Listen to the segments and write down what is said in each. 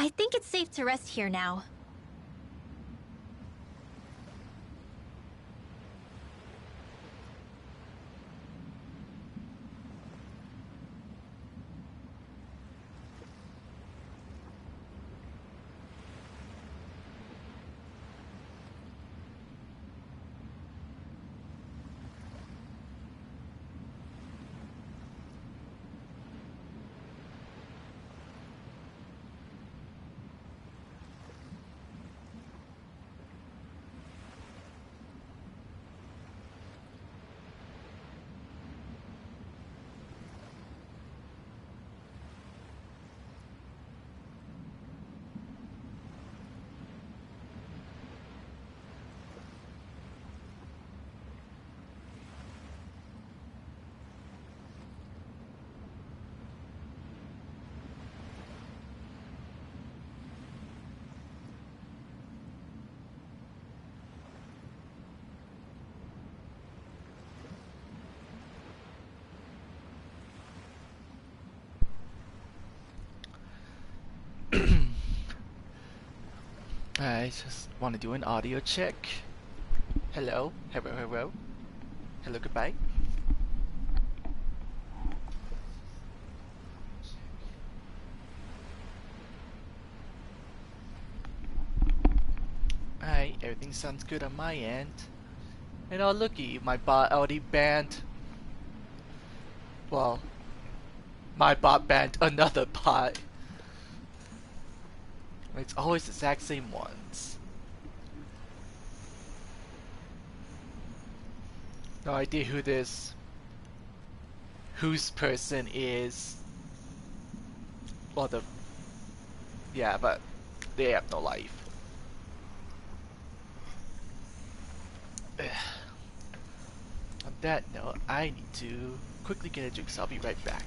I think it's safe to rest here now. I just want to do an audio check. Hello, hello, hello. Hello, goodbye. Alright, everything sounds good on my end. And oh looky, my bot already banned. Well, my bot banned another bot. It's always the exact same ones. No idea whose person is. Well, yeah, but they have no life. On that note, I need to quickly get a drink, so I'll be right back.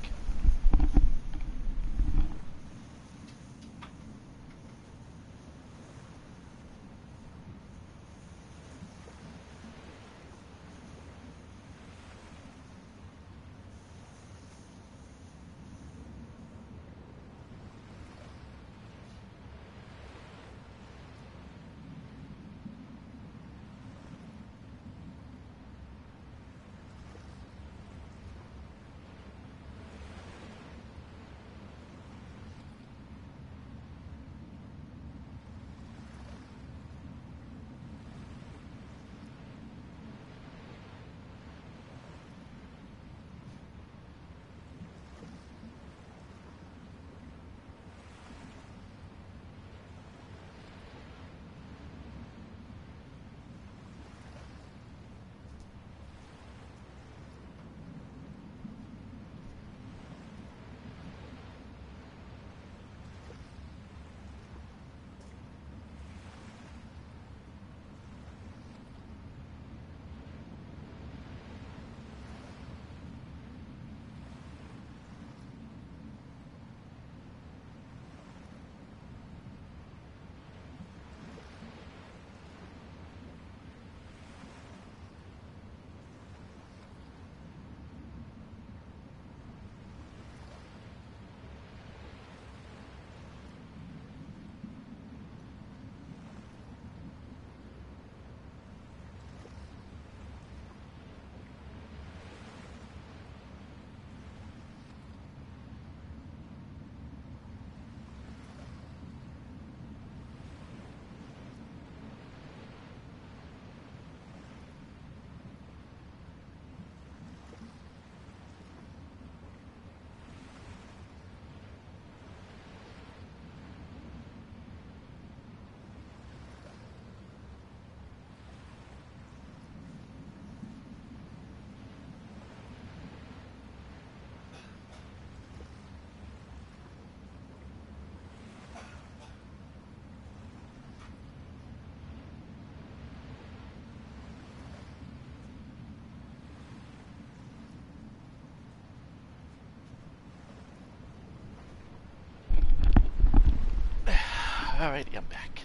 Alrighty, I'm back.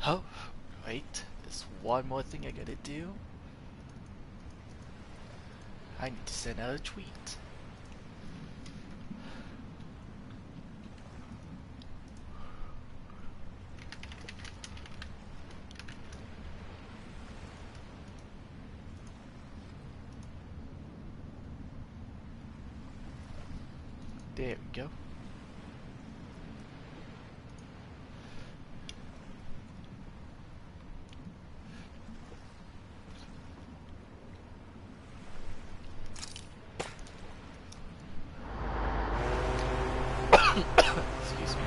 Oh, wait, there's one more thing I gotta do. I need to send out a tweet. There we go. Excuse me.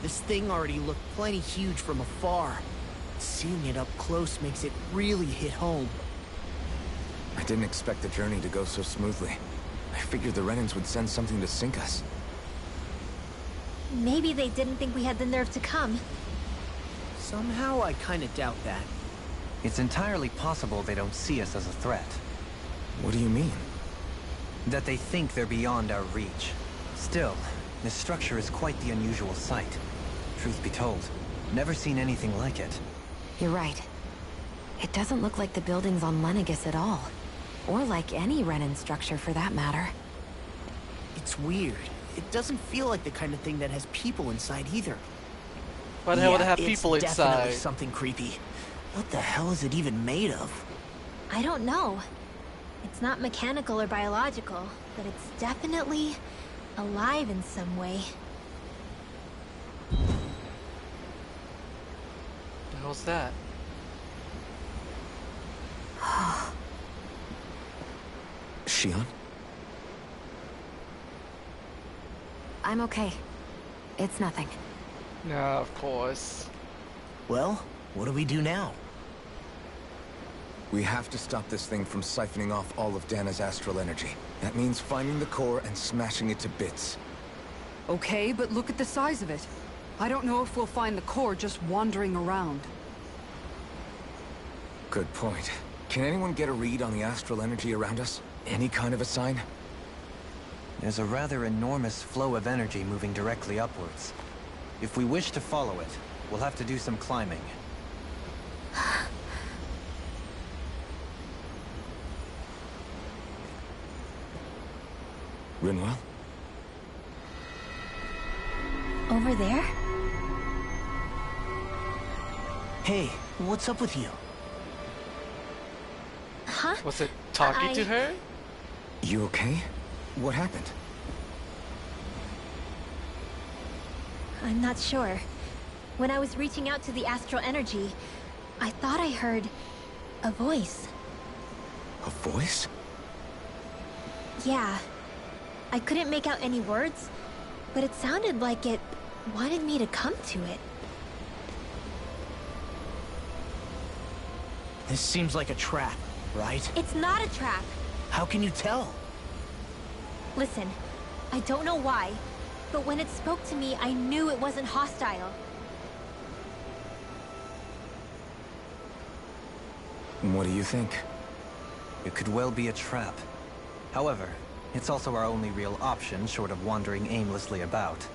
This thing already looked plenty huge from afar. Seeing it up close makes it really hit home. I didn't expect the journey to go so smoothly. I figured the Renans would send something to sink us. Maybe they didn't think we had the nerve to come. Somehow I kinda doubt that. It's entirely possible they don't see us as a threat. What do you mean? That they think they're beyond our reach. Still, this structure is quite the unusual sight. Truth be told, never seen anything like it. You're right. It doesn't look like the buildings on Lenegis at all. Or like any Renan structure for that matter. It's weird. It doesn't feel like the kind of thing that has people inside either. Why the hell would it have it's people definitely inside? something creepy. What the hell is it even made of? I don't know. It's not mechanical or biological, but it's definitely alive in some way. The hell's that? Shion? I'm okay. It's nothing. No, of course. Well, what do we do now? We have to stop this thing from siphoning off all of Dana's astral energy. That means finding the core and smashing it to bits. Okay, but look at the size of it. I don't know if we'll find the core just wandering around. Good point. Can anyone get a read on the astral energy around us? Any kind of a sign? There's a rather enormous flow of energy moving directly upwards. If we wish to follow it, we'll have to do some climbing. Rinwell? Over there? Hey, what's up with you? Huh? Was it talking to I- her? You okay? What happened? I'm not sure. When I was reaching out to the astral energy, I thought I heard a voice. A voice? Yeah. I couldn't make out any words, but it sounded like it wanted me to come to it. This seems like a trap, right? It's not a trap. How can you tell? Listen, I don't know why, but when it spoke to me, I knew it wasn't hostile. What do you think? It could well be a trap. However, it's also our only real option short of wandering aimlessly about.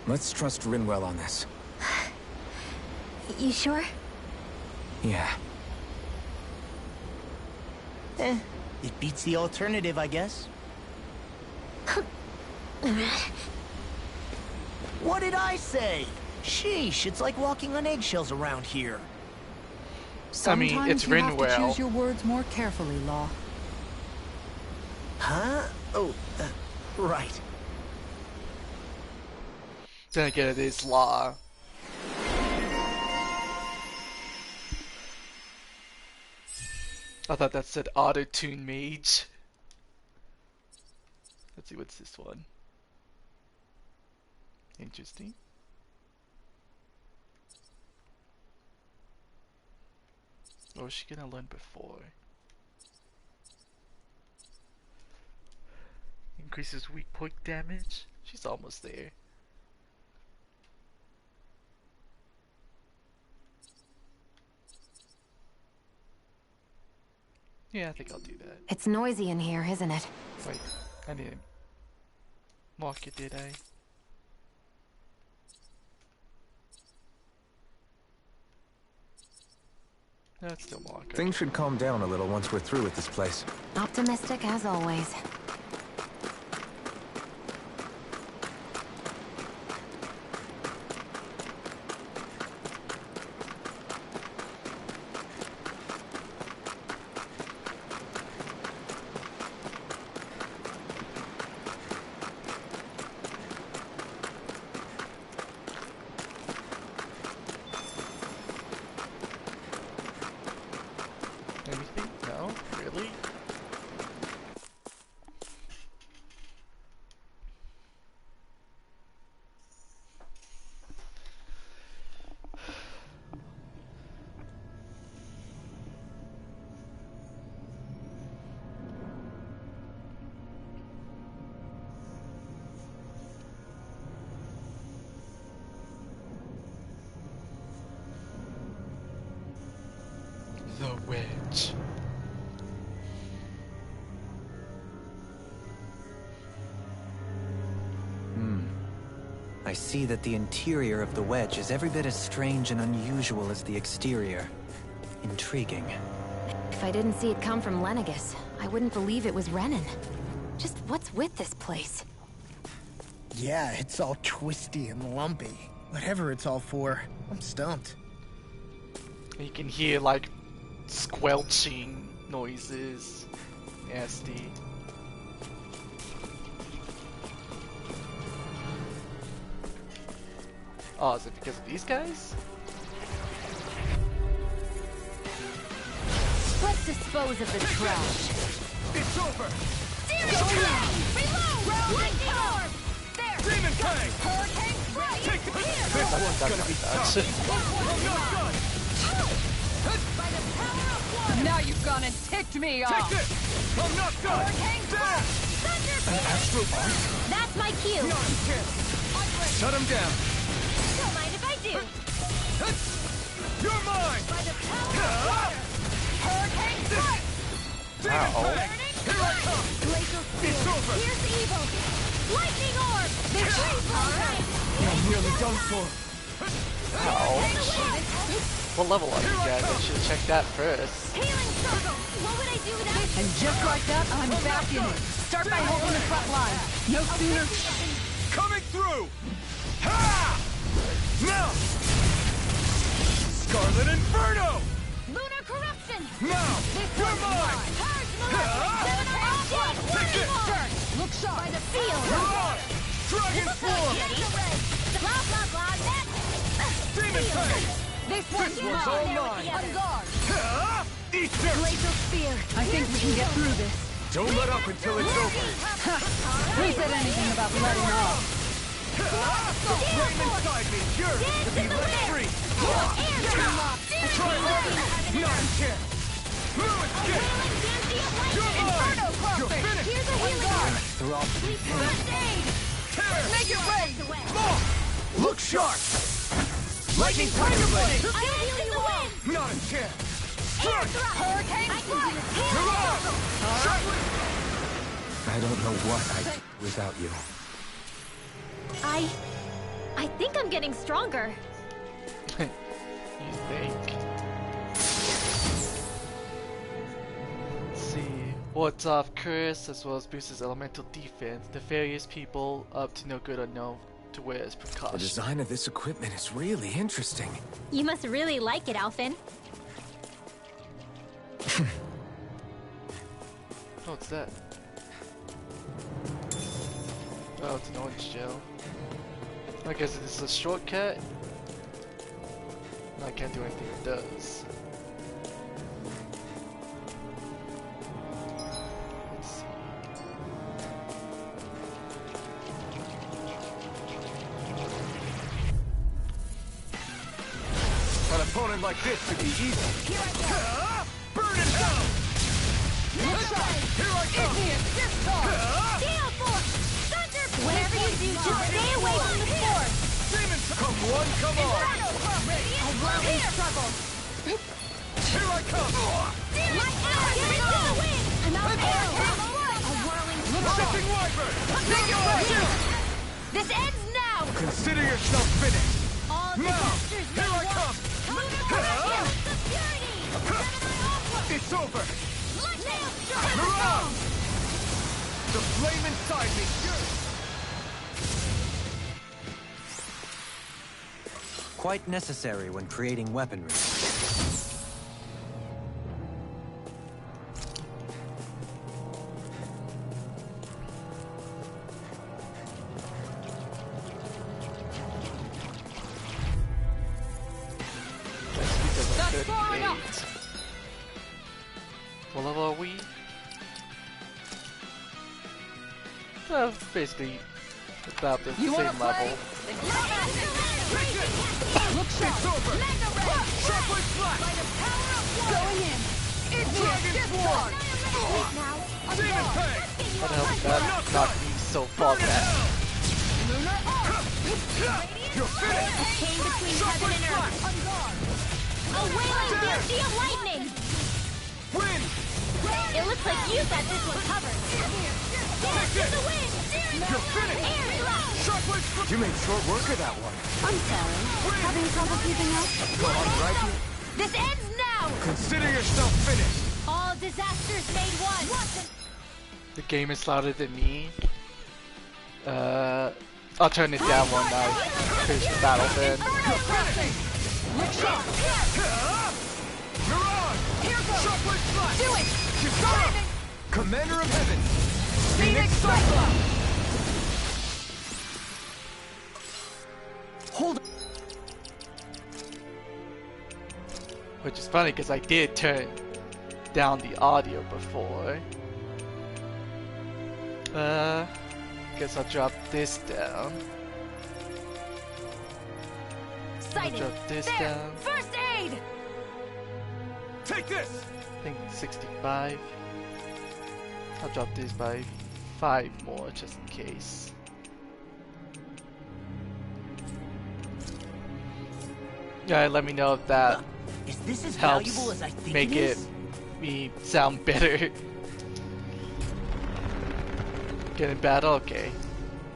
Let's trust Rinwell on this. You sure? Yeah. It beats the alternative, I guess. What did I say? Sheesh, it's like walking on eggshells around here. Sometimes it's you have to Rinwell. choose your words more carefully, Law. Huh? Oh, right. Then again, it is law. I thought that said auto-tune mage. Let's see, what's this one? Interesting. What was she gonna learn before? increases weak point damage. She's almost there. Yeah, I think I'll do that. It's noisy in here, isn't it? Wait, I didn't mark it, did I? No, it's still marked. Things should calm down a little once we're through with this place. Optimistic as always. Anything? No? Really? The Witch. I see that the interior of the wedge is every bit as strange and unusual as the exterior. Intriguing. If I didn't see it come from Lenegus, I wouldn't believe it was Renan. Just what's with this place? Yeah, it's all twisty and lumpy. Whatever it's all for, I'm stumped. You can hear like squelching noises. Nasty. Oh, is it because of these guys? Let's dispose of the trash. It's over! Reload! Lightning orb! There! Demon Fang! Hurricane strike! Take this! Here! This one's gonna be tough! I'm not done! By the power of water! Now you've gone and ticked me Take off! this! I'm not done! Hurricane There! Thunder An astral arc? That's my cue. Not a chance! Shut him down! Don't mind if I do. You're mine! By the power of water! Hurricane strike! Demon Ow. Fang! Here I come! Glacial It's steel! over! Here's evil! Lightning orb! The tree blows! I'm nearly done for. What level are you guys? I should check that first. Healing circle. What would I do without And just like that, I'm back in it. Start by holding the front line. No sooner... Coming through! Ha! Now! Scarlet Inferno! lunar corruption? Now! You're mine! Purge Ah! malevolence! Take it! Look sharp! By the field. You're on! Dragon form! Blah blah blah. That's Demon Fang! This one's one's all mine! On guard! Ha! Eat dirt! Glacial spear! I think we can get through this. Don't let up until it's over! Who said anything about letting off? Flame inside me, pure, to be let free! Try harder! Not a chance! Ruin skin! You're mine! You're finished! Here's a healing orb. First aid! Tear! Make it rain! Lock! Look sharp! Lightning Tiger Blade! I'll heal you away. Not a chance! Strike! Hurricane strike. You're on! I don't know what I'd do without you. I think I'm getting stronger. You think? Let's see. Wards off curse as well as boosts his elemental defense. The various people up to no good are known to wear as The precaution. design of this equipment is really interesting. You must really like it, Alphen. Oh, what's that? Oh, it's an orange gel. I guess this is a shortcut. I can't do anything it does. Let's see. An opponent like this should be easy. Burn in hell! Look sharp! Here I come! Igneous discharge! Gale force. Just stay away from the force! Come one, come on! A whirling struggle! Here I come! My arrow! Get into the wind! I'm out there! A whirling struggle! Shipping Wyvern! Take it away! This ends now! Consider yourself finished! All Now! disasters Here I may come! It's It's over! Mirage! The flame inside me! Quite necessary when creating weaponry. That's far enough. What level are we? Basically about the same level. Look sharp! It's over! Sharply flat! Going in! Dragon Swarm! Demon Peg! What the hell did that knock me so far back? You're finished! Came between heaven and earth. A wailing dynasty of lightning! Win! It looks like you got this one covered. Dance in the wind! You're finished! Air blast! Sharply flat! You made short work of that one. I'm sorry. Having trouble keeping up? Go on, right? This ends now! Consider yourself finished! All disasters made one! The game is louder than me. I'll turn it down when I finish the battle then. You're finished! Look sharp! Mirage! Sharply flat! Do it! Kisara! Commander of Heaven! Phoenix Cyclops! Hold. Which is funny because I did turn down the audio before. Guess I'll drop this down. I'll Sighting! drop this There! down. First aid! Take this! I think 65. I'll drop this by 5 more just in case. Yeah, let me know if that Is this as helps valuable as I think make it it is? me sound better. Get in battle? Okay.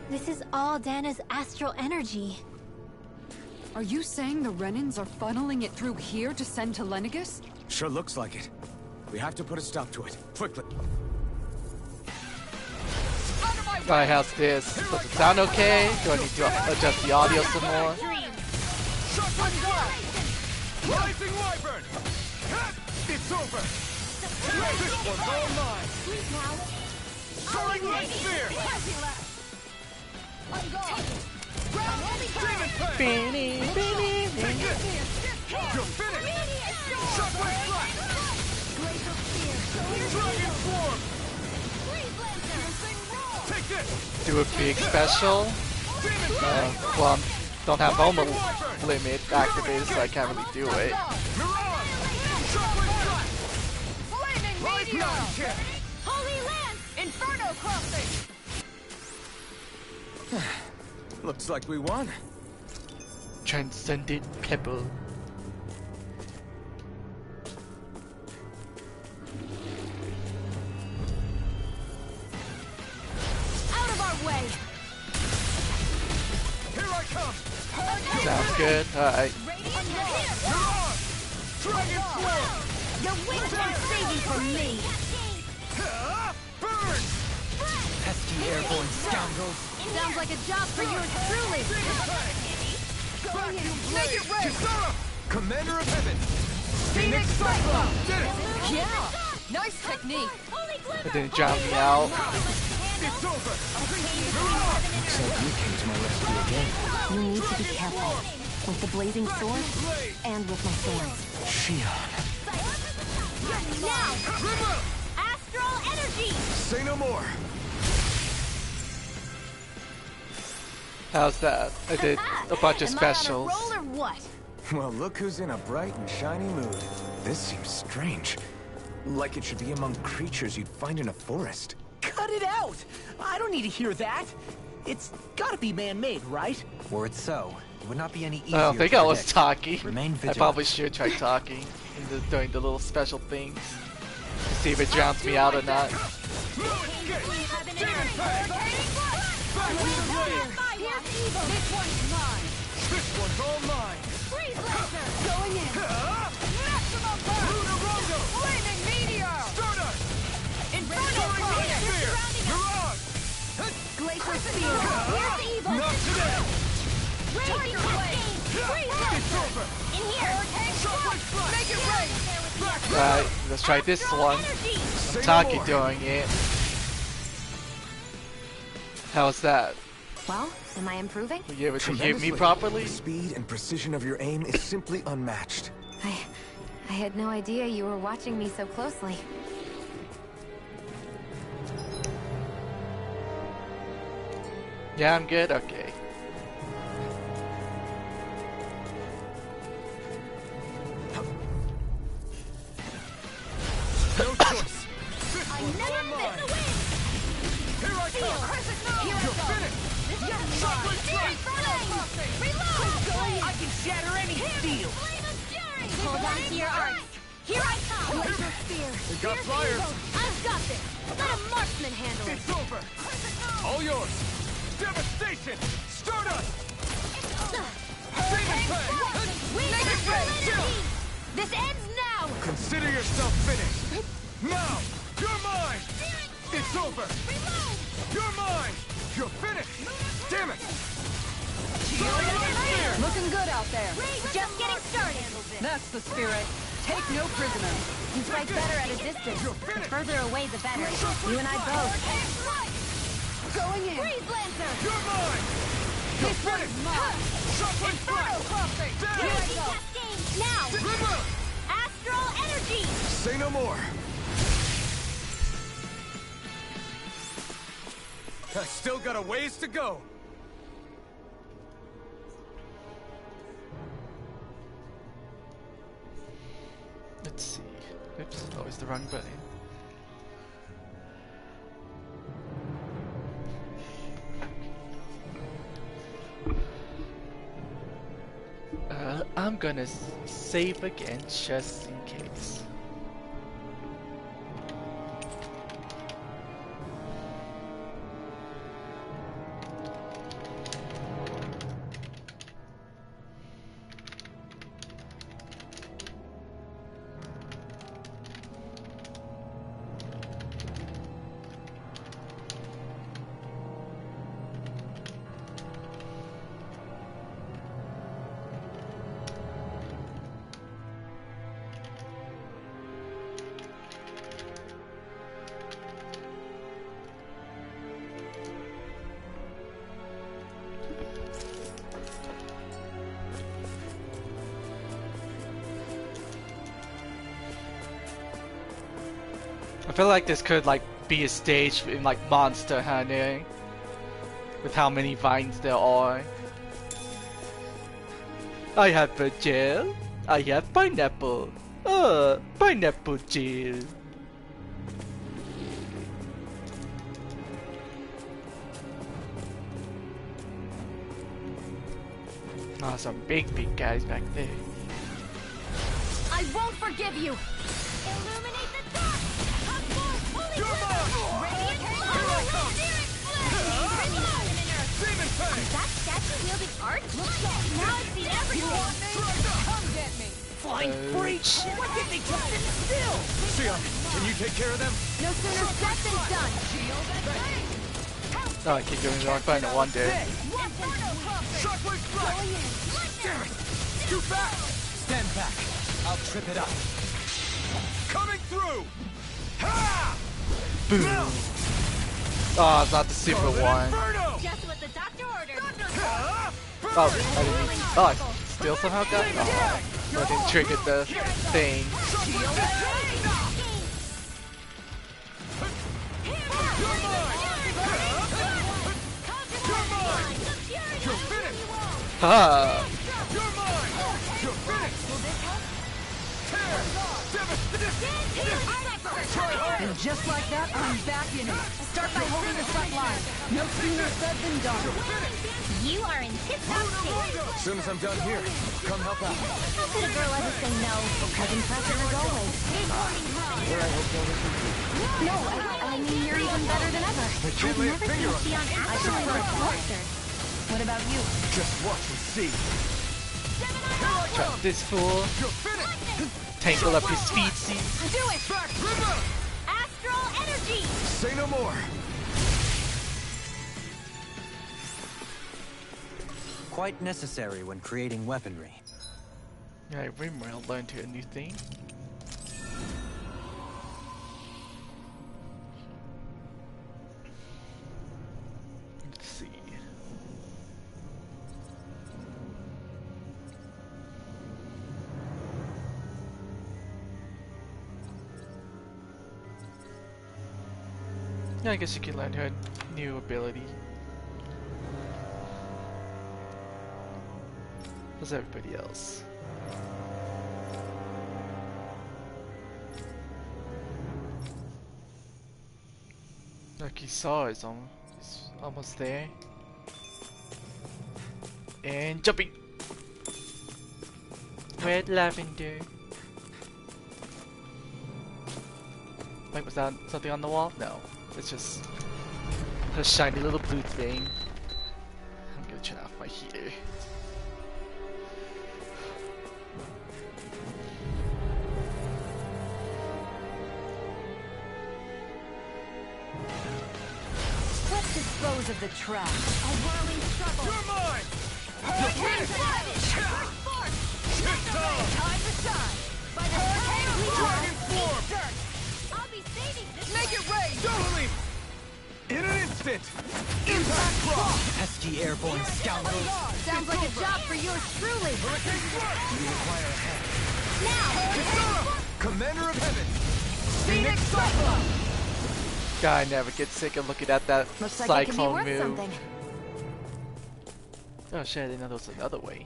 This is all Dana's astral energy. Are you saying the Renans are funneling it through here to send to Lenegus? Sure looks like it. We have to put a stop to it. Quickly. Alright, how's this? Does it sound okay? Do I need to adjust the audio some more? Rising Wyvern! It's over! This one's all mine! Soaring Light Sphere! Demon Peg! Take this! You're finished! Shockwave Flash! Dragon Swarm! Take this! Do a big special? Well, don't have moment limit activated, so I can't really do it. Mirage! Shockwave Flash! Life Mountain Kick! Holy Lance! Inferno Crossing! Looks like we won. Transcendent Pebble. Out of our way! Here I come! Sounds good. Alright. Mirage! Dragon Swarm! Your wings won't save you from me! Burn! Pesky airborne scoundrels. Sounds like a job for yours truly! Make it rain! Kisara! Commander of Heaven! Phoenix Cyclops! Did it! Yeah! Nice technique! It didn't drown me out. It's over! Looks like you came to my rescue again. You need to be careful. With the blazing sword, and with my swords. Shion. Now! Astral energy! Say no more! How's that? I did a bunch of Am specials. I on a roll or what? Well, look who's in a bright and shiny mood. This seems strange. Like it should be among creatures you'd find in a forest. Cut it out! I don't need to hear that! It's gotta be man-made, right? Were it so, it would not be any easier I don't think to I was predict. talking. Remain I vigilant. probably should try talking during the little special things to see if it drowns me out or not. This one's mine. This one's all mine. Freeze laser. Going in. Maximum burst. Lunar Rondo. Flaming meteor. Stardust. Inferno Cluster. Surrounding us. Glacial spear. Here's the evil. Not today. Raging Cascade. Freeze laser. It's over. In here. Make it rain. Alright, let's try this one. Taki doing it. How's that? Well, am I improving? Were you able to hear me Tremendously. properly? The speed and precision of your aim is simply unmatched. I had no idea you were watching me so closely. Yeah, I'm good? Okay. No choice. I never miss a win. Here I come. Here I go. This is mine. Reload. I can shatter any steel! Hold on to your arcs. Here I come. Laser spear. They got flyers. I've got this. Let a marksman handle it. It's over. All yours. Devastation. Stardust. Make it rain. This ends now. Consider yourself finished. Now, you're mine. It's over. You're mine. You're finished. Damn it. Looking good out there. Just getting started. That's the spirit. Take no prisoners. You fight better at a distance. The further away, the better. You and I both. Going in. Freeze Lancer. You're mine. You're finished. Shuffling flash. Here I go. Cascade. Now. Remove. Astral energy. Say no more. I still got a ways to go. Let's see. Oops, always the wrong button. I'm gonna save again just in case. I feel like this could like be a stage in like Monster Hunter with how many vines there are. I have a gel. I have pineapple. Pineapple gel. Oh, some big guys back there. I won't forgive you. Illuminate the dark. You're mine. Demon Tank. Is that statue wielding art? Now I've seen everything. Come get me. Flying freak! Why can't they just sit still? Sion, can you take care of them? No sooner said than done. Oh, I keep doing the wrong button at one day. Shockwave Strike. Damn it. Too fast. Stand back. I'll trip it up. Coming through. Ha! Boom. Oh, it's not the super one. Inferno. Just what the doctor ordered. Ha! Oh, I didn't need. Oh, I still somehow got. Oh, I didn't trigger the thing. Ha! And just like that, I'm back in it. Start by holding the sun line. No sooner said than done. You are in tip-top shape. As soon as I'm done here, come help out. How could a girl ever say no? As impressive as always. Where I hope you'll listen to. No, I mean you're even better than ever. I can't lay a finger on I've never seen Xion actually look flustered. What about you? Just watch and see. Trap this fool. Tangle up his feet, see? Do it! Astral energy! Say no more. Quite necessary when creating weaponry. Yeah, Rimworld learned a new thing. Let's see. Yeah, I guess you can learn her new ability. As everybody else. Like you saw, it's almost there. And jumping! Red lavender. Wait, was that something on the wall? No. It's just a shiny little blue thing. I'm gonna turn off my heater. Let's dispose of the trash. A whirling struggle. You're mine! Hurricane Time to shine! By the Dragon form! I'll be saving this. Make it rain! Totally! In an instant! Impact crop! Pesky airborne scoundrels. Sounds like a job for yours truly. Hurricane strike! You require a hand. Now! Commander of Heaven. Phoenix Cyclone! Guy never gets sick of looking at that Looks like it could be cyclone worth move. something. Oh shit, I didn't know there was another way.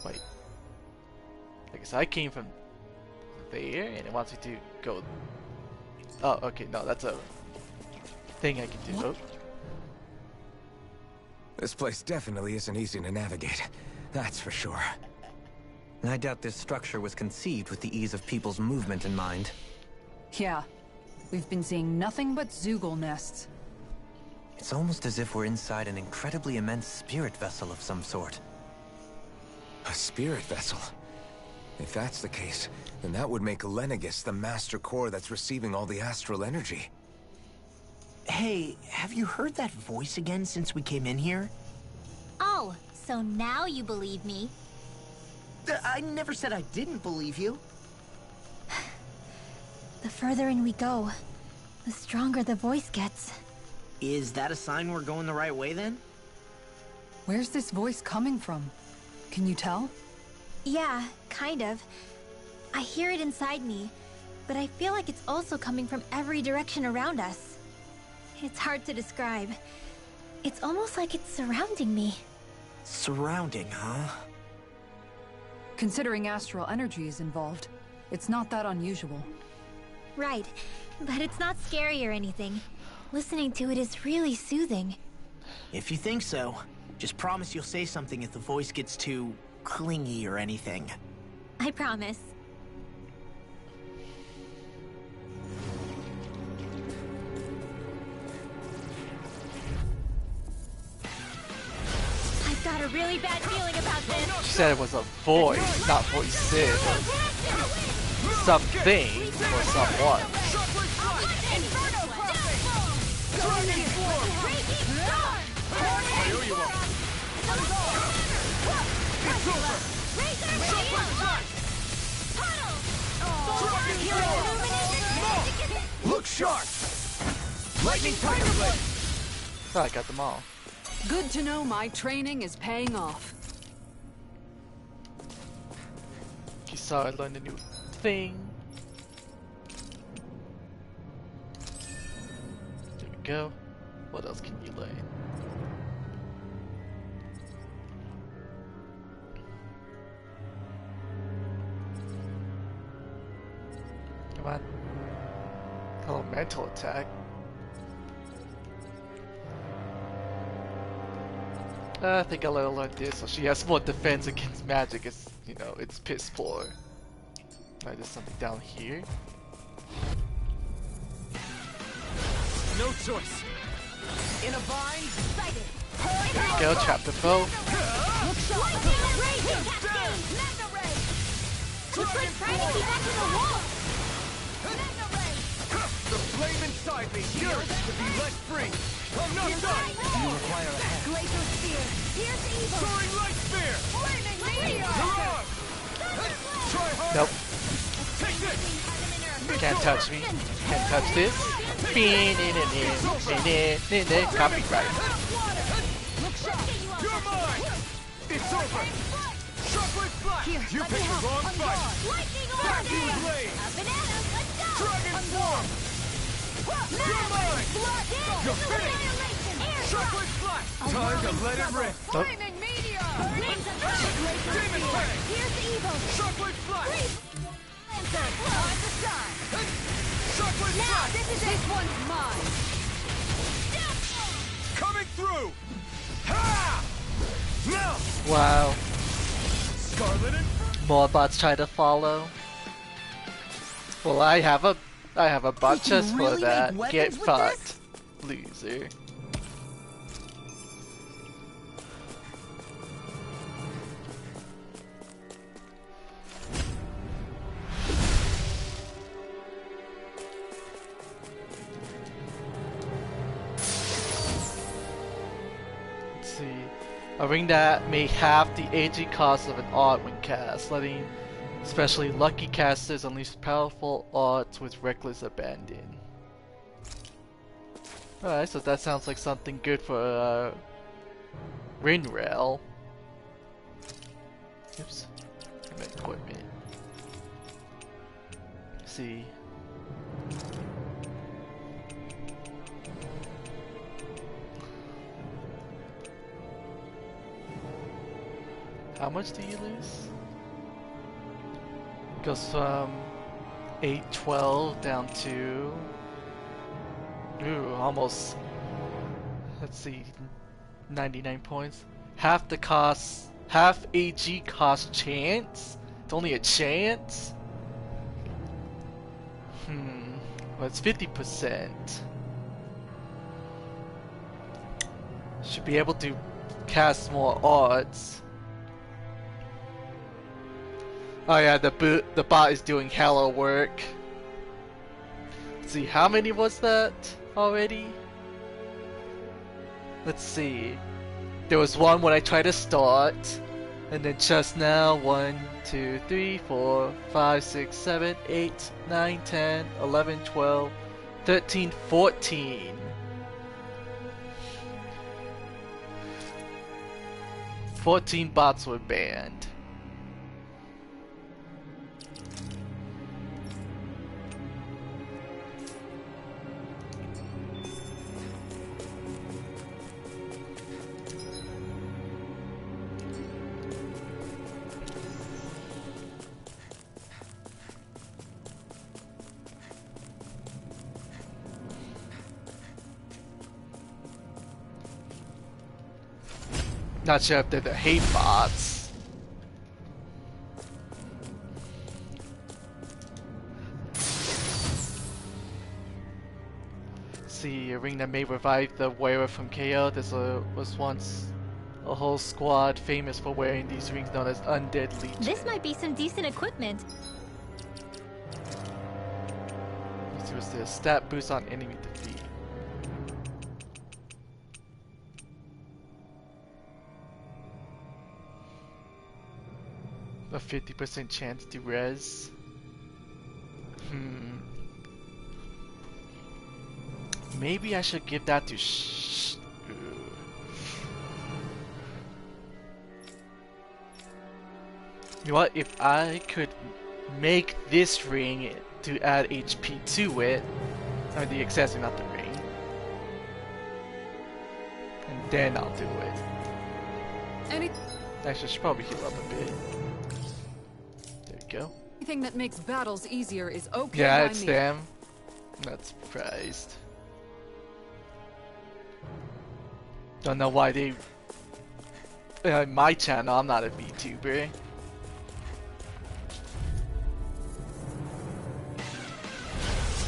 Wait. I guess I came from there and it wants me to go. Oh, okay, no, that's a thing I can do. Oh. This place definitely isn't easy to navigate. That's for sure. I doubt this structure was conceived with the ease of people's movement in mind. Yeah. We've been seeing nothing but Zoogle nests. It's almost as if we're inside an incredibly immense spirit vessel of some sort. A spirit vessel? If that's the case, then that would make Lenegis the master core that's receiving all the astral energy. Hey, have you heard that voice again since we came in here? Oh, so now you believe me. I never said I didn't believe you. The further in we go, the stronger the voice gets. Is that a sign we're going the right way then? Where's this voice coming from? Can you tell? Yeah, kind of. I hear it inside me, but I feel like it's also coming from every direction around us. It's hard to describe. It's almost like it's surrounding me. Surrounding, huh? Considering astral energy is involved, it's not that unusual. Right, but it's not scary or anything. Listening to it is really soothing. If you think so, just promise you'll say something if the voice gets too clingy or anything. I promise. I've got a really bad feeling about this. She said it was a voice, not voices. Something or someone. Look sharp! Lightning Tiger Blade! Oh, I got them all. Good to know my training is paying off. You saw I learned a new thing. There we go. What else can you learn? Come on. Elemental attack. I think I'll let her learn this so she has more defense against magic. It's, you know, it's piss poor. Alright, there's something down here. No choice. In a bind. There we go, trap the foe. The flame inside me yearns to be let free. I'm not done. You require a hand. Glacial spear. Here's evil. Soaring light spear. Flaming meteor. Mirage. Try hard. Nope. Take this. Can't touch me. Can't touch this. Copyright. You're mine. It's over. Shockwave flash. You picked the wrong fight. Vacuum blade. Dragon form. You're mine. You're finished. Shockwave flash. Time to let it rip. Nope. Flaming meteor. Demon fang. Here's evil. Shockwave flash. Shockwave flash. This one's mine. Coming through. Ha! Now. Wow. Scarlet and More bots try to follow. Well, I have a bot can just for really that. make Get weapons with fucked, loser. Let's see. A ring that may halve the AG cost of an art when cast, letting especially lucky casters unleash powerful arts with reckless abandon. Alright, so that sounds like something good for Rin Rail. Oops. I meant equipment. Let's see. How much do you lose? Goes from 812 down to almost, let's see, 99 points. Half the cost, half AG cost chance? It's only a chance? Well, it's 50%. Should be able to cast more arts. Oh yeah, the bot is doing hella work. Let's see, how many was that already? Let's see. There was one when I tried to start, and then just now 1, 2, 3, 4, 5, 6, 7, 8, 9, 10, 11, 12, 13, 14. "14 bots were banned. Not sure if they're the hate bots. See, a ring that may revive the wearer from KO. Was once a whole squad famous for wearing these rings known as Undead Legion. This might be some decent equipment. This was the stat boost on enemy defeat. A 50% chance to res. Maybe I should give that to You know what? If I could make this ring to add HP to it, I mean the accessory, not the ring, and then I'll do it. Actually, I should probably heal up a bit. There we go. Anything that makes battles easier is okay. Yeah, by it's me. them. Not surprised. Don't know why they My channel, I'm not a VTuber.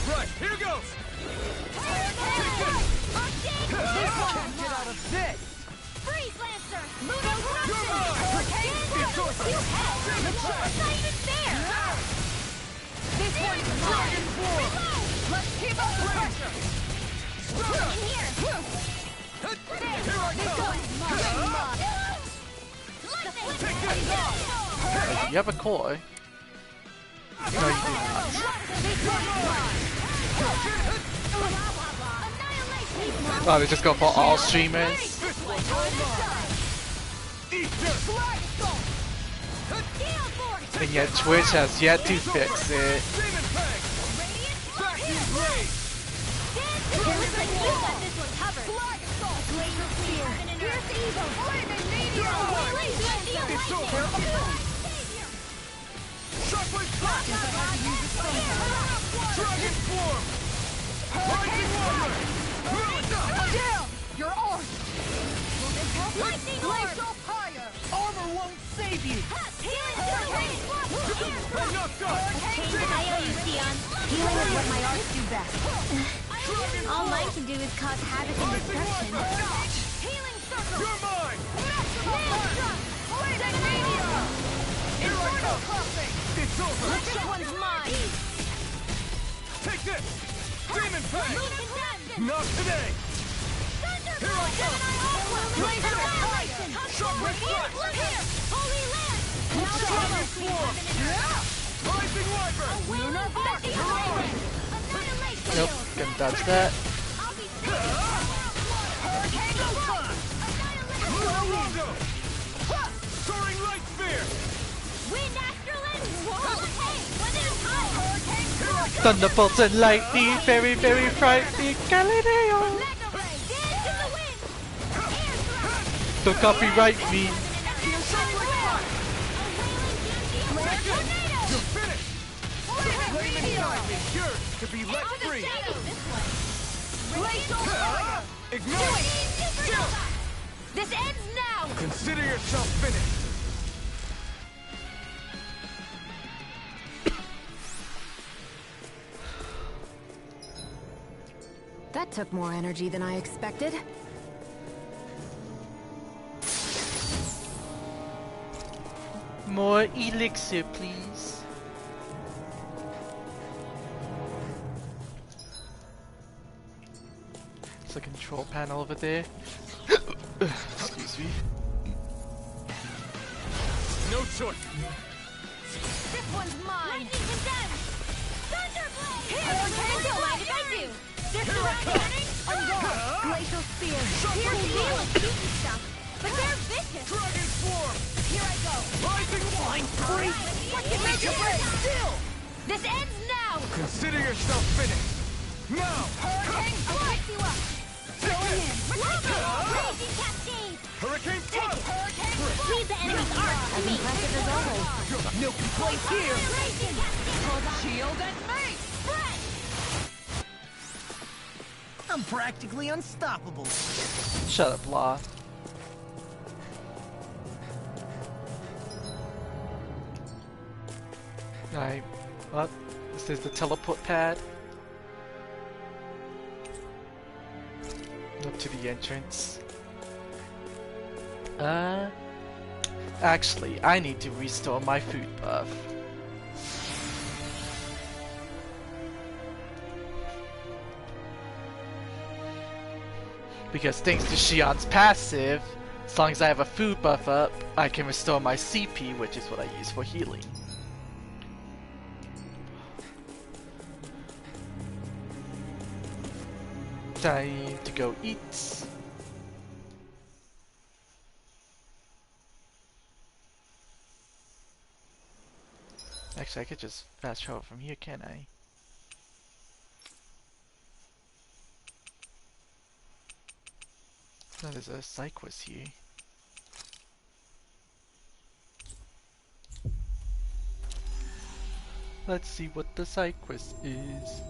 Right, here goes! Get out of this! Freeze, Lancer! You're mine! It's over! You hell! It's not even fair! This one's Dragon Form! Let's keep up the pressure! In here! Here I come! Take this off! You have a core. No, you do not. Oh, they just go for all streamers. And yet Twitch has yet to fix it. Dragon Form! Rising Water! Down! Your arm! Lightning Glacial fire! Armor won't save you! Enough done! I owe you, Theon. Healing is what my arts do best. All mine can do is cause havoc and destruction. Healing circle! You're mine! Here I go! Crossing! It's over! This one's mine! Take this! Demon Fang! Not today! Here I come! Shockwave Flash! Dragon Form! Rising Wyvern! Nope, can dodge that. Logo! Soaring Light Sphere! Wind Astral and hey, one at a time. Thunderbolts and lightning, very, very frightening. Galileo! Mega Ray, dance in the wind. Air thrust. Don't copyright me. You're finished! The flame inside me yearns to be let free! Ignite! This ends now. Consider yourself finished! That took more energy than I expected. More elixir, please. It's a control panel over there. Excuse me. No choice! This one's mine. Lightning condemned. Thunderblade. Don't mind if I do. This Here I come. Glacial spear. Here's healing shooting stuff, but they're vicious. Dragon Form! Here I go. Rising Line free! What can make you break still? This ends now. Consider yourself finished! Now! Hurricane I'll pick you up. Take this! Raging cascade. Hurricane Flood! Leave the enemy's arc to me. Impressive as always. No complaints here! Raging cascade. Shield and me! Spread. I'm practically unstoppable. Shut up, Law. What? This is the teleport pad. Up to the entrance. Actually, I need to restore my food buff. Because thanks to Shion's passive, as long as I have a food buff up, I can restore my CP, which is what I use for healing. Time to go eat. Actually, I could just fast travel from here, can't I? No, there's a side quest here. Let's see what the side quest is.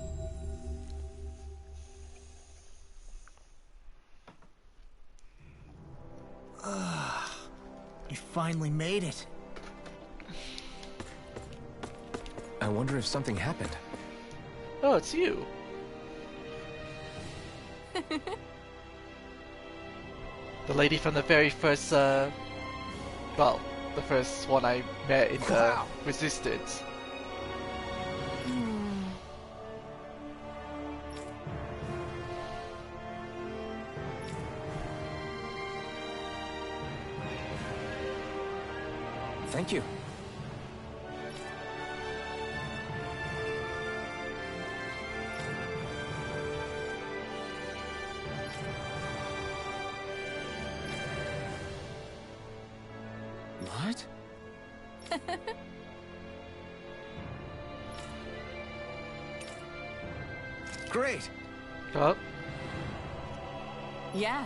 You finally made it. I wonder if something happened. Oh, it's you. The lady from the very first, well, the first one I met in the Resistance. Thank you. What? Great. Oh, Yeah.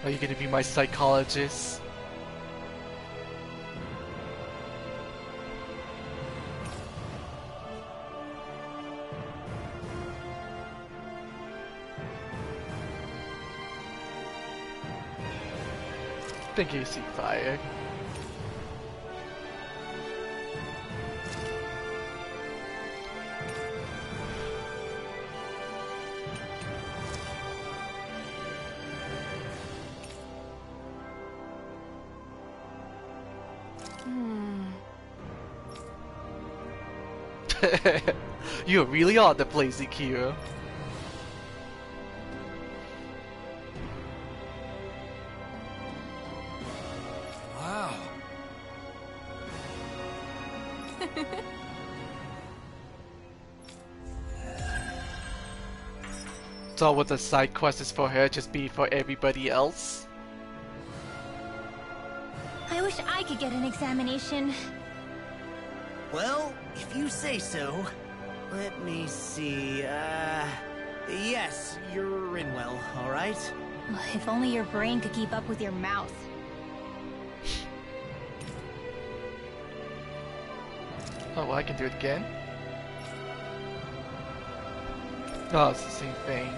are you gonna be my psychologist? Think you see fire. You really are the blazing hero. Wow. So would the side quest is for her just be for everybody else? I wish I could get an examination. Well, if you say so. Let me see, yes, you're in well, alright? If only your brain could keep up with your mouth. Oh, well, I can do it again. Oh, it's the same thing.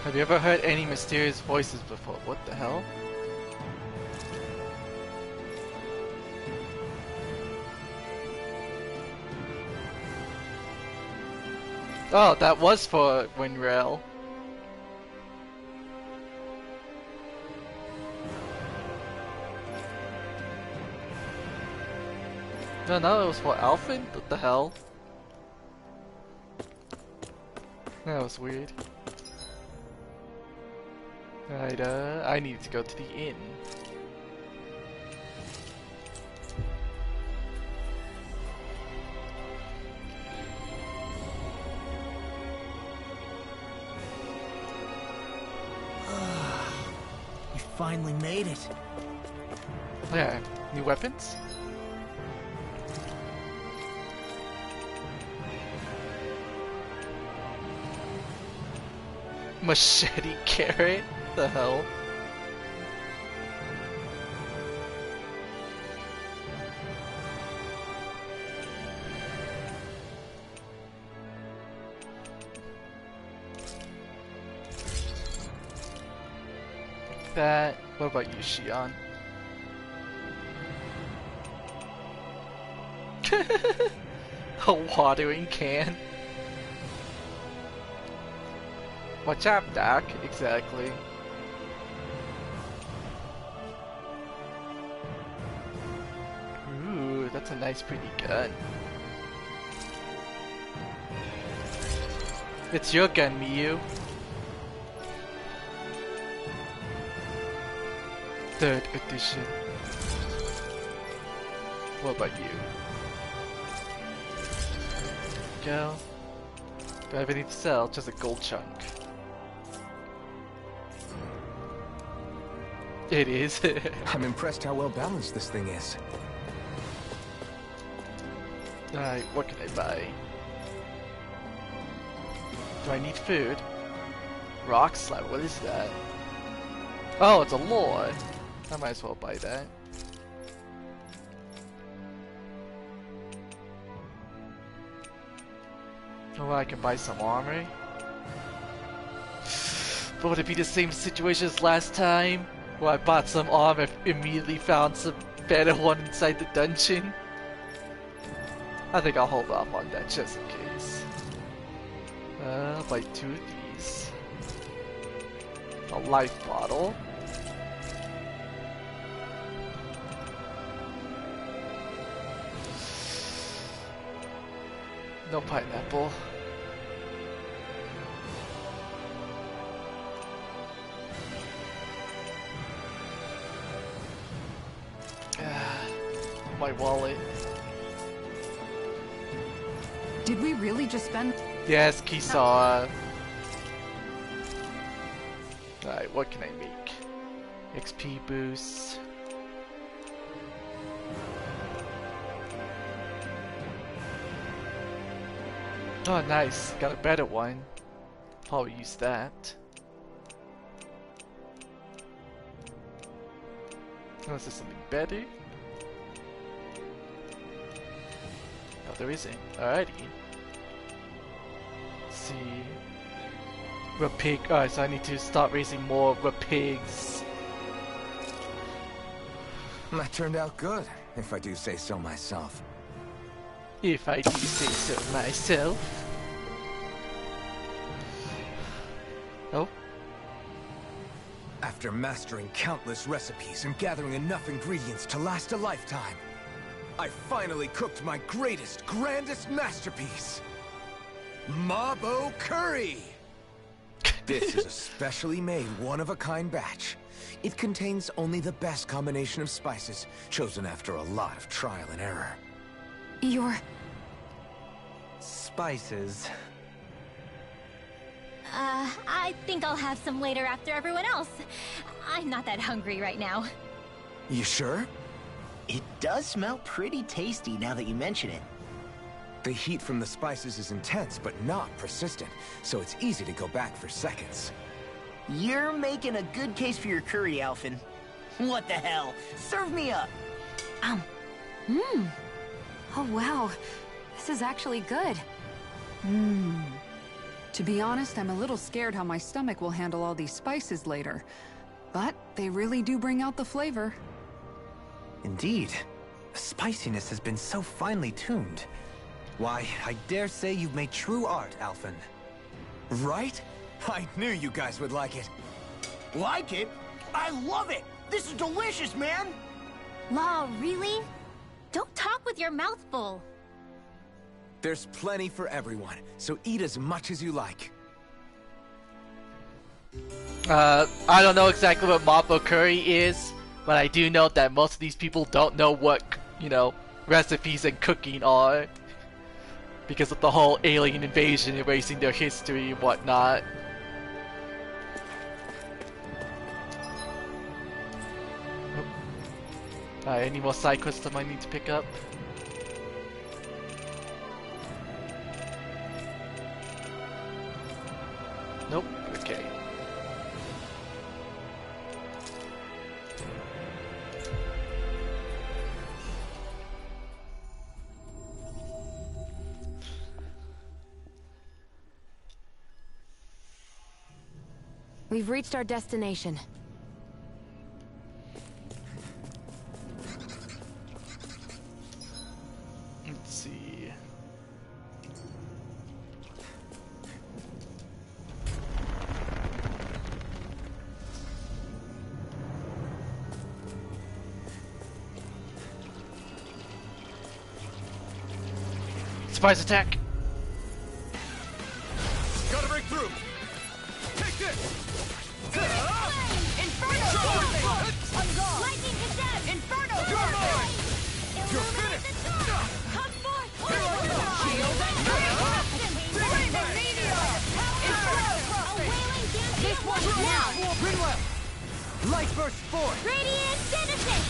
Have you ever heard any mysterious voices before? What the hell? Oh, that was for Winrail. No, it was for Alphen? What the hell? That was weird. Right, I need to go to the inn. You finally made it. Yeah, new weapons? Machete carrot? The hell? That. What about you, Shion? A watering can. Watch out, Doc. Exactly. Ooh, that's a nice, pretty gun. It's your gun, Miyu. Third edition. What about you? Go. Do I have anything to sell? Just a gold chunk. It is. I'm impressed how well balanced this thing is. Alright, what can I buy? Do I need food? Rock slab, what is that? Oh, it's a lore. I might as well buy that. Oh, I can buy some armor. But would it be the same situation as last time? Where I bought some armor, immediately found some better one inside the dungeon? I think I'll hold off on that just in case. I'll buy 2 of these. A life bottle. No pineapple. My wallet. Did we really just spend? Yes, Kisa. Alright, what can I make? XP boost. Oh, nice. Got a better one. Probably use that. Oh, is there something better? No, there isn't. Alrighty. Let's see. Rapig. Alright, so I need to start raising more rapigs. That turned out good, if I do say so myself. If I do say so myself. Oh? After mastering countless recipes and gathering enough ingredients to last a lifetime, I finally cooked my greatest, grandest masterpiece. Mabo Curry! This is a specially made, one-of-a-kind batch. It contains only the best combination of spices, chosen after a lot of trial and error. Your... Spices. I think I'll have some later after everyone else. I'm not that hungry right now. You sure? It does smell pretty tasty now that you mention it. The heat from the spices is intense, but not persistent, so it's easy to go back for seconds. You're making a good case for your curry, Alphen. What the hell? Serve me up! Oh wow, this is actually good. To be honest, I'm a little scared how my stomach will handle all these spices later. But they really do bring out the flavor. Indeed. The spiciness has been so finely tuned. Why, I dare say you've made true art, Alphen. Right? I knew you guys would like it. Like it? I love it! This is delicious, man! Law, really? Don't talk with your mouth full. There's plenty for everyone, so eat as much as you like. I don't know exactly what Mabo Curry is, but I do know that most of these people don't know what, you know, recipes and cooking are. Because of the whole alien invasion erasing their history and whatnot. Any more side quests I might need to pick up? Nope. Okay. We've reached our destination. Let's see. Surprise attack! Gotta break through! Take this! Inferno! Lightning to death! Inferno! You're mine! You're finished! Come forth! Shield and Flaming meteor! Inferno! A wailing dance! This one now! Rinwell! Light burst forth! Radiant Genesis!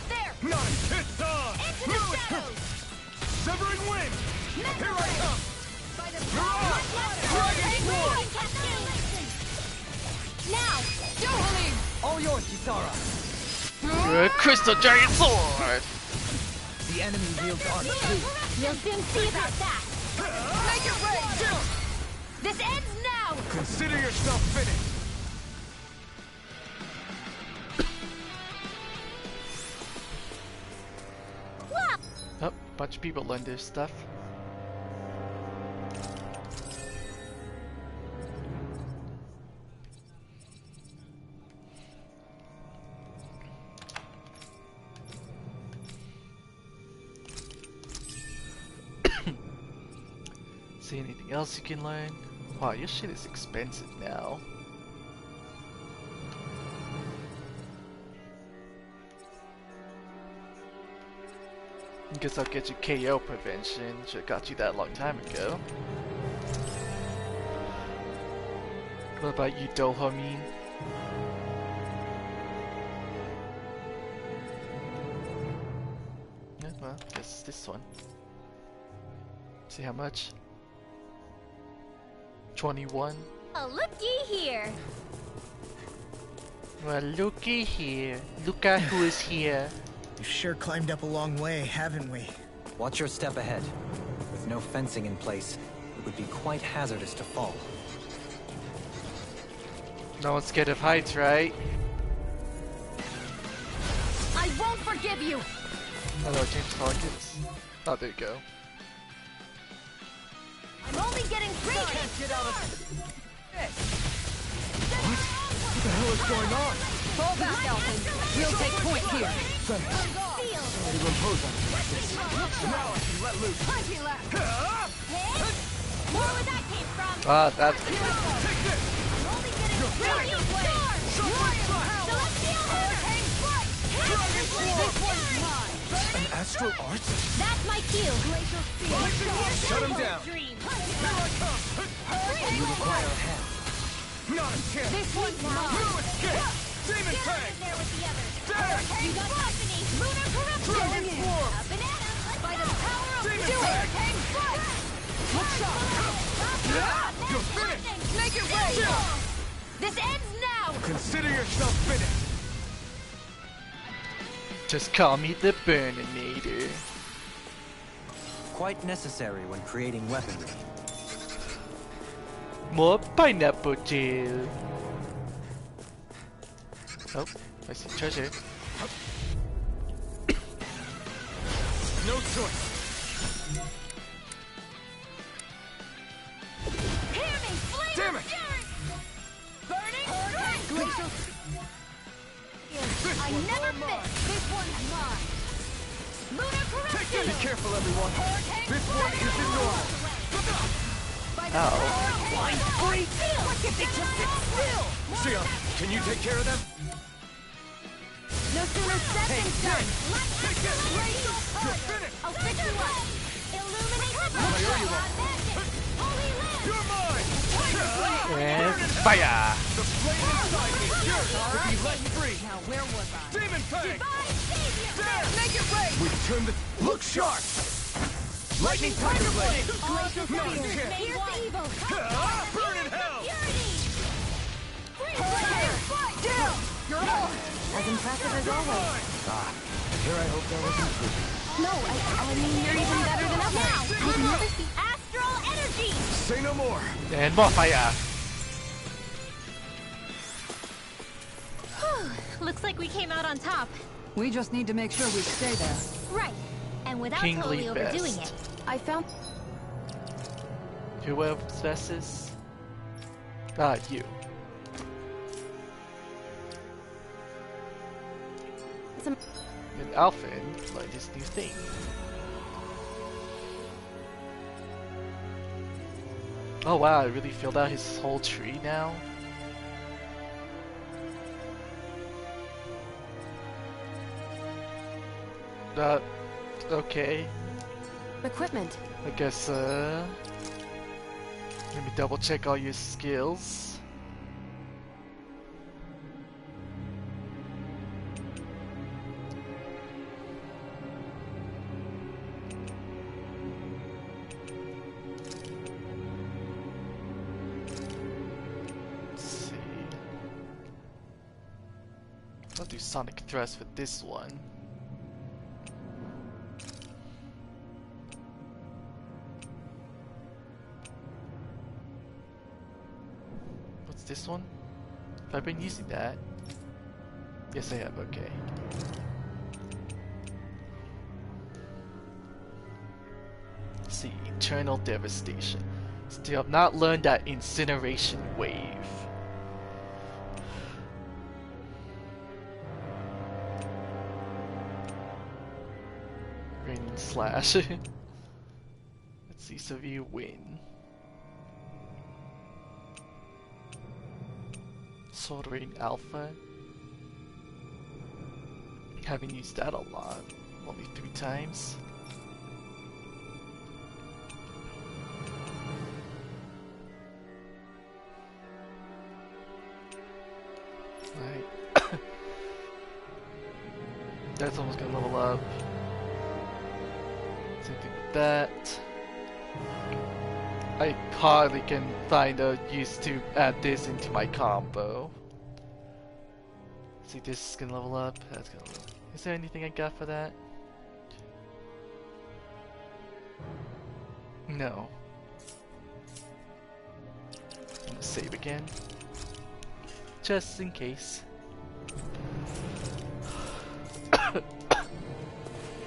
There! Nice! It's on! Into the shadows! Severing wind! Here I come! By the Dragon War! Now! Yohalim! All yours, Kisara! Crystal Giant Sword! The enemy wields armor too. You'll soon see about that! Make it rain! This ends now! Consider yourself finished. Oh, bunch of people learned their stuff. See anything else you can learn? Wow, your shit is expensive now. Guess I'll get you KO prevention. Should've got you that a long time ago. What about you, Dohamin? Yeah, well, guess this one. See how much? 21. Oh, looky here. Well, looky here. Look at who is here. We've sure climbed up a long way, haven't we? Watch your step ahead. With no fencing in place, it would be quite hazardous to fall. No one's scared of heights, right? I won't forgive you! Hello, change targets. Oh, there you go. I'm only getting started! Get out of What? What the hell is going on? Fall back, Elfin. We'll take point here. Ready to impose on this. Now I can let loose. Punky lap. More where that came from. Ah, that's Take this! Brilliant storm. Celestial hurricane strike. This one's mine. An astral art? That's my cue. Shut him down. Dream. You require a hand. Not a chance! This one's mine. No escape! Demon Fang! There with the others. There! You got company. Lunar corruption. Dragon Swarm! Up and at 'em. By the power of Demon Duel. Fang! Hurricane strike! Look sharp. You're finished! Make it rain! This ends now! Consider yourself finished. Just call me the Burninator. Quite necessary when creating weaponry. More pineapple tail. Oh, I see treasure. No choice. Hear me. Flame Damn it! burning strike. Glacial. I never miss. This one's mine. Lunar corruption. Be careful, everyone. This one isn't normal. By the Ow. power of blind freak! Look at they just sit still! Sion, can you take care of them? No sooner said than done! Take this! You're finished! I'll fix you up. Illuminate the I owe you one. Holy land. You're mine! And fire! The flame inside me is yours to be let free! Now where was I? Demon Fang! There! Make it rain! We turn the... Look sharp! Lightning Tiger Blade! Glacial Not a spear! chance! Here's the evil. Burn in hell! Hurricane strike! Down! You're on! As impressive as always. Here I hope that was improved. No, I mean, you're even better than ever. Now, we'll harvest the astral energy. Say no more. And more fire! Whew, looks like we came out on top. We just need to make sure we stay there. Right. And without Kingly totally overdoing best. it. I found... Who else this? Ah, you. some... And Alphen learned his new thing. Oh wow, I really filled out his whole tree now? Okay. equipment. I guess, let me double check all your skills. Let's see. I'll do Sonic Thrust for this one. It's this one? Have I been using that? Yes, I have. Okay. Let's see, Eternal Devastation. Still have not learned that Incineration Wave. Raining Slash. Let's see, Severe Wind. Sword Rating Alpha. Haven't used that a lot. Only 3 times. Right. That's almost gonna level up. Same thing with that. I hardly can find a use to add this into my combo. See, this is gonna level up. That's gonna level up. Is there anything I got for that? No. I'm gonna save again. Just in case.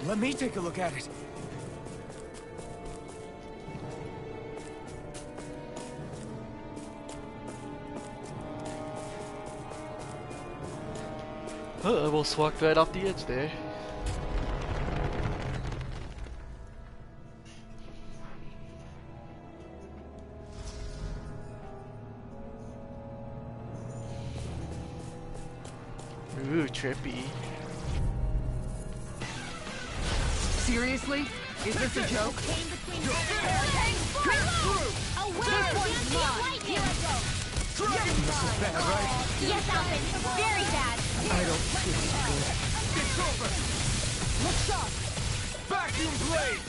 Let me take a look at it. I almost walked right off the edge there. Ooh, trippy. Seriously? Is this a joke? This is bad, right? Yes, Alvin. Very bad. I don't feel so good. It's over! Looks up! Vacuum blade!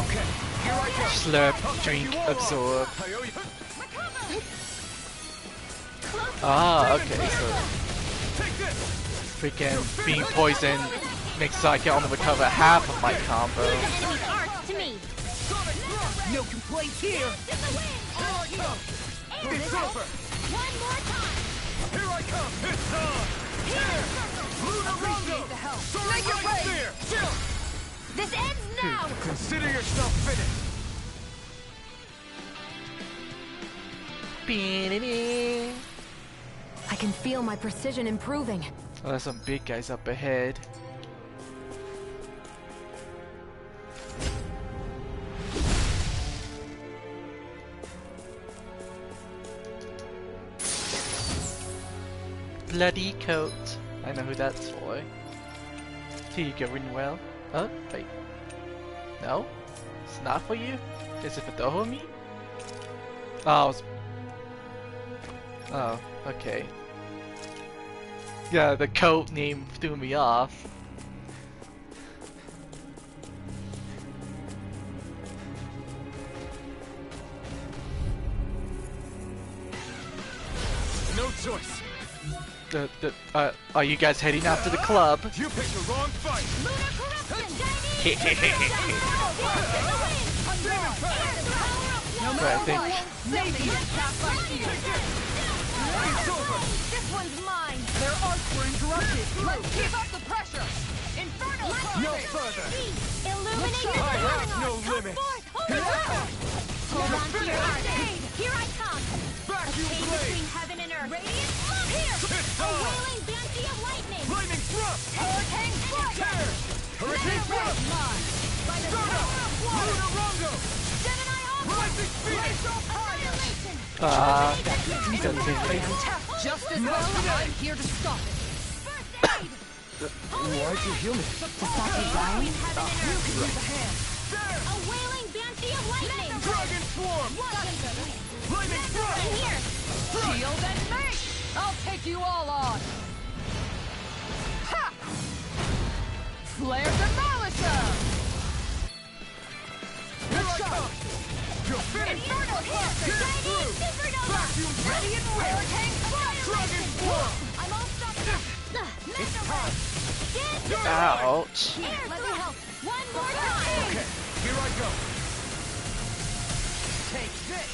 Okay, here I go. Slurp, drink, absorb. I owe you. Ah, okay, so Take this! freaking being poisoned makes so I can only recover half of my combo. Enemy's arcs to me. No complaints here. It's over! One more time. Here I come! It's on! Here! Lunar Rondo! Make it right there! Chill! This ends now. Consider yourself finished! I can feel my precision improving. Oh, there's some big guys up ahead. Bloody coat. I know who that's for. Here you go, Winwell. Oh, wait. No? It's not for you? Is it for Dohomi? Oh, it's... Oh, okay. Yeah, the code name threw me off. No choice! Are you guys heading out to the club? You picked the wrong fight! But I think It's over! This one's mine. Their arcs were interrupted. Let's keep up the pressure. Inferno. No further! Illuminate your I have power. no Come limits. forth. Hold on. Hold on to your heart. Here I come. Vacuum Chain blade! between heaven and earth. Radiant love here. It's A on! wailing banshee of lightning. Lightning thrust! Hurricane flash. Tear! Hurricane thrust! By the Soda! power of water. Lunar Rondo! Gemini Aqua. Rising Phoenix! Annihilation. Just as well, I'm here to stop it. Why'd you heal me? To stop you dying? You can use a hand. There! A wailing banshee of lightning. Dragon Swarm! Lightning In thrust! here. Shield and make! I'll take you all on! Ha! Flare Demolisher! Here I come! You're finished! Inferno here. Radiant supernova. Vacuum ready and Hurricane fire. Dragon Swarm! I'm all stopped up. It's time! ouch. Here, let me help. One more time. Okay, here I go! Take this!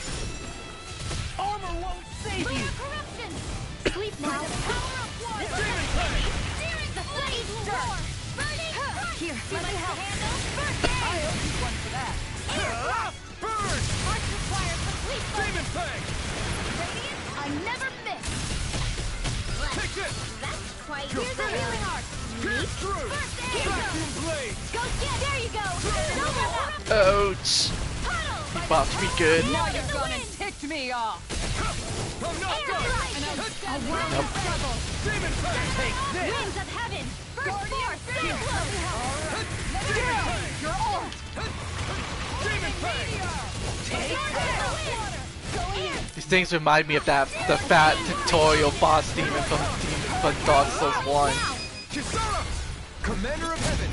Armor won't save you! Corruption! Sleep now. Power of water! Demon Fang! The flames will roar! Burning! Here, Let me help. First I aid! owe you one for that. Burn! Arch requires complete focus. Demon Fang! Radiant, I never miss! Take this! That's quite... You're Here's a finished. healing arc! Pierce through! First aid! Vacuum blade! Go get... There you go! Silver up! Ouch! He buffed me good. Now you're gonna tick me off. I'm not Air done! strike! A world of trouble. Demon Fang! Take this! Winds of heaven! First force! Stay close! Demon Fang! You're on. Demon Fang! Take this! These things remind me of the fat tutorial boss demon from Dark Souls 1. Kisara! Commander of Heaven!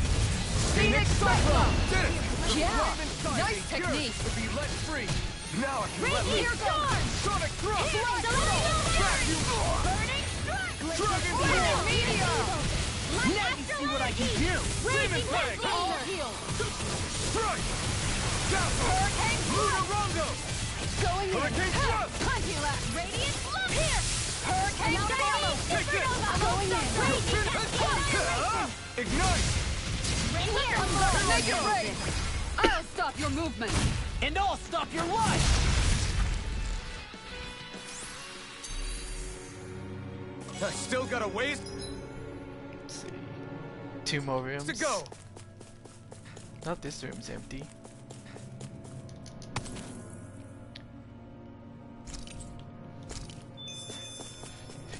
Phoenix Cyclone. Did it! Yeah. Flame inside Nice me technique. yearns to be let free. Now I can let Radiant loose. storm! Sonic thrust! Vacuum! Burning strike! Dragon Burning Ball! meteor! Now you see what I can do! Raging Fang! Wind All Laser! healed. Strike! Dazzle! Hurricane Lunarongo! Going in. Hurricane thrust! Punch you left! Radiant Love here! Hurricane Diamond! Take this! Going in! Raging Ah! Ignite! Right here! Make it rain. I'll stop your movement. And I'll stop your life! I still got a ways Let's see. 2 more rooms. to go. Not this room's empty.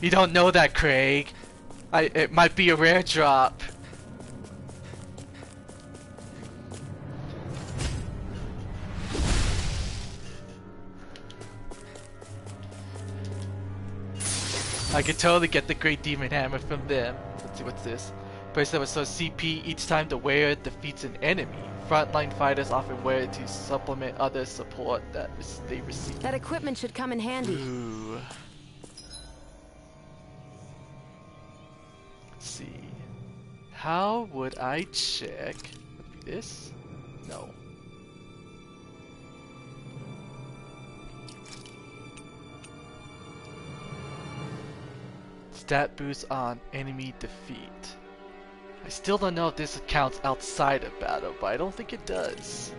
You don't know that, Craig. It might be a rare drop. I could totally get the Great Demon Hammer from them. Let's see, what's this? Place that restores CP each time the wearer defeats an enemy. Frontline fighters often wear it to supplement other support that they receive. That equipment should come in handy. Ooh. Let's see. How would I check? Would be this? No. Stat boost on enemy defeat. I still don't know if this counts outside of battle, but I don't think it does.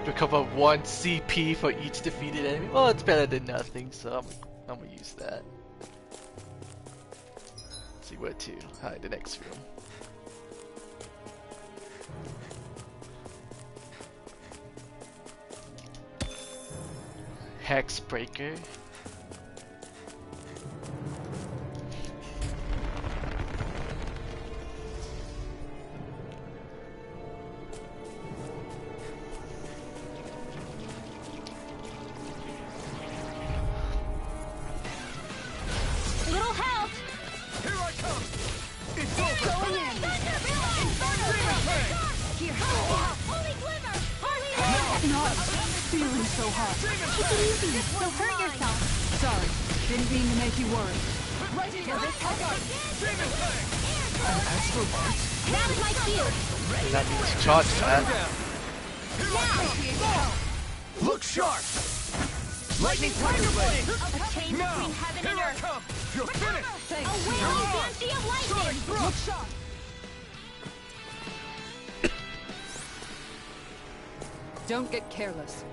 Recover 1 CP for each defeated enemy. Well, it's better than nothing, so I'm gonna use that. Let's see where to. Alright, the next room. Hex Breaker. Little help! Here I come. It's over. Going in! Here! Holy glimmer! Holy Not feeling so hot. Take it easy! Don't hurt yourself! Sorry. Didn't mean to make you worry. Right here! Demon Fang! Astral Bite. Now's my shield! Does that mean to charge that? Here I come. Look sharp. Lightning Tiger Blade. A chain Now. between heaven Here and I earth! come. You're finished. Thanks. A wailing banshee of lightning! Sonic thrust. Don't get careless.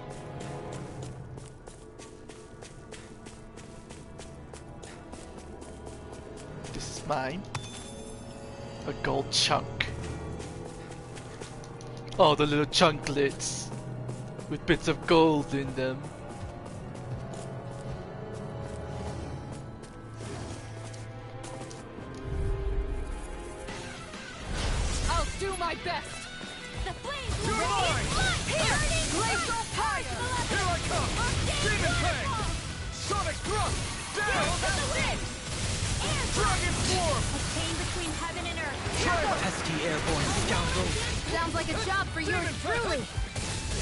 This is mine. A gold chunk. Oh, the little chunklets with bits of gold in them. I'll do my best. The flames will You're mine. Here! Glacial fire. Here I come. Demon Fang. Sonic thrust. Down. Dragon Swarm. A chain between heaven and earth! Pesky airborne scoundrel. Sounds like a job for yours truly!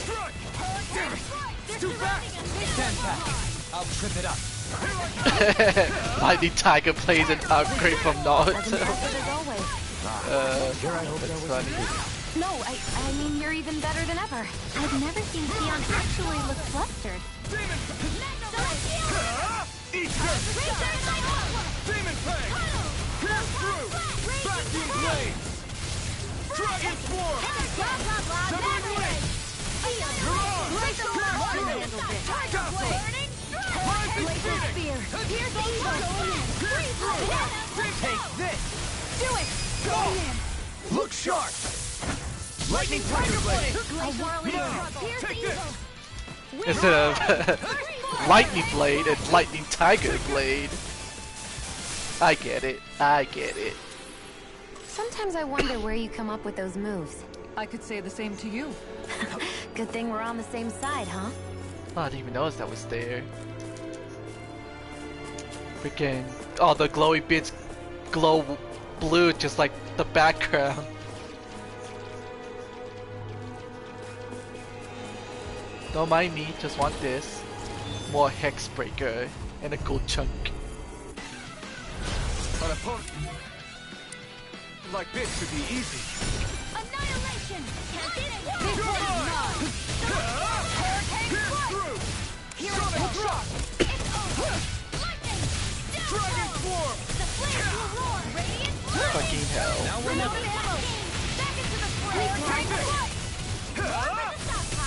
Strike. Damn it. They're Too fast. surrounding us! Stand back. I'll trip it up. Lightning Tiger plays an upgrade from Naruto. As impressive as always. That's funny. No, I mean you're even better than ever. I've never seen Sion actually look flustered. Eat dirt! Demon Fang! Pierce through! Vacuum blades! Dragon Swarm! Severing Wings! You're on! Castle! Rising Phoenix! Take this! Do it! Go! Look sharp! Lightning Tiger Blade! Take this! Instead of Lightning Blade, it's Lightning Tiger Blade. I get it. I get it. Sometimes I wonder where you come up with those moves. I could say the same to you. Good thing we're on the same side, huh? Oh, I didn't even notice that was there. Freaking all the glowy bits glow blue just like the background. Don't mind me, just want this. More Hex Breaker and a gold chunk. An opponent like this should be easy. Annihilation! Pierce through! Sonic Shock! Dragon Swarm! Fucking hell.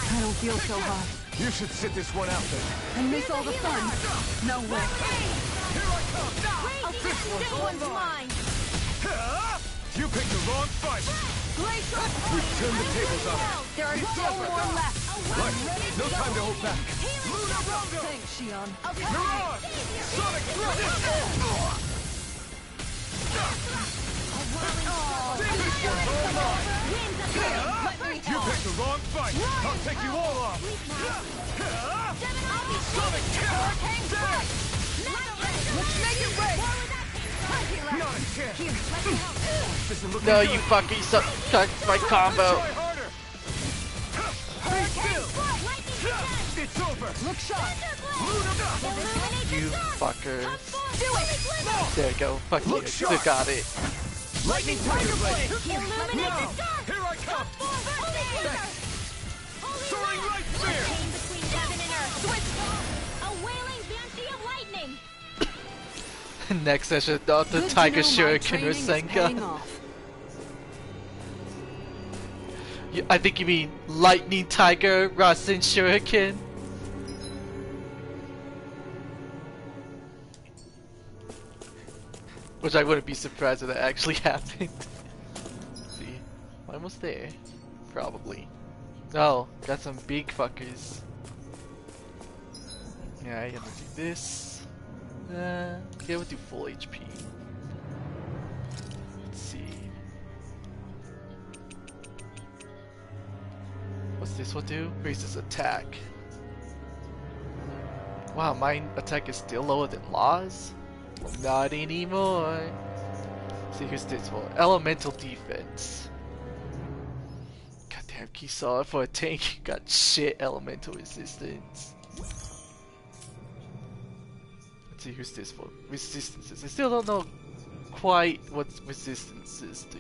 I don't feel so hot. You should sit this one out then. And miss all the fun. No way. Here I come! This one's mine! You picked the wrong fight. We've turned the tables on it. There are still more left. Right, no time to hold back. Luna Rondo! Thanks, Shion. You're on! Sonic Thrust! Demon Swarm! You picked the wrong fight! I'll take you all off! Sonic Dash! Let's make it rain. Not a chance! Doesn't look No, good. you fucking suck my combo. Try harder! Be still! It's over! Look sharp. You fuckers. There you go. Fuck you. Still got it. Lightning Tiger Blade! Now! Here I come! Soaring Light Spear! Next session, not the Good to Tiger know my Shuriken training is paying Rasengan. off. I think you mean Lightning Tiger Rasen Shuriken. Which I wouldn't be surprised if that actually happened. Let's see, almost there, probably. Oh, got some big fuckers. Yeah, I gotta do this. Yeah, we'll do full HP. Let's see. What's this one do? Raises attack. Wow, my attack is still lower than Law's? Not anymore. Let's see, who's this for? Elemental defense. Goddamn, Kisara for a tank got shit elemental resistance. Let's see, who's this for? Resistances. I still don't know quite what resistances do.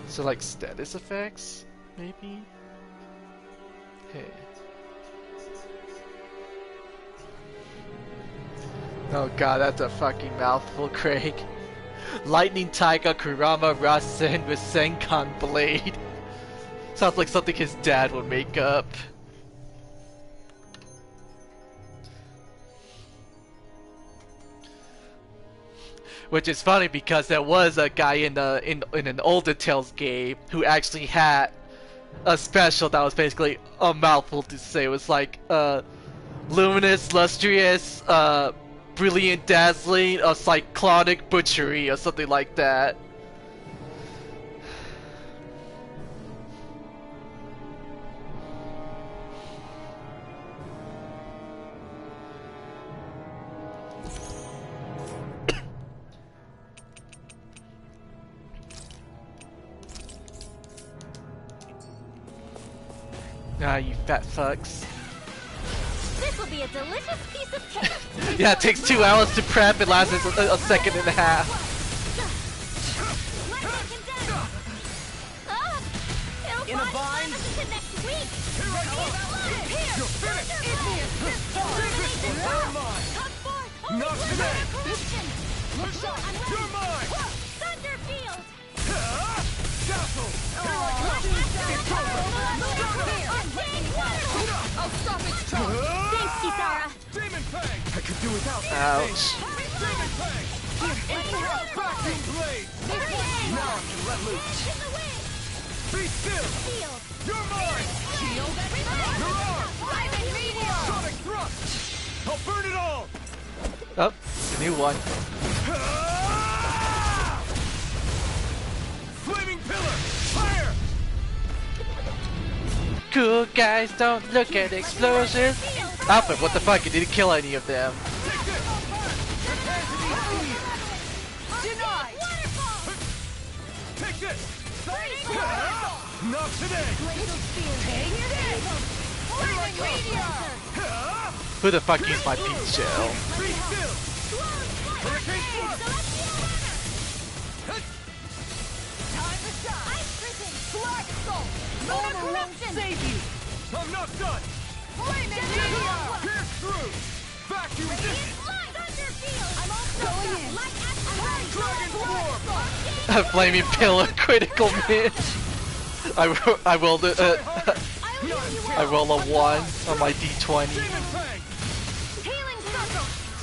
So like status effects, maybe? Hey. Oh god, that's a fucking mouthful, Craig. Lightning Tiger Kurama Rasen with Senkan Blade. Sounds like something his dad would make up. Which is funny because there was a guy in an older Tales game who actually had a special that was basically a mouthful to say. It was like luminous, lustrous, brilliant, dazzling, a cyclonic butchery or something like that. Ah, you fat fucks. This'll be a delicious piece of cake. Yeah, it takes 2 hours to prep. It lasts a second and a half. In a bind. Next week. You're finished! You're mine! Not today! You're mine! Thunderfield. Castle! Here I come! It's over! I'll stop its charge. Thanks, Kisara. Demon Fang! I could do without that. Ouch. Demon Fang! Infernal Vacuum Blade! Now I can let loose! Be still! You're mine! Your arm! Sonic Thrust! I'll burn it all! Oh, a new one. Flaming Pillar! Fire! Cool guys don't look at explosions. Alfred, what the fuck? You didn't kill any of them. Take this! Prepare to be seized! Denied. Take this! Not today! Who the fuck used my peach shell? Be still! Hurricane Force! Black Soul. Armor won't save you. I'm not done! Flaming meteor. Pierce through! Vacuum distance! Dragon Form! A flaming pillar critical miss. I rolled I roll a 1 on my d20. Demon Fang!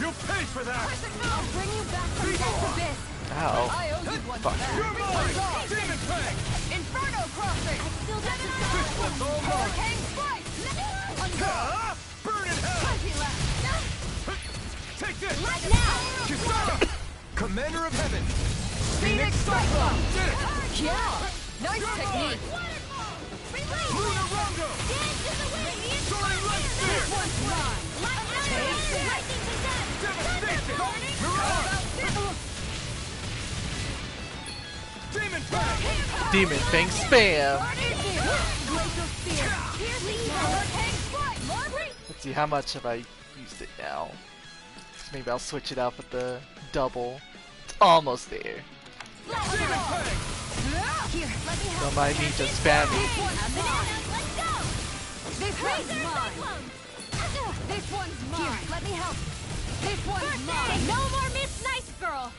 You'll pay for that! I'll bring you back from death abyss. Ow. I owe you one. Fuck. You're mine! Demon Fang! Inferno crossing. This one's all mine! Hurricane slice. Burn in hell! Fuzzy left. Take this! Now. Kisara! Commander of Heaven! Phoenix Cyclone. Did it! Yeah. Nice technique. Luna Rongo! Soaring Light Spear! One's mine. Devastation! Mirage! Demon Fang! Demon thing spam. Glacial Spear. Hurricane slice. Let's see, how much have I used it now? Maybe I'll switch it out with the double. It's almost there. Demon Fang! Here, let me help. Don't mind me just spamming. This one's mine. This one's mine. Here, let me help. This one's mine. No more Miss Nice Girl.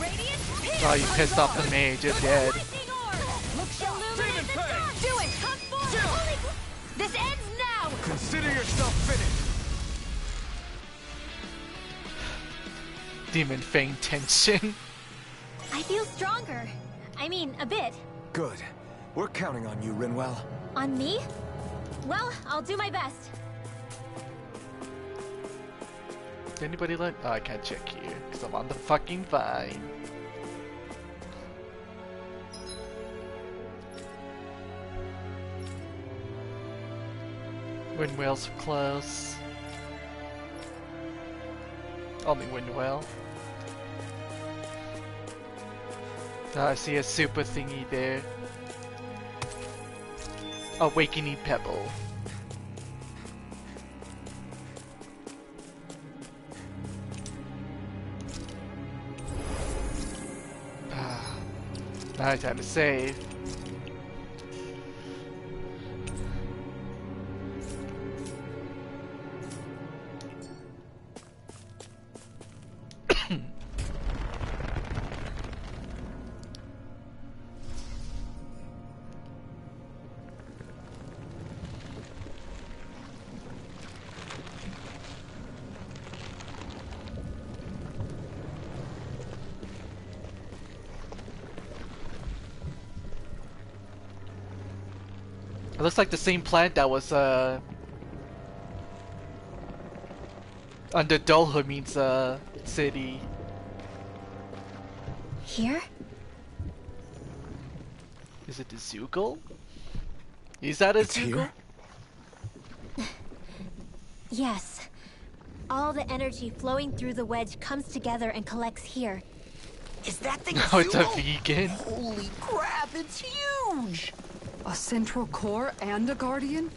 Radiant Pierce. Oh, you pissed off the mage, you're dead. Demon Fang! Do it. Come forward. This ends now. Consider yourself finished! Demon Fang tension. I feel stronger. I mean, a bit. Good. We're counting on you, Rinwell. On me? Well, I'll do my best. Anybody like? Oh, I can't check here because I'm on the fucking vine. Windwell's close. Only Windwell. Oh, I see a super thingy there. Awakening Pebble. Now it's time to save. It looks like the same plant that was under Dolhamin's city. Here? Is it the Zoogle? Is that a It's Zoogle? here? Yes. All the energy flowing through the wedge comes together and collects here. Is that thing No, it's a Zoogle? vegan. Holy crap, it's huge! A central core and a guardian?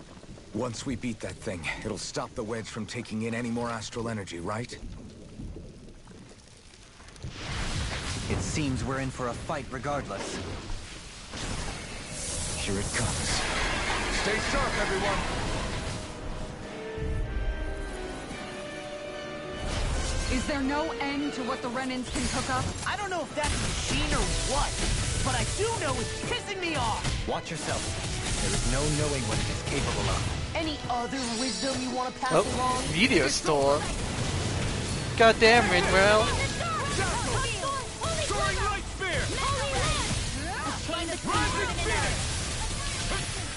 Once we beat that thing, it'll stop the wedge from taking in any more astral energy, right? It seems we're in for a fight regardless. Here it comes. Stay sharp, everyone! Is there no end to what the Renans can cook up? I don't know if that's a machine or what, but I do know it's pissing me off. Watch yourself. There is no knowing what it is capable of. Any other wisdom you want to pass Oh, along? meteor storm. Goddamn, Rinwell. Soaring light spear!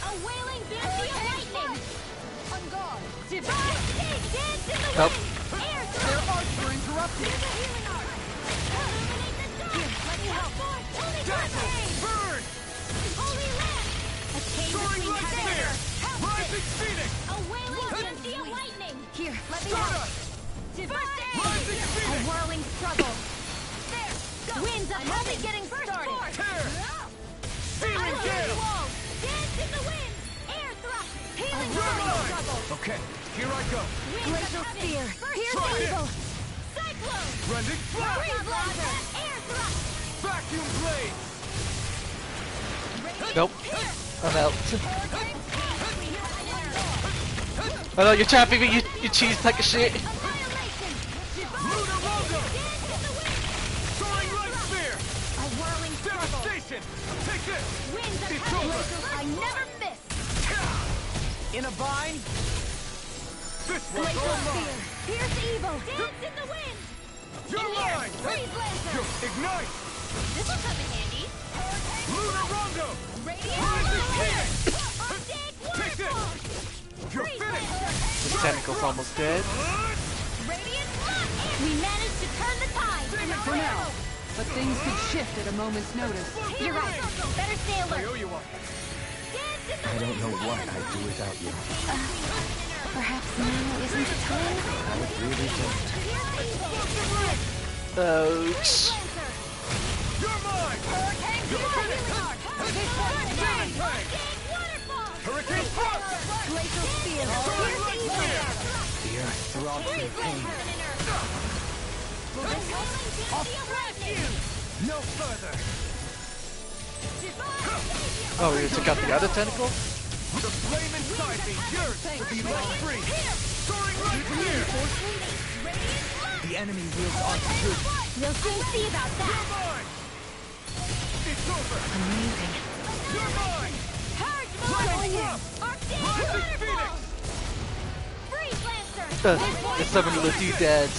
A wailing banshee of lightning! On guard! Dance in the Nope. wind! Air Their arts were interrupted. healing art! Illuminate the dark! Let me help! Holy Dazzle! flame! Burn! Holy lamp! A chain Soaring between light heaven spear! and earth! Rising phoenix! A wailing banshee of lightning! Here, let me Stardust! First aid! Rising A phoenix! whirling struggle! There! Winds of heaven! Only getting started! Tear! I Searing will heal gale! you all! Dance in the wind! Air thrust! Healing Run! struggle! Okay, here I go. Glacial spear! Pierce Try this. evil! Cyclone! Rending flash! Freeze laser! Air thrust! Vacuum blade! Nope. I'm out. Oh no, you're trapping me, you cheese like a shit. Annihilation! Lunar Rondo! Dance in the wind! Soaring light spear! A whirling struggle! Devastation! Take this! Winds of It's heaven! over. I never miss! In a bind? This one's Glacial all spear! mine! Pierce evil! Dance in the wind! You're In here! mine! Freeze laser! Ignite! This'll come in handy! Lunar Rondo! Radiant Rising fire! phoenix! Undead Take this! waterfall! You're Freeze finished! laser! The tentacle's almost dead. Radiant blood! We managed to turn the tide! For now. But things could shift at a moment's notice. You're right. Better stay I alert. owe you one. Dance in the I don't know what I'd do without you. Perhaps now isn't the time? I really don't. Ouch. You're mine! You're finished! Demon Fang! Hurricane Thrust! Glacial spear! Soaring light spear! The earth throbs in pain. I'll thresh you! No further. Oh, we took out the other tentacle? The flame inside me yearns to be let free! Soaring light spear! The enemy wields altitude. We'll soon see about You're that! mine! It's over! Amazing. You're mine! Purge Lightning mine! thrust! Arctic Rising waterfall! Phoenix! Freeze lancer! There's so many little doodads.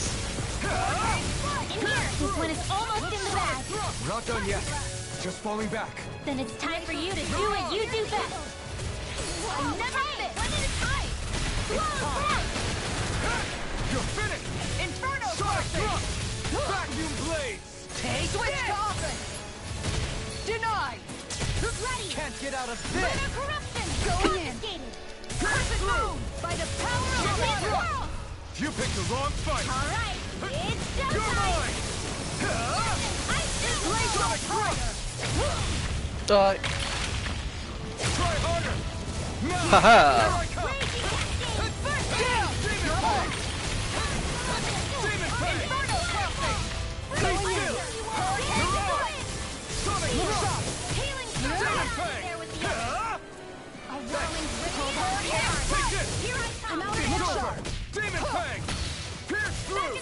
In here! This one is almost in the bag! We're not done yet. Just falling back. Then it's time for you to do what you do best! I never miss! One at a time! You're finished! Inferno Sonic thrust! Vacuum blades! Take Switch this! to offense! Denied! Ready! Can't get out of Lunar this! corruption! Going in. Confiscated! Perfect move! By the power of Sonic the whirl! You picked the wrong fight! Alright, it's You're showtime! mine! I still Sonic thrust! Die. Try harder! Now! Haha. Here I come! Down! Demon Fang! Demon Fang! Inferno crossing! Stay still! You're on! Sonic thrust! Healing Demon strike! Fang! There with the a whirling Take this! Here I come! It's over! Demon Fang! Pierce through!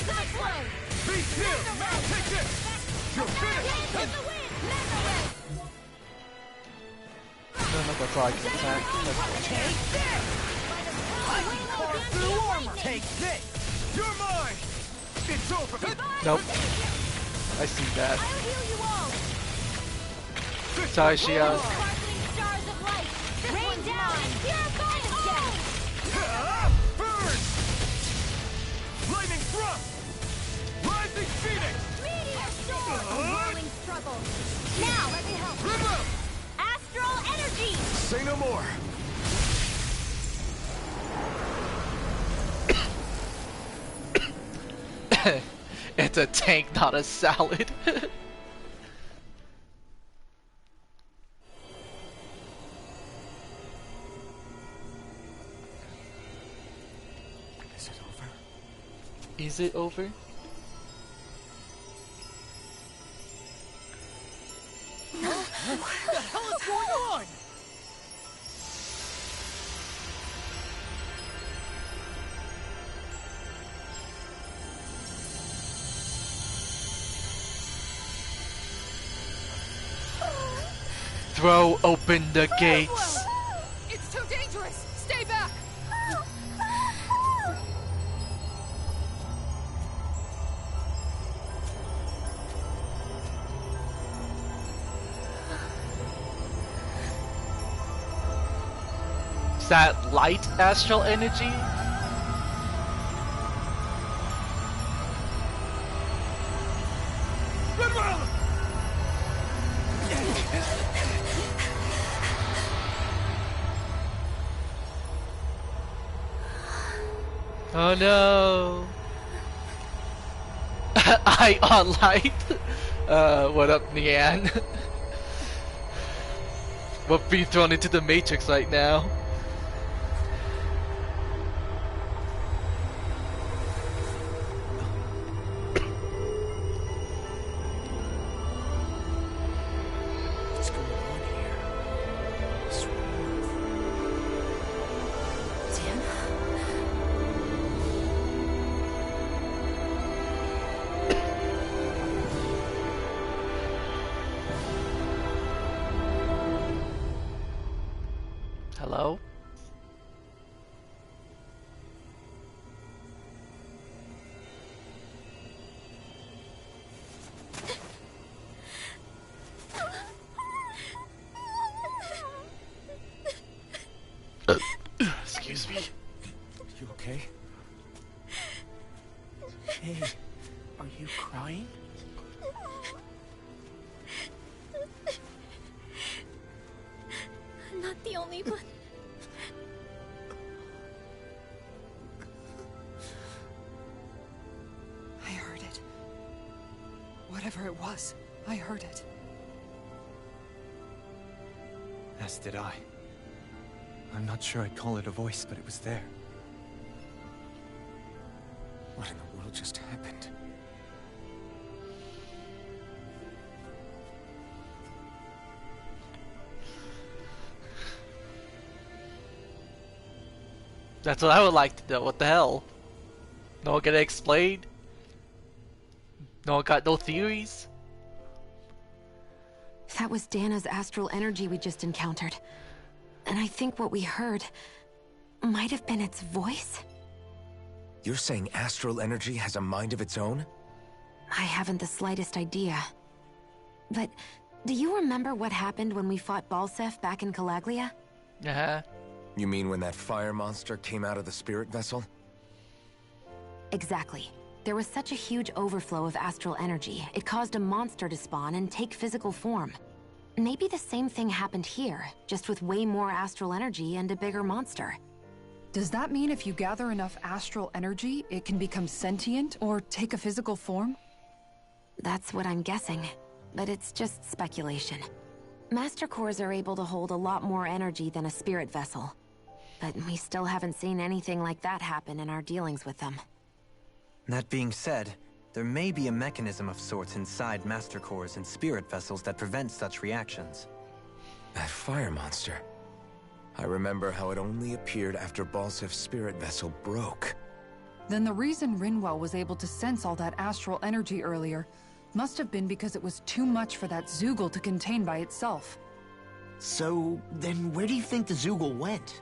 Be still! Take this! You're finished! In the wind! Lazarus! I don't know if that's all I can attack. Take this! I can carve through armor! Take this! You're mine! It's over! Nope. I see that. I'll heal you all! Sorry, Shia. Sparkling stars of light! Rain down and purify all! Burn! Lightning thrust! Rising Phoenix! Meteor storm! A whirling struggle! Now, let me help! Remove! Astral energy! Say no more. It's a tank, not a salad. Is it over? What the hell is going on? Throw open the gates. It's too dangerous! Stay back! Is that light astral energy? Oh no! I on light. What up, Nian? We're being thrown into the Matrix right now. What's going on here? Dan? Hello? Excuse me. You okay? Hey, are you crying? I'm not the only one. I heard it. Whatever it was, I heard it. As did I. I'm not sure I'd call it a voice, but it was there. What in the world just happened? That's what I would like to know. What the hell? No one can explain? No one got no theories? That was Dana's astral energy we just encountered. And I think what we heard might have been its voice? You're saying astral energy has a mind of its own? I haven't the slightest idea. But do you remember what happened when we fought Balsef back in Calaglia? Uh-huh. You mean when that fire monster came out of the spirit vessel? Exactly. There was such a huge overflow of astral energy, it caused a monster to spawn and take physical form. Maybe the same thing happened here, just with way more astral energy and a bigger monster. Does that mean if you gather enough astral energy, it can become sentient or take a physical form? That's what I'm guessing, but it's just speculation. Master cores are able to hold a lot more energy than a spirit vessel, but we still haven't seen anything like that happen in our dealings with them. That being said, there may be a mechanism of sorts inside Master Cores and spirit vessels that prevent such reactions. That fire monster. I remember how it only appeared after Balsef's spirit vessel broke. Then the reason Rinwell was able to sense all that astral energy earlier must have been because it was too much for that Zoogle to contain by itself. So, then where do you think the Zoogle went?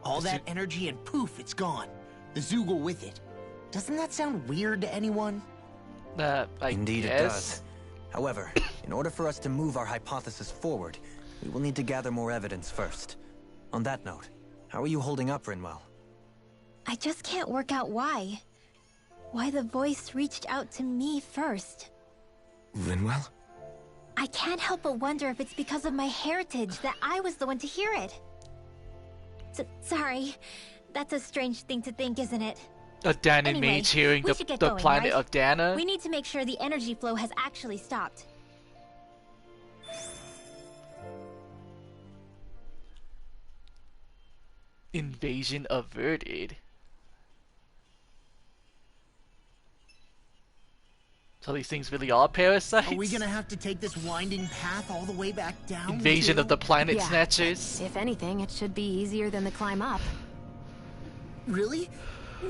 All that energy and poof, it's gone. The Zoogle with it. Doesn't that sound weird to anyone? Indeed guess. it does. However, in order for us to move our hypothesis forward, we will need to gather more evidence first. On that note, how are you holding up, Rinwell? I just can't work out why. Why the voice reached out to me first. Rinwell? I can't help but wonder if it's because of my heritage that I was the one to hear it. Sorry. That's a strange thing to think, isn't it? A Dana Anyway, mage hearing we the should get going, planet right? of Dana? We need to make sure the energy flow has actually stopped. Invasion averted. So these things really are parasites? Are we gonna have to take this winding path all the way back down? Invasion of the Planet Yeah. Snatchers? If anything, it should be easier than the climb up. Really?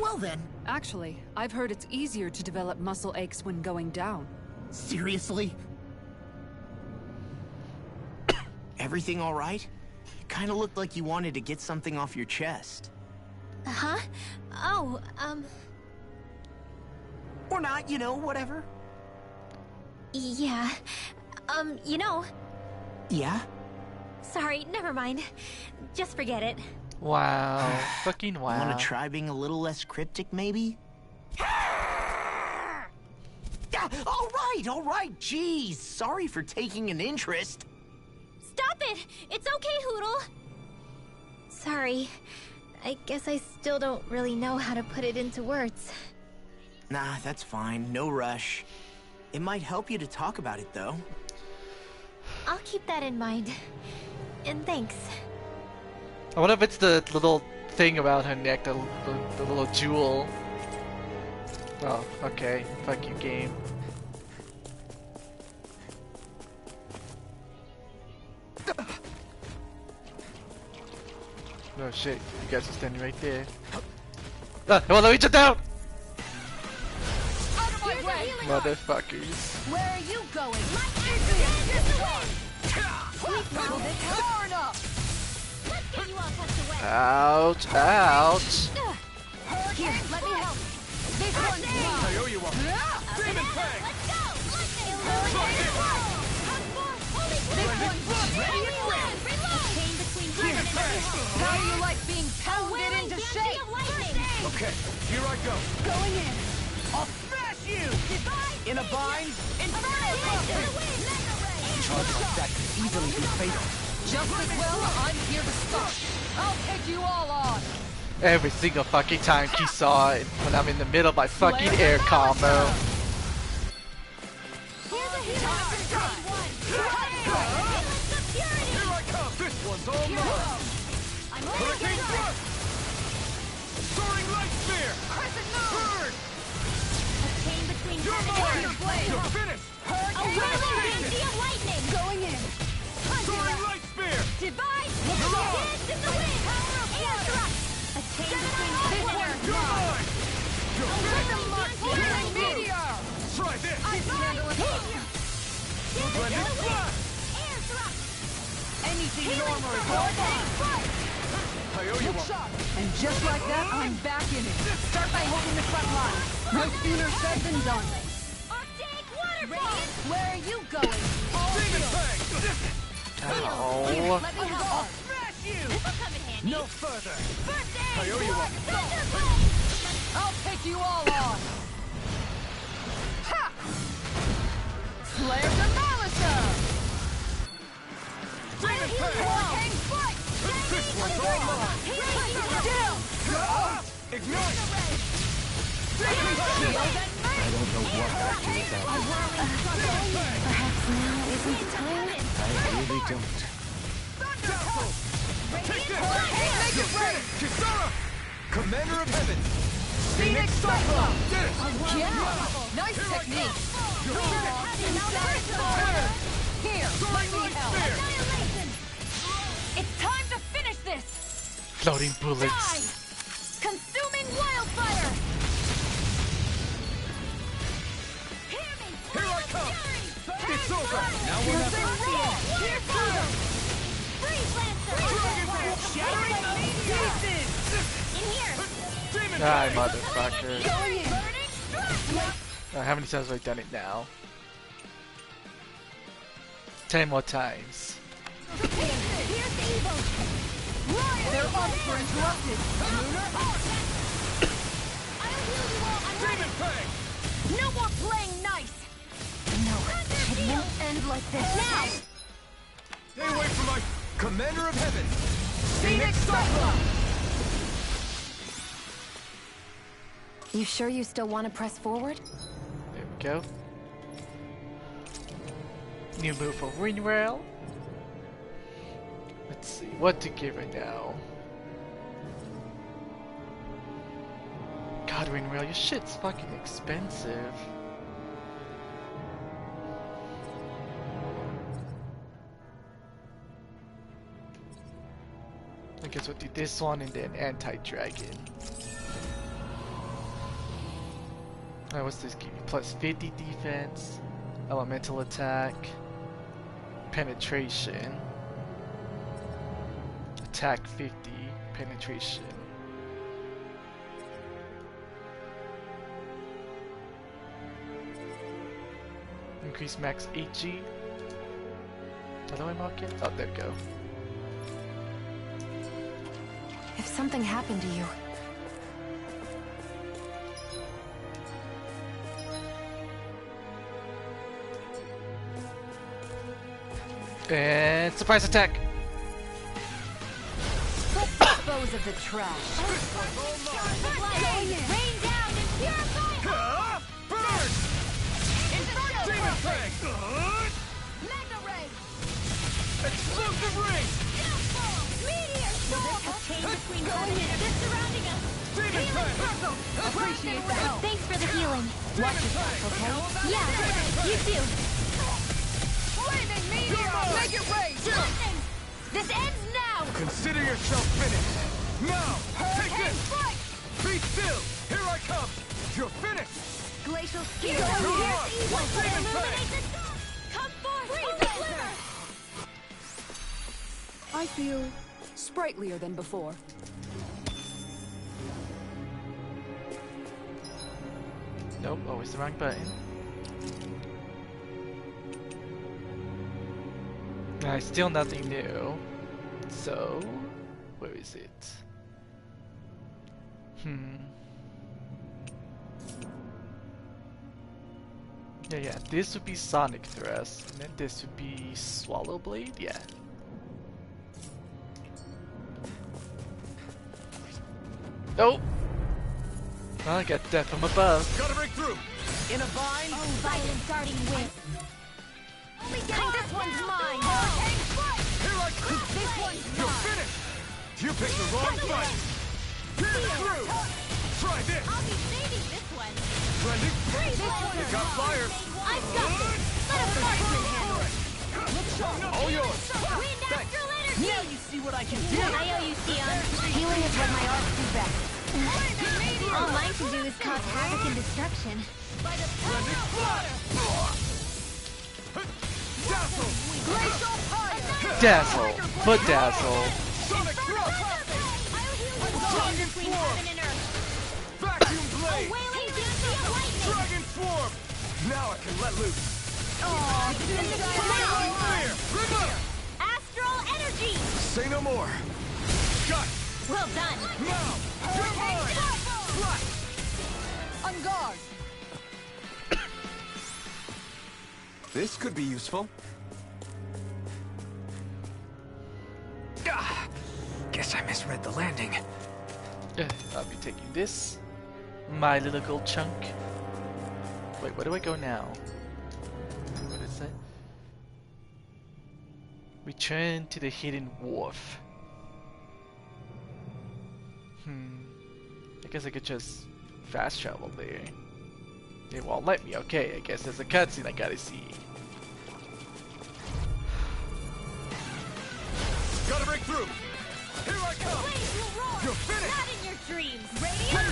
Well then. Actually, I've heard it's easier to develop muscle aches when going down. Seriously? Everything all right? You kind of looked like you wanted to get something off your chest. Huh? Oh, Or not, you know, whatever. yeah. You know, Yeah? sorry, never mind. Just forget it. Wow. Fucking wow. Want to try being a little less cryptic, maybe? Yeah, all right, jeez. Sorry for taking an interest. Stop it! It's okay, Hoodle! Sorry. I guess I still don't really know how to put it into words. Nah, that's fine. No rush. It might help you to talk about it, though. I'll keep that in mind. And thanks. I wonder if it's the little thing around her neck, the little jewel. Oh, okay. Fuck you, game. Oh shit, you guys are standing right there. Ah, come on, let me jump down! Out of my way! Motherfuckers. Where are you going? Far enough! Let's get you all tucked away. Ouch, ouch. Here, let me help. This one's mine. I owe you one. Demon Fang! Let's go! This one's ready and ready. Chain between heaven and earth. How do you like being pounded into shape? Okay, here I go. Going in. I'll smash you! In a bind? Charge like that could easily be fatal. Just as well, I'm here to start. I'll take you all on. Every single fucking time he saw it when I'm in the middle of my fucking air combo. Here I come! This one's all mine! Hurricane Thrust! Soaring Light Spear! Burn! Chain between You're heaven mine! and earth. You're finished! A whirling density of lightning. Going in. Soaring Light Spear! Divide. You're on! Dance in the wind. Air thrust. A chain between heaven and earth. You're mine! You're finished! Whirling meteor. Try this! I can handle it. Splendid Blast! Air thrust. Anything normal is all fine. I owe you Look one. sharp. And just like that, I'm back in it. Start by holding the front line. No sooner said than done. Arctic waterfall. Where are you going? Demon Fang! Ow. Let me help. I'll smash you! This'll come in handy. No further! First aid. I owe you one. Thunderbolt. I'll take you all on. Ha! Flare Demolisher! Demon Fang! Hurricane Strike! This one's all mine! Down! Ignite! I don't know what that is about. Perhaps now isn't the time? I really don't. Dazzle! Take this! Make it ready! Kisara! Commander of Heaven! Phoenix Cyclone! Did it! Yeah! Nice technique! You're finished! Here, let Soaring me Light help! Spear! It's time to finish this! Floating bullets. Die! Consuming Wildfire! Here I come! It's over! Now we're not... Here comes! Freeze Lancer. Dragon Man! Shattering pieces! In here. Demon Die, Fang! motherfucker. Going in! How many times have I done it now? 10 more times. They're up for interrupted! Demon Fang! No more playing nice! No, it won't end like this. Now! Stay away from my... Commander of Heaven! Phoenix Cyclone! You sure you still want to press forward? There we go. New move for Ringrail. Let's see what to give her now. God, Ringrail, your shit's fucking expensive. I guess we'll do this one and then anti-dragon. Alright, what's this give me? Plus 50 defense, elemental attack, penetration, attack 50, penetration. Increase max HG. How do I mark it? Oh, there we go. If something happened to you, and surprise attack! let's dispose of the trash. Rain down and purify! Burn! Inferno! Demon Fang! Mega ray! Explosive ring! Meteor storm! A chain between heaven and earth surrounding us! Demon Fang! Appreciate the help! Thanks for the healing. Watch yourself, Okay? Yeah, you too! Flaming meteor! Make it rain! Lightning! This ends now! Consider yourself finished. Now, take this! Be still! Here I come! You're finished! Glacial spear! Come on! One could Demon illuminate Fang! the sun! Come forth! Holy glimmer! I feel sprightlier than before. Nope, always the wrong button. Still nothing new. So, where is it? Yeah, this would be Sonic Thrust, and then this would be Swallow Blade, yeah. Oh! I got death from above. Gotta break through! In a vine? Oh, violent darting wind! Only getting this one's mine! Here I come! This one's You're mine! finished! You picked the wrong fight! Pierce through! Try this! I'll be saving this one! Blending! You You got fire! I've got this! Let a marksman handle it! All yours! Wind astral energy! Now you see what I can do! I owe you, Sion. Healing is what my arts do best. All mine can do is cause havoc and destruction. By the Blending fire! Dazzle! glacial fire! Dazzle! Foot dazzle! Sonic thrust! Dragon between heaven and earth! Vacuum blade! Wailing dynasty of lightning! Dragon swarm! Now I can let loose! Command! Fire! Remember! Astral energy! Say no more! Got it! Well done! Now! You're mine! Flash! On guard! This could be useful. Ah, guess I misread the landing. I'll be taking this. My little gold chunk. Wait, where do I go now? What is that? Return to the hidden wharf. I guess I could just fast travel there. It won't let me. Okay, I guess there's a cutscene I gotta see. Gotta break through! Here I come! Blaze will roar! You're finished! Not in your dreams! Radiant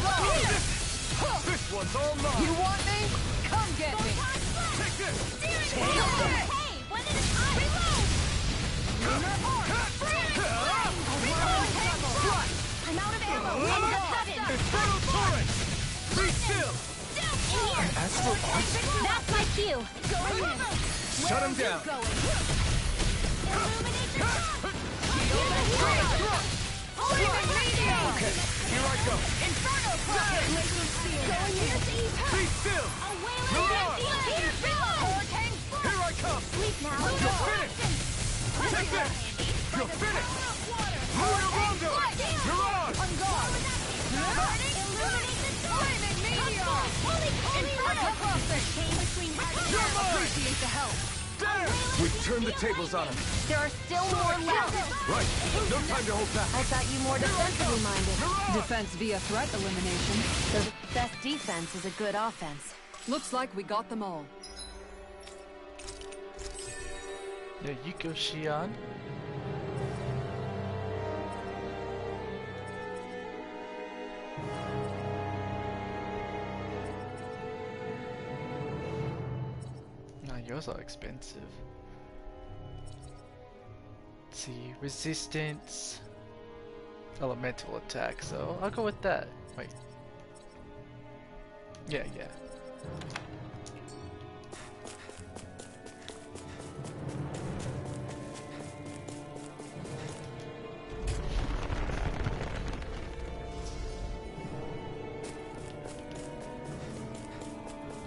This one's all mine! You want me? Come get me! Take this! Hey! One at a time! Reload! Lunar Horse! I'm out of ammo! Wind of sudden! Infernal torrent! Be still! Astral Arts? That's my cue! Shut him down! Illuminate the sun! Okay, here I go! Inferno fire! Going here to eat her! Be still! A wailing You're on! Here Here I come! Sleep now! You're finished! Take this! You're finished! Lunar Rondo! You're on! On guard! Illuminate the sun! Flaming meteor! Inferno crossing! Chain between You're mine! Appreciate the help. Damn! We've turned the tables on him. There are still more left. Right, no time to hold back. I thought you more defensively minded. Defense via threat elimination. The best defense is a good offense. Looks like we got them all. There you go, Xion. Yours are expensive. Let's see, resistance, elemental attack. So I'll go with that. Wait. Yeah.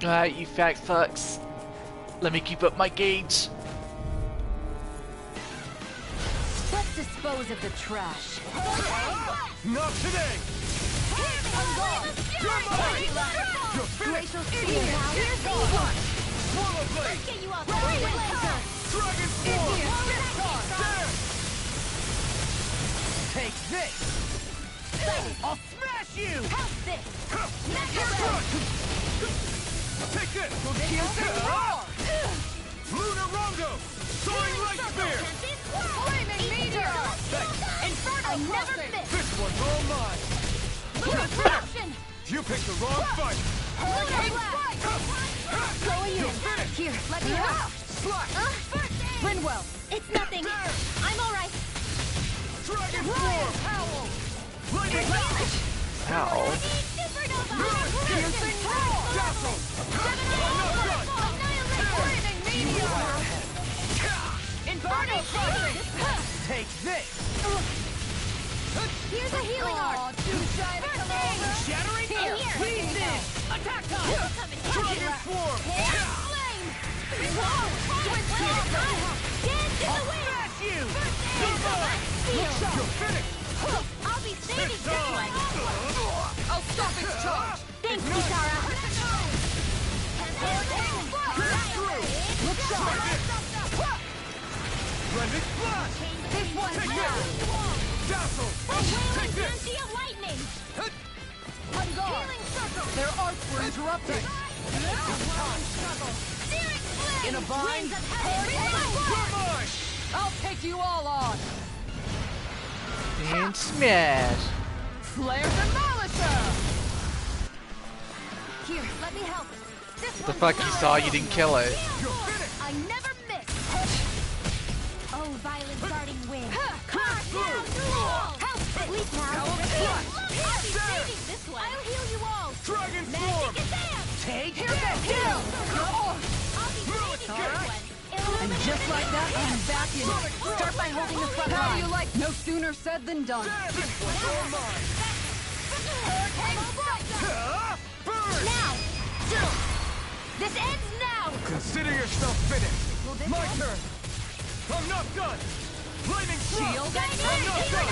Alright, you fat fucks. Let me keep up my gauge. Let's dispose of the trash. Not today! You're mine! You're finished! Swallow blade! Dragon form! There! Take this! I'll smash you! Take this! Lunar Rondo! Soaring Light Spear! Flaming meteor! Inferno! Never miss! This one's all mine! You picked the wrong fight! Going in! You're finished! Here, let me help! Slash! Linwell! It's nothing. I'm alright. Dragon form! Lightning blast! Ow. Piercing roar! Dazzle! Enough done! Flaming meteor! Inferno crushing! Take this! Here's a healing art! Too shy to come over! Shattering! Here! Freeze this! Attack time! Dragon form! Flame! Whoa! Dance in the wind! Smash you! You're finished! I'll be saving It's this on! one. I'll stop its charge! Thanks, Kisara. Look sharp! Blended flash! This one's Take now! this! Dazzle! Take this! Of lightning. On guard! Their arts were interrupted! In a bind! You're mine! I'll take you all on! And smash. Flare Demolisher! Here, let me help. This What the fuck you saw? You didn't kill it. You're finished! I never miss! Oh, violent darting wind. Crash down through all! Help! Sleep now. I'll be saving this one. I'll heal you all. Dragon form! Magic attack. Take Here they go! I'll be saving this one. And just like that, I'm back in it. Start by holding the front line. How do you like? No sooner said than done. This one's all mine! Burn! Now. This ends now. Consider yourself finished! My turn! I'm not done! Lightning Shield thrust! and I'm not done!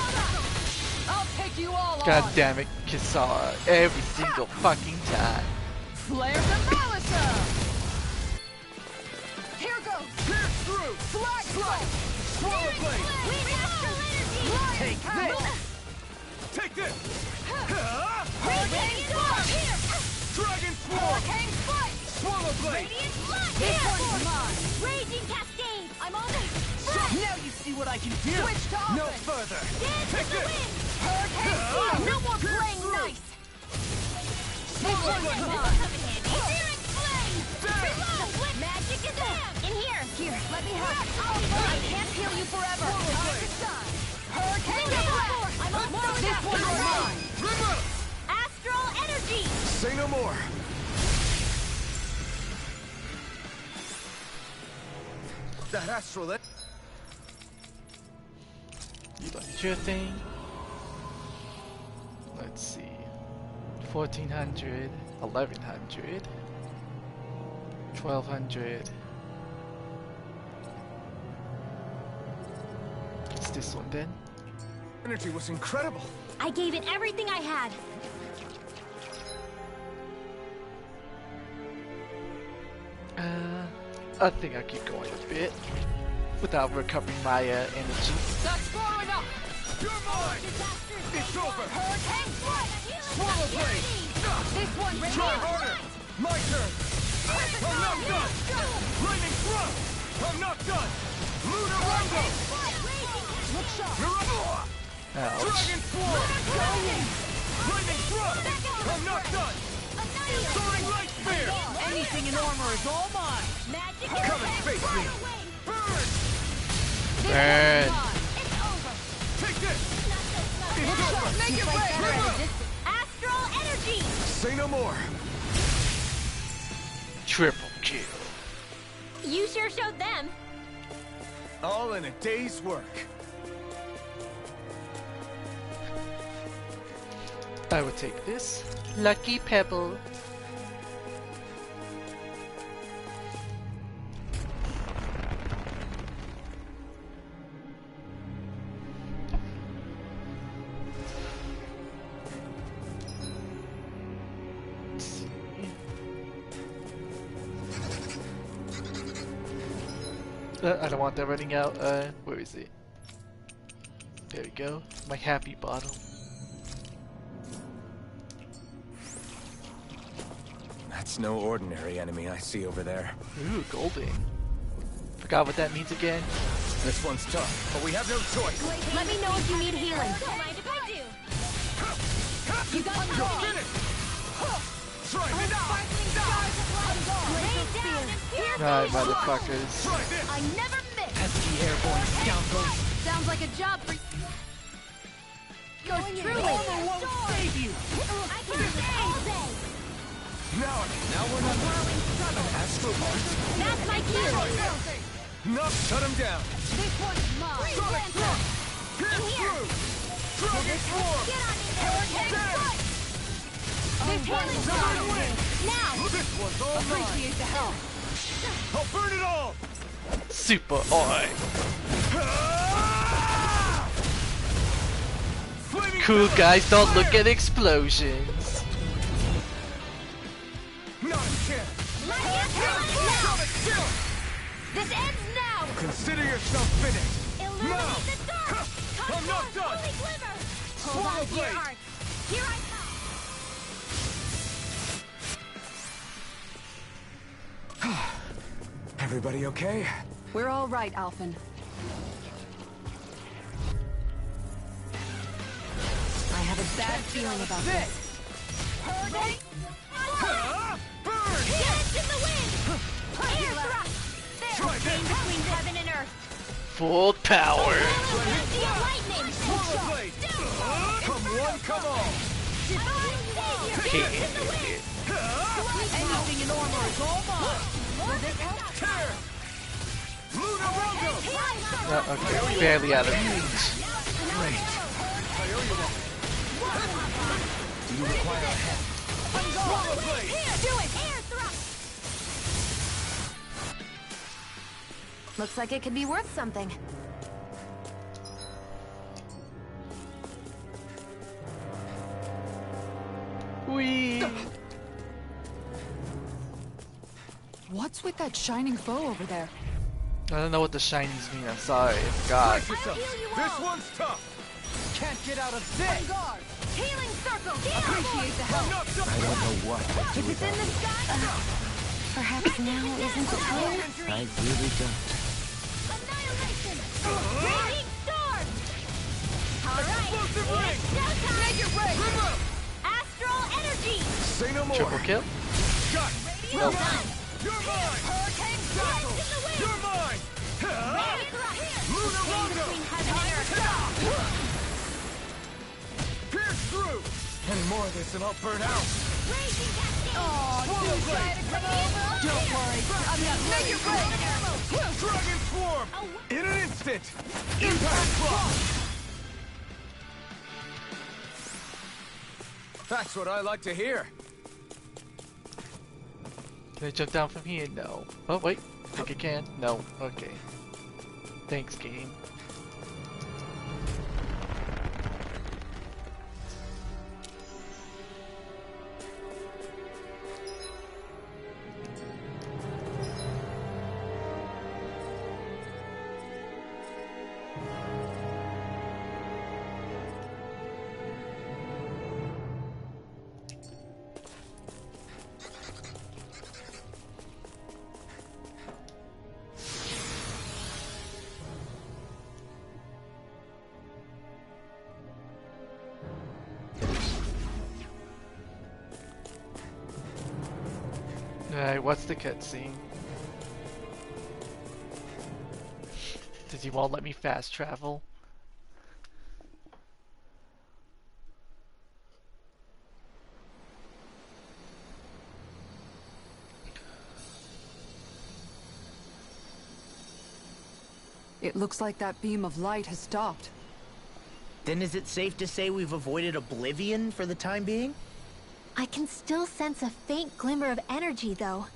I'll take you all God on. damn it, Kisara. Every single fucking time. Flare Demolisher! Here goes! Pierce through! Flag Slice! Swallow blade! Take this! Take this! Hurricane Storm! Here! Dragon swarm! Hurricane Spike! Swallow blade! This one's mine! Raging cascade. I'm almost. Now you see what I can do! Switch to No offense. further! Dance Take in the this! wind. Hurricane Storm! No more playing nice! This one's mine! Searing flame. Reload. Magic attack. In here. Here, let me help. I can't heal you forever! Hurricane Blast! I'm almost. This one's mine! Remove! Astral energy. Say no more! That astral... You like your thing? Let's see. 1400, 1100, 1200. It's this one then. Energy was incredible! I gave it everything I had. I think I'll keep going a bit without recovering my energy. That's far enough! You're mine! It's over! Hurricane Strike! Swallow blade! This one's Try mine! harder! My turn! I'm not done! Lightning thrust! I'm not done! Lunar Rondo! Look sharp! Ouch. Dragon swarm! Lightning thrust! I'm not done! Soaring light spear! Anything in armor is all mine! Come and face me! Burn! Burn. Take this! Make it Triple! Astral energy! Say no more! Triple kill. You sure showed them. All in a day's work. I would take this. Lucky Pebble. I don't want that running out. Where is it? There we go. My happy bottle. That's no ordinary enemy I see over there. Ooh, golden. Forgot what that means again. This one's tough, but we have no choice. Let me know if you need healing. Don't mind if I do. You got Go finish! Try this! Lay down and pierce. Alright, motherfuckers. Try this! I never miss. Pesky airborne scoundrels! Sounds like a job for yours truly. Armor won't save you! I can say. Now we're not an astral march. That's my cue. Enough, shut him down. This one's mine. Sonic thrust! Pierce through! Dragon swarm! Get on in there. Dead! This one's mine. Now. This one's all mine! Appreciate the help. I'll burn it all! Super Oi. Flaming Cool belly! guys don't look Fire! at explosions. Not a chance! Let it come Sonic kill! This ends now. Consider yourself finished. Illuminate the dark. I'm not done! Holy glimmer. Hold Swallow on to your blade. hearts. Here I come. Everybody okay? We're all right, Alphen. I have a bad feeling about this. Burn! Dance in the wind. Air thrust. There's Try a chain this. between heaven and earth. Full power. Lightning. Swallow blade! Come one, come all! Divine savior. Dance in the wind. Anything in armor is all mine! Tear! Lunar Rondo! Okay, barely out of reach. Great. Do you require a hand? Swallow blade! Do it. Air thrust. Looks like it could be worth something. Whee! What's with that shining foe over there? I don't know what the shinies mean. I'm sorry. I forgot. Brace yourself! This one's tough! Can't get out of this! Healing circle. Appreciate the help! I'm not done! I don't know what to do If it's in the sky. Perhaps now isn't the time? I really don't. Annihilation. Raging storm. All right. Explosive ring! It's showtime. Make it rain! Remote! Astral energy. Say no more. Triple kill. Got! Well done. You're mine! Hurricane Battle! in the wind. You're mine! Air thrust. Lunar Chain Rondo! between heaven and earth. Pierce through! Any more of this and I'll burn out! Raging cascade. Swallow blade! Don't worry. I'm not Make it rain! Dragon swarm! In an instant! Impact block! That's what I like to hear. Can I jump down from here? No. Oh, wait. Think I can? No. Okay. Thanks, game. Alright, what's the cutscene? Does he won't let me fast travel? It looks like that beam of light has stopped. Then is it safe to say we've avoided oblivion for the time being? I can still sense a faint glimmer of energy, though.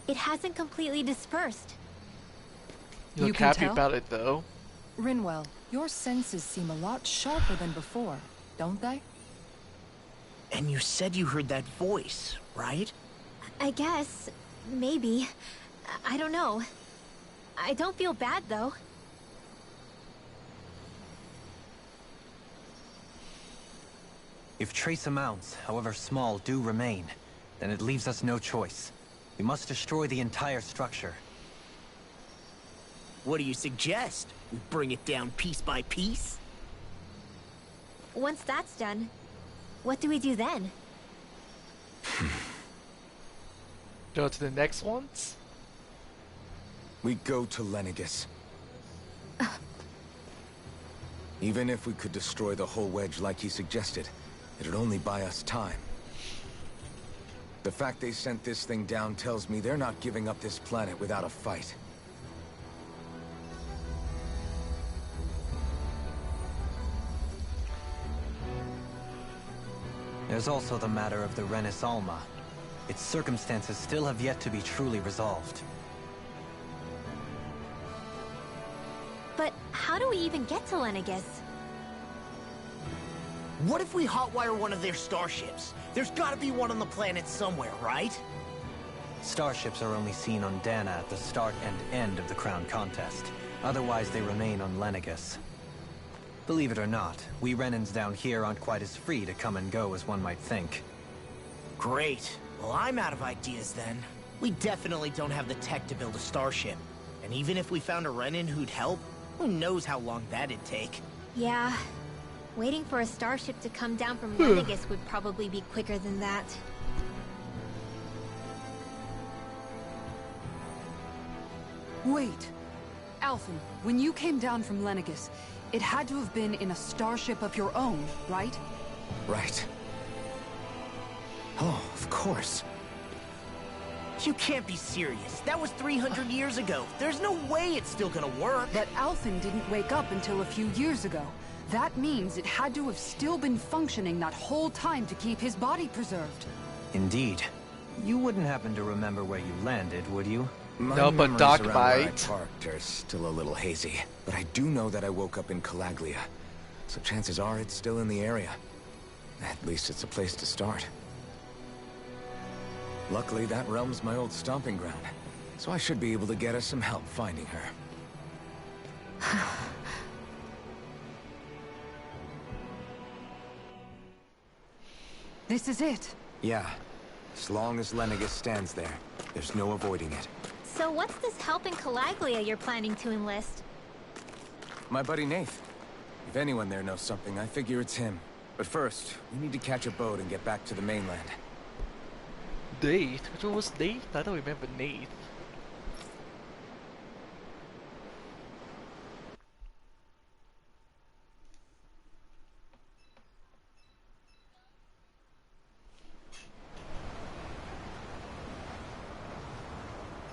It hasn't completely dispersed. You look can happy tell? about it, though. Rinwell, your senses seem a lot sharper than before, don't they? And you said you heard that voice, right? I guess. Maybe. I don't know. I don't feel bad, though. If trace amounts, however small, do remain, then it leaves us no choice. We must destroy the entire structure. What do you suggest? We bring it down piece by piece? Once that's done, what do we do then? Go to the next ones? We go to Lenegus. Even if we could destroy the whole wedge like he suggested, it'd only buy us time. The fact they sent this thing down tells me they're not giving up this planet without a fight. There's also the matter of the Renis Alma. Its circumstances still have yet to be truly resolved. But how do we even get to Lenegus? What if we hotwire one of their starships? There's gotta be one on the planet somewhere, right? Starships are only seen on Dana at the start and end of the Crown Contest. Otherwise, they remain on Lenegus. Believe it or not, we Renans down here aren't quite as free to come and go as one might think. Great. Well, I'm out of ideas then. We definitely don't have the tech to build a starship. And even if we found a Renin who'd help, who knows how long that'd take. Yeah. Waiting for a starship to come down from Lenegus would probably be quicker than that. Wait. Alphen, when you came down from Lenegus, it had to have been in a starship of your own, right? Right. Oh, of course. You can't be serious. That was 300 years ago. There's no way it's still gonna work. But Alphen didn't wake up until a few years ago. That means it had to have still been functioning that whole time to keep his body preserved. Indeed. You wouldn't happen to remember where you landed, would you? No, but memories Doc around where I might. parked are still a little hazy. But I do know that I woke up in Calaglia. So chances are it's still in the area. At least it's a place to start. Luckily, that realm's my old stomping ground. So I should be able to get us some help finding her. This is it. Yeah. As long as Lenegus stands there, there's no avoiding it. So what's this help in Calaglia you're planning to enlist? My buddy Nath. If anyone there knows something, I figure it's him. But first, we need to catch a boat and get back to the mainland. Nate? Which one was Nate? I don't remember Nate.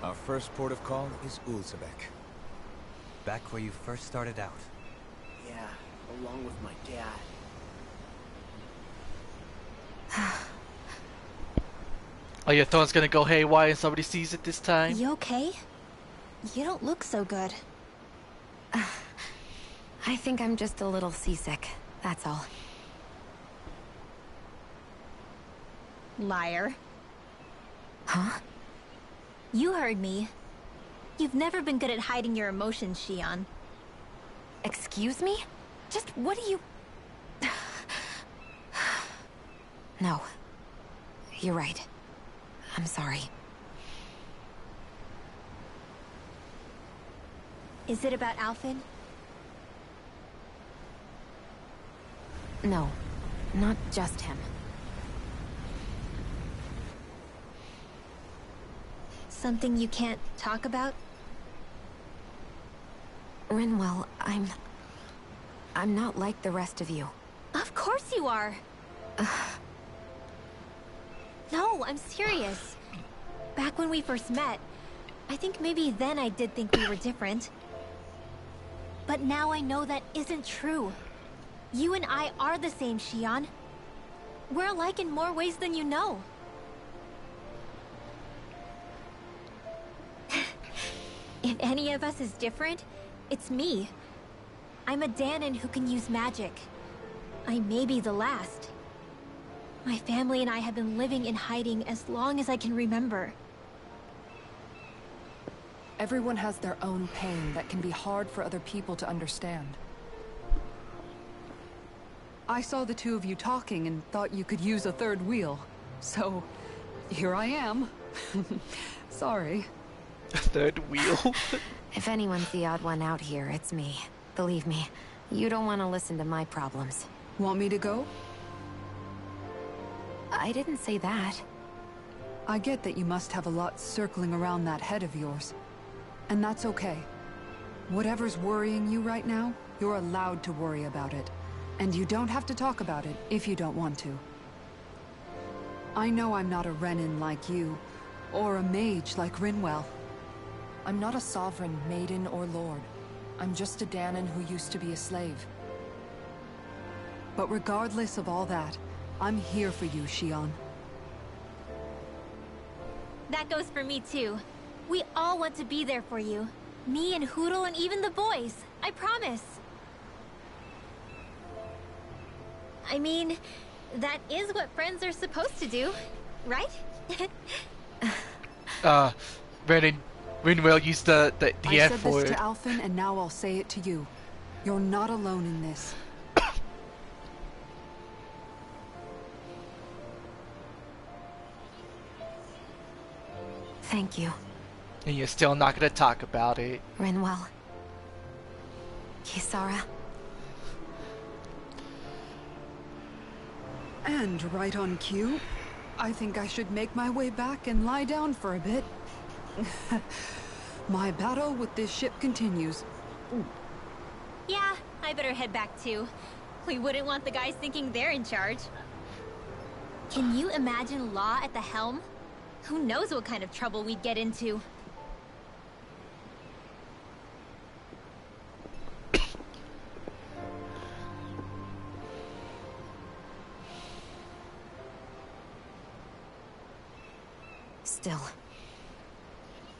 Our first port of call is Ulzebek. Back where you first started out. Yeah, along with my dad. Oh, your throne's gonna go haywire and somebody sees it this time? You okay? You don't look so good. I think I'm just a little seasick, that's all. Liar. Huh? You heard me. You've never been good at hiding your emotions, Shion. Excuse me? Just what do you... No. You're right. I'm sorry. Is it about Alphen? No. Not just him. Something you can't talk about? Rinwell, I'm not like the rest of you. Of course you are! No, I'm serious. Back when we first met, I think maybe then I did think we were different. But now I know that isn't true. You and I are the same, Shion. We're alike in more ways than you know. If any of us is different, it's me. I'm a Danon who can use magic. I may be the last. My family and I have been living in hiding as long as I can remember. Everyone has their own pain that can be hard for other people to understand. I saw the two of you talking and thought you could use a third wheel. So, here I am. Sorry. A third wheel? If anyone's the odd one out here, it's me. Believe me, you don't want to listen to my problems. Want me to go? I didn't say that. I get that you must have a lot circling around that head of yours. And that's okay. Whatever's worrying you right now, you're allowed to worry about it. And you don't have to talk about it if you don't want to. I know I'm not a Renin like you, or a mage like Rinwell. I'm not a sovereign, maiden, or lord. I'm just a Danon who used to be a slave. But regardless of all that, I'm here for you, Shion. That goes for me too. We all want to be there for you. Me and Hootle and even the boys. I promise. I mean, that is what friends are supposed to do, right? Rinwell used the I F said word. this to Alphen, and now I'll say it to you. You're not alone in this. Thank you, And you're still not gonna talk about it. Rinwell. Kisara. And right on cue, I think I should make my way back and lie down for a bit. My battle with this ship continues. Yeah, I better head back too. We wouldn't want the guys thinking they're in charge. Can you imagine Law at the helm? Who knows what kind of trouble we'd get into? Still,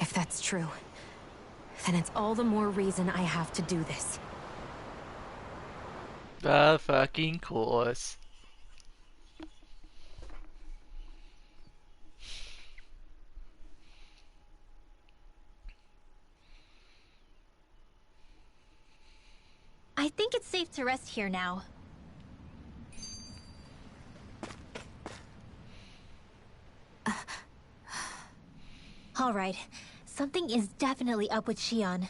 if that's true, then it's all the more reason I have to do this. The fucking course. I think it's safe to rest here now. All right, something is definitely up with Shion.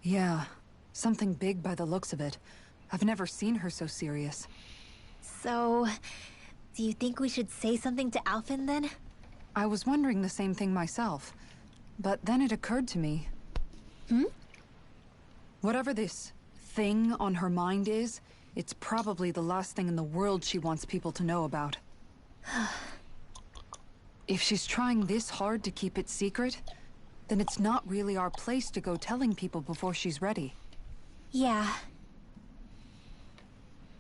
Yeah, something big by the looks of it. I've never seen her so serious. So, do you think we should say something to Alphen then? I was wondering the same thing myself, but then it occurred to me. Whatever this thing on her mind is, it's probably the last thing in the world she wants people to know about. If she's trying this hard to keep it secret, then it's not really our place to go telling people before she's ready. Yeah.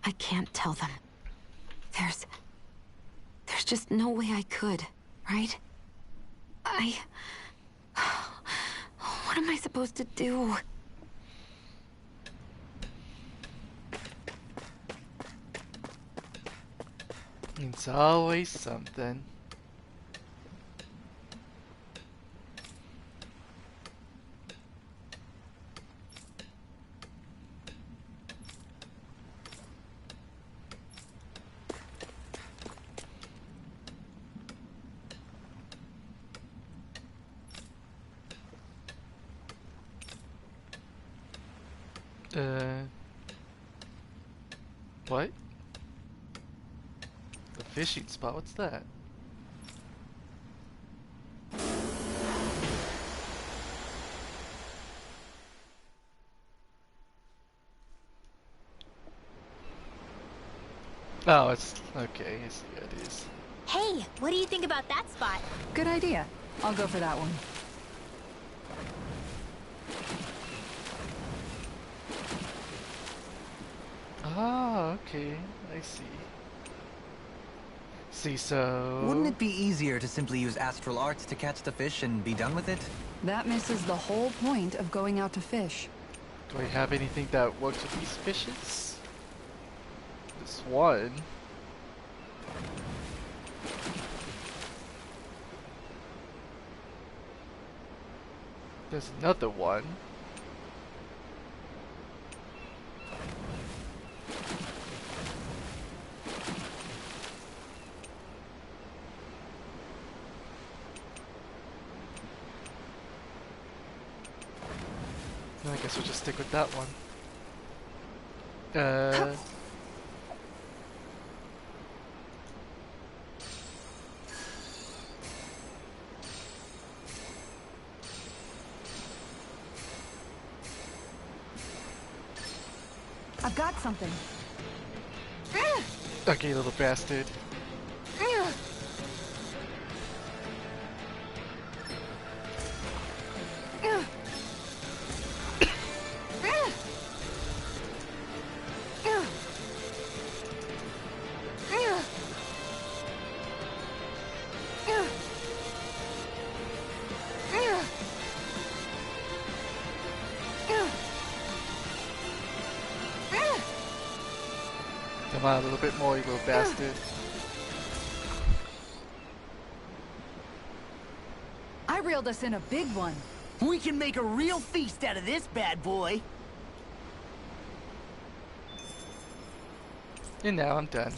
I can't tell them. There's just no way I could, right? What am I supposed to do? It's always something. What? The fishing spot, what's that? Oh, it's okay. I see what it is. Hey, what do you think about that spot? Good idea. I'll go for that one. Ah, okay. I see. See, so... Wouldn't it be easier to simply use astral arts to catch the fish and be done with it? That misses the whole point of going out to fish. Do I have anything that works with these fishes? This one. There's another one. I guess we'll just stick with that one. I've got something. Okay, little bastard. Come on, a little bit more, you little bastard. I reeled us in a big one. We can make a real feast out of this bad boy. And now I'm done.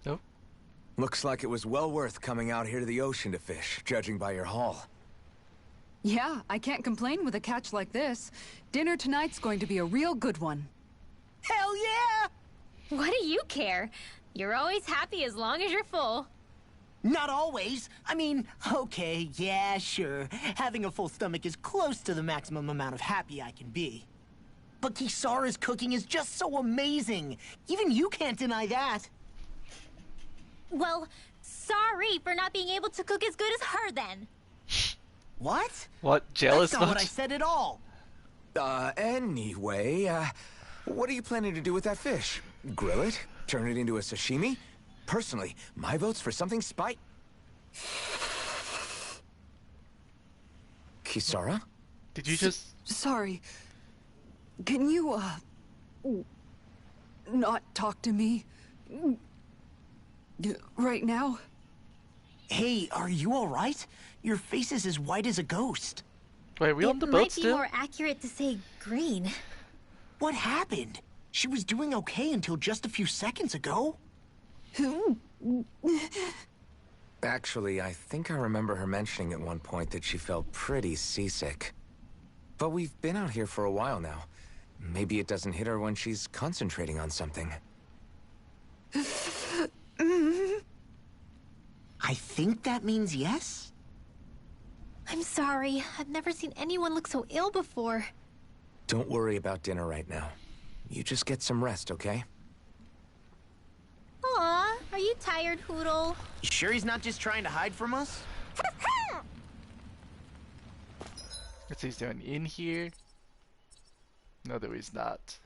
Nope. Looks like it was well worth coming out here to the ocean to fish, judging by your haul. Yeah, I can't complain with a catch like this. Dinner tonight's going to be a real good one. Hell yeah! What do you care? You're always happy as long as you're full. Not always. I mean, okay, yeah, sure. Having a full stomach is close to the maximum amount of happy I can be. But Kisara's cooking is just so amazing. Even you can't deny that. Well, sorry for not being able to cook as good as her then. What? What? Jealous That's not what much? I said at all. Anyway, what are you planning to do with that fish? Grill it? Turn it into a sashimi? Personally, my vote's for something Kisara? Did you just... Sorry. Can you, not talk to me? Right now? Hey, are you alright? Your face is as white as a ghost. Wait, are we on the boat It might be still? more accurate to say green. What happened? She was doing okay until just a few seconds ago. Actually, I think I remember her mentioning at one point that she felt pretty seasick. But we've been out here for a while now. Maybe it doesn't hit her when she's concentrating on something. I think that means yes? I'm sorry. I've never seen anyone look so ill before. Don't worry about dinner right now. You just get some rest, okay? Aw, are you tired, Hoodle? You sure he's not just trying to hide from us? Let's see, is there an inn here? No, there is not.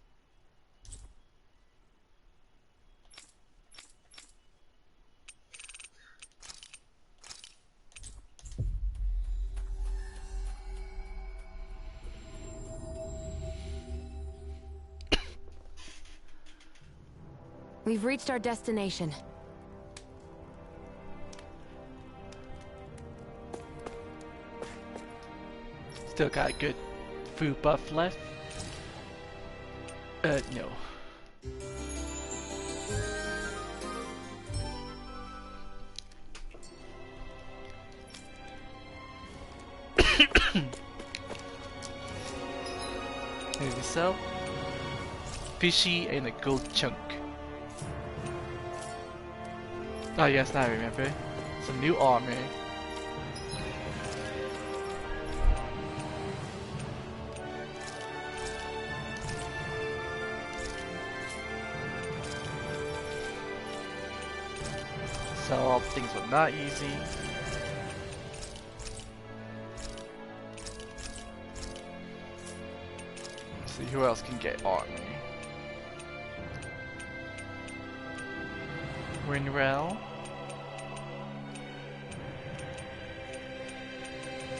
We've reached our destination. Still got a good food buff left. No. Maybe so. Fishy and a gold chunk. Oh yes, now I remember. Some new armor. So all things were not easy. Let's see who else can get armor. Winrel.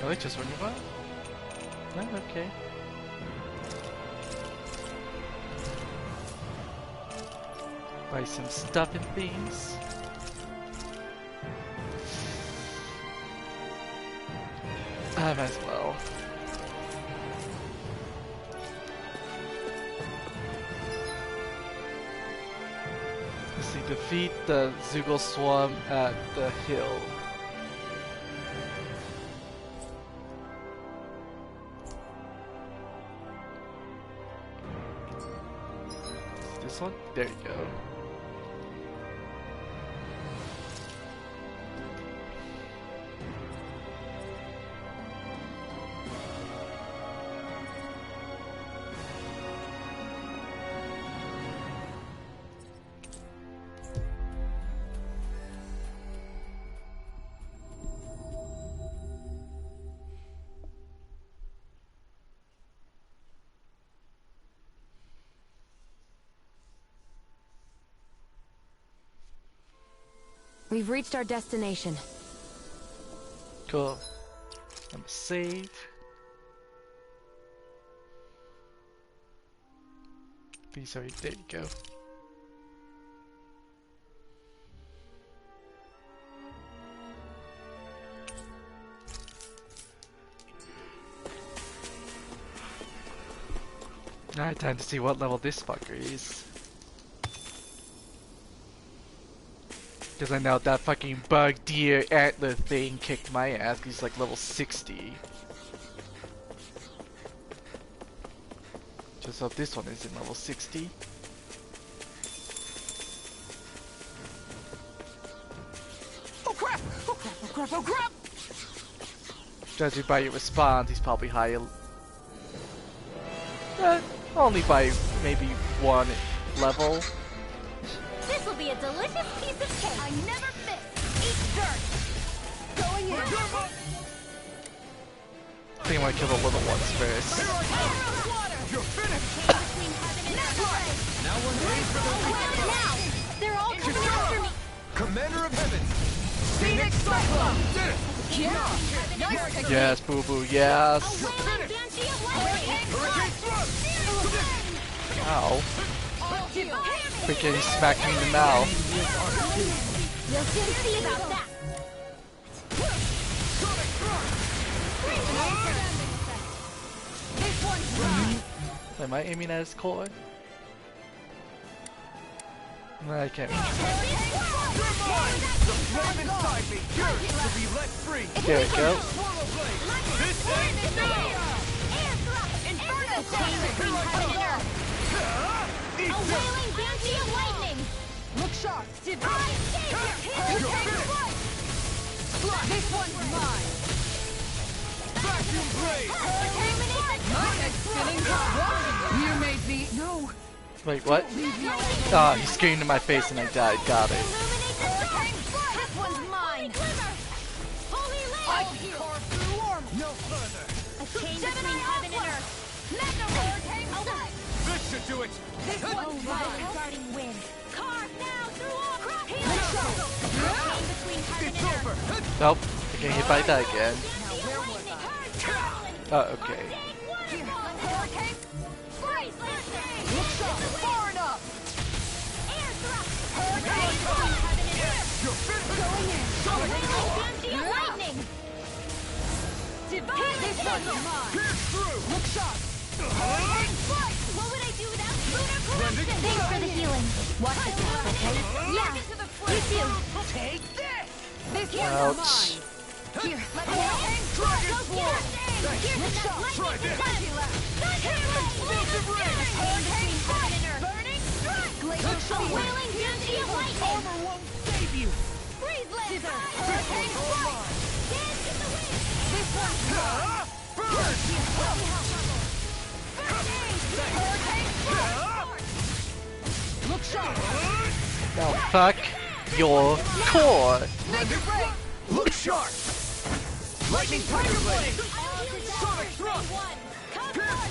Oh, it's just Winrel? No, okay. Buy some stuff and things. I might as well. Let's see, defeat the Zoogle Swarm at the hill. This one? There you go. We've reached our destination. Cool. I'm save. Sorry, there you go. Alright, time to see what level this fucker is. Because I know that fucking bug deer antler thing kicked my ass. He's like level 60. Just hope this one isn't level 60. Oh crap! Oh crap! Oh crap! Oh crap! Judging by your response, he's probably higher. Only by maybe one level. This will be a delicious piece of cake. I never miss. Eat dirt. Going in. I think I want to kill the little ones first. You're finished! Now one waits for the Now, they're all coming after me. Commander of Heaven! Phoenix Cyclone! Did it! Yes, boo boo, yes. Hurricane Thrust! Ow. Freaking smacked me in the mouth. You'll soon see about that. Sonic Thrust! This one's mine. Am I aiming at his core? No, I can't. You're mine! The flame inside me, yours to be let free! There we go. Swallow Blade! This ends now! Inferno chain between heaven and earth. A wailing banshee of lightning. Look sharp! Divine savior. This one's mine! Vacuum Blade! You made me... No! Wait, what? Ah, he screamed in my face and I died. Got it. This one's mine. Holy land. No further! A chain between heaven and earth. This should do it! This one's mine. Guarding wind. Carve now through all crop. Chain between heaven It's and earth. over! Nope. I can't hit by that again. Oh, okay. Far enough. Air thrust. You're finished! Going in. Banshee of lightning. Divine savior. Pierce through! Look sharp. What would I do without lunar corruption? Thanks for the healing. Watch the tap, okay? Yeah. You too. Take this! This Ouch. Here, let me Dragon Swarm! Here's Thanks! enough Try lightning this! to Explosive ring! Between heaven and earth. Burning strike! Glacial shield. A wailing banshee of lightning. Armor won't save you! Freeze Lancer! Hurricane Strike! Dance in the wind! This one's mine! Burn! Hurricane Strike! Look sharp! Now fuck your core. Major break! Look sharp! Lightning Tiger Blade! Sonic Thrust!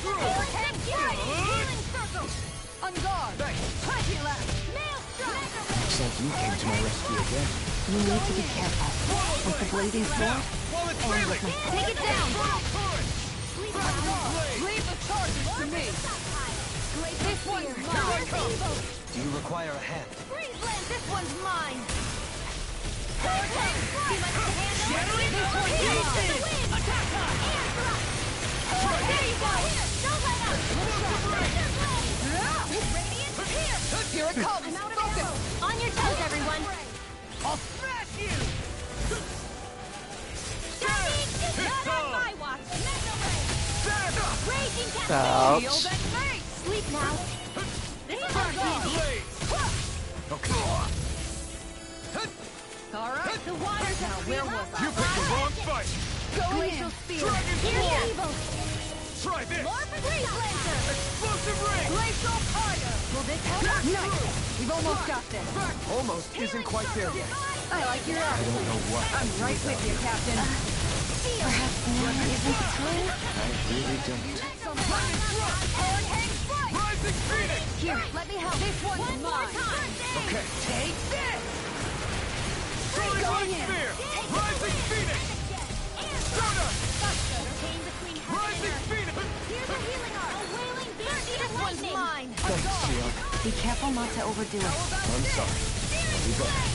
Hurricane Strike! Healing Circle! On guard! Punky Lap! Nail Strike! Looks like you came to my rescue again. You need to be careful. With the blazing sword, While it's and failing! with my Take it down! Leave the charges to me! This one's mine! Do you require a hand? Freeze Land, this one's mine! Hurricane Strike! This one's mine! Attack time! There you go! Don't let up! Here it comes! Focus! On your toes, everyone. I'll smash you! Not on my watch. Raging Cat. Ouch. Shield and face! Sleep now. Alright, the water's now. Where was I? You picked the wrong fight! Glacial Spear! Dragon Here's Claw! evil! Try this! Freeze Lancer! Explosive ring! Glacial Tiger! Will this help? Nice! We've almost got this! Almost isn't quite there yet. I like your I attitude. don't know what. I'm right with you, Captain. perhaps now isn't the time? I really don't. Hurricane Strike! Rising Phoenix! Here, let me help. This one's mine. Okay. Take this! Soaring Going Light in. Spear! Rising Phoenix! Stardust! Rising Phoenix! This one's mine. Thanks, Shion. Be careful not to overdo it. I'm sorry. I'll be back.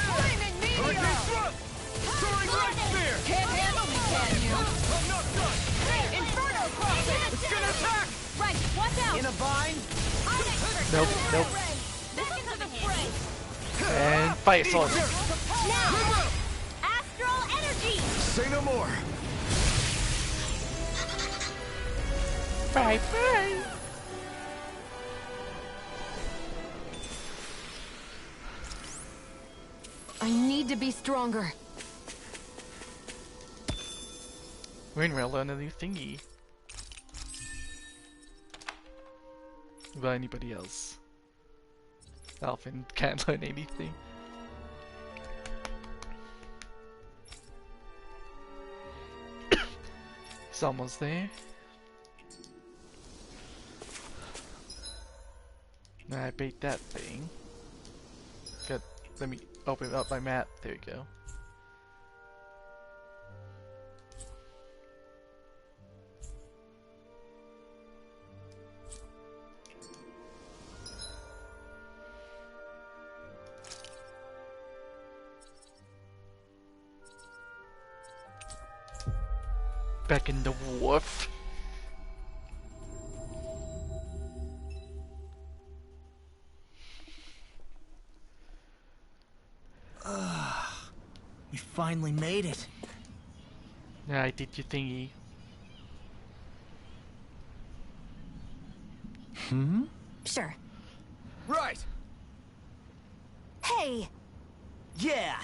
Flaming Hurricane Meteor! Thrust! Soaring Light Spear! Can't handle me, can you? I'm not done! Inferno Crossing! It's gonna attack! Right, watch out! In a bind? Nope, nope. Back into the fray! And fire sword. Now! Astral Energy! Say no more! Bye bye. I need to be stronger. We're gonna learn a new thingy. What about anybody else? Alvin can't learn anything. He's almost there. Now I bait that thing. Good. Let me open up my map. There we go. Back in the wharf. We finally made it. Yeah, I did your thingy. Sure. Right! Hey! Yeah.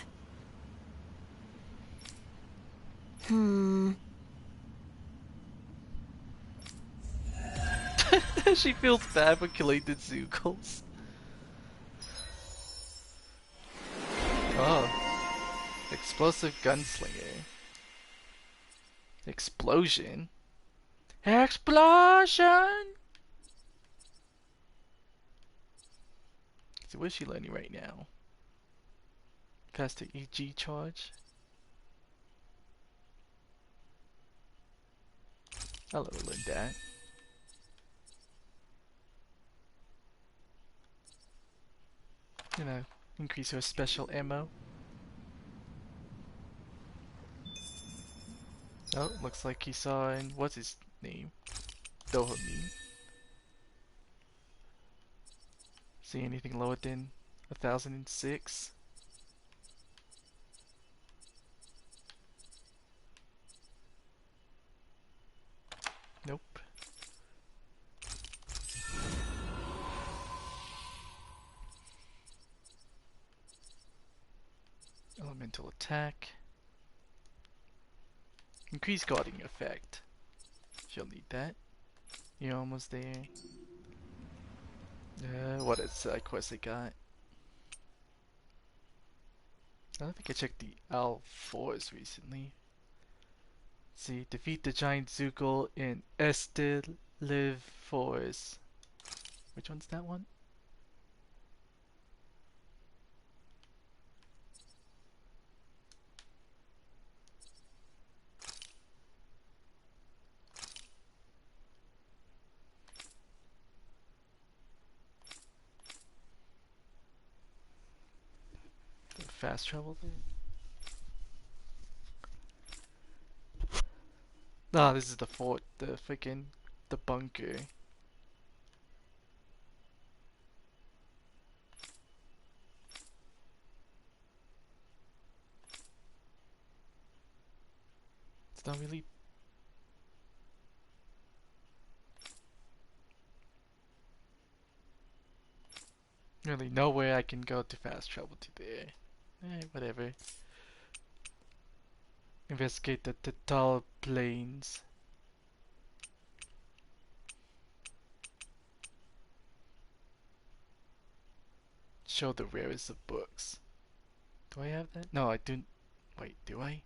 She feels bad for killing the Zookles. Oh. Explosive gunslinger. Explosion. Explosion! So what is she learning right now? Caster EG charge. I'll let her learn that. You know, increase her special ammo. Oh, looks like he saw in what's his name? Dohomin. See anything lower than 1006? Nope. Elemental attack. Increase guarding effect. She'll need that. You're almost there. What is side quest I got? I don't think I checked the Owl Forest recently. Let's see, defeat the giant Zoogle in Astral Forest. Which one's that one? Fast travel there? Ah, this is the fort, the bunker. It's not really... really nowhere I can go to fast travel to there. Whatever. Investigate the tall plains. Show the rarest of books. Do I have that? No, I don't. Wait, do I?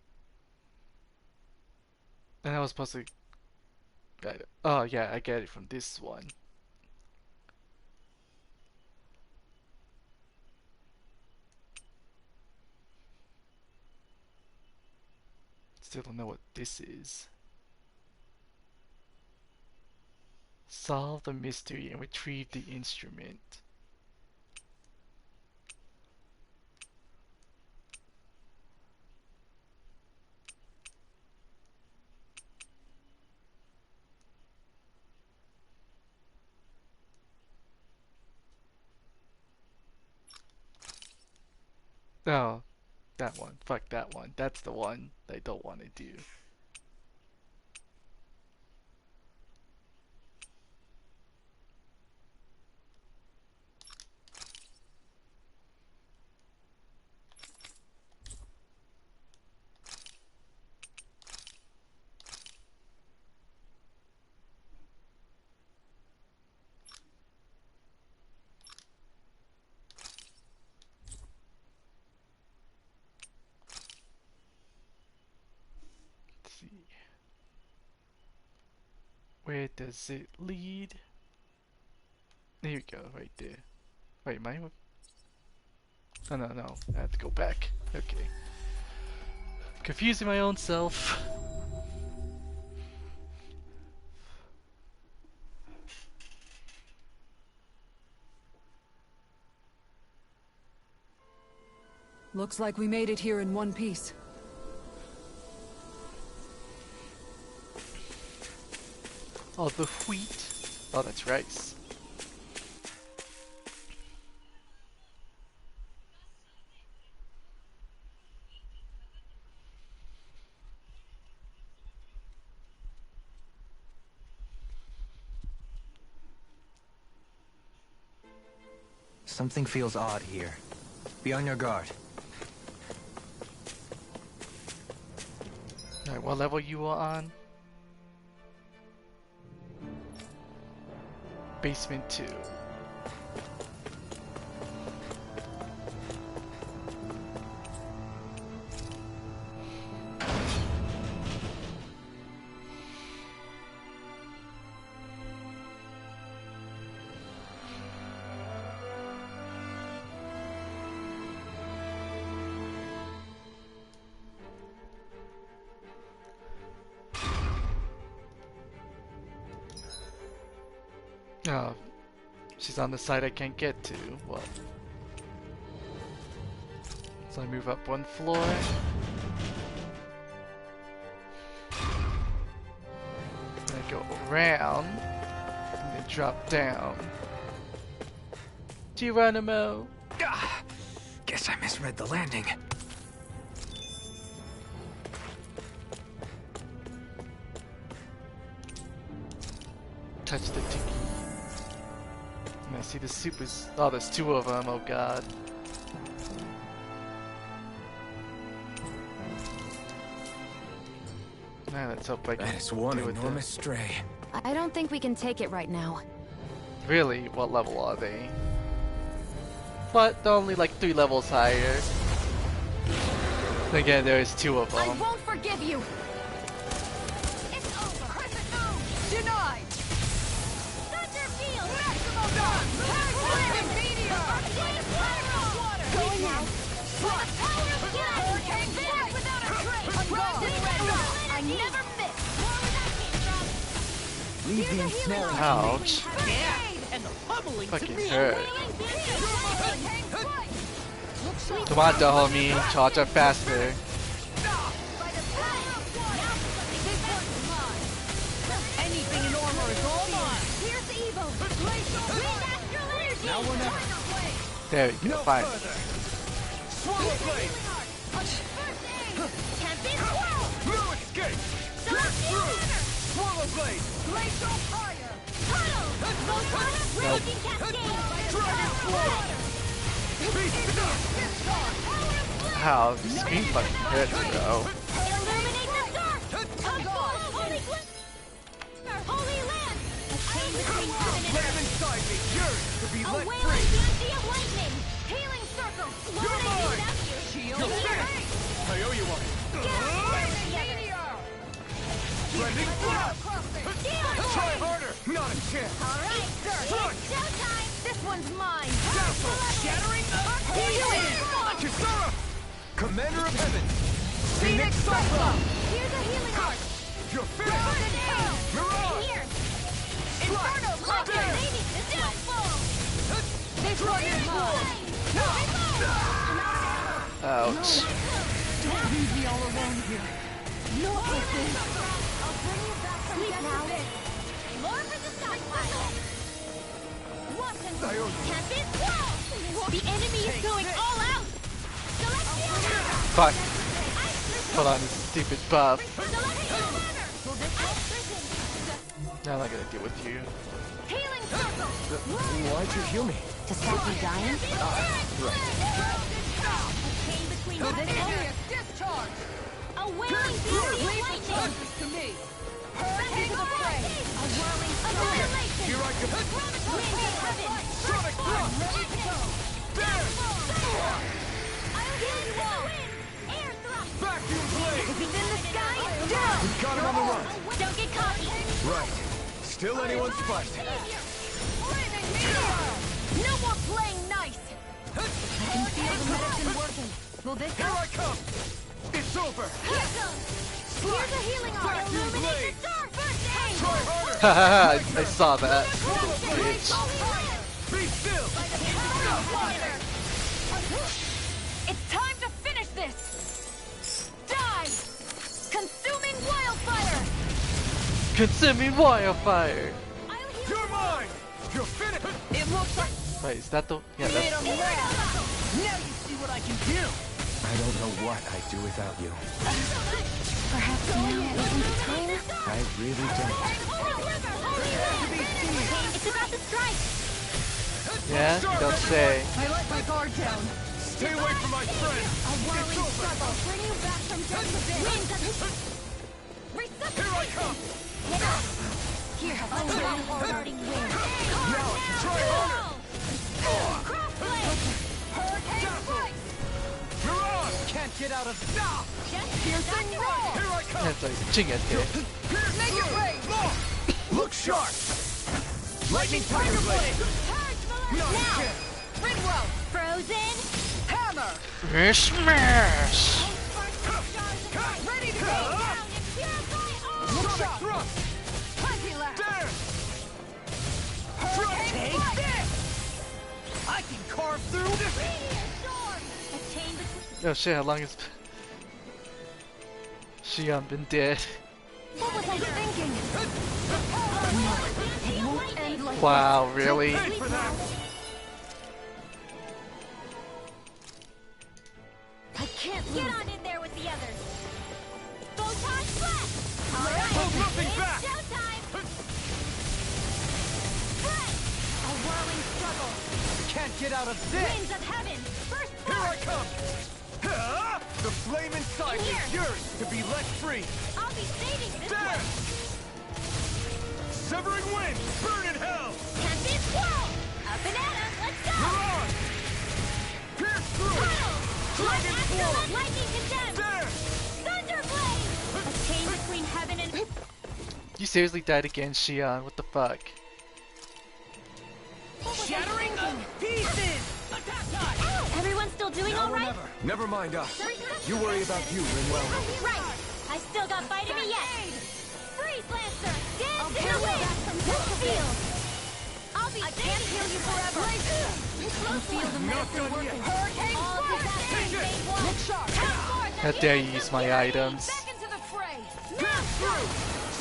And I was supposed to... oh yeah, I get it from this one. Still don't know what this is. Solve the mystery and retrieve the instrument. Oh, that one. Fuck that one. That's the one I don't want to do. Where does it lead? There you go, right there. Wait, am I? Oh no, I have to go back. Okay. Confusing my own self. Looks like we made it here in one piece. Oh, the wheat. Oh, that's rice. Something feels odd here. Be on your guard. Alright, what level you are on? Basement 2. Oh, she's on the side I can't get to. What? So I move up one floor. Then I go around. And then drop down. Geronimo! Guess I misread the landing. Touch the tiki. And I see the supers. Oh, there's two of them. Oh god. Let's hope I can That is one deal with enormous this. stray. I don't think we can take it right now. Really? What level are they? But they're only like 3 levels higher. Again, there's 2 of I them. won't forgive you! It's over! Crescent moon! Denied! Thunderfield! Maximum done! Hurricane meteor! Water! Going now! For the power of God! Hurricane finish without a trace! I never miss! Leave the ensnaring. Ouch. Yeah, and the pummeling to Fucking me. hurt. Come on, the homie. Charge up faster. Anything in armor is all mine. Here's evil! Wind astral energy! Now or never. There we go. No Fine. further. Swallow blade. First aid! Tempest swirl! No escape. Celestial hammer! Swallow blade. Glacial fire! Tunnel! Raging cascade! Dragon floor. Ow, this screen fucking hurts, bro. Illuminate the dark! Holy glimmer! Holy land! A chain between heaven and Let him earth! inside me. Yours to be A let wailing free. fancy of lightning! Healing circle! What would I do without you? Shield! I owe you one. Blending blow. Try harder. Not a chance. Alright, sir! Front. It's showtime! This one's mine! Dazzle. Shattering. Kisara. Commander of Heaven. Phoenix Cyclone. Here's a healing heart! You're finished. Mirage. Here! Inferno cluster! They need to downfall! This one is mine! Ouch. Don't leave me all alone here. Not like this. I'll bring you back from death. More for the stockpile! Watch and I owe you. Tempest swirl! The enemy is going all out! Celestial hammer! Fuck. Ice Put on this stupid buff. Celestial hammer! Ice prison! Now I'm not gonna deal with you. Healing circle! Why'd you heal me? To stop you dying? Chain between the Discharge. A wailing fancy of lightning! To me. Hurricane of prey! A whirling annihilation! Here I come. Wind of heaven! Sonic thrust. Ready to go! There. I'll heal you all! Air thrust! Vacuum blade. If he's in the sky, down! We got him on the run. Don't get cocky! Right. Still anyone's fight. No more playing nice! I can feel the medicine working. Will this Here help? I come. It's over. Here's a healing arm! Vacuum Illuminate blade. the dark! First aid! Try harder. Haha, I saw that. Bitch. Be still. It's time to finish this! Die! Consuming wildfire! Consuming wildfire. You're mine. You're finished. It looks like Wait, is that the? Yeah, made that's. 'em laugh. Now you see what I can do. I don't know what I'd do without you. Perhaps now isn't the time? I really don't. It's about to strike! Yeah, you don't say. I let my guard down. Stay away from my friend. A whirling struggle! Bring you back from death to this! Winds of Here I come. Here, a starting wind! Now try harder. Crossblade! Hurricane strike! Mirage. Can't get out of Piercing roar! Here I come. That's like chingate. Make it rain. Look sharp. Lightning tiger blade. Purge Not a now! chance. Ringwell. Frozen! Hammer. Smash! Ready to go. Down and purify all! Sonic thrust. Plenty left. There. Hurricane strike. This. I can carve through this. Meteor storm! A chain between... Oh shit, how long has Shion been dead? What was I thinking? It won't end like Wow, really? Ready for that. I can't get on in there with the others. Photon blast! All right, Hold nothing it's back. showtime. Press! A whirling struggle. Can't get out of this. Winds of heaven. First Here I spark. come. The flame inside me is yours to be let free. I'll be saving this There! one. Severing wind, burn in hell! Can't be squirrel. A banana. Let's go. You're on! Pierce through! Tunnel. Dragon Astral form! and lightning condemned. There! Thunderblade. A chain between heaven and... You seriously died again, Shion. What the fuck? Shattering of pieces! Attack time! Everyone still doing all right? Never mind us. You worry about you, Rinwell. Right. I still got bite in me yet. Freeze Lancer. Dance in the wind. Field. I'll be. I can't heal you forever. You feel the medicine working. Hurricane Spark. How dare you use my items? Back into the fray. Pierce through!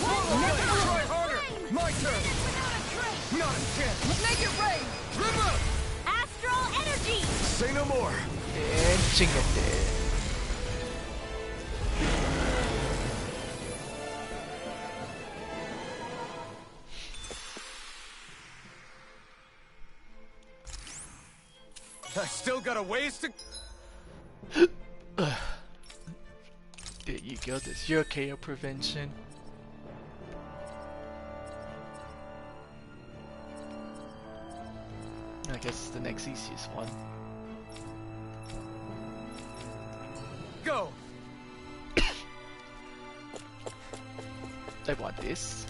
Try harder! My turn! Not a chance! Make it rain. Remove! Astral energy. Say no more. And chingate. I still got a ways to... There you go, that's your KO prevention. I guess it's the next easiest one. Go! I want this.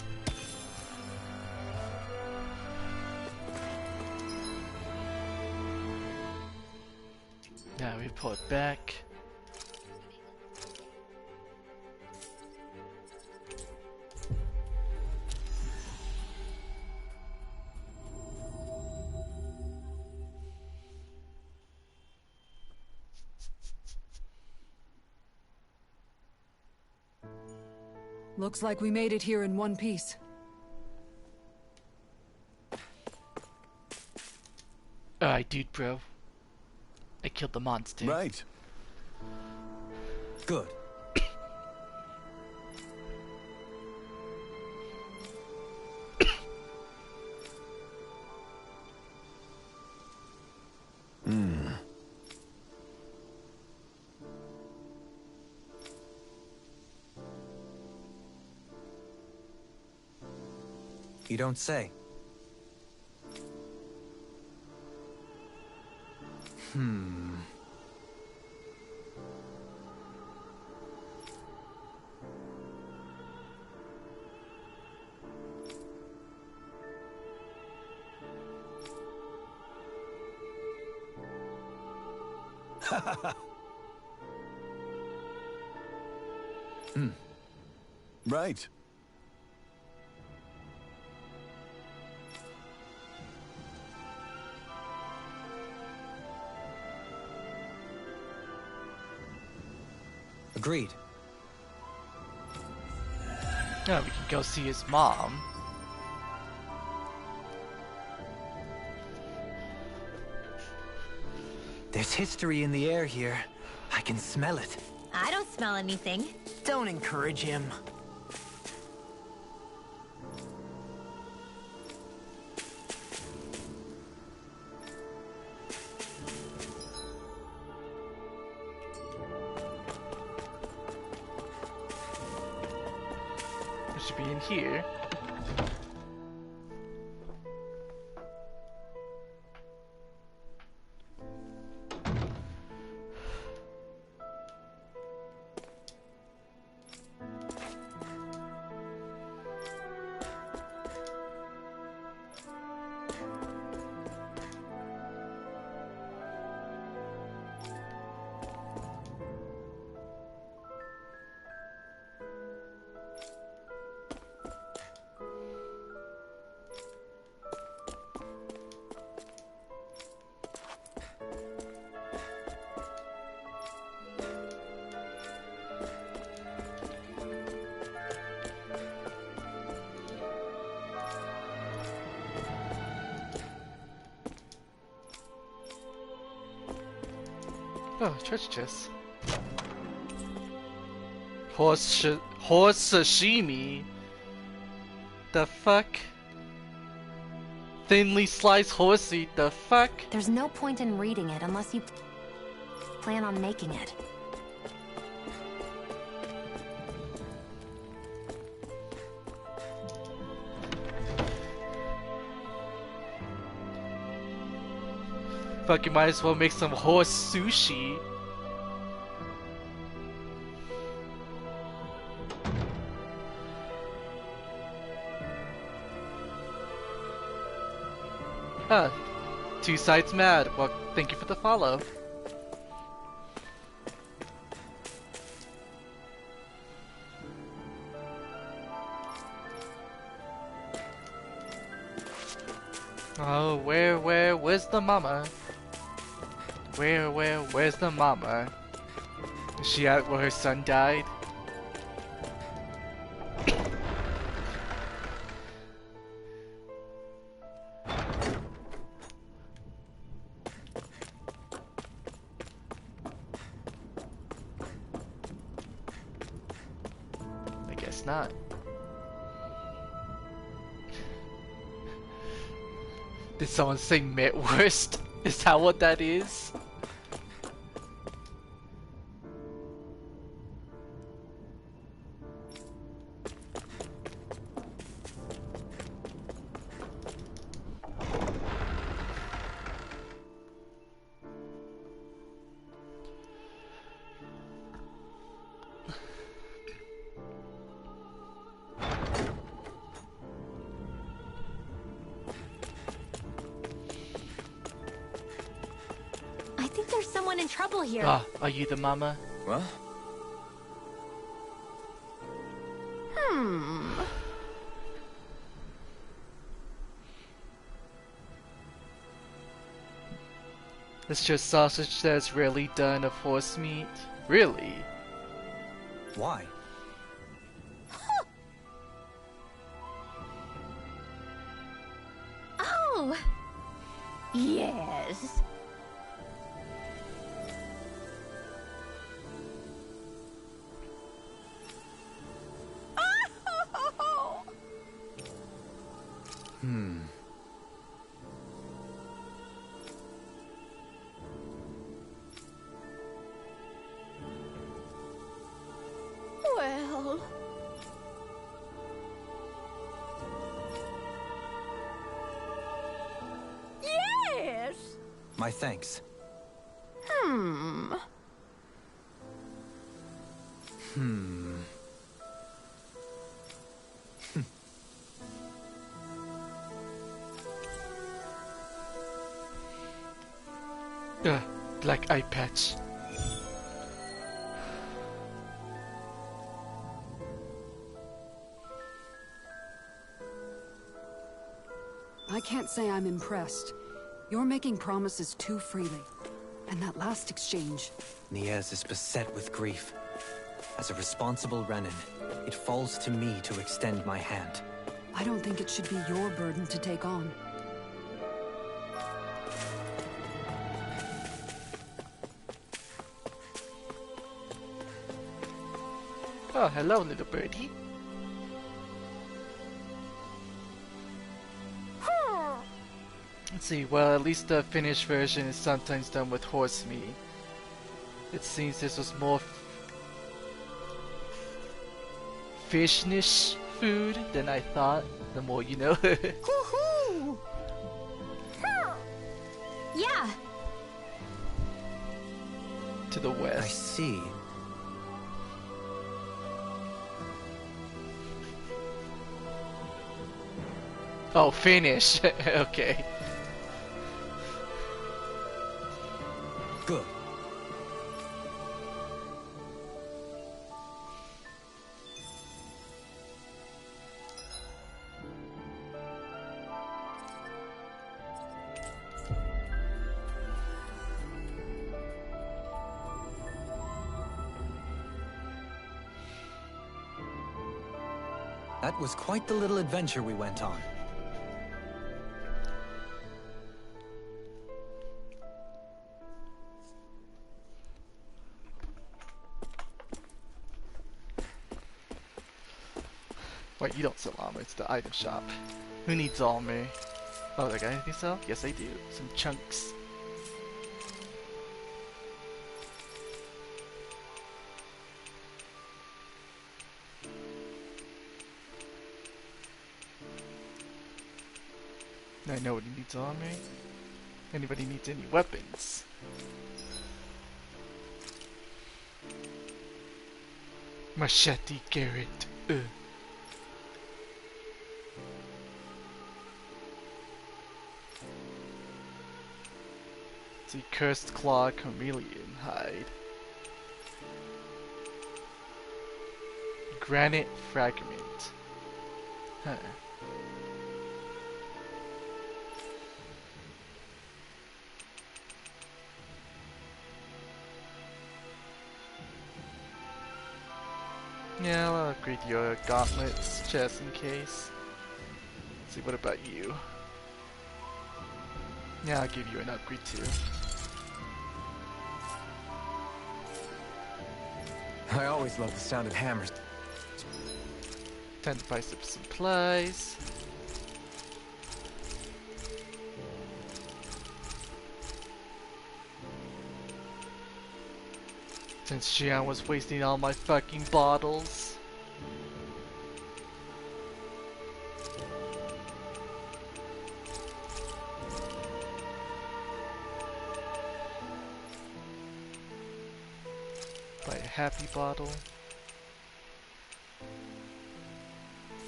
Now we pull it back. Looks like we made it here in one piece. Alright, dude, bro. I killed the monster. Right. Good. You don't say. Right. Agreed. Now we can go see his mom. There's history in the air here. I can smell it. I don't smell anything. Don't encourage him. It should be in here. Oh, treasure chest. Horse sashimi. The fuck? Thinly sliced horse meat. The fuck? There's no point in reading it unless you plan on making it. Fucking might as well make some horse sushi. Huh. Two sides mad. Well, thank you for the follow. Oh, where's the mama? Where's the mama? Is she at where her son died? I guess not. Did someone say Midwest? Is that what that is? In trouble here. Ah, are you the mama? What? It's just sausage that's really done of horse meat? Really? Why? Oh! Yes. Well... Yes. My thanks. Black eye patch. I can't say I'm impressed. You're making promises too freely. And that last exchange... Niez is beset with grief. As a responsible Renin, it falls to me to extend my hand. I don't think it should be your burden to take on. Oh, hello, little birdie. Let's see, well, at least the finished version is sometimes done with horse meat. It seems this was more fish-nish food than I thought. The more you know. Yeah. To the I west. see. Oh, finish. Okay. Good. That was quite the little adventure we went on. Wait, you don't sell armor, it's the item shop. Who needs armor? Oh, that guy anything to sell? Yes, I do. Some chunks. I know what he needs armor. Anybody needs any weapons? Machete Garrett. The Cursed Claw Chameleon hide. Granite Fragment. Huh. Yeah, I'll upgrade your gauntlets just in case. Let's see, what about you? Yeah, I'll give you an upgrade too. I always love the sound of hammers. Time to buy some supplies. Since Xian was wasting all my fucking bottles. Buy a happy bottle.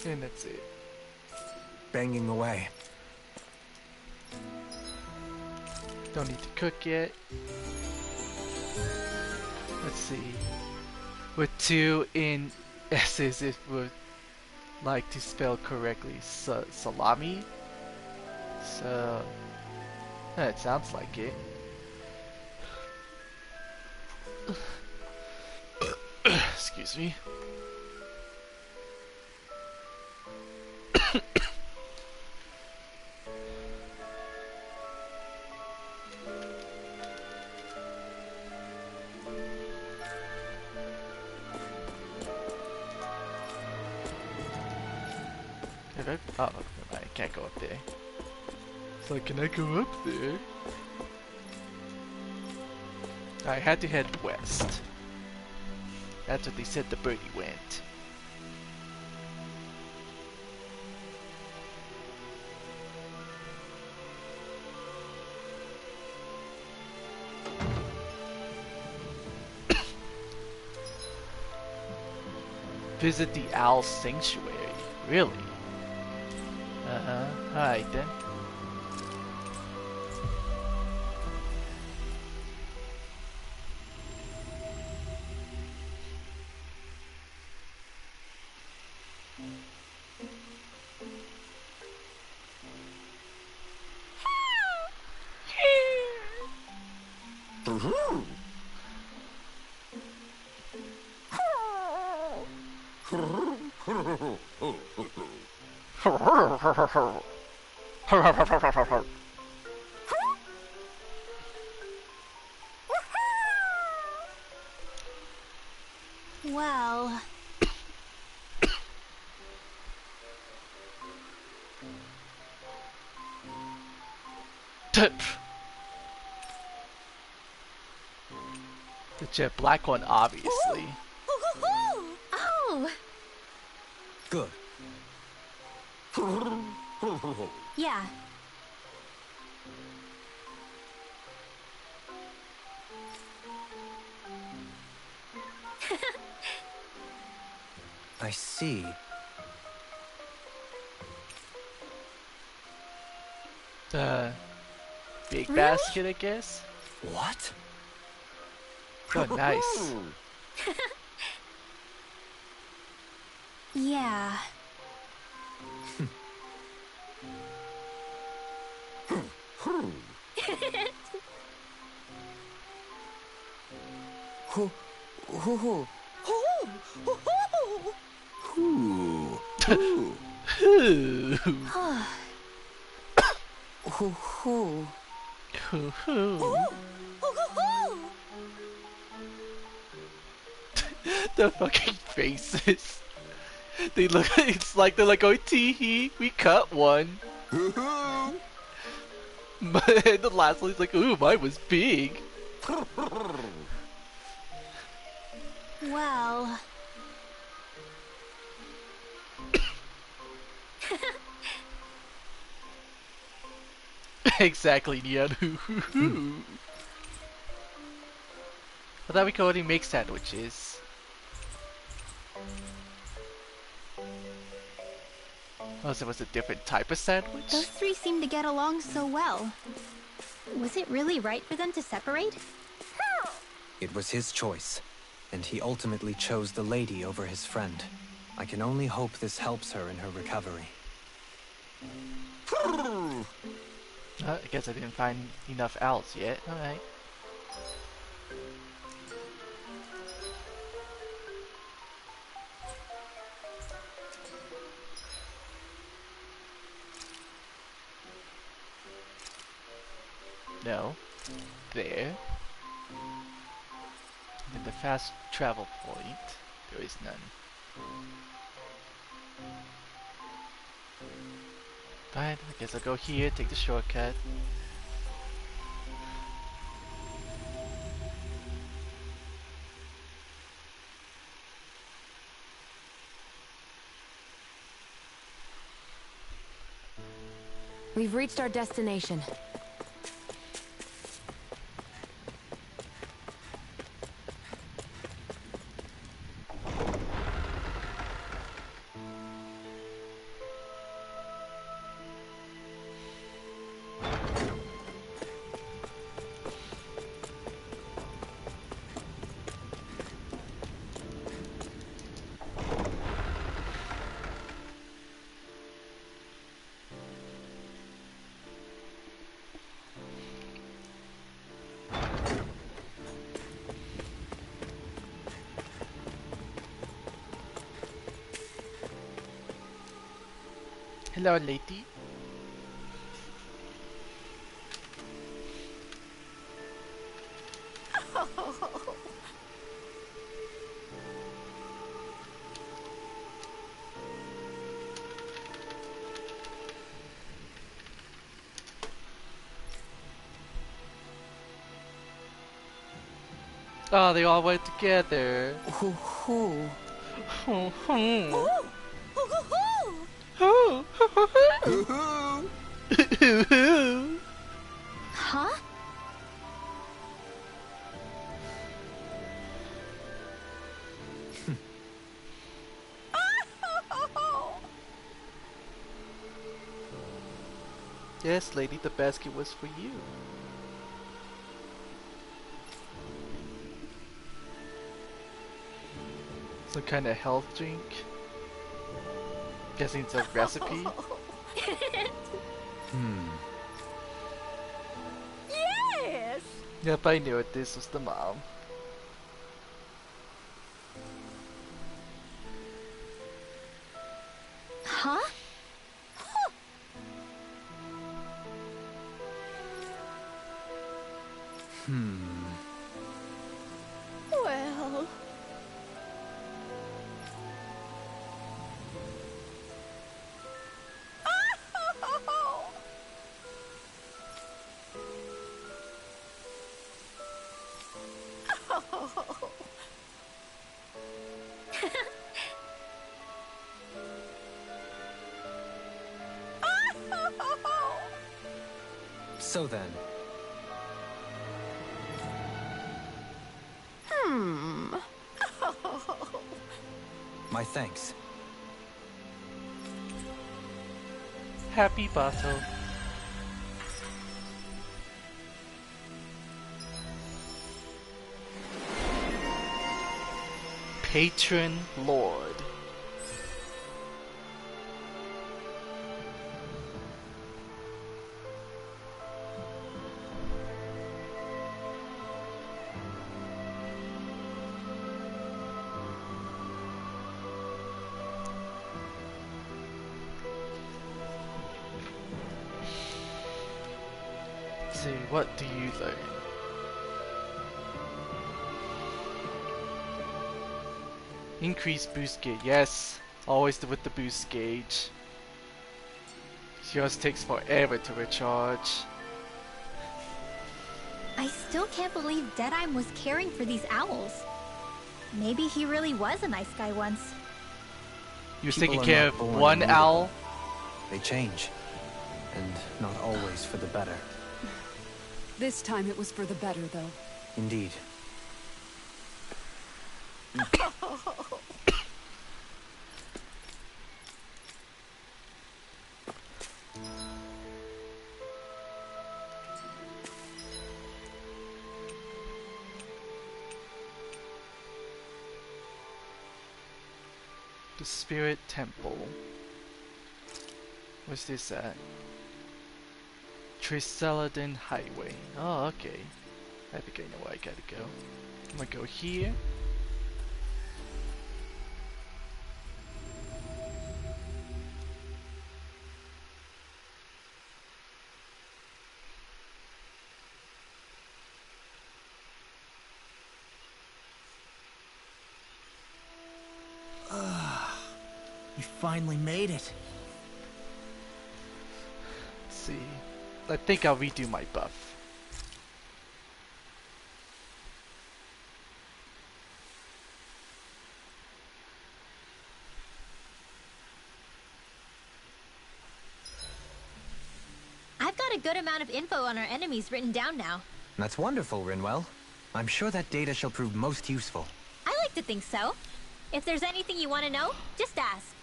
And that's it. Banging away. Don't need to cook yet. Let's see. With 2 in S's, it would like to spell correctly. Salami? So, it sounds like it. Excuse me. Oh, I can't go up there. It's like, can I go up there? I had to head west. That's what they said the birdie went. Visit the Owl Sanctuary. Really? Alright then. Well... The jet black one, obviously. Oh! Good. Yeah. I see. Big Really? basket, I guess. What? Oh, nice. Yeah. The fucking faces. They look. It's like they're like, oh, tee hee, we cut one. But the last one's like, ooh, mine was big. Well... Exactly, Neon. I thought we could only make sandwiches. Oh, so it was a different type of sandwich? Those three seem to get along so well. Was it really right for them to separate? It was his choice, and he ultimately chose the lady over his friend. I can only hope this helps her in her recovery. I guess I didn't find enough owls yet. Alright. No. There. And the fast travel point, there is none. Fine, I guess I'll go here, take the shortcut. We've reached our destination. Hello, lady. Oh, they all went together. Hoo-hoo. Huh? Yes, lady, the basket was for you. Some kind of health drink. Guessing it's a recipe. Yes! Yep, I knew it. This was the mom. Huh? Well... So then, my thanks. Happy battle. Patron Lord. See, what do you learn? Increase boost gauge. Yes, always with the boost gauge. Yours takes forever to recharge. I still can't believe Deadeye was caring for these owls. Maybe he really was a nice guy once. He was People taking are care not of born one immutable. owl. They change. and not always for the better. This time it was for the better, though. Indeed. The Spirit Temple. Where's this at? Trisaladin Highway. Oh, okay. I think I know where I gotta go. I'm gonna go here. You finally made it. Let's see. I think I'll redo my buff. I've got a good amount of info on our enemies written down now. That's wonderful, Rinwell. I'm sure that data shall prove most useful. I like to think so. If there's anything you want to know, just ask.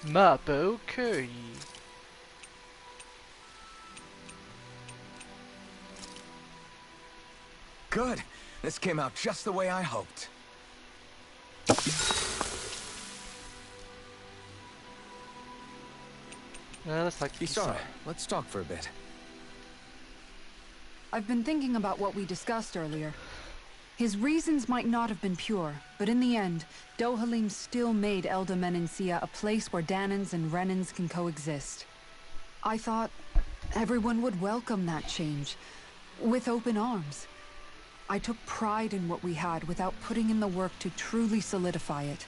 Mabo Curry. Good. This came out just the way I hoped. That's like Kisara, let's talk for a bit. I've been thinking about what we discussed earlier. His reasons might not have been pure, but in the end, Dohalim still made Elda Menencia a place where Danans and Renans can coexist. I thought everyone would welcome that change, with open arms. I took pride in what we had without putting in the work to truly solidify it.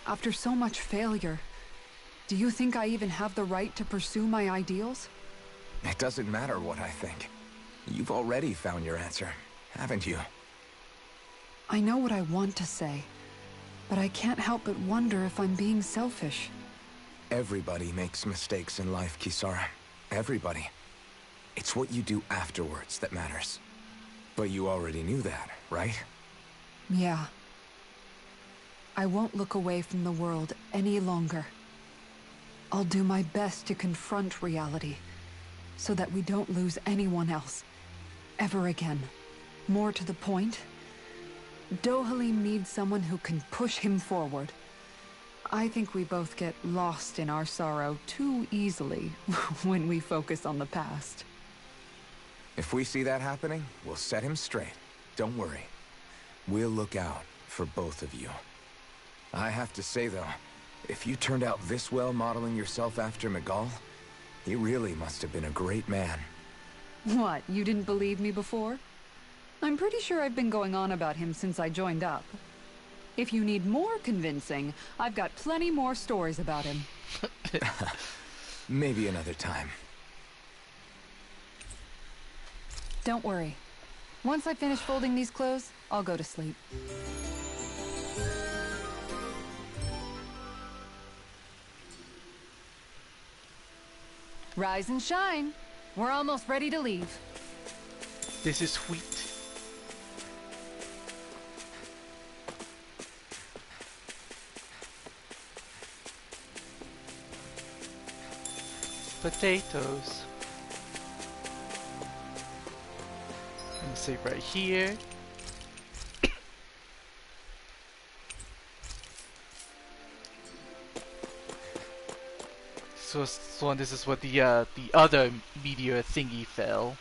After so much failure, do you think I even have the right to pursue my ideals? It doesn't matter what I think. You've already found your answer, haven't you? I know what I want to say, but I can't help but wonder if I'm being selfish. Everybody makes mistakes in life, Kisara. Everybody. It's what you do afterwards that matters. But you already knew that, right? Yeah. I won't look away from the world any longer. I'll do my best to confront reality, so that we don't lose anyone else, ever again. More to the point, Dohalim needs someone who can push him forward. I think we both get lost in our sorrow too easily when we focus on the past. If we see that happening, we'll set him straight. Don't worry. We'll look out for both of you. I have to say, though, if you turned out this well modeling yourself after Miguel, he really must have been a great man. What, you didn't believe me before? I'm pretty sure I've been going on about him since I joined up. If you need more convincing, I've got plenty more stories about him. Maybe another time. Don't worry. Once I finish folding these clothes, I'll go to sleep. Rise and shine. We're almost ready to leave. This is sweet. Potatoes. I'm gonna save right here. So this is what the other meteor thingy fell.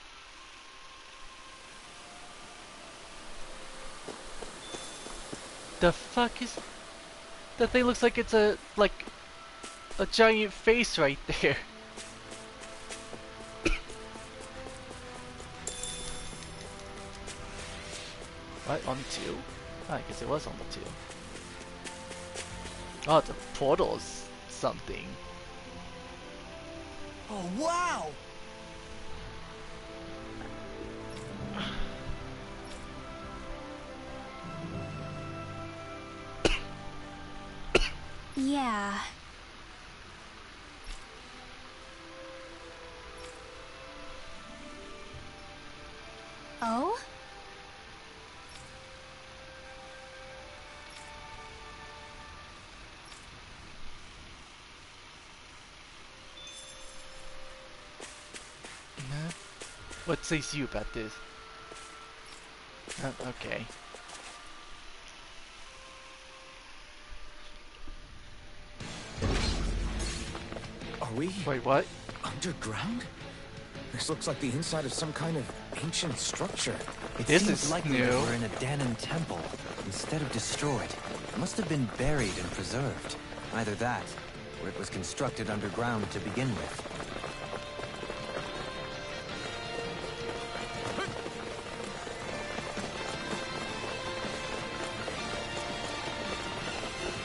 The fuck is that thing? Looks like it's a giant face right there. What, on two? Oh, I guess it was on the two. Oh, the portal's something. Oh, wow! Yeah. Oh? What says you about this? Okay. Are we Wait, what? underground? This looks like the inside of some kind of ancient structure. It This seems is likely new. that we're in a Danon temple. Instead of destroyed, it must have been buried and preserved. Either that, or it was constructed underground to begin with.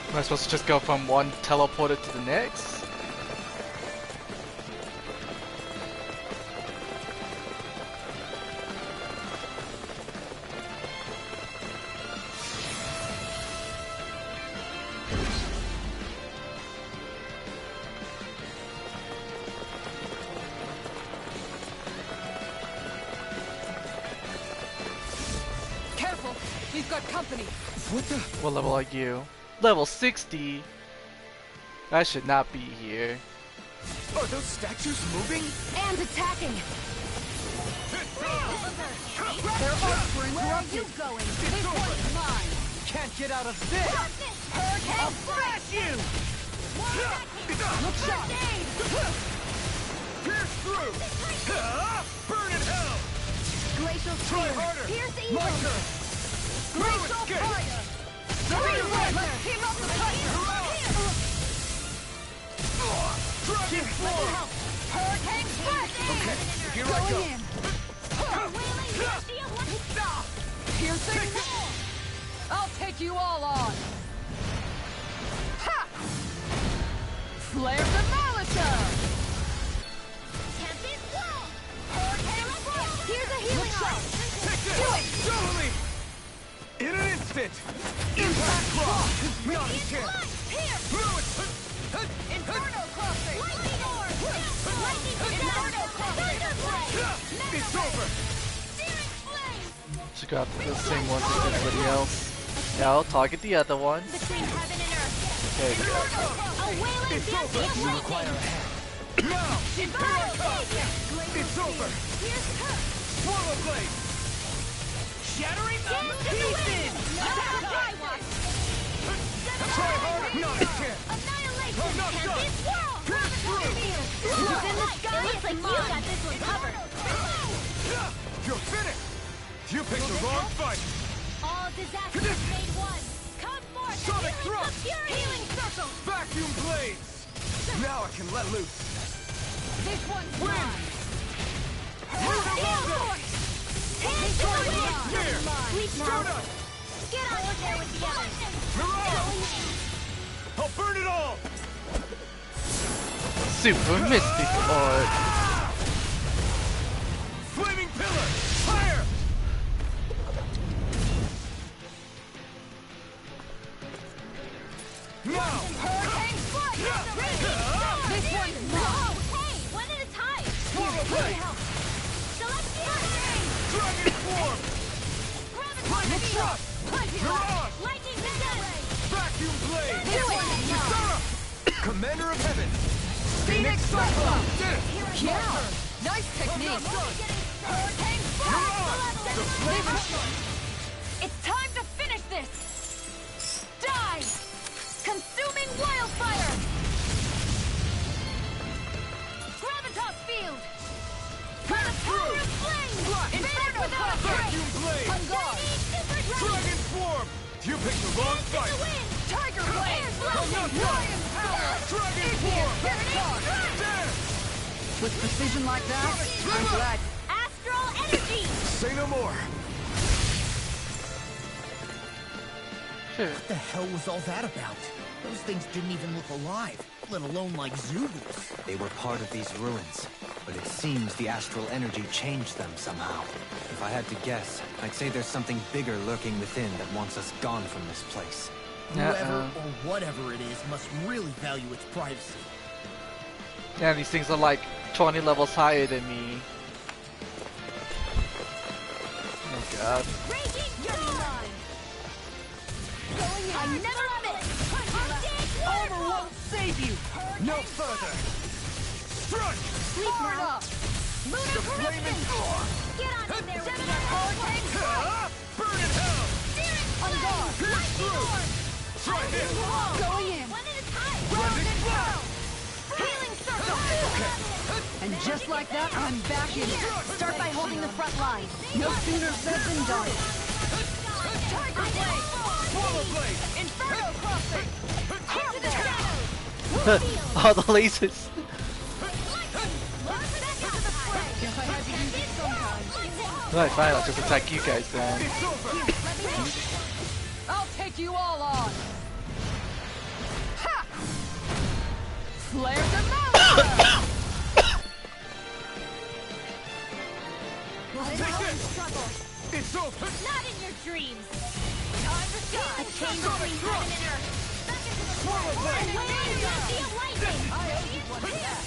Am I supposed to just go from one teleporter to the next? Careful! We've got company! What the? What level are you? Level 60? I should not be here. Are those statues moving? And attacking! Their arcs were interrupted! Going. This one's mine! Can't get out of this! Hurricane Smash you! Look sharp! Pierce through! Burn in hell! Glacial Try spear. harder! Here's the My evil. turn! Glacial escape. fire! Fire red! Let's keep up the pressure! Dragon form! Hurricane splash! Okay, here I go. Going in! Piercing! I'll take you all on! Ha! Flare demolition! Here's a healing eye. Take this! Totally! In an instant! Impact cross! Not a chance! Inferno crossing. Lightning orb. Lightning Inferno crossing! It's over! Searing flame. Should grab the same ones as everybody else. Yeah, I'll target the other one. Between heaven and earth. There we go. A wailing It's dance over. of You lightning. require a hand. Now! Inferno savior. It's over! Here's her. Swallow blade! Shattering them Dance to in the wind. pieces! Attack high one. Try harder! Not a chance! Annihilation. I'm not And done. this world. Pierce through! It's in the sky. It looks like you got this one covered. You're finished! You picked the wrong fight! All disasters made one. Come forth and Sonic healing thrust. the fury. Healing circle. Vacuum blades! Now I can let loose! This one's Win! mine! Hands to the wind. Here! Sleep now. Stardust! Get on in there with the others. Mirage! I'll burn it all! Super Mystic Orb. Flaming pillar! Fire! Now! Hurricane strike. This one's mine! Hey, one at a time. Swallow blade! Celestial. Dragon form! Graviton field. Mirage! Lightning descent. Vacuum blade! This one's mine. Commander of heaven! Phoenix Cyclone! Did it! Yeah! Nice technique! Hurricane strike. It's time to finish this! Die! Consuming wildfire! Graviton field. By the power of flame. Inferno without a break. Vacuum blade! On guard! Super dragon. Dragon swarm! You picked the wrong The fight! wind. Tiger Blade! I'm not done! Lion Power! Dragon form! Here, Dance! with precision like that, I'm glad. Astral energy. Say no more! Sure. What the hell was all that about? Those things didn't even look alive, let alone like Zoogoos. They were part of these ruins, but it seems the astral energy changed them somehow. If I had to guess, I'd say there's something bigger lurking within that wants us gone from this place. Whoever or whatever it is must really value its privacy. Yeah, these things are like 20 levels higher than me. Oh god. I never miss! Armor won't save you! No further! Strike! Sleep now. The flaming Get on in there with your burn in hell! On guard! Pierce through! Try him! Going in! One at a time! Blending blow! Healing circle! And just like that, I'm back in. Start by holding the front line. No sooner said than done. Tiger blade! Swallow blade! Inferno crossing! All the lasers. Guess I had to use it sometime. Right, fine, I'll just attack you guys then. It's over! I'll take you all on. Ha! Flare the monster! Take this! It's over! Not in your dreams! Time to shine! A chain between heaven and earth! Back into the Swallow blade! and waiting to see a lightning! I owe you one of that.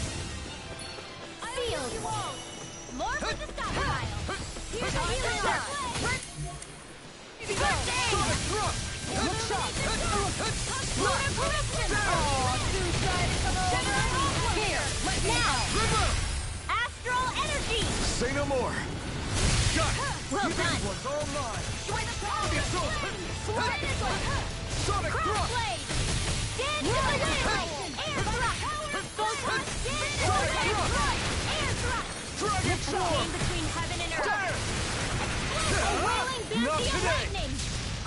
Sealed! More with the stockpile! Here's a healing shot! Sonic thrust! Look shot! Lunar corruption! Here! Now! Astral energy! Say no more. Got it! Well This done! one's all mine! Join the power! It's over! Right this way! Sonic Cross thrust! blade! Stand to the annihilation! Air thrust! Photon! Stand to the right! Air thrust! Dragon Chain form! between heaven and earth! There! A whirling Not bounty of today! lightning!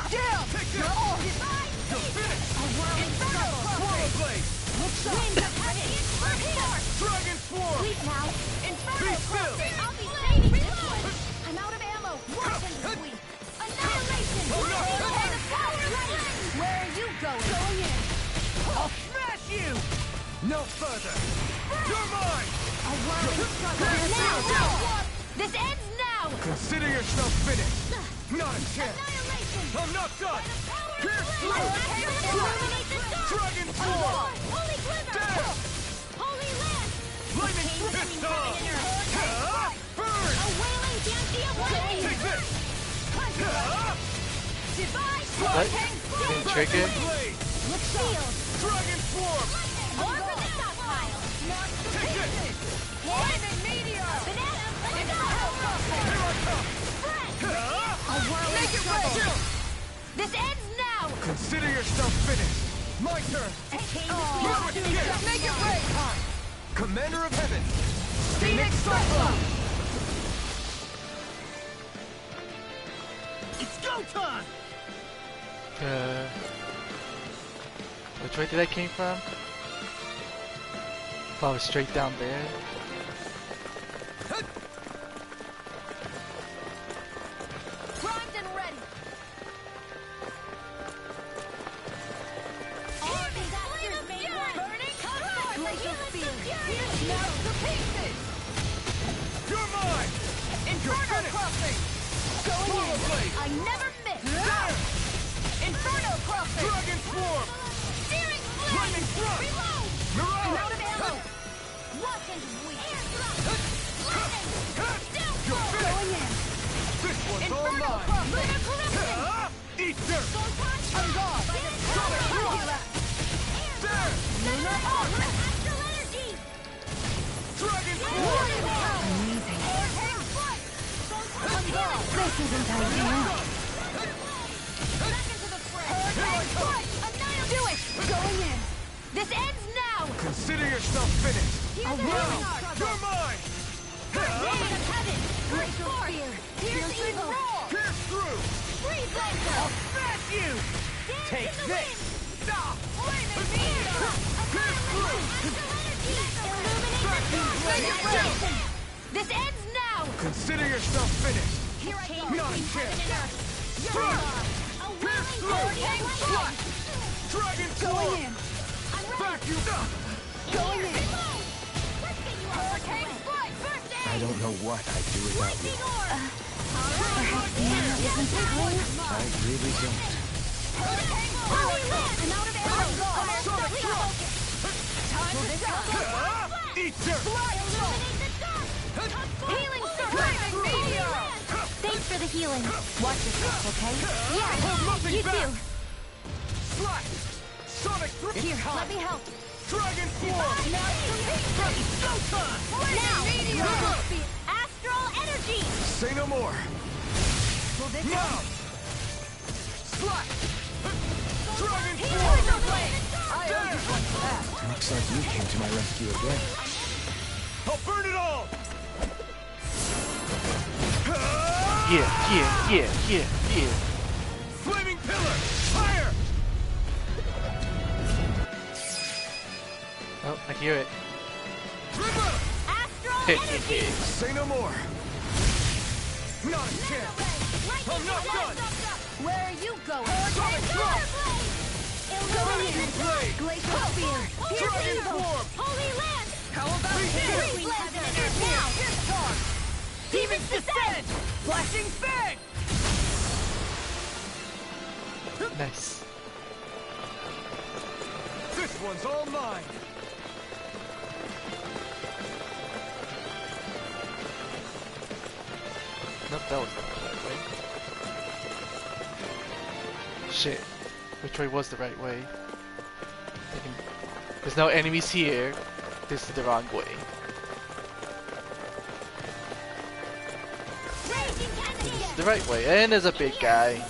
Down! Take this! You're finished! A whirling circle! Swallow blade! Winds of heaven! Earth force! Dragon swarm! Sleep now! Inferno Be still! crossing! I'll be saving this one! I'm out of ammo! Watch and sweep! Annihilation! And the power lightning! Where are you going? Going in! I'll smash you! No further! You're mine! A whirling circle! Now! This ends now! Consider yourself finished. Not a chance! Annihilation! I'm not done! Pierce through! Illuminate the dark! Dragon swarm! Holy glimmer! Down! Holy lance! Lightning Chain between pistol! heaven and earth! Burn! A wailing bounty of lightning! Take this! Divide! What? Didn't trick it? Blade! Look shield! Dragon swarm! More for the stockpile! Take this! Flaming meteor! Banana! Let's go! Here I come! A whirling circle! This ends now! Consider yourself finished. My turn! A chain Here between it is! Make it rain! Commander of Heaven. Phoenix Cyclone! It's go time! Which way did I came from? Probably straight down there. primed and ready! All disasters may run! Burning cover! Glacial field! Smash the pieces! You're mine! Inferno crossing! Going in! blade! I never miss! There! Inferno crossing! Dragon swarm! Steering blade! Lightning thrust! Reload! I'm Mirage! out of ammo! Watch and weep! Air thrust! Lightning! Down You're throw! finished! Going in! This one's all Inferno mine! crossing! Lunar corruption! Eat dirt! Photon! On guard! By the power of light! There! Lunar arc! Astral energy! Dragon swarm! Warning power! Amazing. Air tank flight! On guard! This isn't ideal. Back into the fray! Hurricane flight! Annihilate! Do it! Going in! This ends now! Consider yourself finished. Here's a healing arc! You're mine! Rain of heaven! Glacial fear! Pierce evil! Pierce through! Freeze laser! Smash you! Dance Take in the this! wind! Stop! Flaming meteor! Pierce through! Astral energy! Illuminate the dark! This ends now! Consider yourself finished. Here I go! Not a Between heaven and earth! Strike! A Pierce whirling through! bounty of lightning! Dragon Going swarm! in! I'm ready! Back you up! Going in! Let's get you off the way! Flight! First aid! I don't know what I'd do without you. Lightning orb! Perhaps now isn't the time? I really don't. Holy Land! I'm out of ammo! Time to stop! Eat dirt! Illuminate the dark! Healing Flaming Meteor! Thanks for the healing. Watch yourself, okay? Hold You nothing back! too. Slash! Sonic 3! Here, let me help. Dragon Form! Masterpiece! Showtime! Now! Meteor! Astral Energy! Say no more! Will this Now! Slash! Dragon Form! Form! I owe you one for that. Looks like you came to my rescue again. I'll burn it all! Yeah. Flaming Pillar! Fire! Oh, I hear it. Tripper! Astral Energy! Say no more! Not a chance! I'm not done! Where are you going? Sonic Drop! Illuminate! Blade! Glacial Spear! Here's Dragon evil! Form! Holy Land! How about this? Between heaven and earth now! Charge! Demons descend! Flashing Fang! Nice. This one's all mine! Nope, that was not the right way. Shit. Which way was the right way? There's no enemies here. This is the wrong way. This is the right way. And there's a big guy.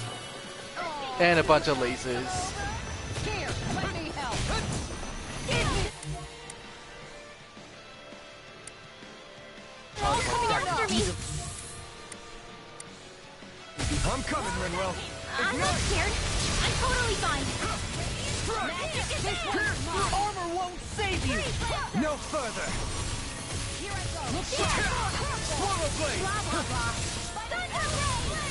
And a bunch of lasers. Here, let me help! They're all coming after me. I'm coming, Rinwell! I'm not scared. I'm totally fine. Your armor won't save you! No further! Here I go! Swallow Blade!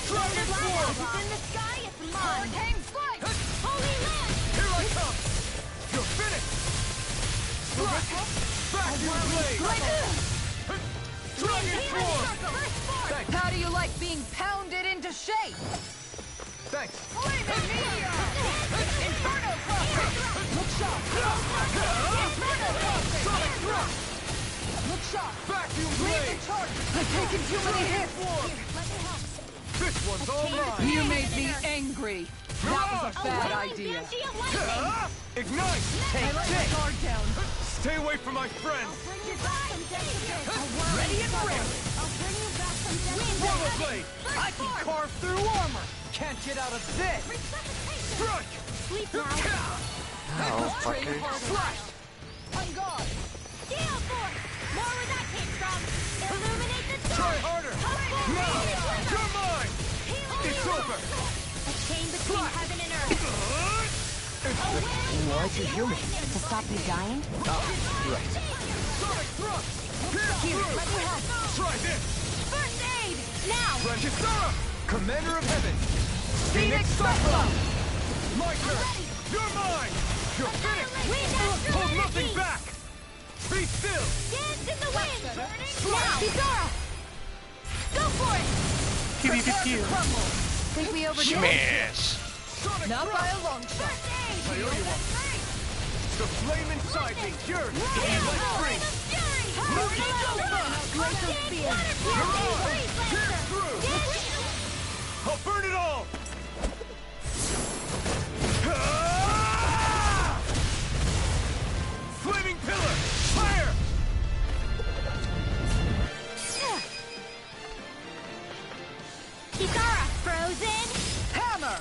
Dragon Form! It's in the sky, it's mine! Hurricane Strike! Holy Land! Here I come! You're finished! Slash! Vacuum Blade! Dragon Form! Thanks! How do you like being pounded into shape? Thanks! Flaming Meteor! Inferno Cluster! Look sharp! Inferno Cluster! Sonic Drop! Look sharp! Vacuum Lead Blade! the charge! I've taken too many hits! Form! Here, let me help. This one's all mine! You made me angry! That was a bad idea! Ignite! I let my guard down! Stay away from my friends! Ready and ready! I'll bring you back from death! Swallow Blade! I can carve through armor! Can't get out of this! Strike! Sleep now. Oh, fucker. Slash! On guard! Gale Force! More where that came from. Illuminate the Try dark. harder! Now! You're mine! It's over! A chain between heaven and earth. Why'd you heal me? To stop you dying? Right. Sonic Thrust! Here, let me help! Try this! First aid! Now! Kisara! Commander of Heaven! Phoenix Cyclone! My turn! You're mine! You're finished! Hold nothing back! Be still! Dance in the wind! Now! Kisara! Go for it! Pew pew pew pew. Think we overdid it? Smash! Sonic Not by a long shot! I owe you one. The flame inside me yearns to be let free! Glacial Spear! Pierce through! I'll burn it all! Ah! Flaming Pillar! Fire! Kisara! Frozen! Hammer!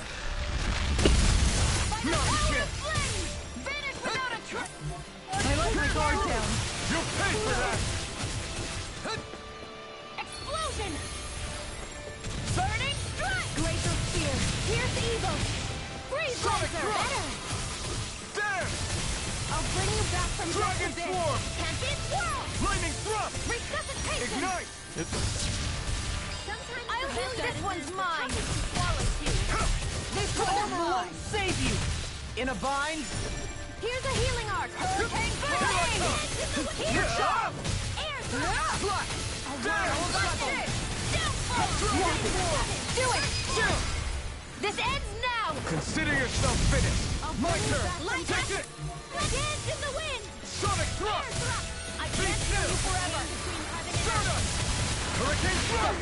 Not a chance! Vanish without a trace! I let my guard down! You'll pay for that! Explosion! Burning Strike! Glacial Spear! Pierce evil! Freeze Sonic laser! Thrust! Better! Damn! I'll bring you back from Dragon death Swarm! Can't be swirled! Flaming Thrust! Resuscitation! Ignite! I'll heal this one's mine! This armor won't save you! In a bind? Here's a healing arc! Hurricane Flame! Here! Ah! Air Flash! Damn! Do it! This ends now! Consider yourself finished. My turn. Take it. Dance in the wind! Sonic thrust. I can't stay you forever! Stardust. Hurricane thrust.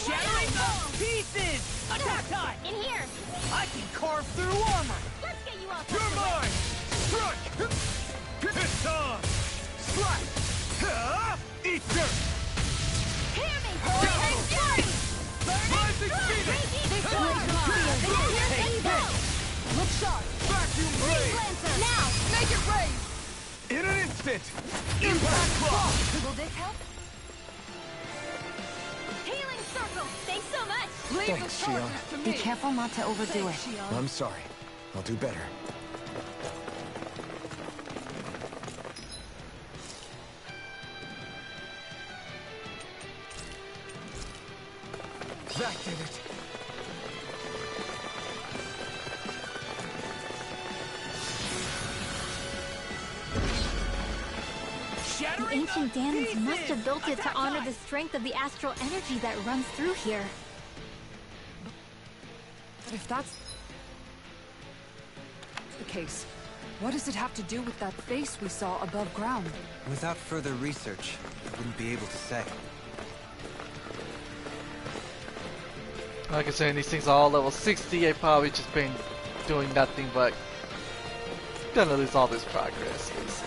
Shattering the pieces! Attack time! In here! I can carve through armor! Let's get you out You're mine. Strike. It's on. Slap. Eat dirt. Hear me! Hurricane Fury! Rising Phoenix. Look sharp! Vacuum blade. Lancer! Now! Make it rain! In an instant. Impact block. Will this help? Healing circle! Thanks so much! Thanks, Shion. Be careful not to overdo it. I'm sorry. I'll do better. That did it. The ancient Danans must have built it to honor the strength of the astral energy that runs through here. But if that's the case, what does it have to do with that face we saw above ground? Without further research, I wouldn't be able to say. Like I said, these things are all level 60. I've probably just been doing nothing but gonna lose all this progress, basically.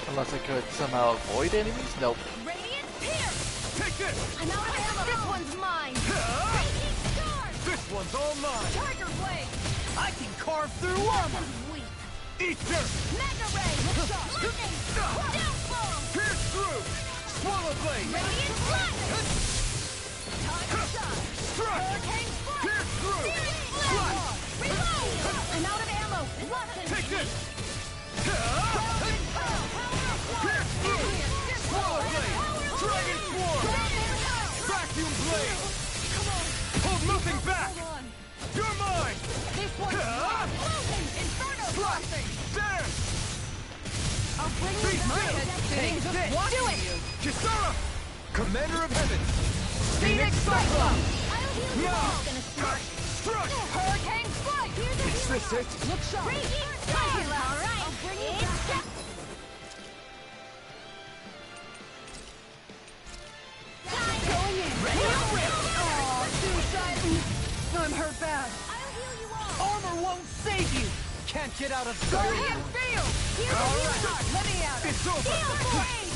Unless I could somehow avoid enemies? Nope. Radiant Pierce! Take this. I'm out of ammo! This one's mine! Raging Star! This one's all mine. Tiger Blade! I can carve through armor! Weak! Eat dirt. Mega Ray! Look sharp! Lightning! Downfall! Pierce through. Swallow blade. Radiant Flash! Tiger Shot! Strike. Hurricane Strike! Pierce through. Flame! Reload! I'm out of ammo! Weapon! Take this. Pierce through. Swallow blade. Dragon swarm. Vacuum blade. Hold nothing back. You're mine. This one's mine! Inferno crossing! Dance. I'll bring Be you mine! still. Do it! Kisara. Commander of Heaven. Phoenix Cyclone! I'll heal you No. all! Gonna start! Strike. Hurricane Strike! Here's a Is this it? Look sharp! Raging Star! Alright! I'll bring you back! Going in! Ready to rip! Aw, suicide! I'm hurt bad. I'll heal you all! Armor won't save you! Can't get out of Go sight! ahead, feel! Here's a healer! Let me out! It's over. Feel blade!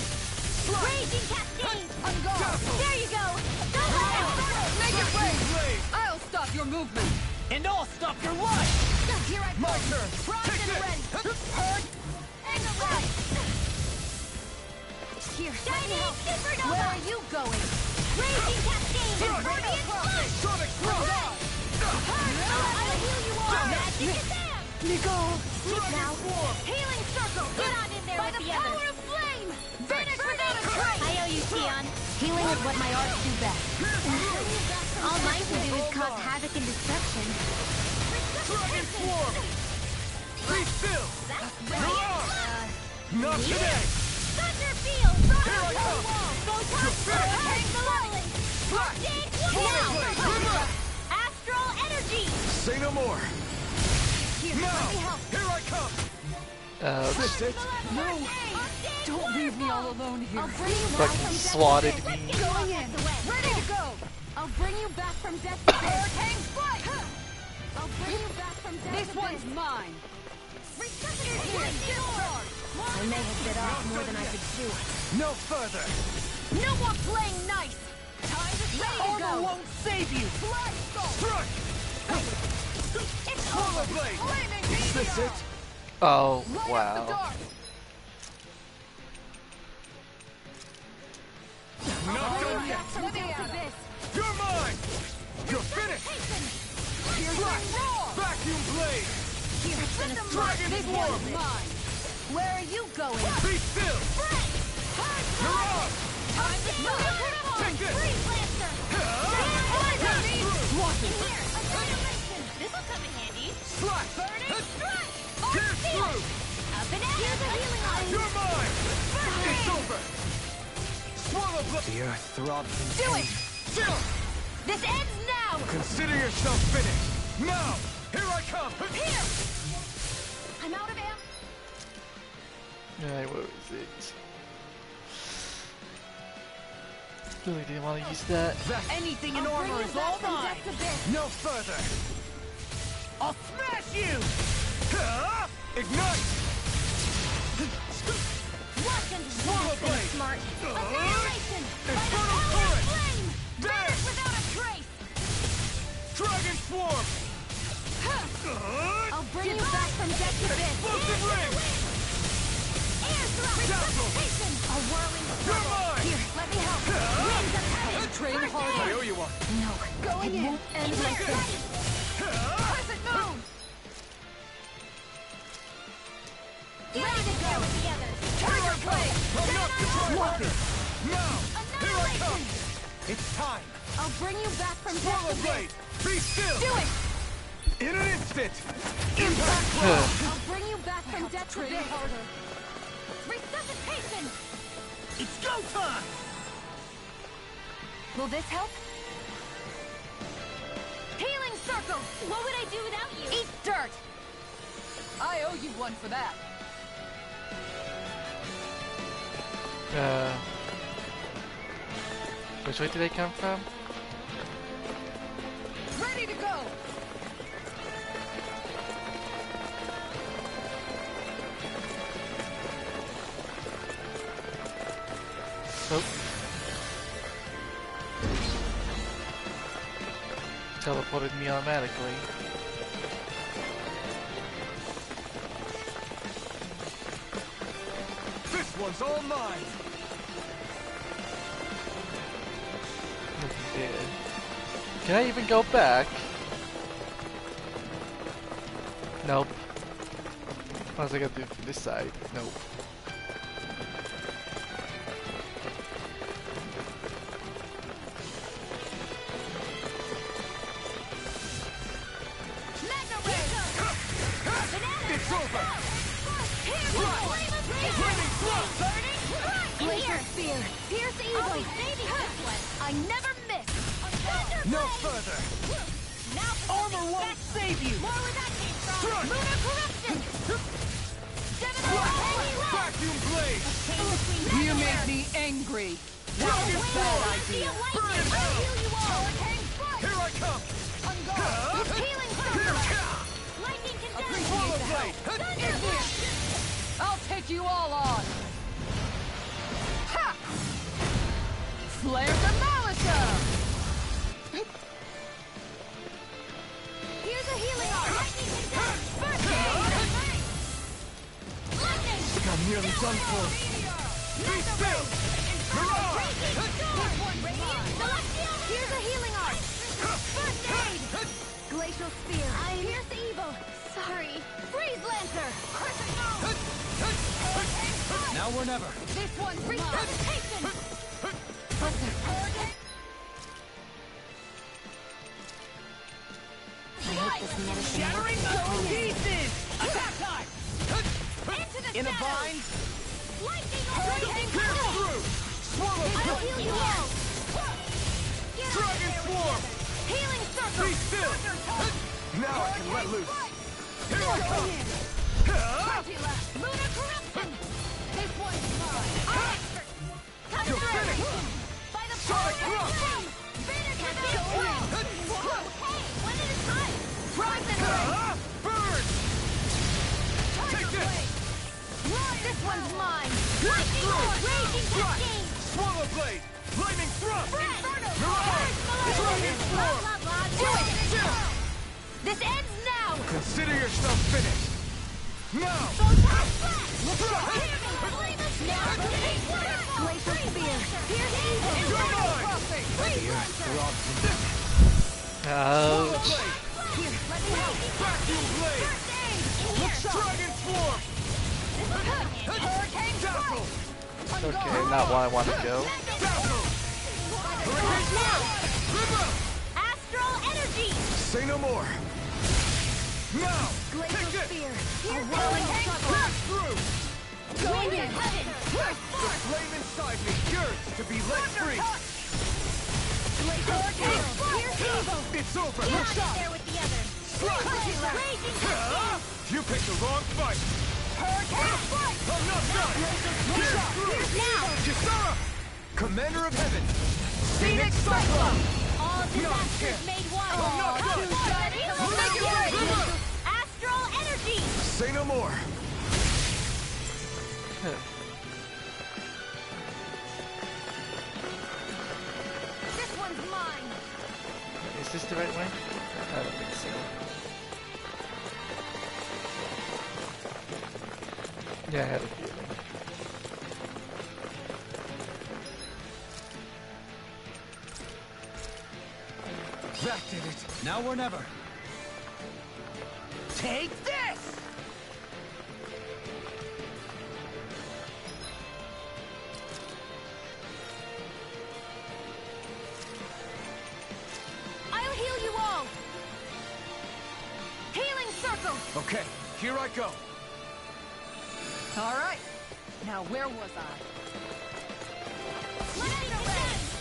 Raging Cascade! I'm gone! Dazzle. There you go! Double down! Make it rain! Blade. I'll stop your movement. And I'll stop your life! Here I My come! turn. Primed Take and this. ready! Heard! And right! Here, Supernova! Where are you going? Raging Cascade! Radiant Flash! Sonic thrust. I'll heal you all! Magic is there! Nico! Sleep now! Healing Circle! Get on in there with the others! By the power of flame! Finish without a trace! I owe you, Tion. Healing is what my arts do best. All mine can do is cause havoc and destruction. Dragon swarm. Be still. You're off. Not today. Thunderfield! Here I come. Photon Hurricane Glowing! Blade. Now! Astral Energy! Say no more. Here, Now. let me help. Here I come. Ouch. This it. No! Don't leave me all alone here. I'll bring you back Fucking from death swatted to me. death. Going in! Ready to go! I'll bring you back from death to death. Hurricane Strike! I'll bring you back from death This to one's death. mine. I may have bit off more than I could chew. No further! No more playing nice! Time to ready to Armor go! won't save you! Strike. Swallow blade. Is this it? Oh, Light up the wow. dark! Not done yet. From death to this! You're mine. You're finished. Strike. Vacuum blade. Dragon This swarm. one's mine! Where are you going? Be still. You're off. Time to stop! Take this. Freeze Lancer! Here! Annihilation! This'll come in handy! Slash. Burning Strike! Pierce through. Up and out! Here's a healing eye! You're mine. It's over. Swallow blade. The earth throbs in Do pain. it! Chill. This ends now! Consider yourself finished. Now! Here I come! Here! I'm out of ammo. Alright, what was it? Really didn't want to use that. Anything in I'll bring armor you is back all from mine. death to this. No further! I'll smash you! Ignite! Wasn't Swallow blade! smart. Annihilation! By the Infernal power of current! flame! There! Vanish without a trace! Dragon swarm! I'll bring you back from death to this. Explosive ring! Air thrust! Resuscitation! A whirling You're circle. mine! Here, let me help. Winds of heaven! Train First harder. I aid. owe you one. No. Going in. And like this. Crescent moon! Ready to go with the others. Tiger blade! I'm not the try. Now! Here I come! Annihilation! It's time! I'll bring you back from death Swallow to blade! this. Be still! Do it! In an instant! Impact blow! I'll bring you back from death to this. Resuscitation! It's go time! Will this help? Healing circle! What would I do without you? Eat dirt! I owe you one for that. Which way did they come from? Ready to go! Oh. Teleported me automatically. This one's all mine! Nothing did. Can I even go back? Nope. What I gotta do from this side? Nope. It's over! Glacier spear! Pierce evil! I'll be saving this one! I never miss! No further! Now for Armor something won't special. save you! More where that came from! Strike! Lunar corruption! Vacuum blade! You make me angry. Dragon Bad sword! idea. Burn it down! Heal you all! Hurricane strike! Here I come! On guard! Healing circle! Lightning condemned! Swallow blade! Thunder! I'll take you all on. Ha! Flare the Malika! Here's a healing arm! Lightning condemned! First aid! Lightning! I'm nearly done for. Be still! Mirage! Here's a healing arm! First aid! Glacial spear! Pierce evil! Sorry! Freeze lancer! Crescent moon! Now or never. This one's resuscitation! I hope this medicine Shattering the pieces! Attack time! into the In a shadows. bind? Lightning Pierce through! Swallow I'll blade! heal you all! Get out Dragon there with swarm! the others. Healing circle! Be still! Now I can let loose! Here I come! Tarantula! Lunar corruption! This one's mine! You're finished! By the Sonic power of thrust! flame! Vanish without trace! Okay, one at a time! Frozen ring! Burn! Take this! This one's mine! Lightning orb! Raging cascade! Swallow blade! Lightning thrust! Inferno! Mirage! Dragon Blah, swarm! blah, blah. Do it! This ends now! Consider yourself finished! Now! Glacial spear! Pierce evil! You're mine! Ouch. Here, let me help! Vacuum blade! Dragon swarm! Hurricane Dazzle! Okay, not where I want to go. Dazzle! Hurricane swarm! River! Astral energy! Say no more! Now! Glacial Take this! spear! A Here's whirling the pass through! Going in heaven! The flame inside me yearns to be let free! Glacial spear! It's over! Get on in there with the others! Raging Gusty! You picked the wrong fight! Hurricane Strike! I'm not done! Here's now! Kisara! Commander of Heaven! Phoenix Cyclone! All disasters made one! not done! Make it right! Astral energy! Say no more! This one's mine! Is this the right way? I don't think so. Yeah, I had a feeling. That did it! Now or never. Take this! I'll heal you all! Healing circle! Okay, here I go! All right. Now where was I?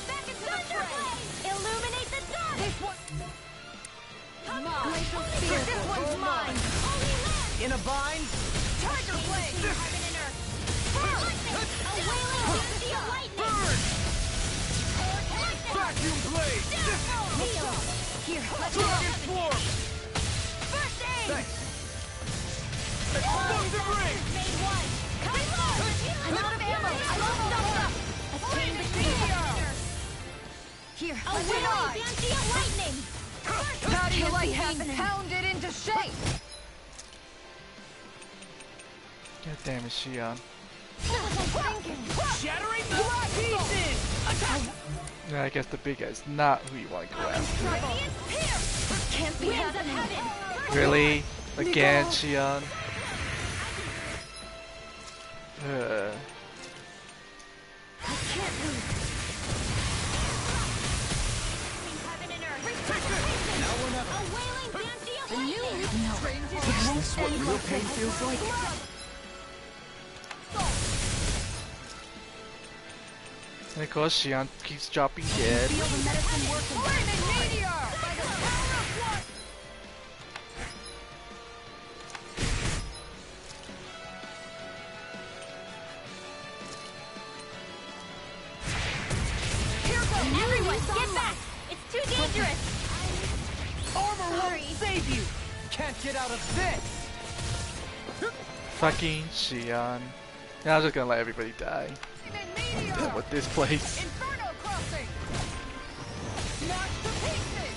Back into the fray! Illuminate the dark! This one. This one's mine! In a bind? Tiger blade! Heaven and earth! A wailing dynasty of lightning! Vacuum blade! Heal! Here, let's Dragon swarm! First aid! Thanks! Explosive ring! Made one! I'm out of ammo! I lost stuff! A chain between us! Here, a wailing dynasty of lightning! How do you like being pounded into shape? God damn it, Shion. Shattering the pieces! Yeah, I guess the big guy's not who you want to go after. Can't be happening! Really? Again, Shion? Heaven and earth! Now or never. A wailing dynasty of lightning! Is this what real pain feels like? And of course, Shion keeps dropping dead. Feel the medicine working! Flaming meteor! By the power of one! Here goes! Everyone, get back! It's too dangerous! Armor won't save you! Can't get out of this! Fucking Shion. Yeah, I'm just gonna let everybody die. Meteor! With this place. Inferno crossing! Knocked to pieces!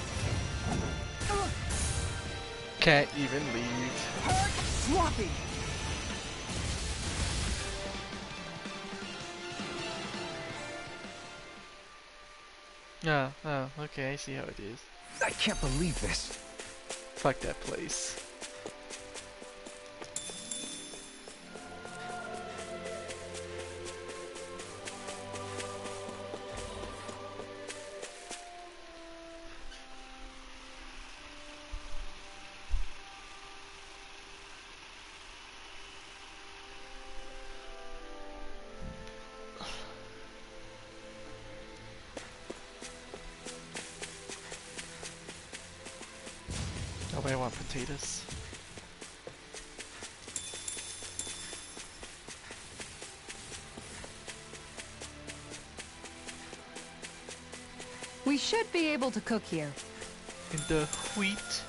Can't even leave. Swapping! Oh, okay, I see how it is. I can't believe this. Fuck that place. Nobody want potatoes. We should be able to cook here. In the wheat.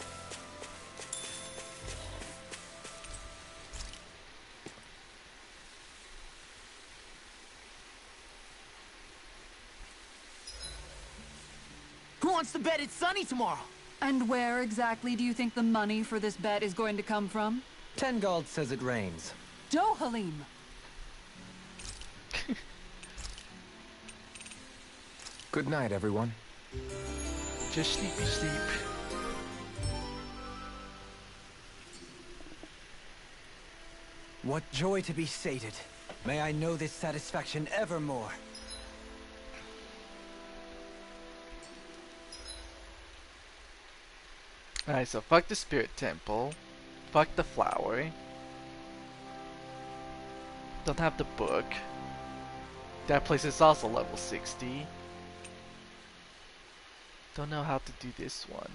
Who wants to bet it's sunny tomorrow? And where exactly do you think the money for this bet is going to come from? Tengald says it rains. Dohalim! Good night, everyone. Just sleepy sleep. What joy to be sated. May I know this satisfaction evermore. Alright, so fuck the spirit temple. Fuck the flower. Don't have the book. That place is also level 60. Don't know how to do this one.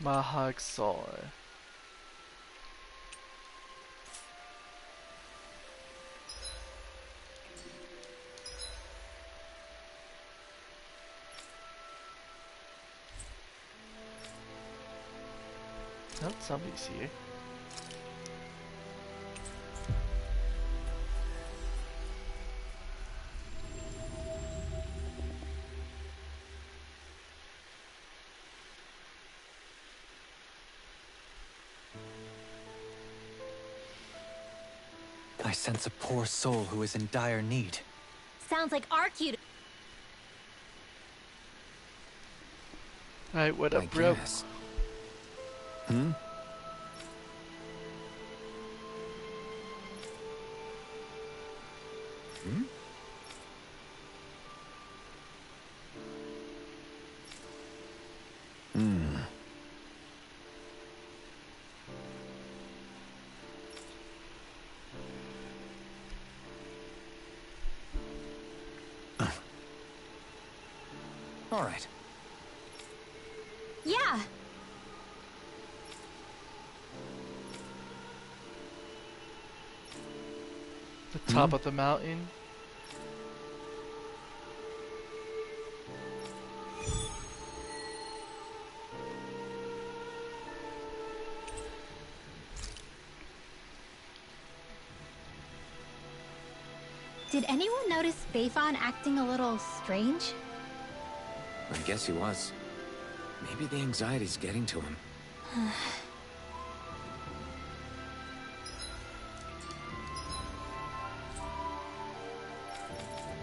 Mahagsaw. Oh, somebody's here. I sense a poor soul who is in dire need. Sounds like our cue. Alright, what up, I bro? guess. Hmm? Hmm? Hmm. All right. Yeah. The top of the mountain. Did anyone notice Beifan acting a little strange? I guess he was. Maybe the anxiety's getting to him.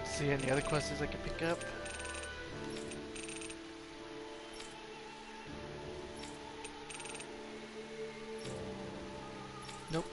See any other quests I can pick up? Nope.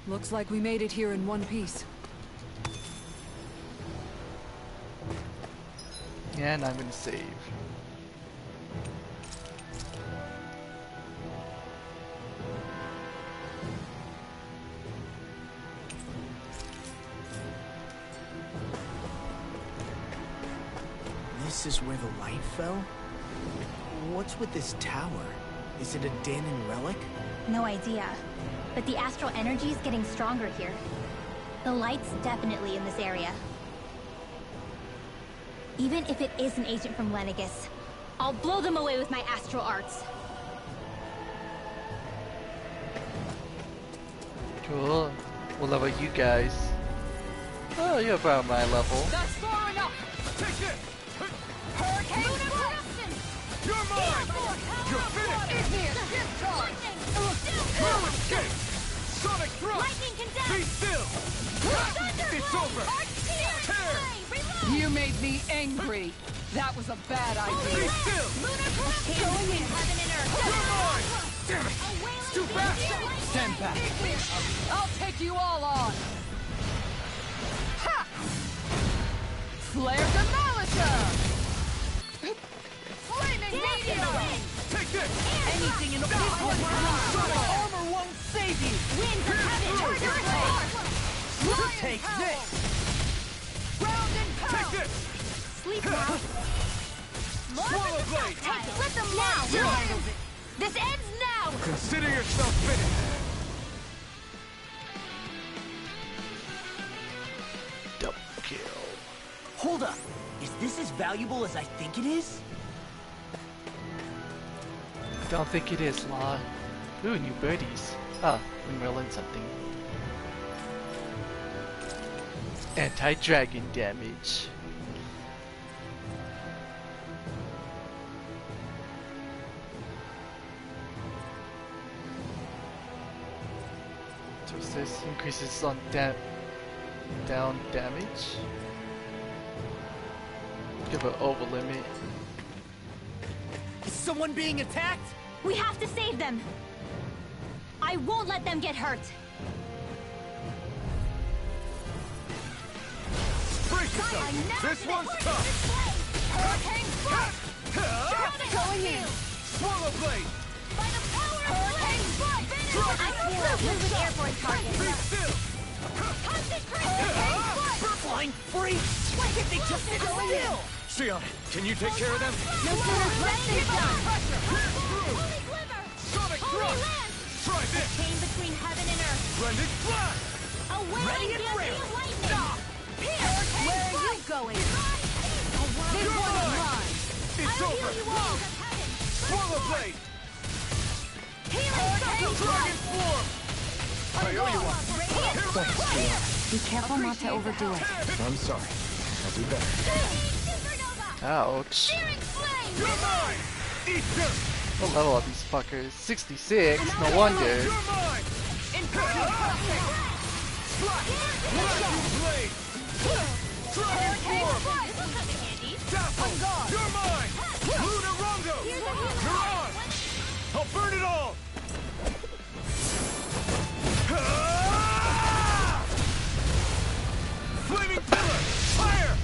Looks like we made it here in one piece. And I'm gonna save. This is where the light fell? What's with this tower? Is it a Danon relic? No idea. But the astral energy is getting stronger here. The light's definitely in this area. Even if it is an agent from Lenegus, I'll blow them away with my astral arts. Cool. What level are you guys? Oh, you're about my level. That's far enough! Take this! Hurricane eruption! You're mine! You're finished! Igneous discharge! No escape! Sonic thrust! Lightning condemned! Be still! It's over! Tear! You made me angry. That was a bad idea. Be still! Going in heaven and earth! You're mine! Damn it! It's too fast! Stand back. I'll take you all on. Ha! Flare Demolisher! Flaming Meteor! Take this! Anything in the armor won't save you! Wind from heaven! Charger force! Take this! Round and Take pound! this! Sleep now. Swallow blade! Let them now! This ends now! Consider yourself finished! Double kill. Hold up! Is this as valuable as I think it is? Don't think it is, Law. Ooh, new birdies. Ah, we might learn something. Anti-dragon damage. So this increases on down damage. Give an over limit. Is someone being attacked? We have to save them. I won't let them get hurt. Brace yourself! This one's tough! Hurricane foot! Going in! Swallow blade! By the power of Hurricane foot! I swore it was an airborne target. Be still! Concentrate! Hurricane foot! Flying freaks! Why can't they just sit still? Sion, can you take care of them? No sooner said than done. Holy glimmer! Sonic Holy thrust! lance! Try this! Chain between heaven and earth. Blended flash! A wailing dancing of lightning. Where are you going? This You're one's mine! mine! It's over! Swallow blade! Dragon form! I owe you one! Be careful not to overdo it. I'm sorry. I'll do better. Ouch. You're mine! Eat dirt! What level are these fuckers? 66? No wonder. You're mine! Blast blade! Dragon form! Dazzle! You're mine! Luna Rondo! You're on! I'll burn it all! Flaming pillar! Fire!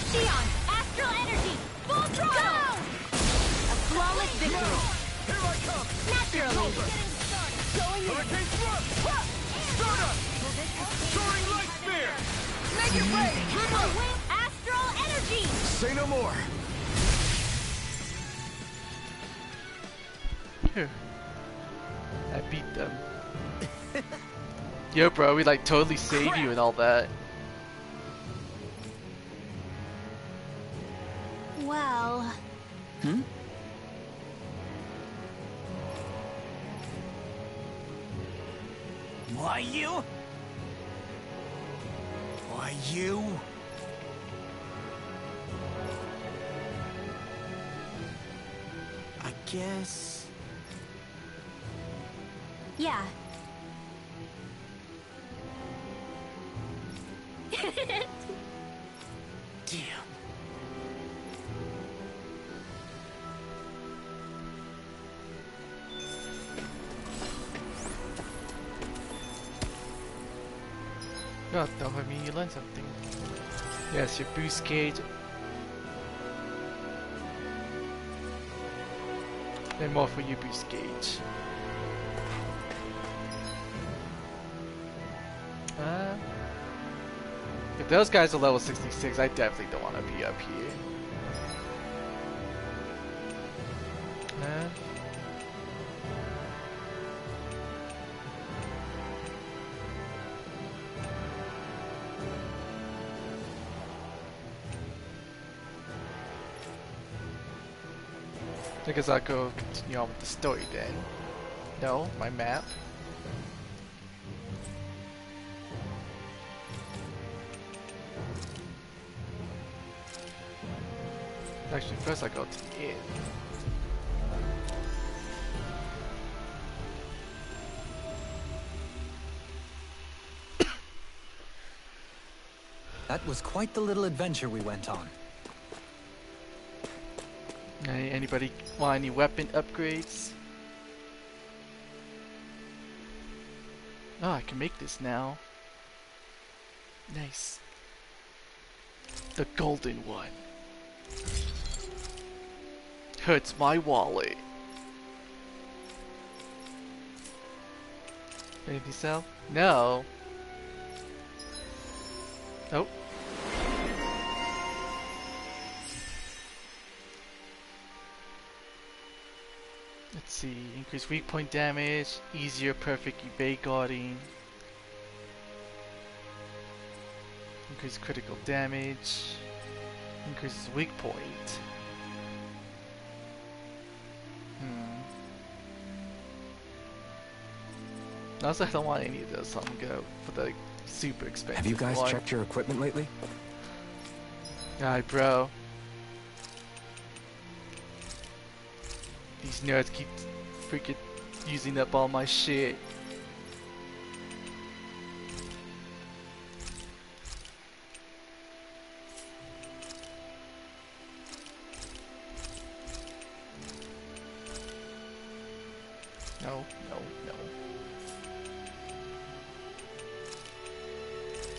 Sion, astral energy, full throttle. A flawless victory. Here I come! Naturally. Hurricane thrust! Stardust! Soaring light spear! Make it rain! Astral energy. Say no more! Phew. I beat them. Yo, bro, we like totally saved you and all that. Well, Why you? Why you? I guess... yeah. Damn. No, don't hurt me, you learned something. Yes, your boost gauge. And more for your boost gauge. If those guys are level 66, I definitely don't want to be up here. I guess I'll go continue on with the story then. No, my map. Actually, first I go to the inn. That was quite the little adventure we went on. Hey, anybody want any weapon upgrades? Oh, I can make this now. Nice. The golden one. Hurts my wallet. Anything sell? No. Oh. Let's see. Increase weak point damage. Easier perfect evade guarding. Increase critical damage. Increases weak point. Also, I don't want any of those, so I'm gonna go for the super expensive Have you guys one. checked your equipment lately? Alright, bro. These nerds keep freaking using up all my shit. No, no, no.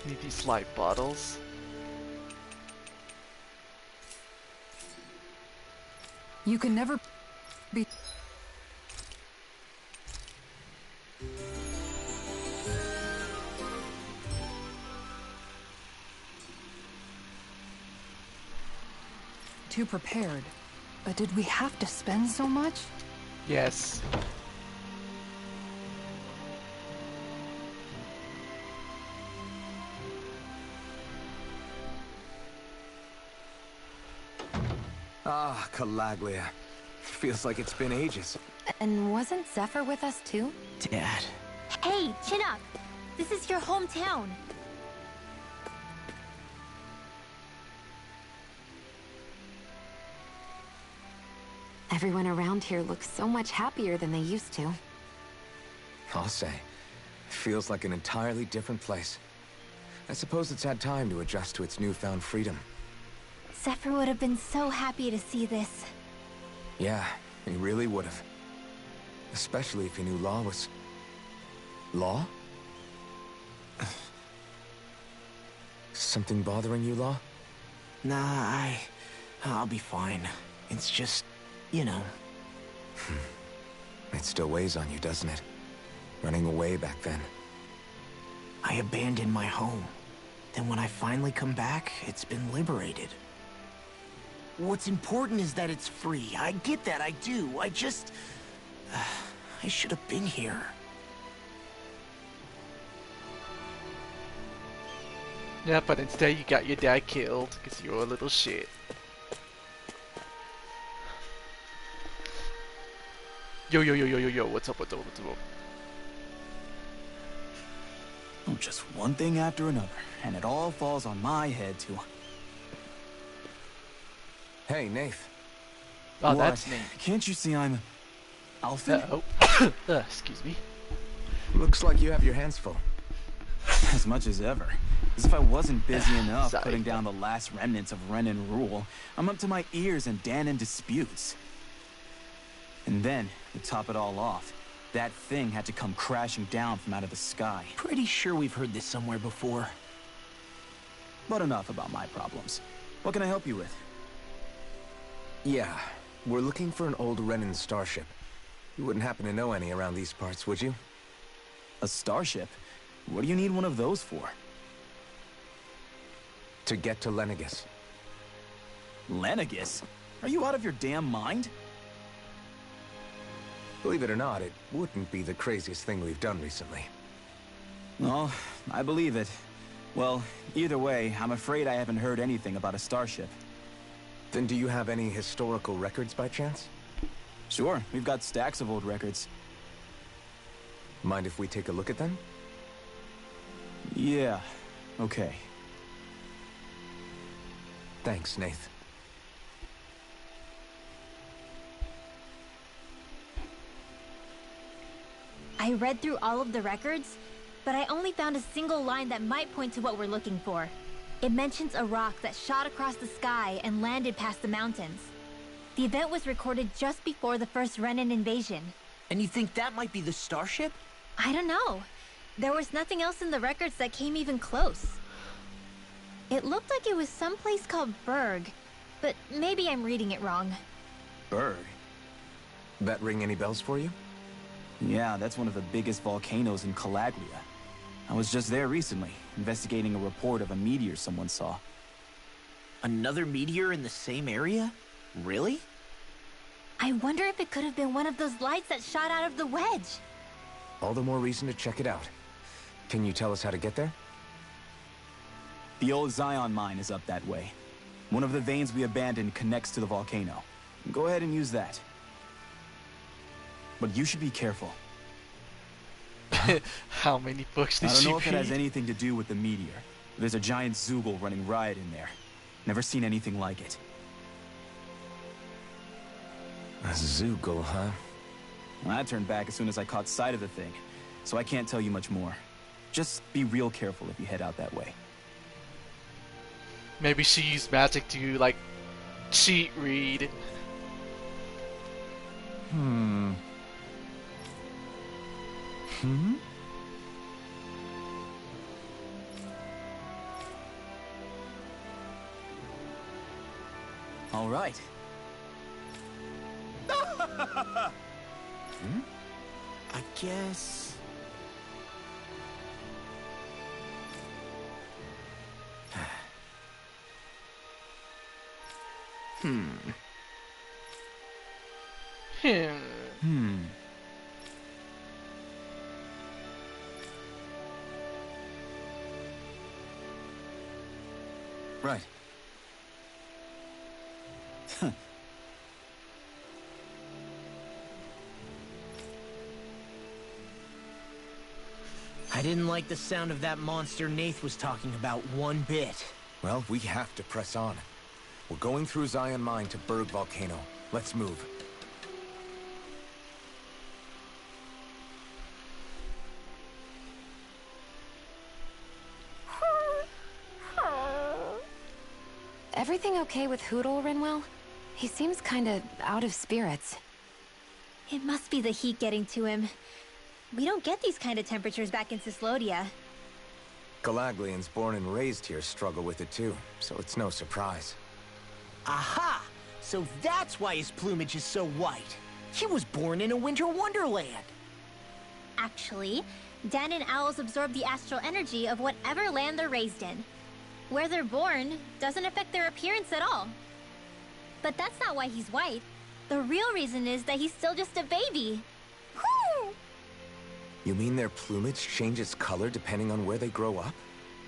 Need these light bottles. You can never be... too prepared. But did we have to spend so much? Yes. Ah, Calaglia. Feels like it's been ages. And wasn't Zephyr with us too? Dad. Hey, chin up. This is your hometown. Everyone around here looks so much happier than they used to. I'll say. Feels like an entirely different place. I suppose it's had time to adjust to its newfound freedom. Zephyr would have been so happy to see this. Yeah, he really would have. Especially if he knew Law was... Law? Something bothering you, Law? Nah, I'll be fine. It's just, you know. It still weighs on you, doesn't it? Running away back then. I abandoned my home. Then when I finally come back, it's been liberated. What's important is that it's free. I get that, I do. I just... I should have been here. Yeah, but instead you got your dad killed because you're a little shit. Yo, yo, yo, yo, yo, yo, what's up, what's up, what's up? Oh, just one thing after another, and it all falls on my head too. Hey, Nath. Oh, What? that's Nate. Can't you see I'm... Alpha? Oh. Excuse me. Looks like you have your hands full. As much as ever. As if I wasn't busy enough Sorry. putting down the last remnants of Renan rule, I'm up to my ears in Danon disputes. And then, to top it all off, that thing had to come crashing down from out of the sky. Pretty sure we've heard this somewhere before. But enough about my problems. What can I help you with? Yeah, we're looking for an old Renan starship. You wouldn't happen to know any around these parts, would you? A starship? What do you need one of those for? To get to Lenegis. Lenegis? Are you out of your damn mind? Believe it or not, it wouldn't be the craziest thing we've done recently. Oh, I believe it. Well, either way, I'm afraid I haven't heard anything about a starship. Then do you have any historical records by chance? Sure, we've got stacks of old records. Mind if we take a look at them? Yeah, okay. Thanks, Nath. I read through all of the records, but I only found a single line that might point to what we're looking for. It mentions a rock that shot across the sky and landed past the mountains. The event was recorded just before the first Renan invasion. And you think that might be the starship? I don't know. There was nothing else in the records that came even close. It looked like it was someplace called Berg, but maybe I'm reading it wrong. Berg? That ring any bells for you? Yeah, that's one of the biggest volcanoes in Calaglia. I was just there recently, investigating a report of a meteor someone saw. Another meteor in the same area? Really? I wonder if it could have been one of those lights that shot out of the wedge. All the more reason to check it out. Can you tell us how to get there? The old Zion mine is up that way. One of the veins we abandoned connects to the volcano. Go ahead and use that. But you should be careful. How many books I did don't you know if it has read? anything to do with the meteor. There's a giant Zoogle running riot in there. Never seen anything like it. A Zoogle, huh? I turned back as soon as I caught sight of the thing, so I can't tell you much more. Just be real careful if you head out that way. Maybe she used magic to, like, cheat read. Hmm? All right. Hmm? I guess... Hmm. Right. I didn't like the sound of that monster Nath was talking about one bit. Well, we have to press on. We're going through Zion Mine to Berg Volcano. Let's move. Everything okay with Hootle, Rinwell? He seems kinda out of spirits. It must be the heat getting to him. We don't get these kind of temperatures back in Cislodia. Galaglians born and raised here struggle with it too, so it's no surprise. Aha! So that's why his plumage is so white. He was born in a winter wonderland. Actually, Dan and owls absorb the astral energy of whatever land they're raised in. Where they're born doesn't affect their appearance at all. But that's not why he's white. The real reason is that he's still just a baby. Whew! You mean their plumage changes color depending on where they grow up?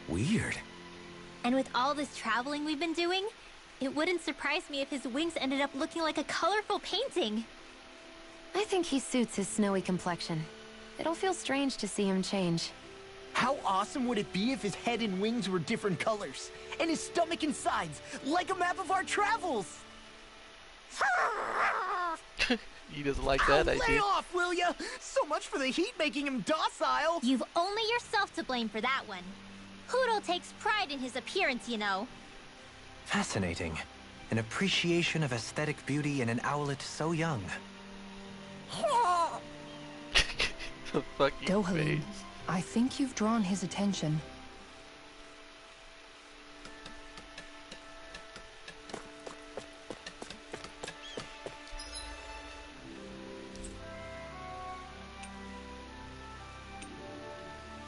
Weird. And with all this traveling we've been doing, it wouldn't surprise me if his wings ended up looking like a colorful painting. I think he suits his snowy complexion. It'll feel strange to see him change. How awesome would it be if his head and wings were different colors? And his stomach and sides, like a map of our travels! He doesn't like that Lay idea. off, will ya? So much for the heat making him docile! You've only yourself to blame for that one. Hootle takes pride in his appearance, you know. Fascinating. An appreciation of aesthetic beauty in an owlet so young. The fucking Dohalim, face. I think you've drawn his attention.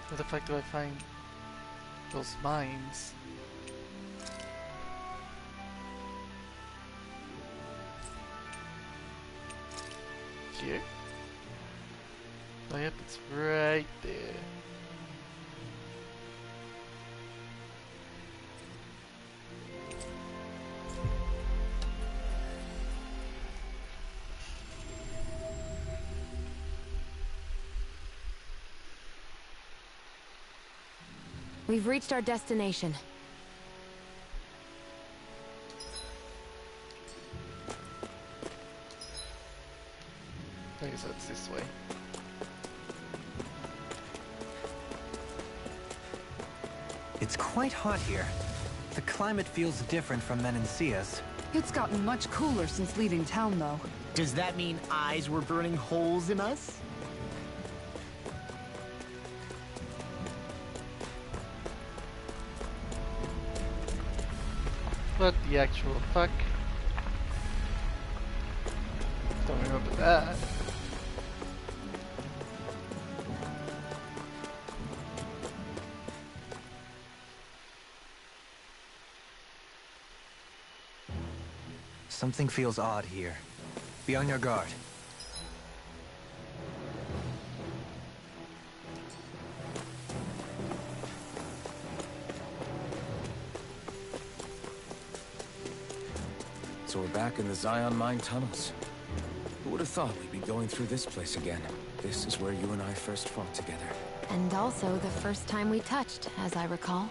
Where the fuck do I find those mines? Here? Oh yep, it's right there. We've reached our destination. I guess that's this way. It's quite hot here. The climate feels different from Menancia's. It's gotten much cooler since leaving town, though. Does that mean eyes were burning holes in us? What the actual fuck? Don't remember that. Something feels odd here. Be on your guard. So we're back in the Zion Mine tunnels. Who would have thought we'd be going through this place again? This is where you and I first fought together. And also the first time we touched, as I recall.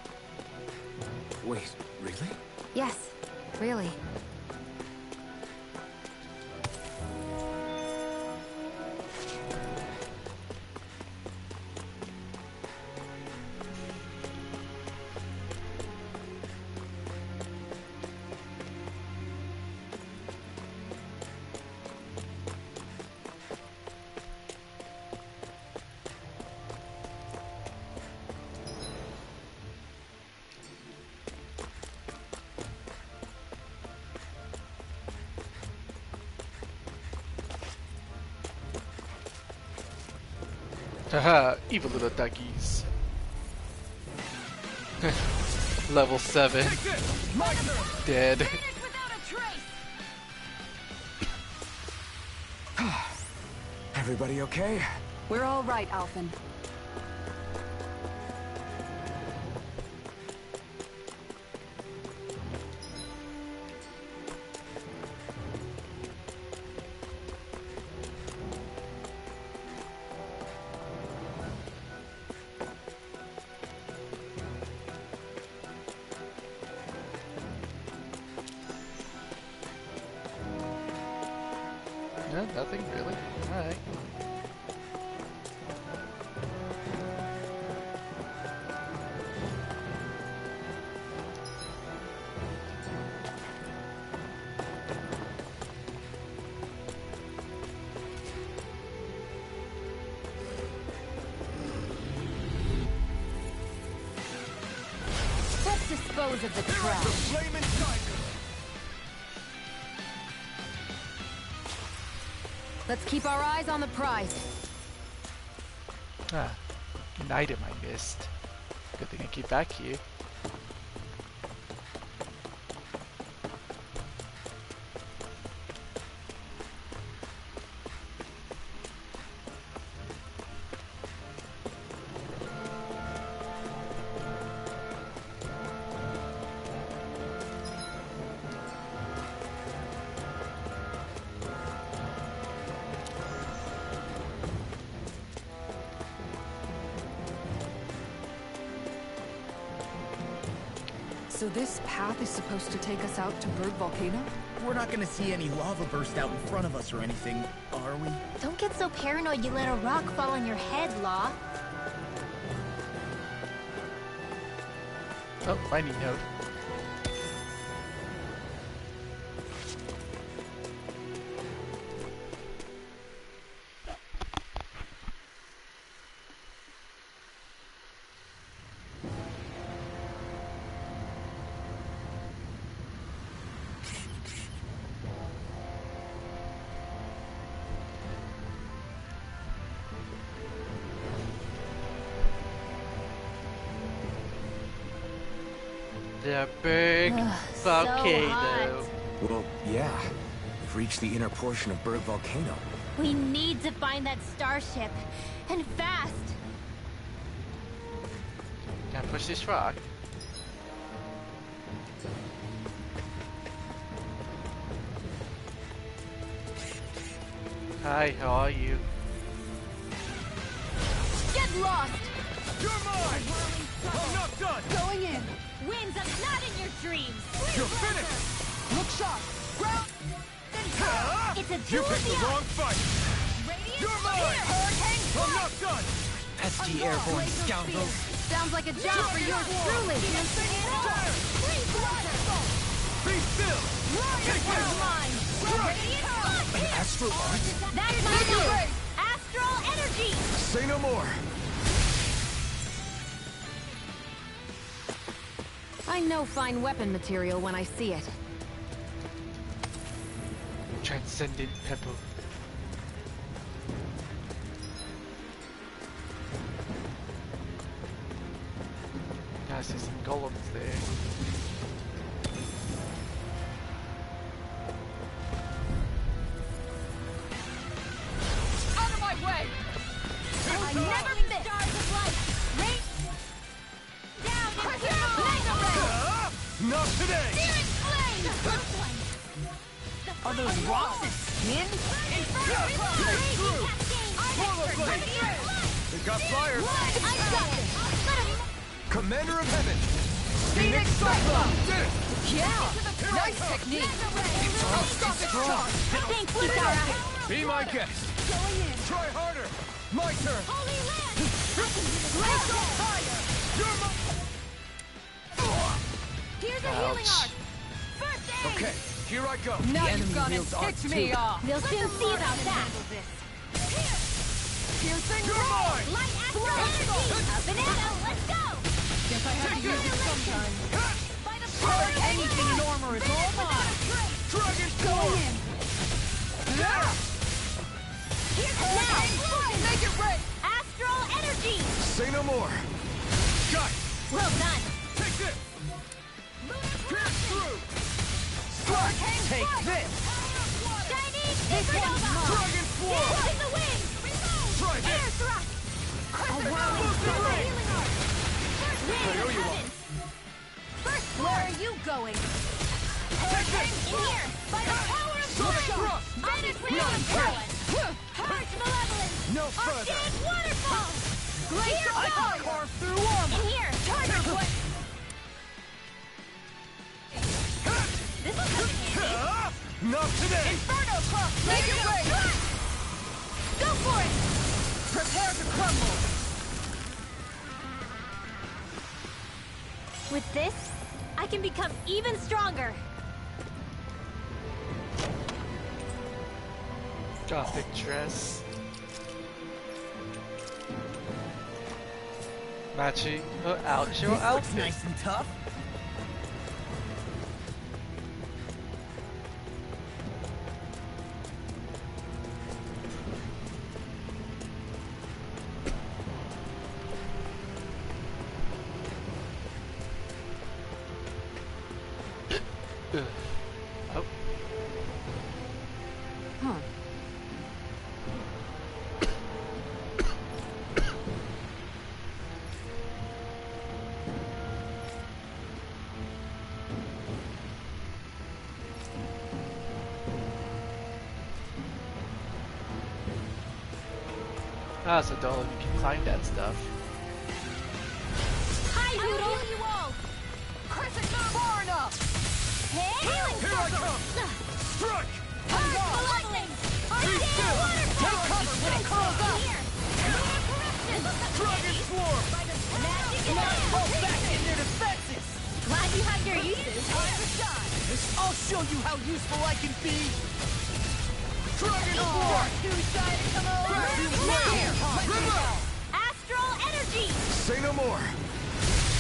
Wait, really? Yes, really. Haha, evil little duckies. Level 7. Dead. Everybody okay? We're all right, Alphen. No, nothing really. Alright. Let's dispose of the trash. Let's keep our eyes on the prize. Ah, an item I missed. Good thing I keep back here. So this path is supposed to take us out to Berg Volcano? We're not gonna see any lava burst out in front of us or anything, are we? Don't get so paranoid you let a rock fall on your head, Law. Oh, finding note. The big volcano. Well, yeah. We've reached the inner portion of Berg Volcano. We need to find that starship. And fast. Can I push this rock? Hi, how are you? Get lost! You're mine! I'm not done! Going in! Winds up not in your dreams. You're finished! Look sharp! Ground! It's a You duel picked the wrong fight! You're mine! I'm not done! Pesky airborne scoundrels. Sounds like a job for yours truly. Be still! Take this! An astral art? That's my move. Astral energy. Say no more. I know fine weapon material when I see it. Transcendent pebble. I see some golems there. Out of my way! I never miss! Stars of light! Rain! Down! Not today! Spirit flame! Are those rocks of skin? They got fire! I got this! Commander of Heaven. Phoenix Cyclone! Did it! Yeah! Nice technique! Thanks, Kisara. Be my guest! Try harder! My turn! Holy Land! You're my... Here's a healing Ouch. arc! First aid! Okay, here I go. Now the you've enemy gone and wields art ticked too. me off! We'll soon see about that. Piercing You're roll! mine! Light astral energy. A banana. Let's go. Guess I have to use it sometime. By the power of Anything Norma is all mine! Dragon Go Force! in! Here's now. Make it rain! Astral Say no more. Got it. Well done. Take this. Pierce through. Strike. Take this! Shining Supernova! Dragon Swarm. Dancing the wind! Try Air this. thrust! Move the ring. Wind I owe of you heaven! First, where are you going? Take this. In here! By the power of Sonic Trippin! thrust. Management of talent! Harsh malevolence! No further. Arctic waterfall! Glacial I can warrior! carve through armor! In here! Tiger foot! This will come in handy! Not today. Inferno Cross! Make it rain! Go for it! Prepare to crumble! With this, I can become even stronger. Gothic dress. Matching her actual This looks outfit. nice and tough. Oh, Huh. so don't know if you can climb that stuff. Hi, I will Doodle! heal you all! Crescent far enough! Healing Here I circle! come. Strike. Harsh lightning! Arctic still. waterfall! Take cover when it curls up! Here! Lunar corruption! Dragon Swarm. Magic and Fall back teleportation! in their defenses! Glad you have your uses. I'll show you how useful I can be! Dragon Swarm. Too shy to come over! River. Astral energy! Say no more.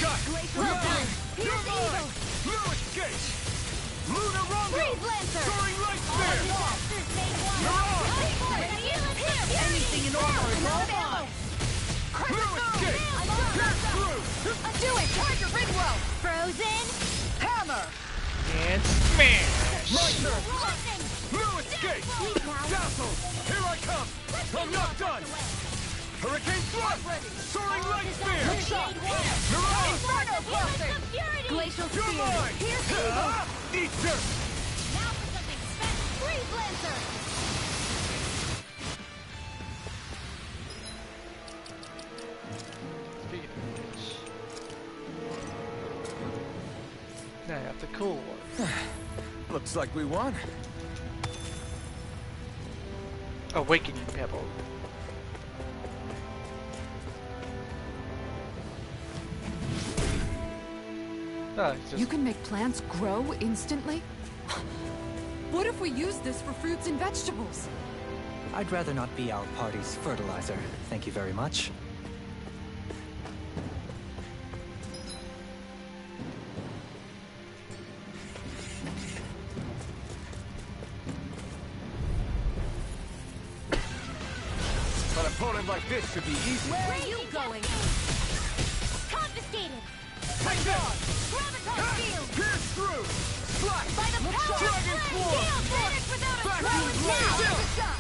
Got it. Well done! You're Here's evil! mine. No escape. Lunar Rumble. Freeze Lancer! Soaring Light All Spear. disasters made one! Mirage. Going for it! Heal and pierce! Anything in armor is all Ammo! mine! No escape. Pierce through. Do it! Tiger Ridwell! Frozen! Hammer! And smash! My turn. Lightning! No escape. Sleep now! Dazzle. Here I come. I'm not done. Hurricane Thrust. Soaring Light Spear. Mirage. Inferno Crossing! Glacial You're spear! mine. Here's evil! Eat dirt. Now for something special! Freeze Lancer! Speaking of which, now I got the cool one. Looks like we won. Awakening Pebble. It's just You can make plants grow instantly? What if we use this for fruits and vegetables? I'd rather not be our party's fertilizer. Thank you very much. An opponent like this should be easy. Where are you going? Confiscated! Take this. Graviton field! Pierce through. Slash. By the power Dragon of Swarm. Shield vanish without a Vacuum trace! blade. Now!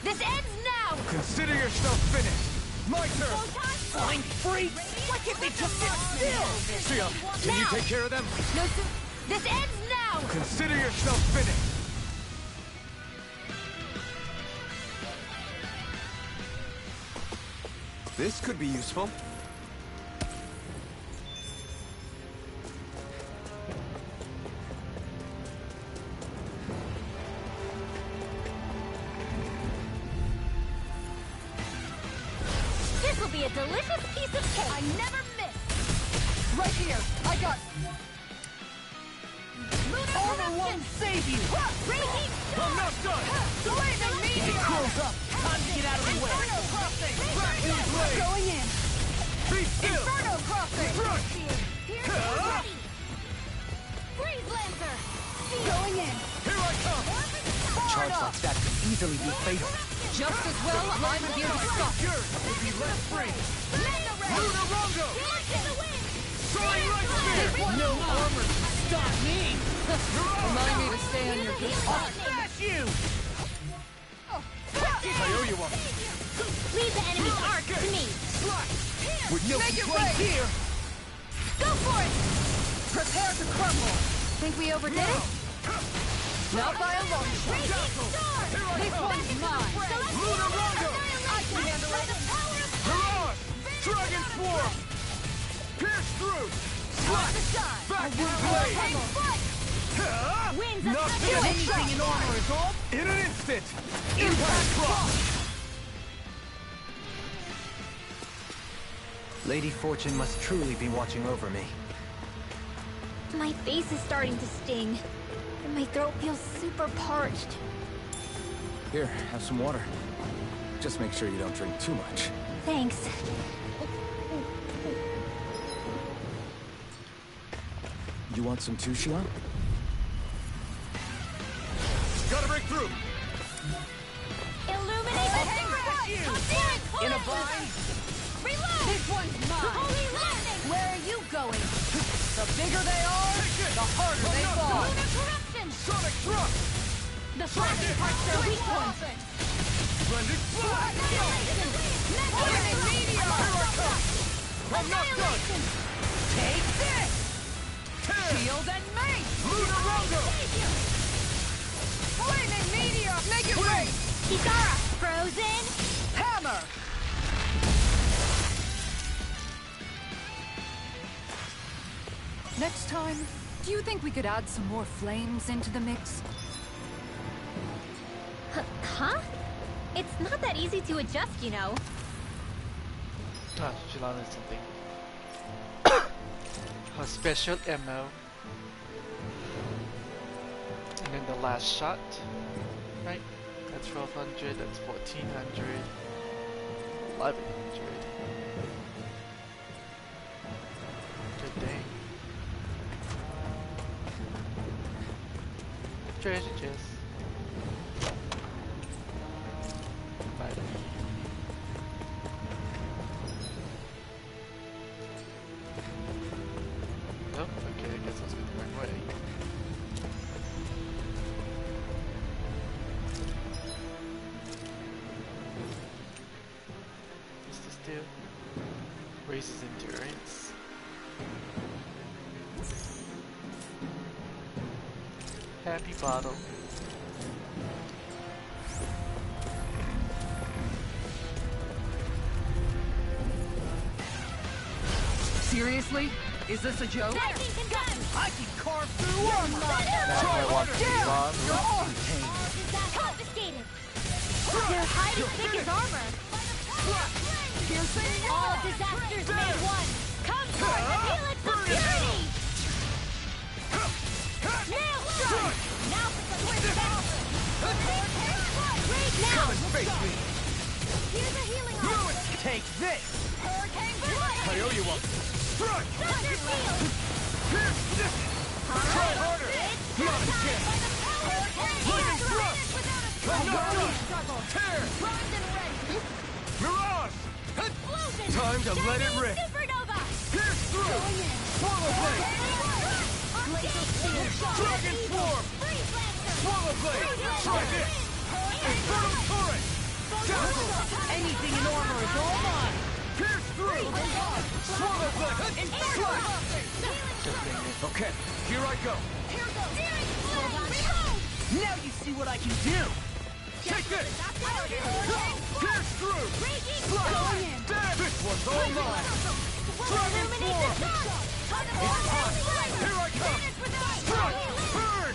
This ends now! Consider yourself finished. My turn. Flying freak! Why can't they just sit still? Sia, can you take care of them? No, sir. This ends now! Consider yourself finished. This could be useful. This will be a delicious piece of cake! I never miss! Right here! I got... Lunar Armor corruption! won't save you! Raging I'm not done. Blazing It meteor! curls up! Time to get out of the way! Inferno crossing! Vacuum blade. Going in! Be still. Inferno Crossing! Strike. Here's ready! Freeze Lancer! Going in! Here I come. Charge like that could easily be fatal. Just as well, I'm here to stop. Yours will be left free. Lunarongo! Dance in the wind! Soaring right spin! No armor can stop me! Remind me to stay on your good I'll side. smash you! I owe you one. Leave the enemy's arc to me. With no complaints here! Go for it! Prepare to crumble. Think we overdid it? Not by a long shot. Raging star! This one's mine. Lunarongo! I can handle it. Mirage! Dragon Swarm! Pierce through! Slash! Back in blade! Winds of Nothing! Anything in armor is all In an instant! Impact Cross! Lady Fortune must truly be watching over me. My face is starting to sting, and my throat feels super parched. Here, have some water. Just make sure you don't drink too much. Thanks. You want some too, Shion? Gotta break through! Illuminate the hammer! in a bind. Reload! This one's mine! Holy lightning! Where are you going? The bigger they are, the harder they fall. Lunar corruption! Sonic Thrust! The flashing parts are weak ones! Splendid Flash! Annihilation! Meteor! Here I come! I'm not done! Take this! Tear! Shield and mace! Lunarongo! Flaming meteor! Make it rain! Kisara, frozen. Hammer! Next time, do you think we could add some more flames into the mix? Huh? It's not that easy to adjust, you know. Ah, she learned something. Her special ammo. And then the last shot. Right? That's 1200, that's 1400. 1100. Good day. Treasure chest. Bye. Oh, okay, I guess I was going the wrong way. What's this do? Raises endurance. Happy bottle. Seriously? Is this a joke? I can carve through armor! That's why I want to be long. Confiscated. Their hide is thick as armor. All disasters made one. Come forth and heal its purity. Nail strike. Now for some quick battle. Right now. Face me! Here's a healing arm! Take this! Hurricane blade! I owe you one! Strike! Thunder shield! Pierce this! Try harder! Not a chance! Lightning thrust! I'm not done! Tear! Primed and ready! Mirage! Explosion! Time to let it rip! Supernova! Pierce through! Swallow blade! Glacial shield! Dragon swarm! Freeze lancer! Swallow blade! Try this! Infernal turret! Dazzle! Anything in armor is all mine! Pierce through! Swallow blade! Slash! Okay, here I go! Here goes! Reload! Now you see what I can do! Take this! Pierce through! Slash! Damn! This one's all mine! Dragon swarm! It's time! Here I come! Strike! Burn!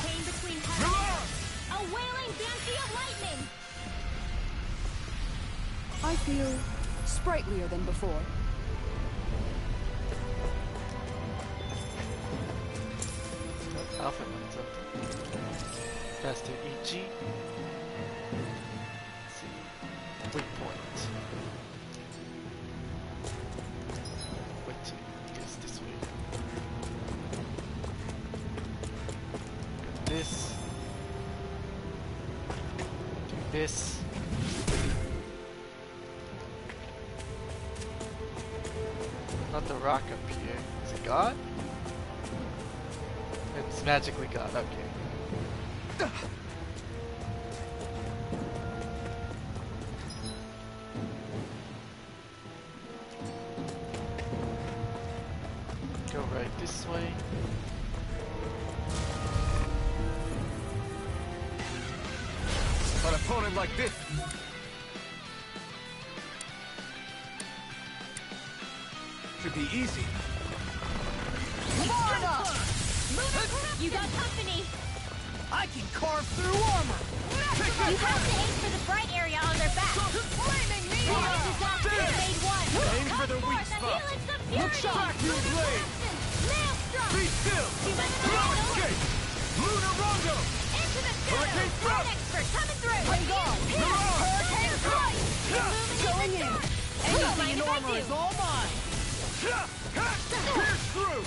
Came between heavens. Mirage! A wailing banshee of lightning! I feel sprightlier than before. Alpha wants something. Faster EG. Let's see. Waypoint. Wait to guess this way. Got this. Do this. the rock up here? Is it gone? It's magically gone, okay. Go right this way. An opponent like this. Should be easy. You got company! I can carve through armor! You have to aim for the bright area on their back! Flaming meteor! One disaster made one! Aim for the weak spot. Look shot! Vacuum blade. Maelstrom! Be still. Too much No battle! escape. Lunar Rondo. Into the shadows! Hurricane thrust. An expert coming through! I'm gone! Hurricane strike! Going in! Anything in armor is all mine! Pierce through.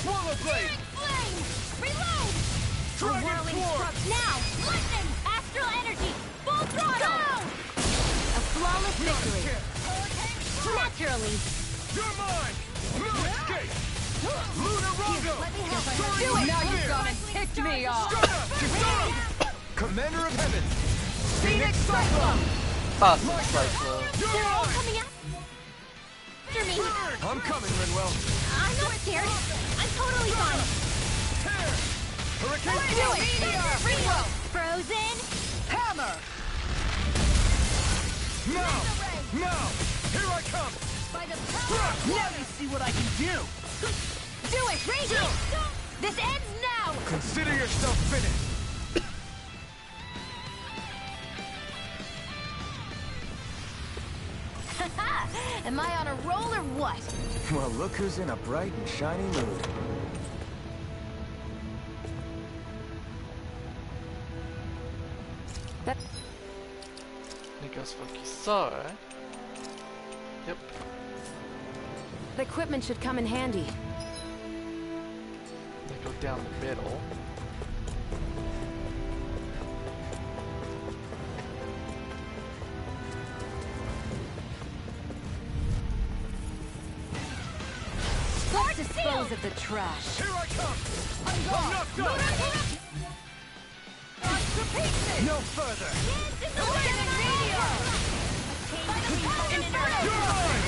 Swallow blade. Flame! Reload! Dragon Whirling swarm. struck now! Lightning! Astral energy! Full throttle! Go! A flawless victory! Naturally! You're mine. No escape. Lunar Rondo. Do it! Now you've gone and ticked me off! Commander of Heaven. Phoenix Cyclone! Awesome cycle. They're all coming after me! I'm coming, Rinwell. I'm not scared! I'm totally fine! Tear. Hurricane Do it! Reroll! Frozen! Hammer! Now. Now. Here I come. By the power! Now you see what I can do! Do it! Radiant! This ends now! Consider yourself finished. Am I on a roll or what? Well, look who's in a bright and shiny mood. It goes for Kisara. Yep. The equipment should come in handy. They go down the middle. Let's dispose of the trash. Here I come. I'm I'm gone! not done. No further. Flaming meteor! You're mine.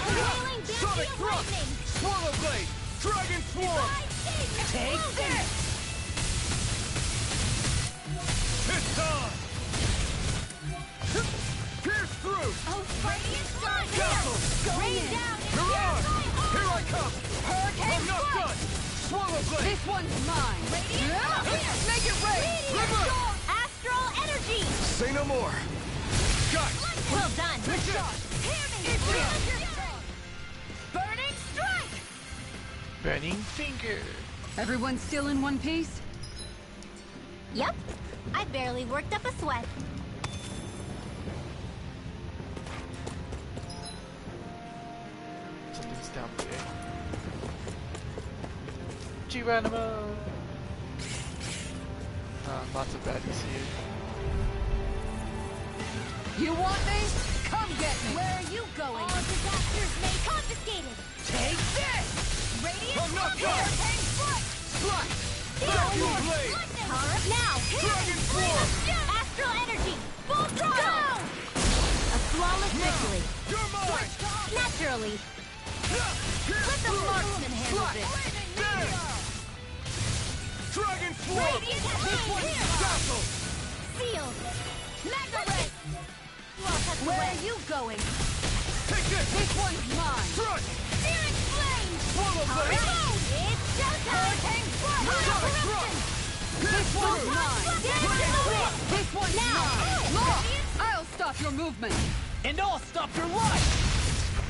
Unveiling Sonic Dancing thrust. Lightning! Swallow blade. Dragon swarm. Take this! It's on. Pierce through. Oh, Radiant Sun! Castle. Rain down! Mirage. Here I come. I'm not done. Swallow blade. This one's mine! Make it rain! River. Astral energy! Say no more. Got. Well done! Take this. Burning strike! Burning finger. Everyone still in one piece? Yep. I barely worked up a sweat. Something's down there. Geronimo! Lots of baddies here. You want me? Come get me! Where are you going? All disasters made confiscated! Take this! Radiant I'm not Thunder! done. Hang foot! Strike. Vacuum blade. Power up now! Dragon swarm. Astral energy! Full throttle! A flawless victory! You're mine. Naturally! Pierce Let the through. marksman handle Strike. this! There. Dragon swarm. Radiant flame! Castle. Sealed! Mega ray! Where are you going? Take this. This one's mine! Thrust. Searing flame! Swallow blade. Alright! It's showtime! Hurricane Sonic thrust. This one's mine! Dance in the wind! This one's Now! mine! Look! I'll stop your movement! And I'll stop your life!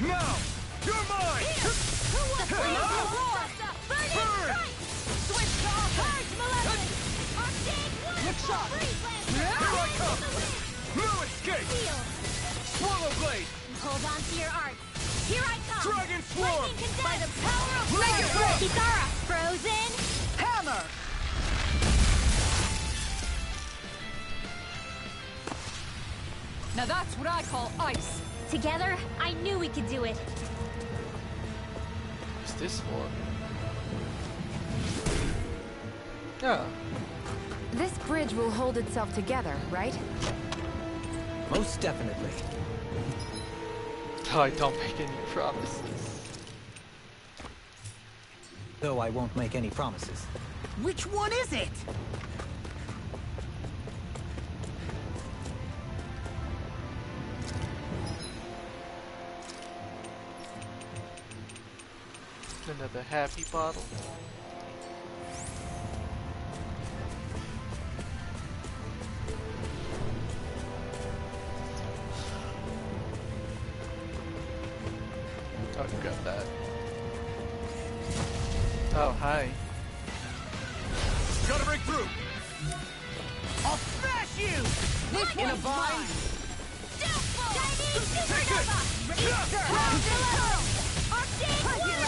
Now. You're mine. Who wants to roar? Burning strike! Switch off! Purge malevolence! Arcade one! Look shot. Here I come. No escape. Seal! Swallow blade. Hold on to your art! Here I come! Dragon swarm. Lightning condensed! By the power of Make it fire! rock. Kisara! Frozen! Hammer! Now that's what I call ice! Together, I knew we could do it. this for? Yeah. This bridge will hold itself together, right? Most definitely. I don't make any promises. Though I won't make any promises. Which one is it? Another happy bottle. Oh, you got that. Oh, hi. Gotta break through! I'll smash you! This In a one's bind? mine. Chinese supernova!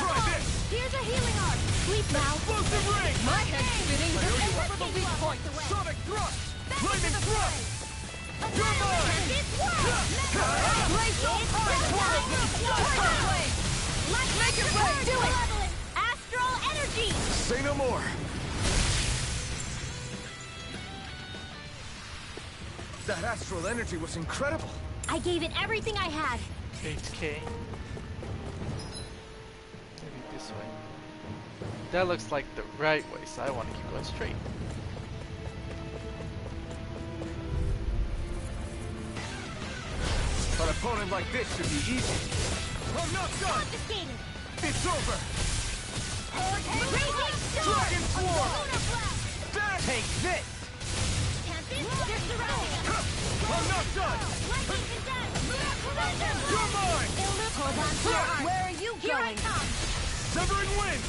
Try this! Here's a healing arc. Sleep now. Explosive ring! My head's spinning. Remember the weak point! Sonic thrust! Lightning thrust! You're mine! Glacial Make it right. Do it. Astral energy. Say no more! That astral energy was incredible! I gave it everything I had. 8K. Maybe this way. That looks like the right way, so I want to keep going straight. An opponent like this should be easy. I'm not done! Confiscated. It's over! Raging storm. Dragon Swarm! Lunar blast. Dash! Take this! Tempest. They're surrounding us. I'm not done! Lightning condensed. You're mine! Hold on to your arms. Where are you Here I going? come. Severing wind!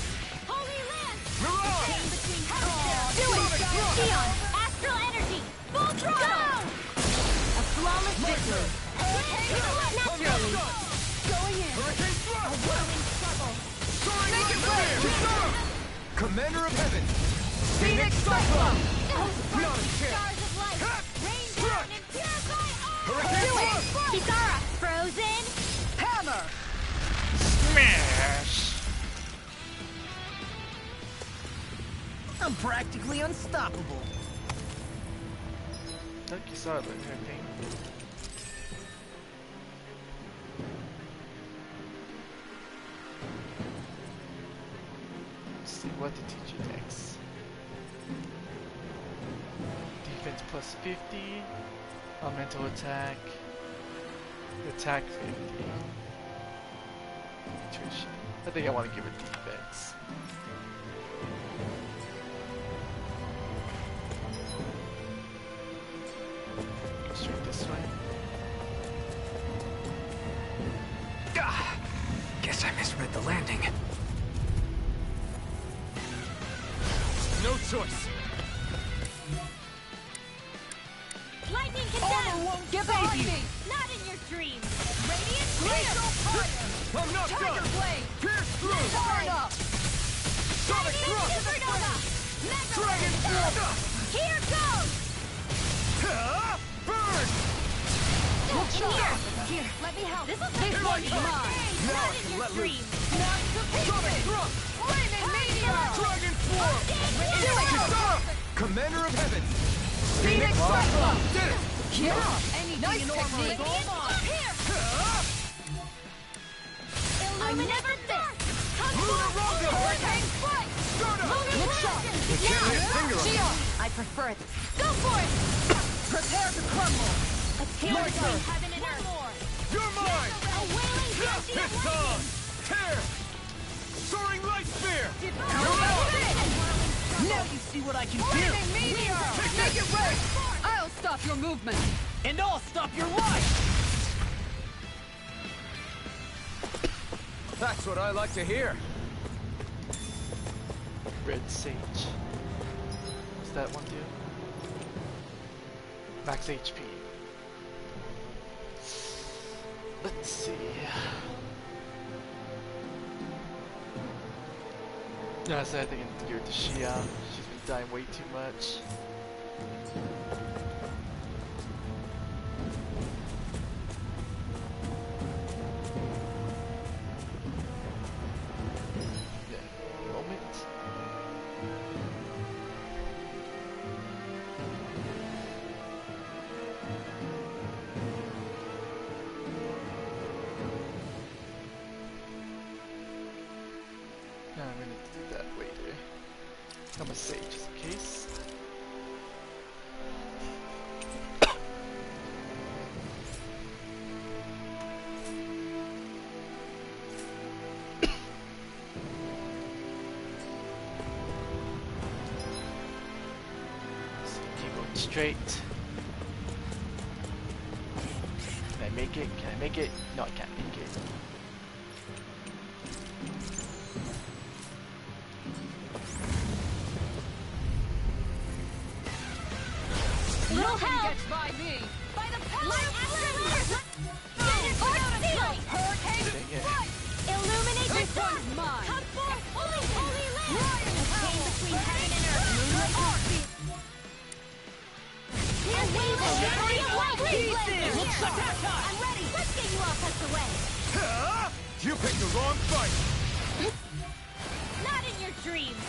Holy land. Mirage! Chain between hemispheres. Do it! Sonic thrust! Eon! Astral energy! Full throttle! A flawless victory! I'm not Naturally! done! Going in. Hurricane thrust! Whirling trouble. Soaring Make it light rain. spear! Commander of Heaven! Phoenix Cyclone. Not a chance! Stars of light. Rain down and purify all. Hurricane thrust! Kisara! Frozen! Hammer. Smash! I'm practically unstoppable. Look, you saw it, but everything. Let's see what to teach you next. Defense plus 50, elemental attack, attack 50. Nutrition. I think I want to give it defense. Go straight this way. Ah, guess I misread the landing. No choice. Lightning condensed. Get behind me! Not in your dreams. Radiant glacial fire. I'm not done! Blade. Pierce through! Turn up. Sonic thrust! Supernova. Mega Dragon thrust! Here goes. Ah, burn! Here, let me help. This is Here I mine. come! Now Not I in can your let loose. dreams. Sonic thrust! Flaming meteor. Dragon swarm! Do it. Kisara! Commander of Heaven! Phoenix Cyclone. Did it! Yeah. Anything in Here! order. Ah, I never thought. Lunar Rocket! Hurricane Strike. Stardust! Lunar You can't hit a finger on Shield. I prefer it. Go for it. Prepare to crumble. A tail My turn. between heaven and earth. More. You're mine! A wailing frenzy of It's on! Tear! Soaring light spear! Now you see what I can do! Flaming meteor. Make it rain! I'll stop your movement. And I'll stop your ride! That's what I like to hear. Red Sage. What's that one do? Max HP. Let's see. No, so I think I give it to Shia. She's been dying way too much. straight. Can I make it? Can I make it? No, I can't make it. Little help! Gets by me! By the power of Astral! Hurricane strike! Illuminate the sun! Come forth! Holy land! A chain between heaven and earth! Here's the I'm ready! Let's get you all tucked away! You picked the wrong fight! Not in your dreams!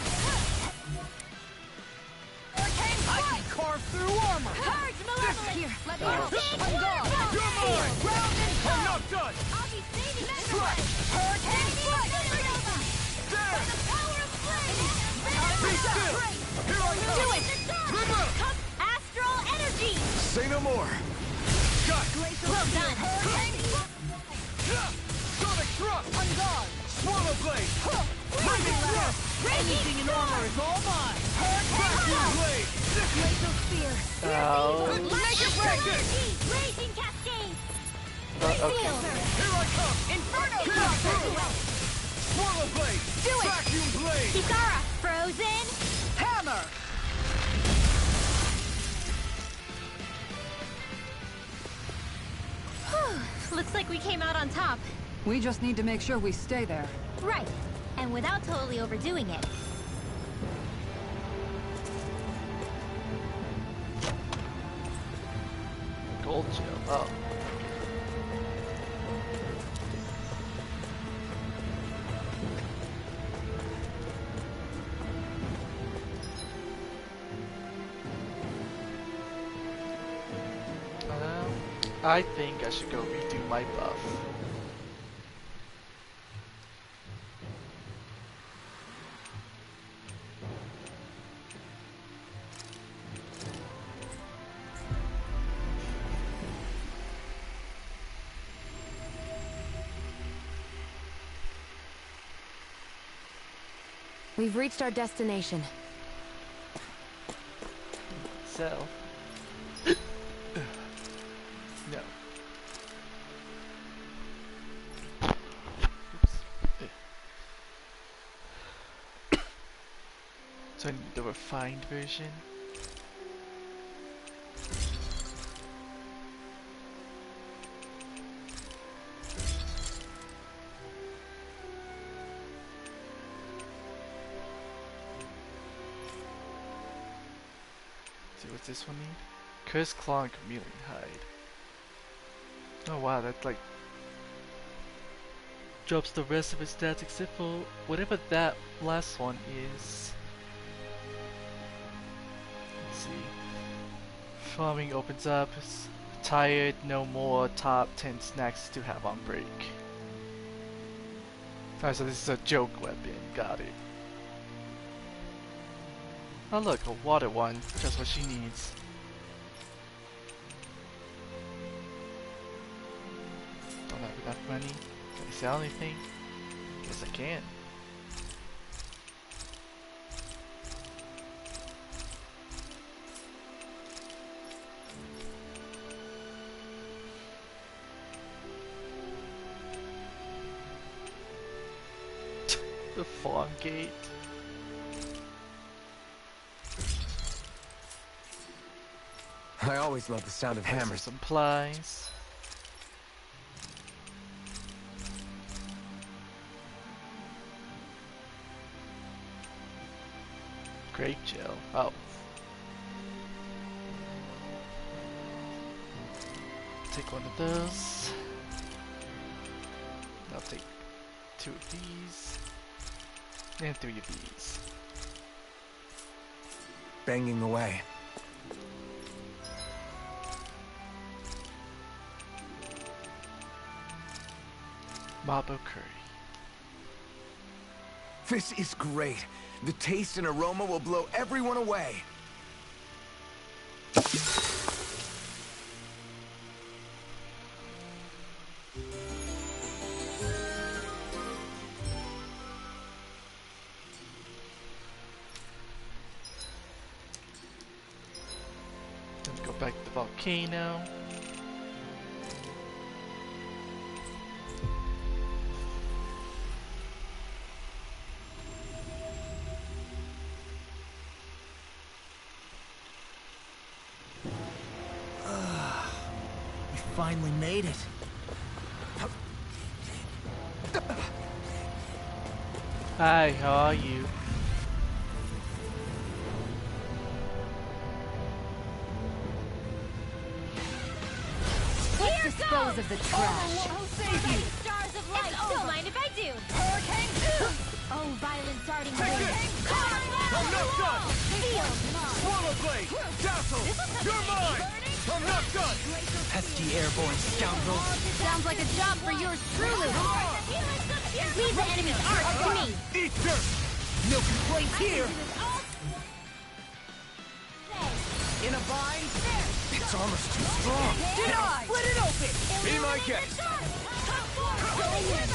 I can carve through armor! Purge malevolence! Here, let me help! I'm gone! You're mine! Ground and I'm not done! I'll be saving that away! Hurricane strike! There! The power of flame! Be still! Here I come! Do it! Come, Astral energy! Say no more! Got it! Well done! Hurricane Sonic thrust! on guard! Swallow blade! Lightning thrust! Anything in armor is all mine! Vacuum blade! Laser spear! Ow. Make it break it! Raging cascade! Okay. Here I come! Inferno Swallow blade! Do it! Vacuum blade! Kisara! Frozen! Hammer! Looks like we came out on top. We just need to make sure we stay there. Right. And without totally overdoing it. Gold gel. Oh. I think I should go redo my buff. We've reached our destination. So. No. Oops. So I need the refined version. See, what's this one need? Cursed Claw and Chameleon Hide. Oh wow, that like drops the rest of its stats except for whatever that last one is. Let's see. Farming opens up. Tired, no more. Top 10 snacks to have on break. Alright, so this is a joke weapon. Got it. Oh look, a water one. Just what she needs. Don't have enough money. Can I sell anything? Yes, I can. The farm gate. I always love the sound of hammers. Supplies. Grape gel. Oh. Take one of those. I'll take 2 of these. And 3 of these. Banging away. Mabo curry. This is great. The taste and aroma will blow everyone away. Let's go back to the volcano. We finally made it. Hi, how are you? Let's dispose of the trash. I'll save you. Stars of light. Don't mind if I do. Hurricane! Oh, violent darting Take wind. it! Come on now. I'm not done! Feel. Swallow Blade! Dazzle! You're mine! I'm not done! Pesky airborne scoundrel. Sounds like a job for yours truly. Leave the enemy's art to me. Eat dirt! No complaints here. In a bind? Its armor's too strong! Deny! Let it open! Be my guest! Holy land.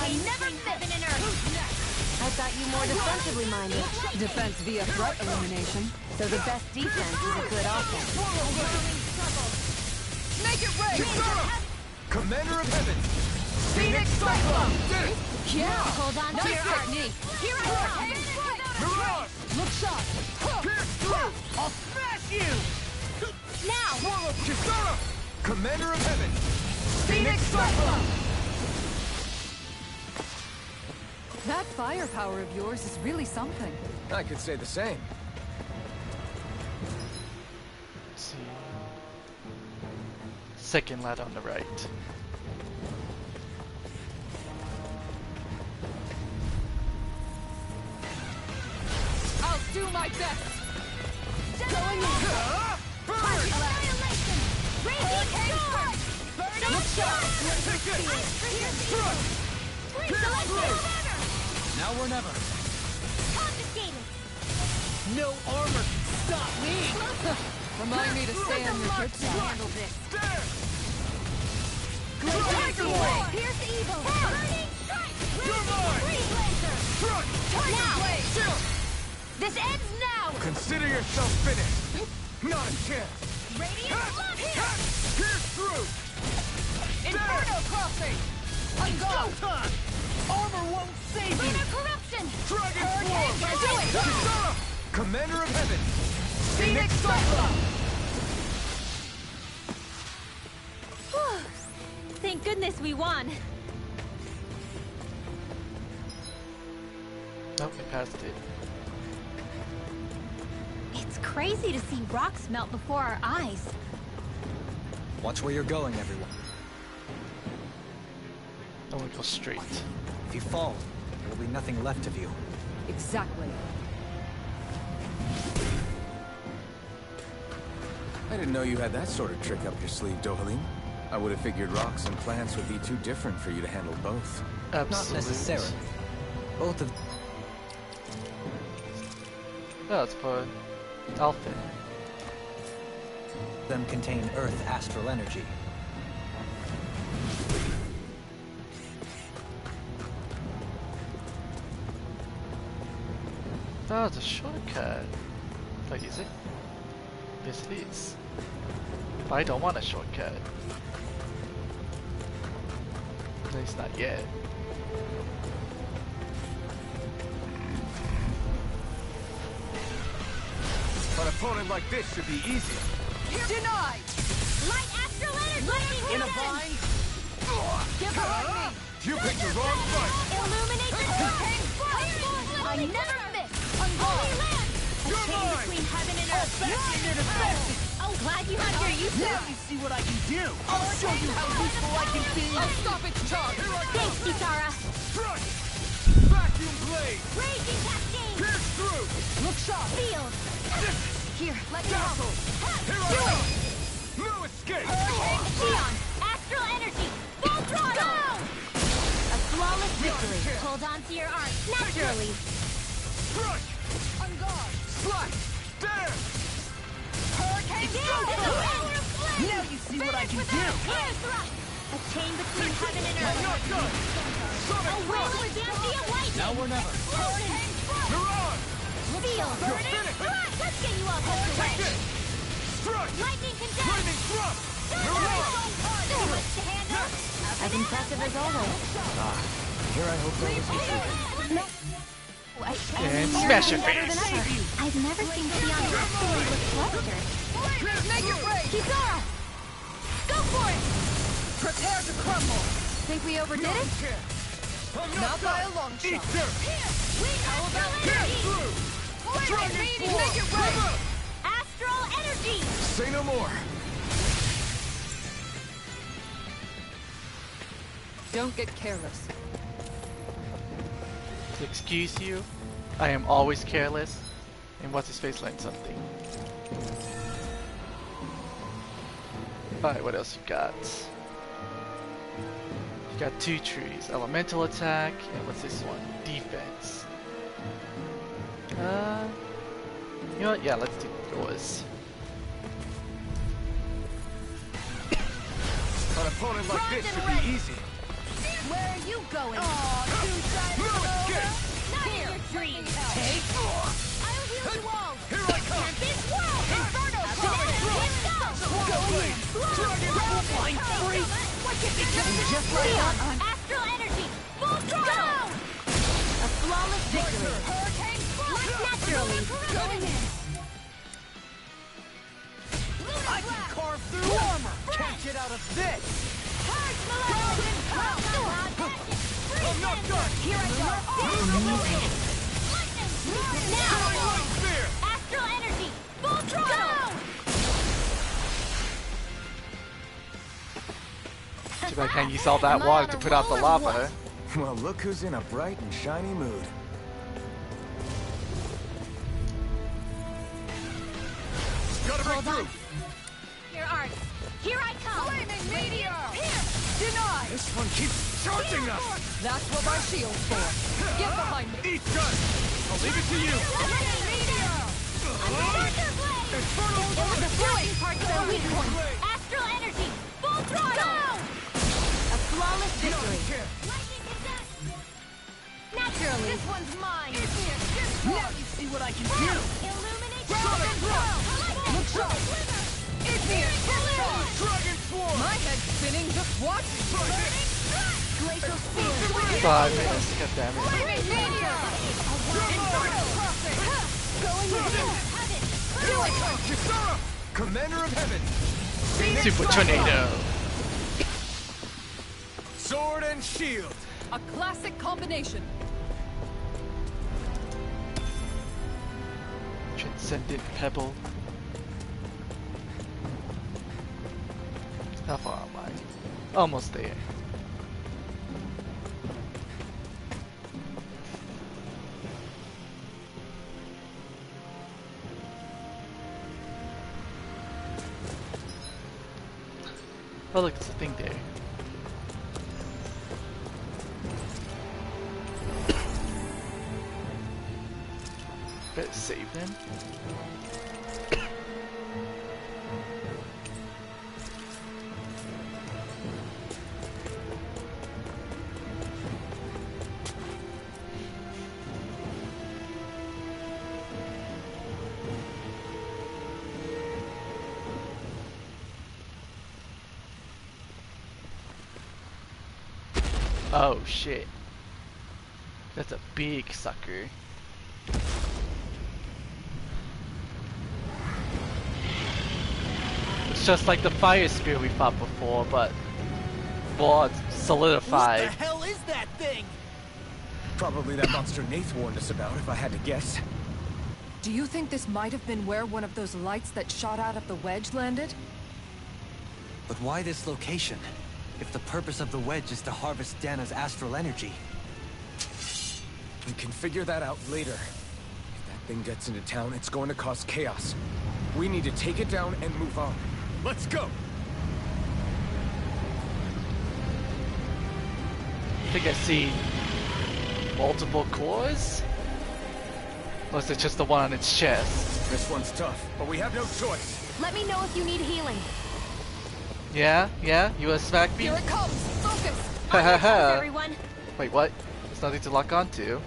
I never Heaven and earth. I thought you more defensively minded. Defense via threat elimination. So the best defense is a good offense. Make it rain! Commander of Heaven! Phoenix Cyclone! Did it! Yeah! Hold on to your art. Here I come! Mirage! Look sharp! Pierce through! I'll smash you! Now. Swallow Kisara! Commander of Heaven! Phoenix Cyclone! That firepower of yours is really something. I could say the same. Let's see. Second ladder on the right. I'll do my best! Burn! Annihilation. Raging storm. Look sharp! Take it! Now or never. Confiscated. No armor can stop me! Remind me to stay on your good side. Handle this. There! Tiger Blade! Pierce evil. Burning strike. You're mine! Freeze laser. Strike! Tiger Blade! This ends now. Consider yourself finished! Not a chance! Radiant love here. Pierce through! Inferno Crossing! On go time! Armor won't save you! Lunar corruption. Dragon Hurricane Swarm! can do it! Kisara! Commander of Heaven! Phoenix Cyclone! Thank goodness we won. Nope, we passed it. It's crazy to see rocks melt before our eyes. Watch where you're going, everyone. I want to go straight. If you fall, there will be nothing left of you. Exactly. I didn't know you had that sort of trick up your sleeve, Dohalim. I would have figured rocks and plants would be too different for you to handle both. Not Absolutely. necessarily. Both of Oh, it's for Alpha. them contain Earth astral energy. Oh, it's a shortcut. Like, is it? Yes, it is. But I don't want a shortcut. At least not yet. An opponent like this should be easy. Denied! Light astral energy. In a bind? Give her up me! You picked the wrong fight! Illuminate the Hurricane I never miss. Holy land. A You're chain mine. between heaven and earth. Back in their defenses! Oh, glad you had your use Now of you see what I can do! I'll show you how useful I can be! I'll stop its charge! Thanks, Kisara. Strike! Vacuum blade! Raging cascade. Pierce through! Look sharp! Field. Here, let me help! Dazzle! Here I come! No escape! Xeon. Astral energy. Full throttle. A flawless victory. Hold on to your art. Naturally. Strike! On guard! Slice! Dare! Hurricane Now you see what I can do! A chain between heaven and I'm earth. not done! A Sonic whale of lightning. Now or never. Mirage! Seal! Burn it! Let's get you all hooked away! Lightning condense! Lightning thrust! So much to handle! As impressive as always. Here I hope there was some truth. And smash your face! I've never seen Sion actually look flustered. Make it rain! Kisara! Go for it! Prepare to crumble! Think we overdid it? Not by a long shot. Eat dirt! We how about energy? Make it rain! Astral energy! Say no more. Don't get careless. To excuse you, I am always careless. And what's his face learned something. Alright, what else you got? You got 2 trees. Elemental attack, and what's this one? Defense. You know what? Yeah, let's do yours. An opponent like this should be easy. Where are you going? Not in your dreams! Take! I'll heal you all! Here I come! Tempest Whirl! Inferno Blade! Flying free! What can be just like that? Astral energy! Full throttle! A flawless victory! Hurricane naturally! Going in! I can carve through armor! Can't get out of this! I'm not done! Here I go! Now! Astral energy! Full throttle! Too bad I can't use all that water to put out the lava. Well, look who's in a bright and shiny mood. Gotta break Hold on. through! Your art! Here I come! Flaming meteor! Here! Deny! This one keeps charging us! That's what my shield's for. Get behind me! Eat gun! I'll leave it to you! Flaming meteor! Thunder blade! Inferno It was the flowing parts that are weak points! Astral energy! Full throttle! A flawless victory! Lightning condense! Naturally! This one's mine! Now you see what I can do! Illuminate Sonic Dragon Look Swirl! It's here! Dragon Swarm! My head's spinning, just watch! Glacial Spear! 5 minutes, god damn it. Flaming meteor! Inferno crossing! Going in! Do it! Kisara! Commander of Heaven! Super tornado! Sword and shield! A classic combination. Transcendent pebble. How far am I? Almost there. Oh look, it's a thing there. Better save them. Oh shit. That's a big sucker. It's just like the fire spear we fought before, but more solidified. What the hell is that thing? Probably that monster Nath warned us about, if I had to guess. Do you think this might have been where one of those lights that shot out of the wedge landed? But why this location? If the purpose of the wedge is to harvest Dana's astral energy. We can figure that out later. If that thing gets into town, it's going to cause chaos. We need to take it down and move on. Let's go! I think I see multiple cores? Or is it just the one on its chest? This one's tough, but we have no choice. Let me know if you need healing. Yeah? You wanna smack me? Here it comes! Focus! Ha ha ha! Everyone. Wait, what? There's nothing to lock onto.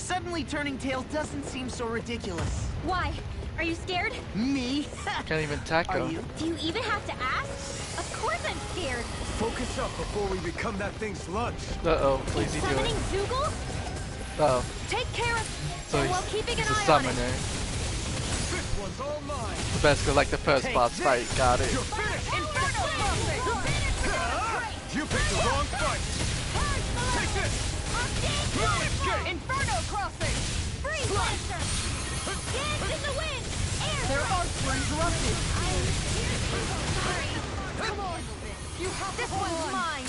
Suddenly turning tail doesn't seem so ridiculous. Why? Are you scared? Me? Can't even tackle. Are you? Do you even have to ask? Of course I'm scared. Focus up before we become that thing's lunch. Uh-oh, what is he doing? Summoning Dougal? Uh-oh. Take care of So while keeping he's an a eye on it. summoner. This one's all mine. The best like the first boss fight, got it. You're finished. You picked the wrong fight. Take this. Blue escape. Inferno crossing! Freeze Lancer! Dance in the wind! Air Their arcs were interrupted. Come on! You have This one's mine!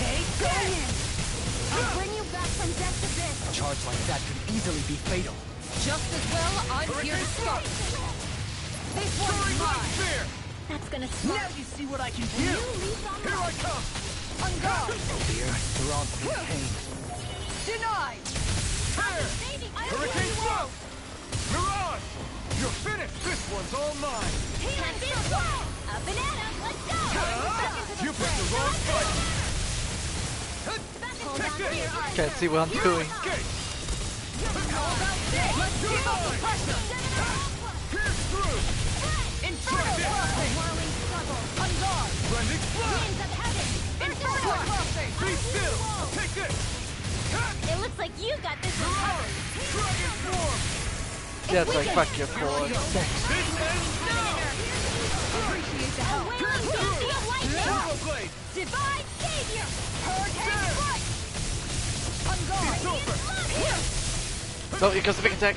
Take this! I'll bring you back from death to this! A charge like that could easily be fatal. Just as well, I'm here to stop! This one's mine! Fear. That's gonna Now suck. you see what I can do. Here I come. On guard! Here, they're all in pain. Denied! Tear. Hurricane Flow. Mirage. You're finished. This one's all mine. Hand in slow! Up and at 'em, let's go! You picked the wrong fight. Hold on to your arm. Can't see what I'm doing. Escape. Let's keep up the pressure! Pierce through. Inferno crossing! Whirling struggle. On guard! Blending flash. Winds of heaven. Inferno crossing! Be still. Take this. It looks like you got this one covered. Dragon Swarm. Yeah, it's like fuck your forward. This ends now. Appreciate the help! Wailing Dandy of lightning. Turbo Blade. Divine savior. Hurricane strike! On guard! It's over. So here comes the big attack.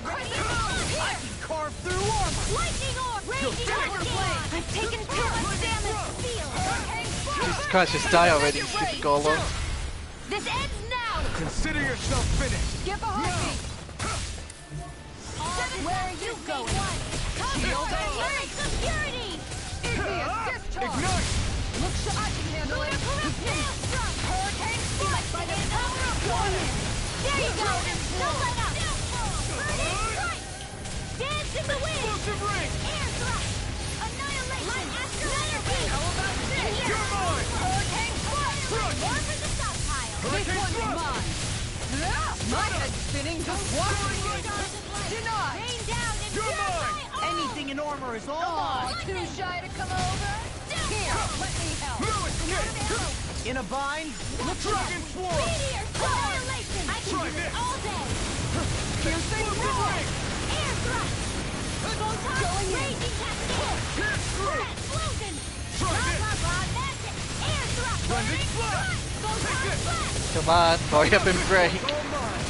I can carve through armor. Lightning orb. Raging hurricane. I've taken too much damage. Feel. Jesus Christ, just die already, you stupid golem. This ends now. Consider yourself finished. Give a heartbeat! Where are you going? Shield and Security. Igneous discharge! Ignite. Look so I can handle it! Hurricane strike by the power of one! There you go. Don't let up. Burning strike. Dance in the wind. Explosive ring. Air thrust. Annihilation. Astral energy. How about this? You're mine. Hurricane strike! One for the stockpile. This Hurricane one's thrust. mine! My head's spinning just watching it! Denied! Rain down and You're fill mine. my arms. Anything in armor is all Aw, mine. too shy to come over? Here, let me help! Blue escape. In a bind? Dragon Swarm. Meteor. Annihilation. I can Try do this this. all day. Piercing roar! Air thrust. Photon. Raging cascade. Pierce through. Explosion. Try this. Blah, blah, magic. Air thrust. Blending flash. Photon Take this. flash. Come on, hurry up and break. All mine.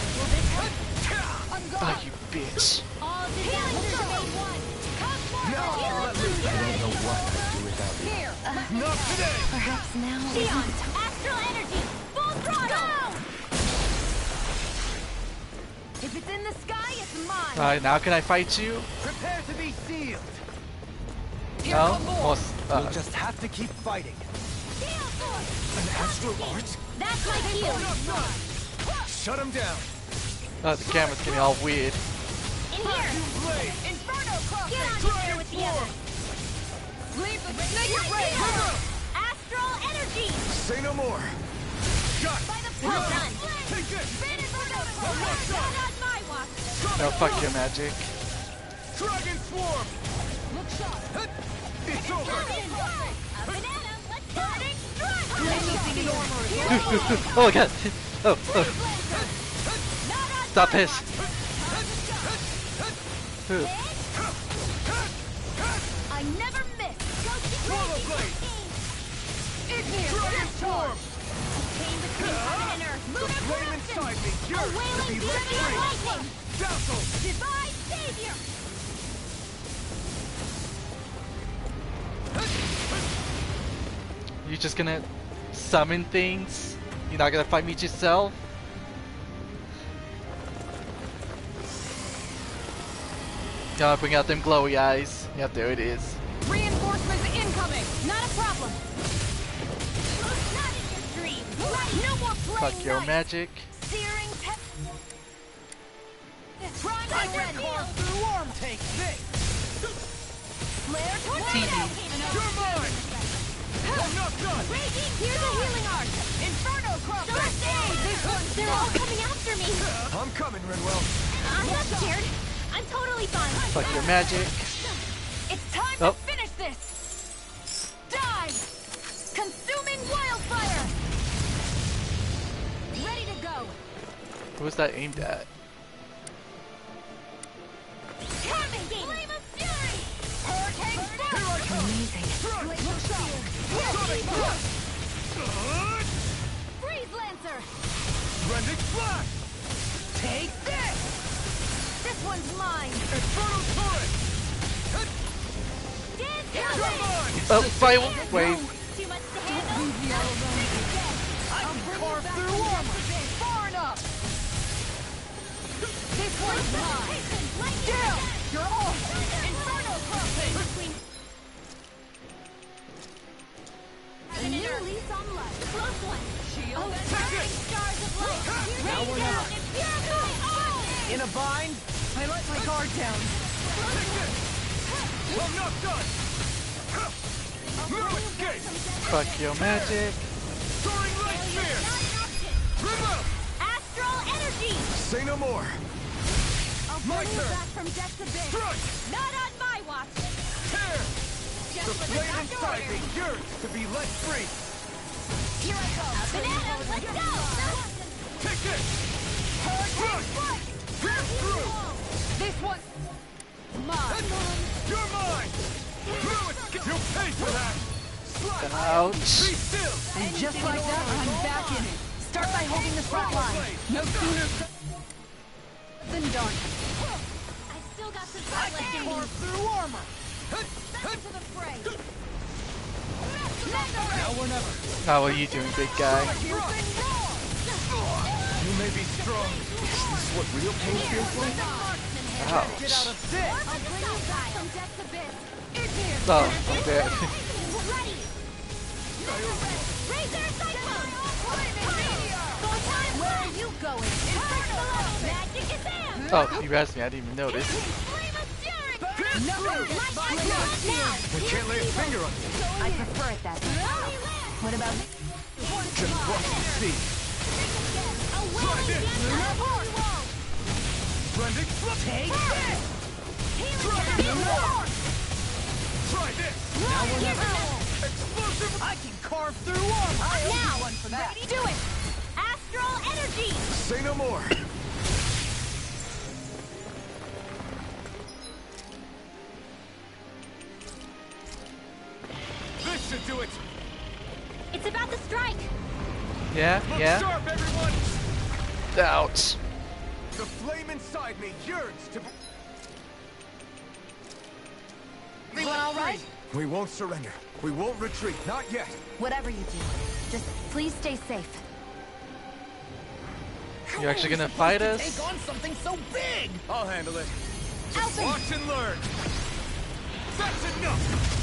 On Oh, guard! you bitch. All disasters made one. Come forward. Now, let me I don't know what I'd do without you. Here! Not today. Perhaps now Dion, isn't... astral energy. Full throttle. If it's in the sky, it's mine. Alright, now can I fight you? Prepare to be sealed. No? Most, We'll just have to keep fighting. Gale force. An astral art? That's my cue. Shut him down. oh, the camera's getting all weird. In here. Blade. Inferno crossing. Get on in here with the others. Leave the snake ray! Astral energy. Say no more. Got By it. the well done. Take this. Inferno crossing. Not on my watch. No, fuck your magic. Dragon Swarm. Look sharp! It's over. Up and at 'em. Let's go. Burning strike. Anything in armor is all Oh my god. Oh, oh. Not on Stop my this. watch. Who? I never miss. Ghosting Rollerblade. Igneous Dragon discharge! Swarm. Chain between heaven and earth. The Lunar flame corruption. inside me A yearns to wailing be lit beauty of free. lightning. Dazzle. Divine savior. You just gonna summon things? You're not gonna fight me yourself? Gotta bring out them glowy eyes. Yep, there it is. Reinforcements incoming! Not a problem. Not in your dream. No more playing Fuck your nice. magic. Searing pep. I can carve through armor. Take this. Flare tornado. You're mine. I'm not done. Raging. Here's a healing arc. Inferno crossing! Direct aid. This one's They're all coming after me. I'm coming, Renwell. I'm not scared. I'm totally fine. Fuck your magic. It's time Oh. to finish this! Die! Consuming wildfire! Ready to go! Who was that aimed at? Coming! Flame of fury! Hurricane fire! Freeze lancer! Rending flash! Take this! This one's mine! Infernal turret! Dance Oh, fire wave. Too much to handle? I can carve through armor! Far enough! This one's mine! Down! You're all... Inferno crossing! A new lease on life. Close one. Shield and burning stars of light. Now Rain we're down not. and purify all! In a bind? I let my guard down. I'm not done! No escape! Fuck your magic. Soaring light spear! Not an option. Remove! Astral energy! Say no more! I'll My bring you turn. back from death's abyss. Strike! Not on my watch! Tear! Just The what flame after inside me orders. yearns to be let free! Here I go! Bananas, let's go! Take this! Hurricane foot! Pierce through! This one... Mine! You're mine! No escape! You'll pay for that! Ouch. Be still! And just like that, I'm back in it. Start by holding the front line. No sooner than done. I still got some fight left in me. Carve through armor! Back to the fray. Now or never. How are you doing, big guy? You may be strong. Is this what real pain feels like? Get out Ouch. of this! I'll bring you back from death's abyss. It's here. Oh, I'm dead. Ready. Razor cyclone. Where are you going? Inferno. Magic is in. Oh, you asked me. I didn't even notice. Flame of fury. We can't lay a finger on you. I prefer it that way. What about... Just watch and see. Try this. Rending flip. Take this! Try this. Now or never. Explosive. I can carve through armor! I owe you one for that! Do it. Astral energy. Say no more. This should do it. It's about to strike. Yeah, Look yeah. sharp, everyone. Ouch. The flame inside me yearns to be... Everyone all right? We won't surrender. We won't retreat. Not yet. Whatever you do, just please stay safe. You're actually gonna fight us? Take on something so big! I'll handle it. Just watch and learn. That's enough.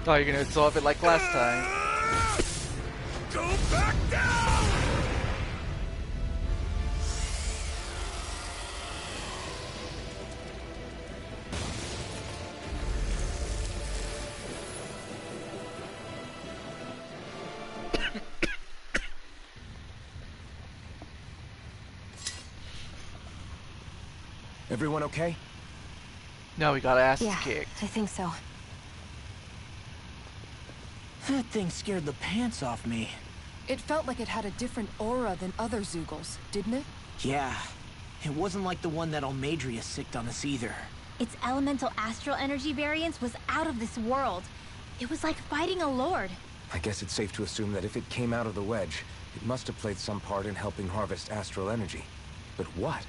Oh, you're gonna absorb it like last time. Go back down. Everyone okay? No, we got ass Yeah, kicked. I think so. That thing scared the pants off me. It felt like it had a different aura than other Zeugles, didn't it? Yeah. It wasn't like the one that Almadria sicked on us either. Its elemental astral energy variance was out of this world. It was like fighting a lord. I guess it's safe to assume that if it came out of the wedge, it must have played some part in helping harvest astral energy. But what?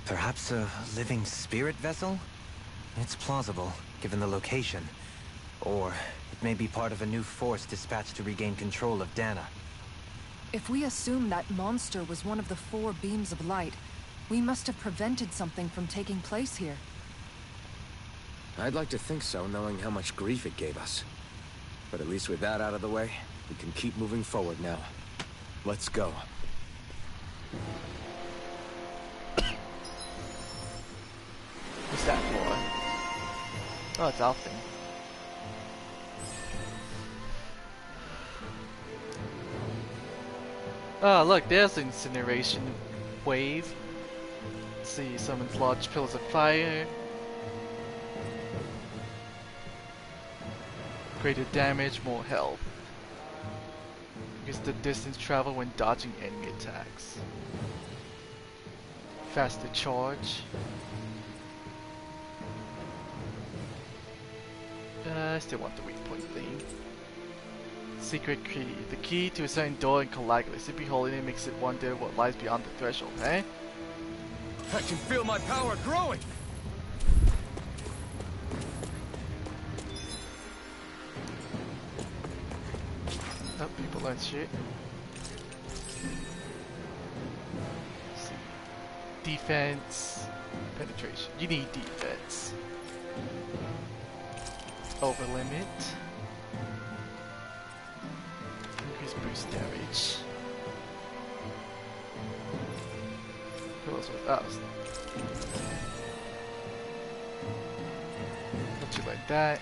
Perhaps a living spirit vessel? It's plausible, given the location. Or it may be part of a new force dispatched to regain control of Dana. If we assume that monster was one of the 4 beams of light, we must have prevented something from taking place here. I'd like to think so, knowing how much grief it gave us. But at least with that out of the way, we can keep moving forward now. Let's go. What's that for? Oh, it's Alphen. Oh, look, there's an incineration wave. Let's see, summons large pillars of fire. Greater damage, more health. Increase the distance travel when dodging enemy attacks. Faster charge. I still want the waypoint thing. Secret key. The key to a certain door in Calagula. Simply holding it makes it wonder what lies beyond the threshold, eh? I can feel my power growing! Oh, people learn shit. Let's see. Defense. Penetration. You need defense. Over limit. Increase boost damage. Who else was us? Not you like that.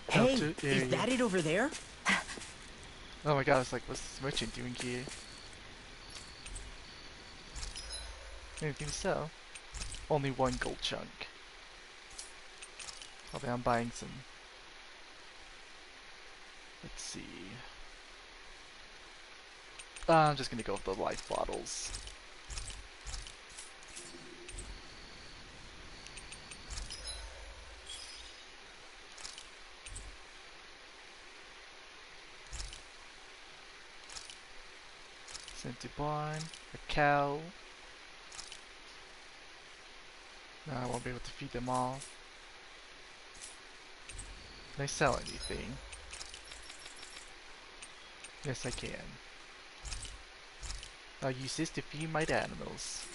Hey, is that it over there? Oh my god, it's like, what's this merchant doing here? Anything to sell? Only one gold chunk. Okay, I'm buying some. Let's see. I'm just gonna go with the life bottles. Barn, a cow. No, I won't be able to feed them all. Can I sell anything? Yes, I can. I'll use this to feed my animals.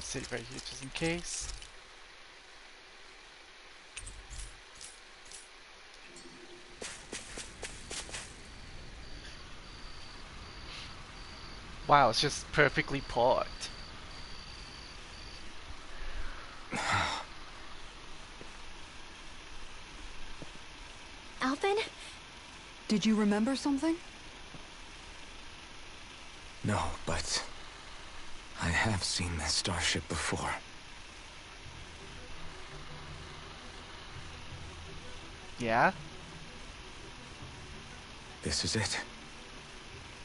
Save right here just in case. Wow, it's just perfectly parked. Alvin? Did you remember something? No, but I have seen this starship before. Yeah? This is it.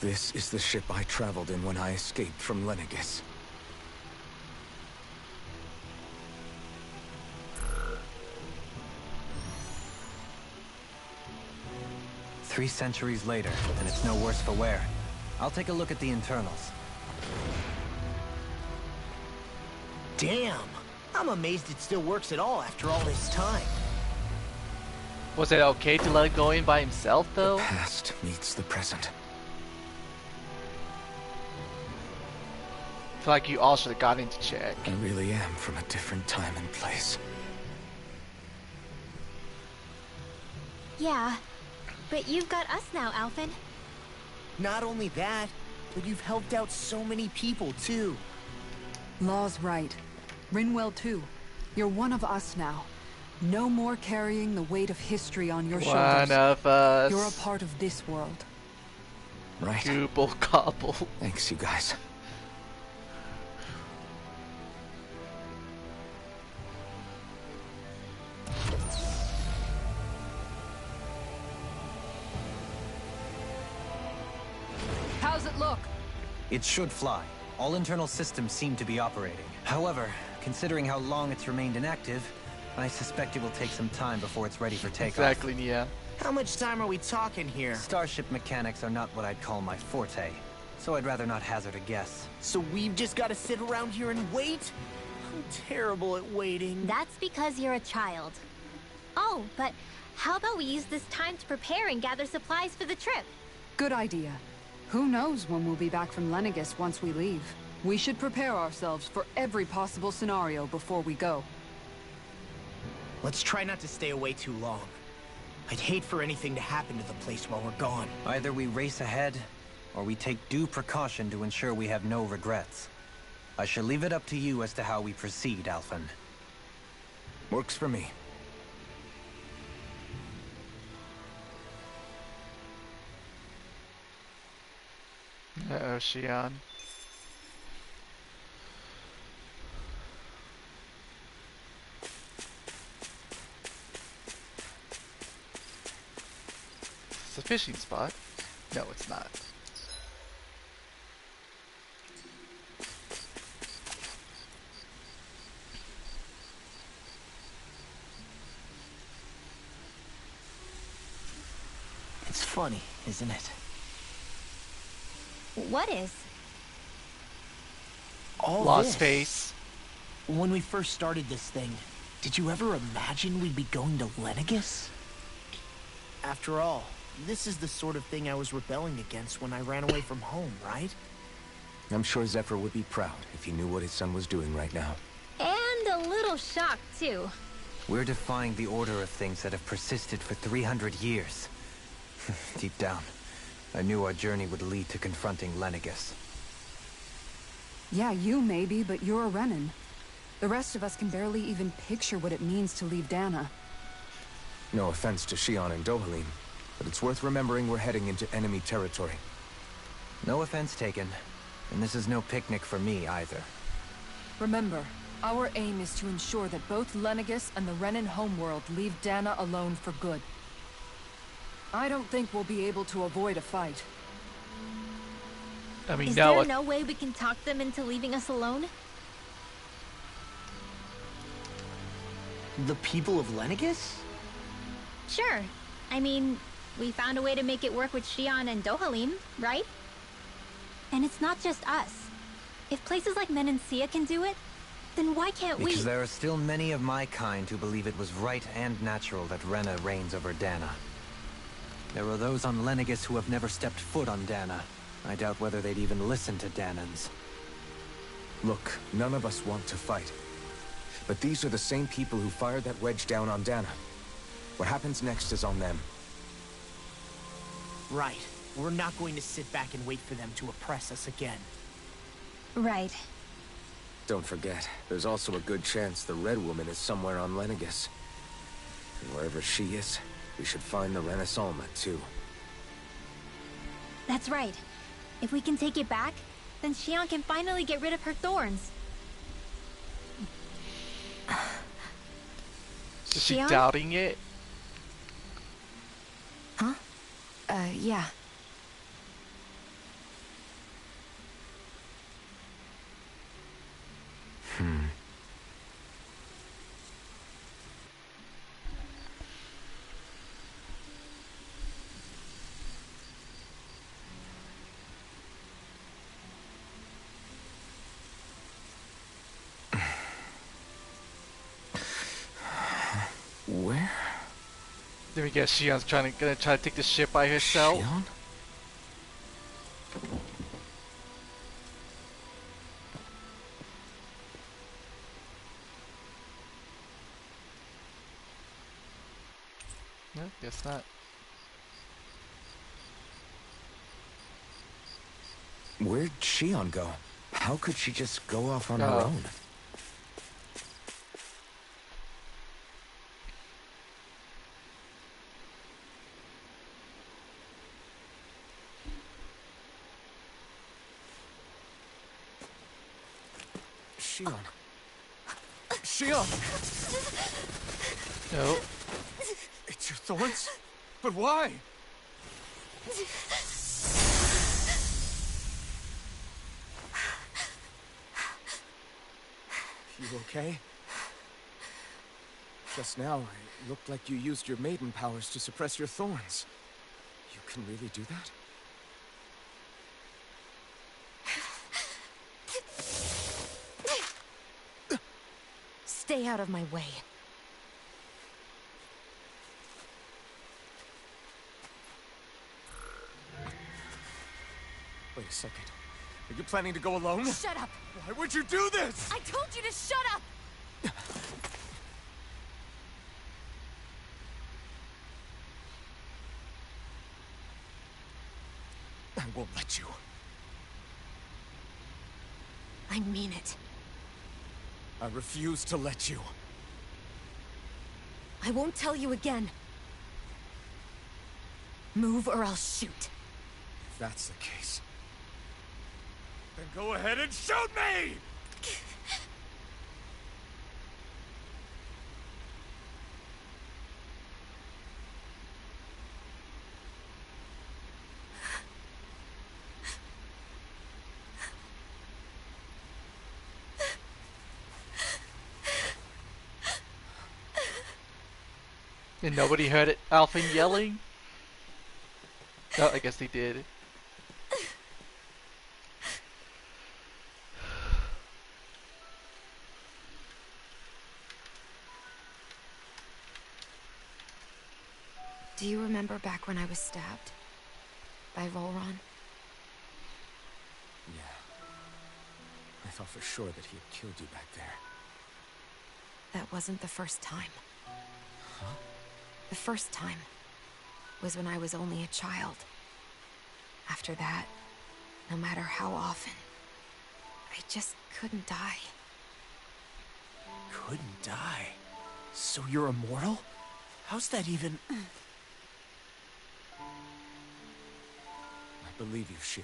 This is the ship I traveled in when I escaped from Lenegis. Three centuries later, and it's no worse for wear. I'll take a look at the internals. Damn! I'm amazed it still works at all after all this time. Was it okay to let it go in by himself though? The past meets the present. I feel like you all should have got into check. I really am from a different time and place. Yeah, but you've got us now, Alvin. Not only that, but you've helped out so many people too. Law's right. Rinwell too. You're one of us now. No more carrying the weight of history on your shoulders. One of us. You're a part of this world. Right. Gooble gobble. Thanks, you guys. look. It should fly. All internal systems seem to be operating. However, considering how long it's remained inactive, I suspect it will take some time before it's ready for takeoff. Exactly, Nia. How much time are we talking here? Starship mechanics are not what I'd call my forte, so I'd rather not hazard a guess. So we've just got to sit around here and wait? I'm terrible at waiting. That's because you're a child. Oh, but how about we use this time to prepare and gather supplies for the trip? Good idea. Who knows when we'll be back from Lenegis once we leave. We should prepare ourselves for every possible scenario before we go. Let's try not to stay away too long. I'd hate for anything to happen to the place while we're gone. Either we race ahead, or we take due precaution to ensure we have no regrets. I shall leave it up to you as to how we proceed, Alphen. Works for me. Uh-oh, Xion. It's a fishing spot. No, it's not. It's funny, isn't it? What is? All Lost this. face. When we first started this thing, did you ever imagine we'd be going to Lenegis? After all, this is the sort of thing I was rebelling against when I ran away from home, right? I'm sure Zephyr would be proud if he knew what his son was doing right now. And a little shocked, too. We're defying the order of things that have persisted for 300 years. Deep down, I knew our journey would lead to confronting Lenegis. Yeah, you maybe, but you're a Renin. The rest of us can barely even picture what it means to leave Dana. No offense to Xion and Dohalim, but it's worth remembering we're heading into enemy territory. No offense taken, and this is no picnic for me either. Remember, our aim is to ensure that both Lenegis and the Renin homeworld leave Dana alone for good. I don't think we'll be able to avoid a fight. I mean, Is now there no way we can talk them into leaving us alone? The people of Lenegis? Sure. I mean, we found a way to make it work with Xion and Dohalim, right? And it's not just us. If places like Menancia can do it, then why can't we? Because there are still many of my kind who believe it was right and natural that Rena reigns over Dana. There are those on Lenegis who have never stepped foot on Dana. I doubt whether they'd even listen to Danans. Look, none of us want to fight. But these are the same people who fired that wedge down on Dana. What happens next is on them. Right. We're not going to sit back and wait for them to oppress us again. Right. Don't forget, there's also a good chance the Red Woman is somewhere on Lenegis. And wherever she is, we should find the Renasalma too. That's right. If we can take it back, then Xion can finally get rid of her thorns. Is she Xion? doubting it? Huh? Yeah. Where? Then we guess Xion's gonna try to take the ship by herself. Xion? No, guess not. Where'd Xion go? How could she just go off on her Oh. own? Xion. Xion! No. It's your thorns? But why? You okay? Just now, it looked like you used your maiden powers to suppress your thorns. You can really do that? Stay out of my way. Wait a second. Are you planning to go alone? Shut up! Why would you do this? I told you to shut up! I won't let you. I mean it. I refuse to let you. I won't tell you again. Move or I'll shoot. If that's the case, then go ahead and shoot me! And nobody heard it. Alphen yelling? Oh, I guess they did. Do you remember back when I was stabbed? By Volron? Yeah. I thought for sure that he had killed you back there. That wasn't the first time. Huh? The first time was when I was only a child. After that, no matter how often, I just couldn't die. Couldn't die? So you're immortal? How's that even... I believe you, Xion.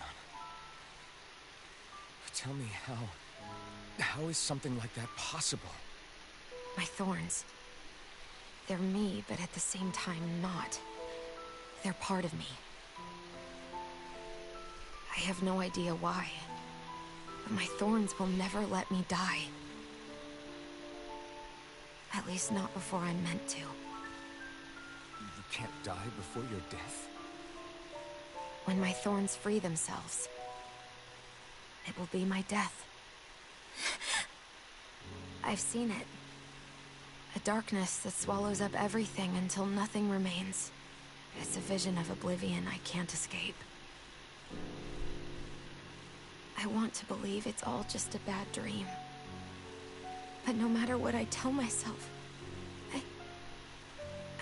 But tell me how is something like that possible? My thorns. They're me, but at the same time not. They're part of me. I have no idea why, but my thorns will never let me die. At least not before I'm meant to. You can't die before your death? When my thorns free themselves, it will be my death. I've seen it. A darkness that swallows up everything until nothing remains. It's a vision of oblivion I can't escape. I want to believe it's all just a bad dream. But no matter what I tell myself,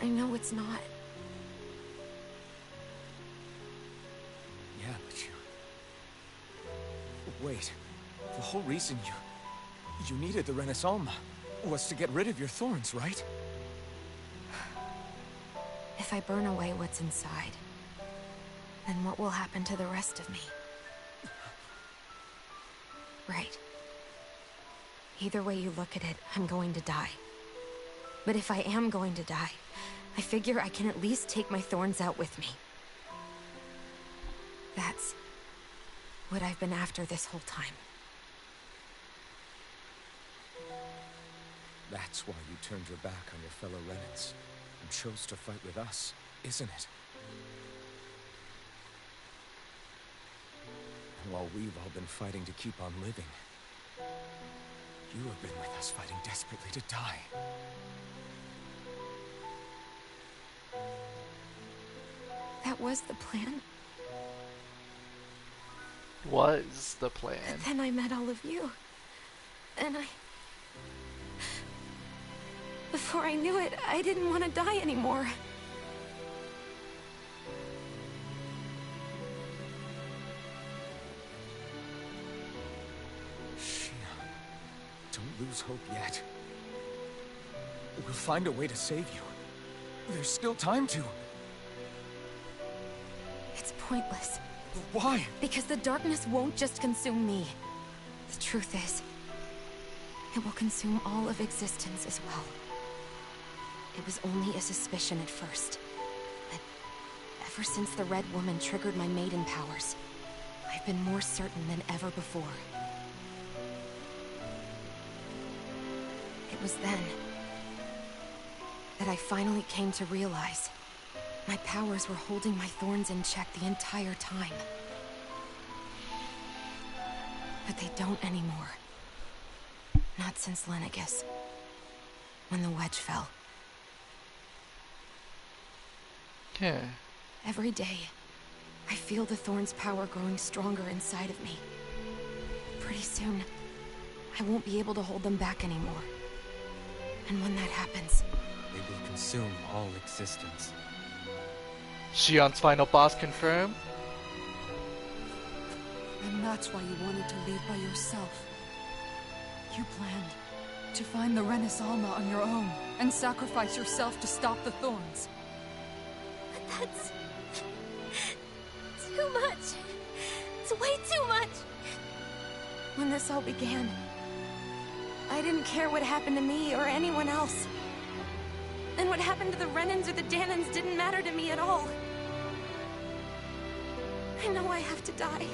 I know it's not. Yeah, but you... Wait. The whole reason you needed the Renaissance was to get rid of your thorns, right? If I burn away what's inside, then what will happen to the rest of me? Right. Either way you look at it, I'm going to die. But if I am going to die, I figure I can at least take my thorns out with me. That's what I've been after this whole time. That's why you turned your back on your fellow Renans and chose to fight with us, isn't it? And while we've all been fighting to keep on living, you have been with us fighting desperately to die. That was the plan. Was the plan. And then I met all of you. And before I knew it, I didn't want to die anymore. Xion, don't lose hope yet. We'll find a way to save you. There's still time to. It's pointless. Why? Because the darkness won't just consume me. The truth is, it will consume all of existence as well. It was only a suspicion at first. But ever since the Red Woman triggered my maiden powers, I've been more certain than ever before. It was then that I finally came to realize my powers were holding my thorns in check the entire time. But they don't anymore. Not since Lenegis. When the wedge fell. Yeah. Every day, I feel the thorn's power growing stronger inside of me. Pretty soon, I won't be able to hold them back anymore. And when that happens, They will consume all existence. Shion's final boss confirmed. And that's why you wanted to leave by yourself. You planned to find the Renis Alma on your own and sacrifice yourself to stop the thorns. But that's... too much. It's way too much. when this all began, I didn't care what happened to me or anyone else. And what happened to the Renans or the Danans didn't matter to me at all. I know I have to die,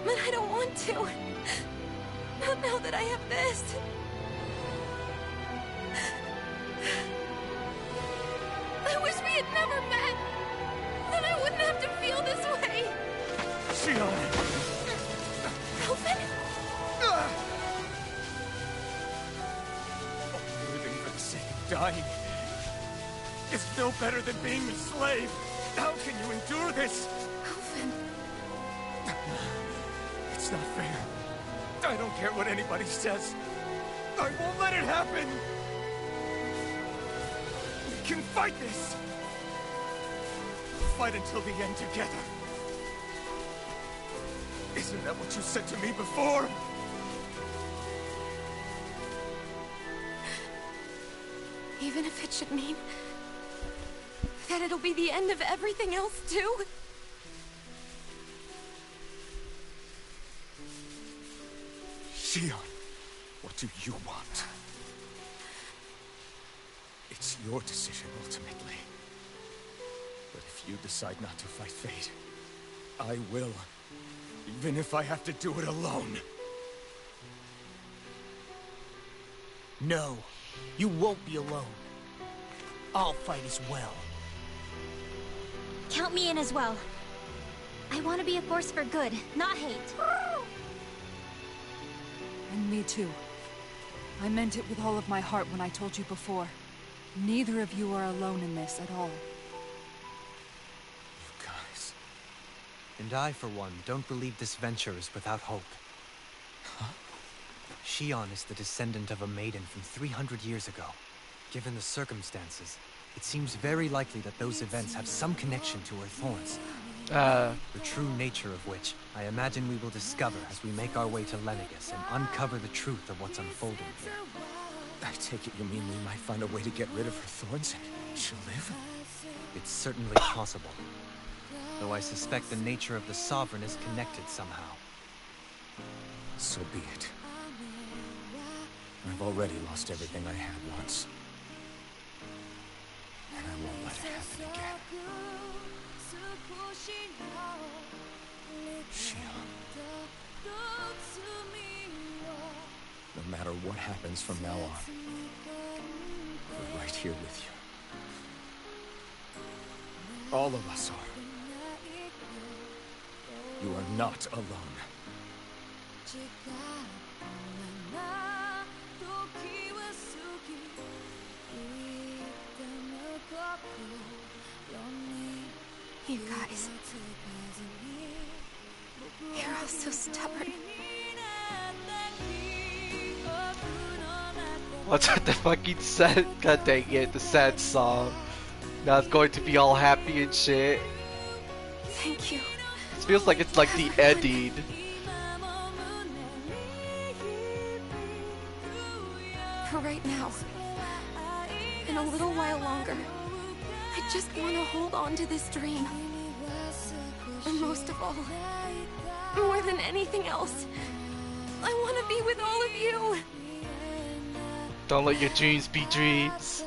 but I don't want to. Not now that I have this. I wish we had never met. Then I wouldn't have to feel this way. Shion! Elvin? Living for the sake of dying is no better than being a slave. How can you endure this? Elvin. It's not fair. I don't care what anybody says. I won't let it happen. We can fight this. Fight until the end together. Isn't that what you said to me before? Even if it should mean that it'll be the end of everything else, too? Shion, what do you want? It's your decision, ultimately. But if you decide not to fight fate, I will. Even if I have to do it alone. No, you won't be alone. I'll fight as well. Count me in as well. I want to be a force for good, not hate. And me too. I meant it with all of my heart when I told you before. Neither of you are alone in this at all. You guys... And I, for one, don't believe this venture is without hope. Huh? Shion is the descendant of a maiden from 300 years ago. Given the circumstances, it seems very likely that those events have some connection to her thorns. The true nature of which, I imagine we will discover as we make our way to Lenegis and uncover the truth of what's unfolding here. I take it you mean we might find a way to get rid of her thorns and she'll live? It's certainly possible. Though I suspect the nature of the Sovereign is connected somehow. So be it. I've already lost everything I had once. And I won't let it happen again. Shion. No matter what happens from now on, we're right here with you. All of us are. You are not alone. You guys. You're all so stubborn. What's with the fucking sad? God dang it, the sad song. Now it's going to be all happy and shit. Thank you. It feels like it's like the ending. For right now. In a little while longer. I just want to hold on to this dream. And most of all, more than anything else, I want to be with all of you. Don't let your dreams be dreams.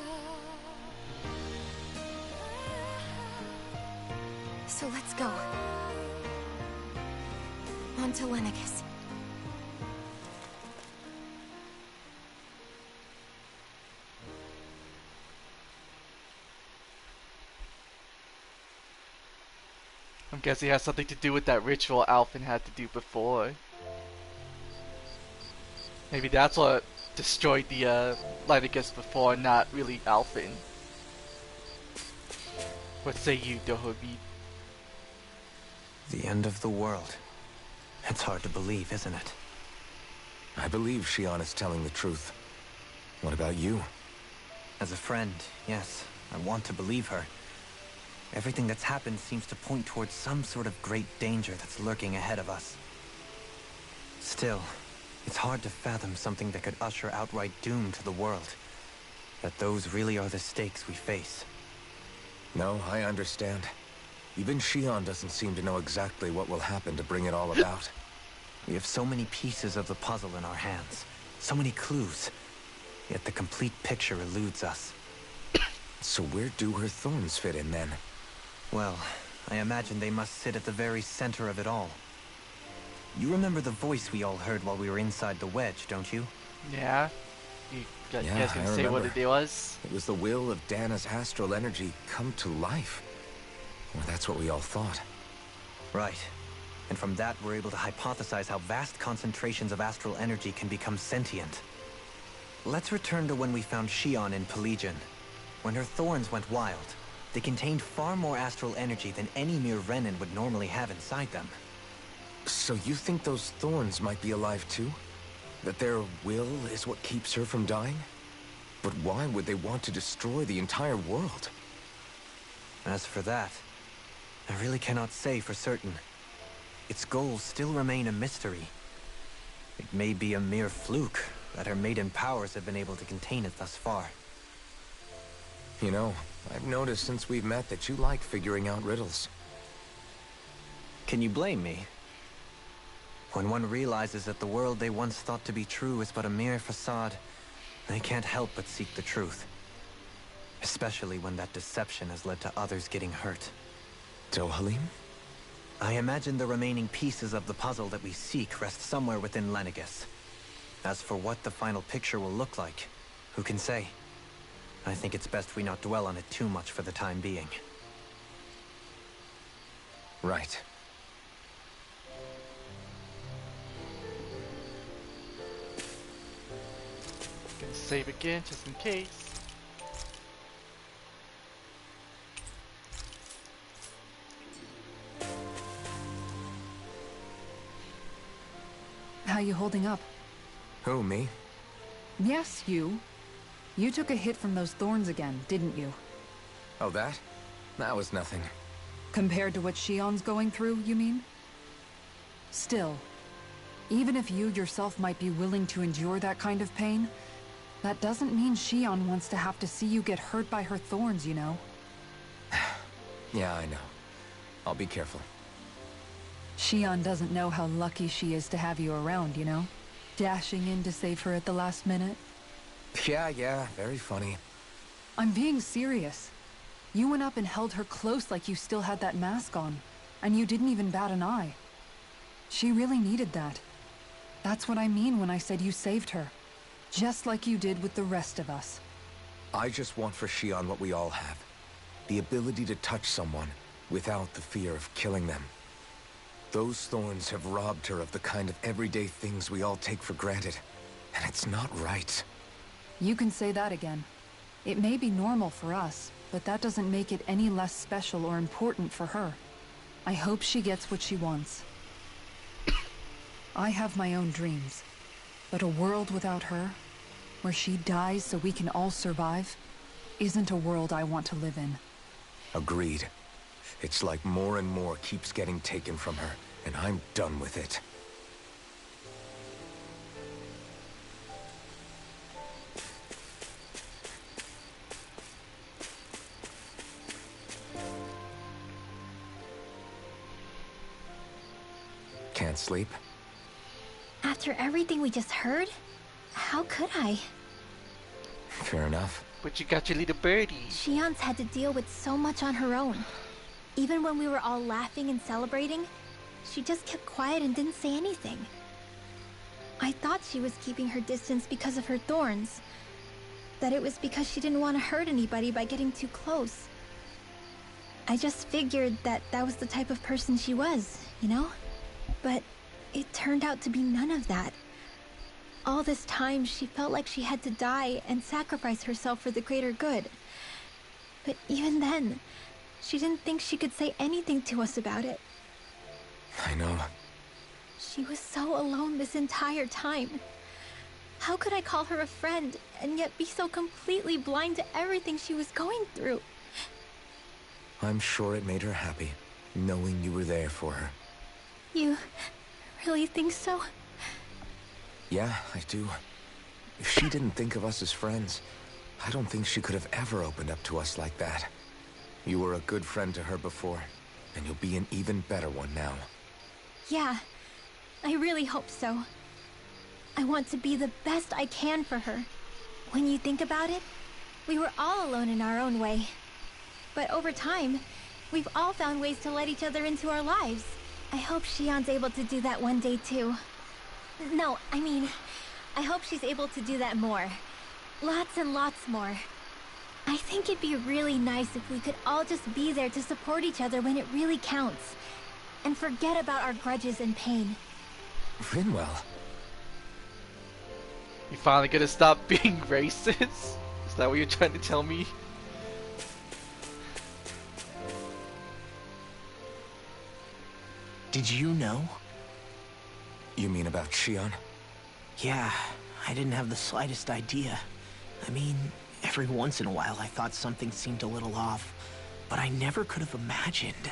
So let's go. On to Lenegis. guessing it has something to do with that ritual Alphen had to do before. Maybe that's what destroyed the Lenegus before, not really Alphen. What say you, Dohobi? The end of the world. It's hard to believe, isn't it? I believe Shion is telling the truth. What about you? As a friend, yes, I want to believe her. Everything that's happened seems to point towards some sort of great danger that's lurking ahead of us. Still, it's hard to fathom something that could usher outright doom to the world. That those really are the stakes we face. No, I understand. Even Shion doesn't seem to know exactly what will happen to bring it all about. We have so many pieces of the puzzle in our hands, so many clues, yet the complete picture eludes us. So where do her thorns fit in then? Well, I imagine they must sit at the very center of it all. You remember the voice we all heard while we were inside the wedge, don't you? Yeah. You guys can say what it was? It was the will of Dana's astral energy come to life. Well, that's what we all thought. Right. And from that, we're able to hypothesize how vast concentrations of astral energy can become sentient. Let's return to when we found Shion in Pelagian. When her thorns went wild, they contained far more astral energy than any mere Renin would normally have inside them. So you think those thorns might be alive too? That their will is what keeps her from dying? But why would they want to destroy the entire world? As for that, I really cannot say for certain. Its goals still remain a mystery. It may be a mere fluke that her maiden powers have been able to contain it thus far. You know, I've noticed since we've met that you like figuring out riddles. Can you blame me? When one realizes that the world they once thought to be true is but a mere facade, they can't help but seek the truth. Especially when that deception has led to others getting hurt. Dohalim? I imagine the remaining pieces of the puzzle that we seek rest somewhere within Lenegus. As for what the final picture will look like, who can say? I think it's best we not dwell on it too much for the time being. Right. Gonna save again just in case. How you holding up? Who, me? Yes, you. You took a hit from those thorns again, didn't you? Oh, that? That was nothing. Compared to what Shion's going through, you mean? Still, even if you yourself might be willing to endure that kind of pain, that doesn't mean Shion wants to have to see you get hurt by her thorns, you know? Yeah, I know. I'll be careful. Shion doesn't know how lucky she is to have you around, you know? Dashing in to save her at the last minute. Yeah, very funny. I'm being serious. You went up and held her close like you still had that mask on, and you didn't even bat an eye. She really needed that. That's what I mean when I said you saved her. Just like you did with the rest of us. I just want for Shion what we all have. The ability to touch someone without the fear of killing them. Those thorns have robbed her of the kind of everyday things we all take for granted. And it's not right. You can say that again. It may be normal for us, but that doesn't make it any less special or important for her. I hope she gets what she wants. I have my own dreams, but a world without her, where she dies so we can all survive, isn't a world I want to live in. Agreed. It's like more and more keeps getting taken from her, and I'm done with it. Can't sleep? After everything we just heard, how could I? Fair enough. But you got your little birdie. Shion's had to deal with so much on her own. Even when we were all laughing and celebrating, she just kept quiet and didn't say anything. I thought she was keeping her distance because of her thorns. That it was because she didn't want to hurt anybody by getting too close. I just figured that that was the type of person she was, you know? But it turned out to be none of that. All this time, she felt like she had to die and sacrifice herself for the greater good. But even then, she didn't think she could say anything to us about it. I know. She was so alone this entire time. How could I call her a friend and yet be so completely blind to everything she was going through? I'm sure it made her happy, knowing you were there for her. You really think so? Yeah, I do. If she didn't think of us as friends, I don't think she could have ever opened up to us like that. You were a good friend to her before, and you'll be an even better one now. Yeah, I really hope so. I want to be the best I can for her. When you think about it, we were all alone in our own way. But over time, we've all found ways to let each other into our lives. I hope Shion's able to do that one day too. No, I mean, I hope she's able to do that more. Lots and lots more. I think it'd be really nice if we could all just be there to support each other when it really counts. And forget about our grudges and pain. Rinwell. You finally gonna stop being racist? Is that what you're trying to tell me? Did you know? You mean about Shion? Yeah, I didn't have the slightest idea. I mean, every once in a while I thought something seemed a little off, but I never could have imagined.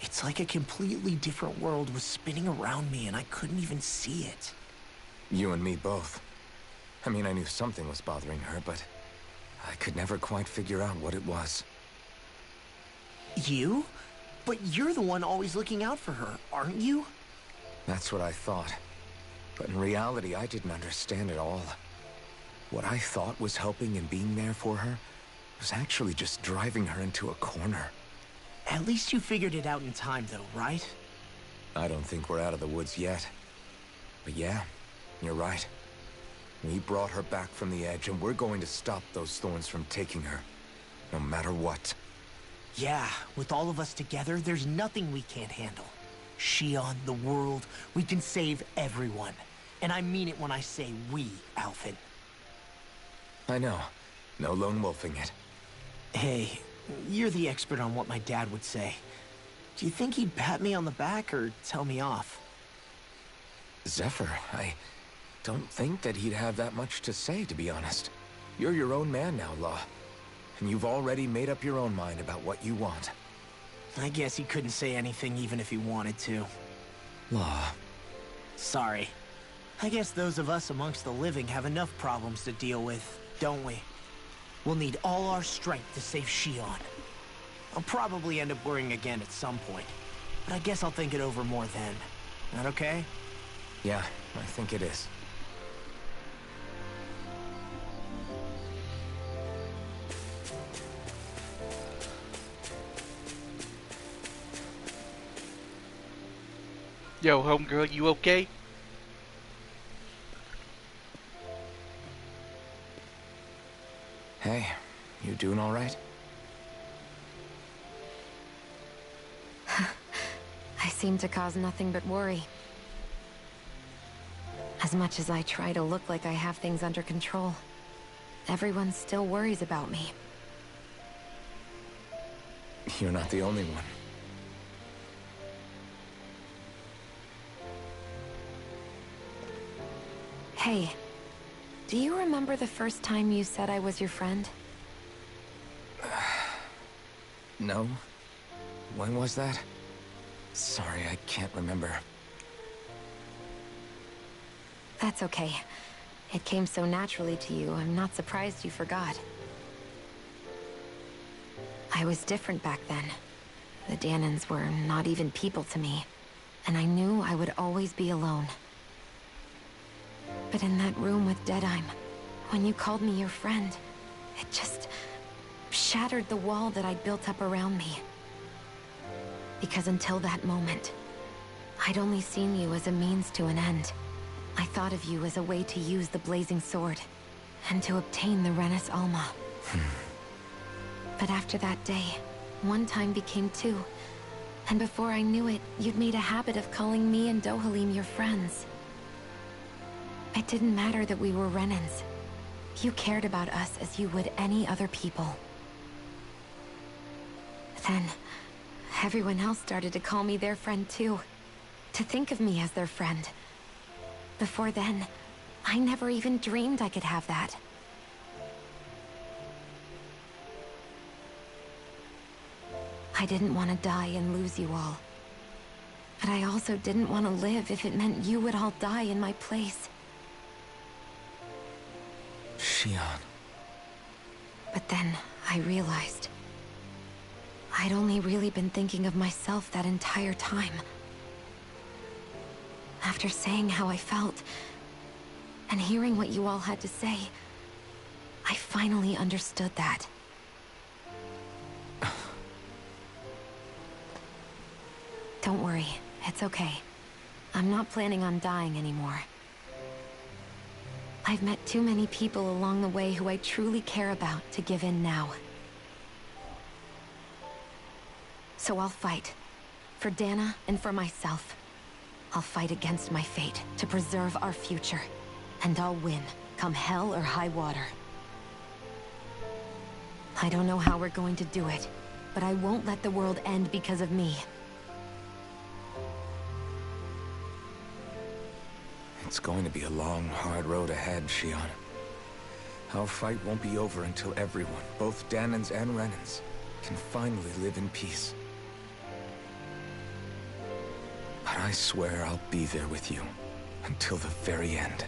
It's like a completely different world was spinning around me and I couldn't even see it. You and me both. I mean, I knew something was bothering her, but I could never quite figure out what it was. You? But you're the one always looking out for her, aren't you? That's what I thought. But in reality, I didn't understand it all. What I thought was helping and being there for her was actually just driving her into a corner. At least you figured it out in time, though, right? I don't think we're out of the woods yet. But yeah, you're right. We brought her back from the edge, and we're going to stop those thorns from taking her, no matter what. Yeah, with all of us together, there's nothing we can't handle. Shion, the world, we can save everyone. And I mean it when I say we, Alphen. I know. No lone wolfing it. Hey, you're the expert on what my dad would say. Do you think he'd pat me on the back or tell me off? Zephyr, I don't think that he'd have that much to say, to be honest. You're your own man now, Law. And you've already made up your own mind about what you want. I guess he couldn't say anything even if he wanted to. Law. Sorry. I guess those of us amongst the living have enough problems to deal with, don't we? We'll need all our strength to save Shion. I'll probably end up worrying again at some point, but I guess I'll think it over more then. That okay? Yeah, I think it is. Yo, homegirl, you okay? Hey, you doing all right? I seem to cause nothing but worry. As much as I try to look like I have things under control, everyone still worries about me. You're not the only one. Hey, do you remember the first time you said I was your friend? No? When was that? Sorry, I can't remember. That's okay. It came so naturally to you, I'm not surprised you forgot. I was different back then. The Danans were not even people to me, and I knew I would always be alone. But in that room with Deadime, when you called me your friend, it just shattered the wall that I'd built up around me. Because until that moment, I'd only seen you as a means to an end. I thought of you as a way to use the blazing sword, and to obtain the Renis Alma. But after that day, one time became two. And before I knew it, you'd made a habit of calling me and Dohalim your friends. It didn't matter that we were Renans. You cared about us as you would any other people. Then, everyone else started to call me their friend too. To think of me as their friend. Before then, I never even dreamed I could have that. I didn't want to die and lose you all. But I also didn't want to live if it meant you would all die in my place. Shion. But then, I realized... I'd only really been thinking of myself that entire time. After saying how I felt, and hearing what you all had to say, I finally understood that. Don't worry, it's okay. I'm not planning on dying anymore. I've met too many people along the way who I truly care about to give in now. So I'll fight. For Dana and for myself. I'll fight against my fate to preserve our future. And I'll win, come hell or high water. I don't know how we're going to do it, but I won't let the world end because of me. It's going to be a long, hard road ahead, Shion. Our fight won't be over until everyone, both Danans and Renans, can finally live in peace. But I swear I'll be there with you, until the very end.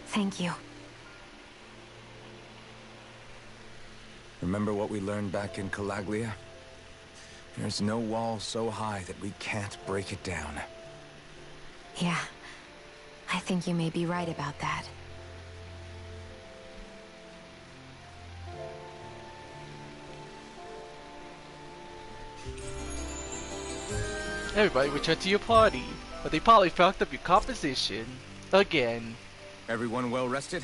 Thank you. Remember what we learned back in Calaglia? There's no wall so high that we can't break it down. Yeah. I think you may be right about that. Everybody return to your party, but they probably fucked up your composition again. Everyone well rested?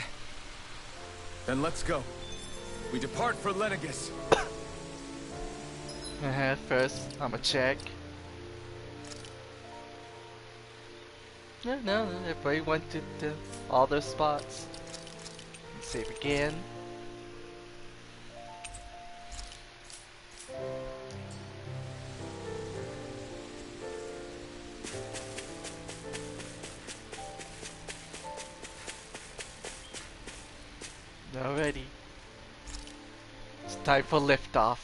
Then let's go. We depart for Lenegis. First, I'ma check. No, everybody went to all their spots. Save again. Alrighty. It's time for liftoff.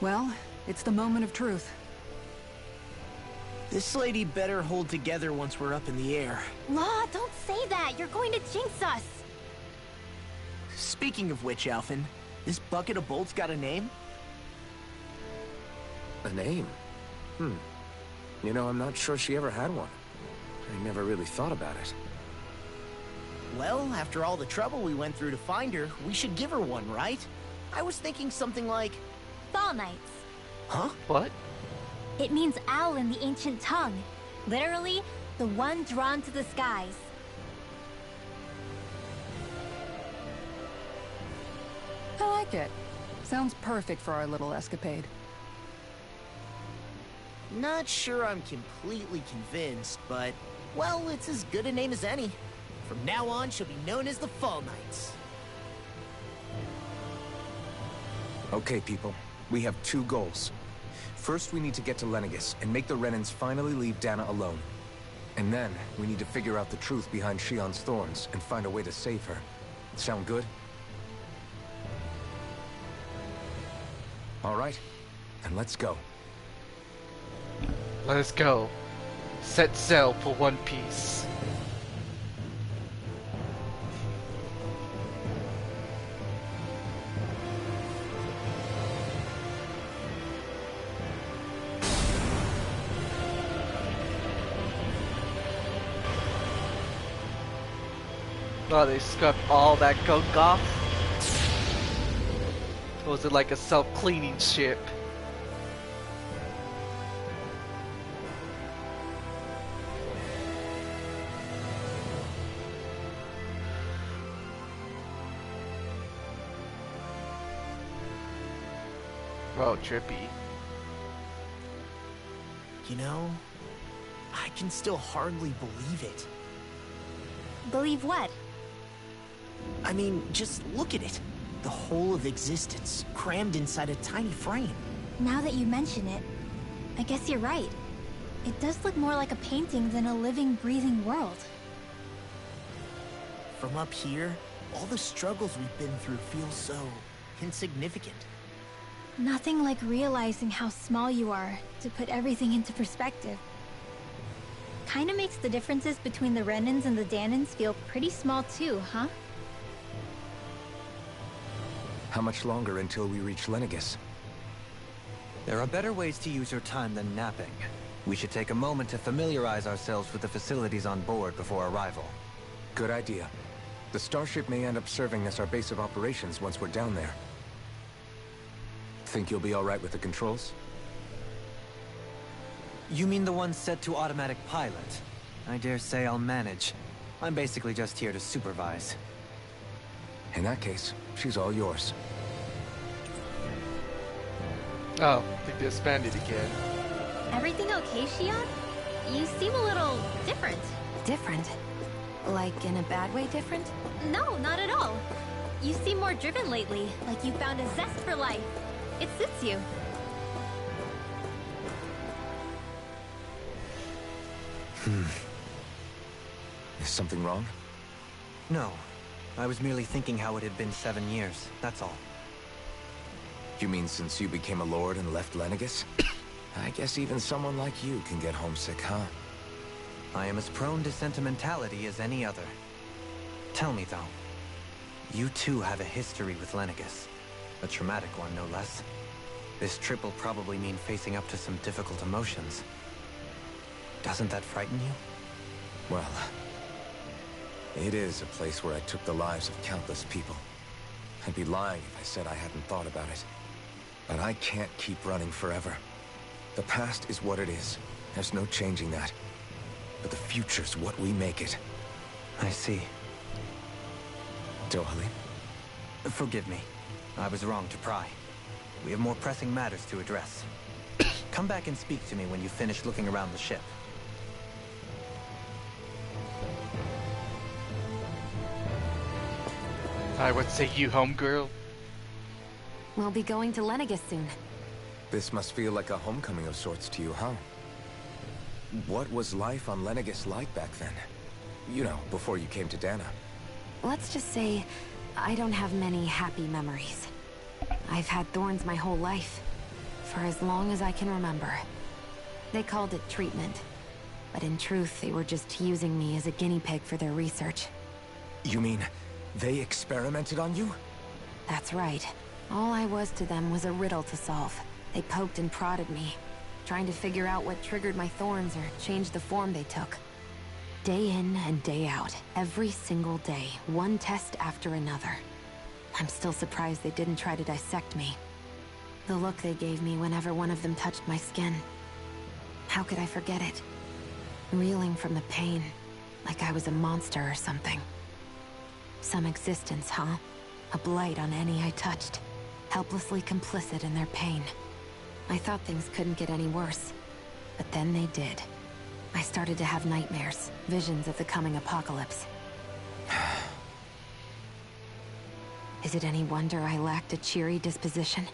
Well, it's the moment of truth. This lady better hold together once we're up in the air. Law, don't say that. You're going to jinx us. Speaking of which, Alphen, this bucket of bolts got a name? A name? You know, I'm not sure she ever had one. I never really thought about it. Well, after all the trouble we went through to find her, we should give her one, right? I was thinking something like... Fall Knights. Huh? What? It means owl in the ancient tongue. Literally, the one drawn to the skies. I like it. Sounds perfect for our little escapade. Not sure I'm completely convinced, but... Well, it's as good a name as any. From now on, she'll be known as the Fall Knights. Okay, people. We have two goals. First, we need to get to Lenegis and make the Renans finally leave Dana alone. And then, we need to figure out the truth behind Shion's thorns and find a way to save her. Sound good? All right, then let's go. Let us go. Set sail for One Piece. Oh, they scrubbed all that gunk off. Or was it like a self-cleaning ship? Whoa, trippy. You know, I can still hardly believe it. Believe what? I mean, just look at it. The whole of existence, crammed inside a tiny frame. Now that you mention it, I guess you're right. It does look more like a painting than a living, breathing world. From up here, all the struggles we've been through feel so insignificant. Nothing like realizing how small you are to put everything into perspective. Kinda makes the differences between the Renans and the Danans feel pretty small too, huh? How much longer until we reach Lenegus? There are better ways to use your time than napping. We should take a moment to familiarize ourselves with the facilities on board before arrival. Good idea. The starship may end up serving as our base of operations once we're down there. Think you'll be all right with the controls? You mean the one set to automatic pilot? I dare say I'll manage. I'm basically just here to supervise. In that case, she's all yours. Oh, I think they expanded again. Everything okay, Shion? You seem a little different. Different? Like in a bad way different? No, not at all. You seem more driven lately, like you found a zest for life. It suits you. Is something wrong? No. I was merely thinking how it had been 7 years, that's all. You mean since you became a lord and left Lenegus? I guess even someone like you can get homesick, huh? I am as prone to sentimentality as any other. Tell me, though. You too have a history with Lenegus. A traumatic one, no less. This trip will probably mean facing up to some difficult emotions. Doesn't that frighten you? Well, it is a place where I took the lives of countless people. I'd be lying if I said I hadn't thought about it. But I can't keep running forever. The past is what it is. There's no changing that. But the future's what we make it. I see. Dohalim? Forgive me. I was wrong to pry. We have more pressing matters to address. Come back and speak to me when you finish looking around the ship. I would say you, homegirl. We'll be going to Lenegus soon. This must feel like a homecoming of sorts to you, huh? What was life on Lenegus like back then? You know, before you came to Dana. Let's just say, I don't have many happy memories. I've had thorns my whole life, for as long as I can remember. They called it treatment, but in truth, they were just using me as a guinea pig for their research. You mean, they experimented on you? That's right. All I was to them was a riddle to solve. They poked and prodded me, trying to figure out what triggered my thorns or changed the form they took. Day in and day out, every single day, one test after another. I'm still surprised they didn't try to dissect me. The look they gave me whenever one of them touched my skin. How could I forget it? Reeling from the pain, like I was a monster or something. Some existence, huh? A blight on any I touched, helplessly complicit in their pain. I thought things couldn't get any worse, but then they did. I started to have nightmares, visions of the coming apocalypse. Is it any wonder I lacked a cheery disposition?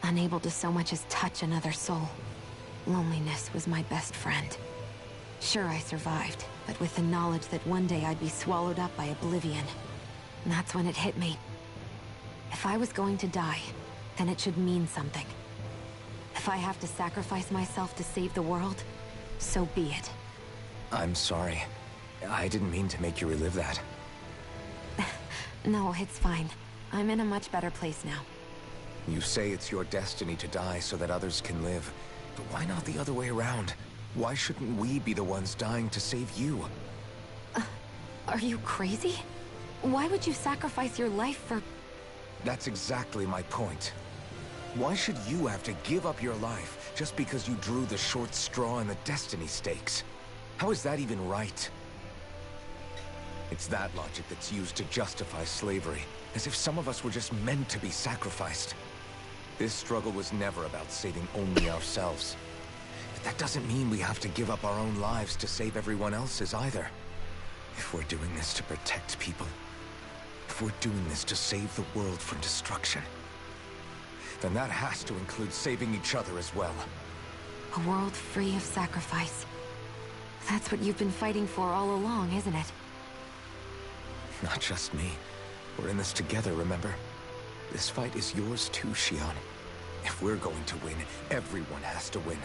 Unable to so much as touch another soul. Loneliness was my best friend. Sure, I survived, but with the knowledge that one day I'd be swallowed up by oblivion. And that's when it hit me. If I was going to die, then it should mean something. If I have to sacrifice myself to save the world, so be it. I'm sorry. I didn't mean to make you relive that. No, it's fine. I'm in a much better place now. You say it's your destiny to die so that others can live. But why not the other way around? Why shouldn't we be the ones dying to save you? Are you crazy? Why would you sacrifice your life for... That's exactly my point. Why should you have to give up your life just because you drew the short straw in the destiny stakes? How is that even right? It's that logic that's used to justify slavery, as if some of us were just meant to be sacrificed. This struggle was never about saving only ourselves. But that doesn't mean we have to give up our own lives to save everyone else's either. If we're doing this to protect people, if we're doing this to save the world from destruction, then that has to include saving each other as well. A world free of sacrifice. That's what you've been fighting for all along, isn't it? Not just me. We're in this together, remember? This fight is yours too, Xion. If we're going to win, everyone has to win.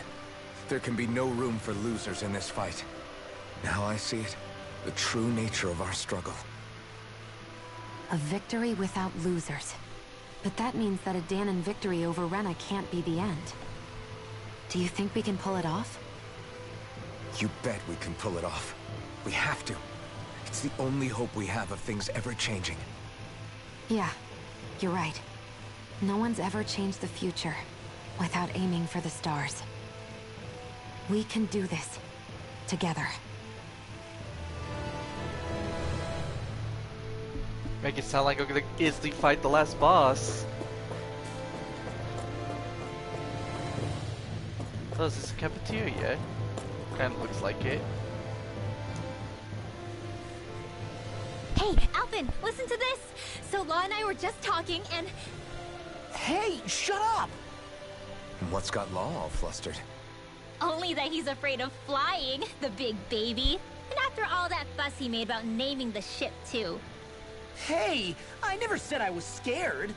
There can be no room for losers in this fight. Now I see it. The true nature of our struggle. A victory without losers. But that means that a Dahnan victory over Rena can't be the end. Do you think we can pull it off? You bet we can pull it off. We have to. It's the only hope we have of things ever changing. Yeah, you're right. No one's ever changed the future without aiming for the stars. We can do this. Together. Make it sound like we're gonna easily fight the last boss. Oh, is this a cafeteria? Kinda looks like it. Hey, Alvin, listen to this! So Law and I were just talking and... Hey, shut up! What's got Law all flustered? Only that he's afraid of flying, the big baby. And after all that fuss he made about naming the ship, too. Hey, I never said I was scared.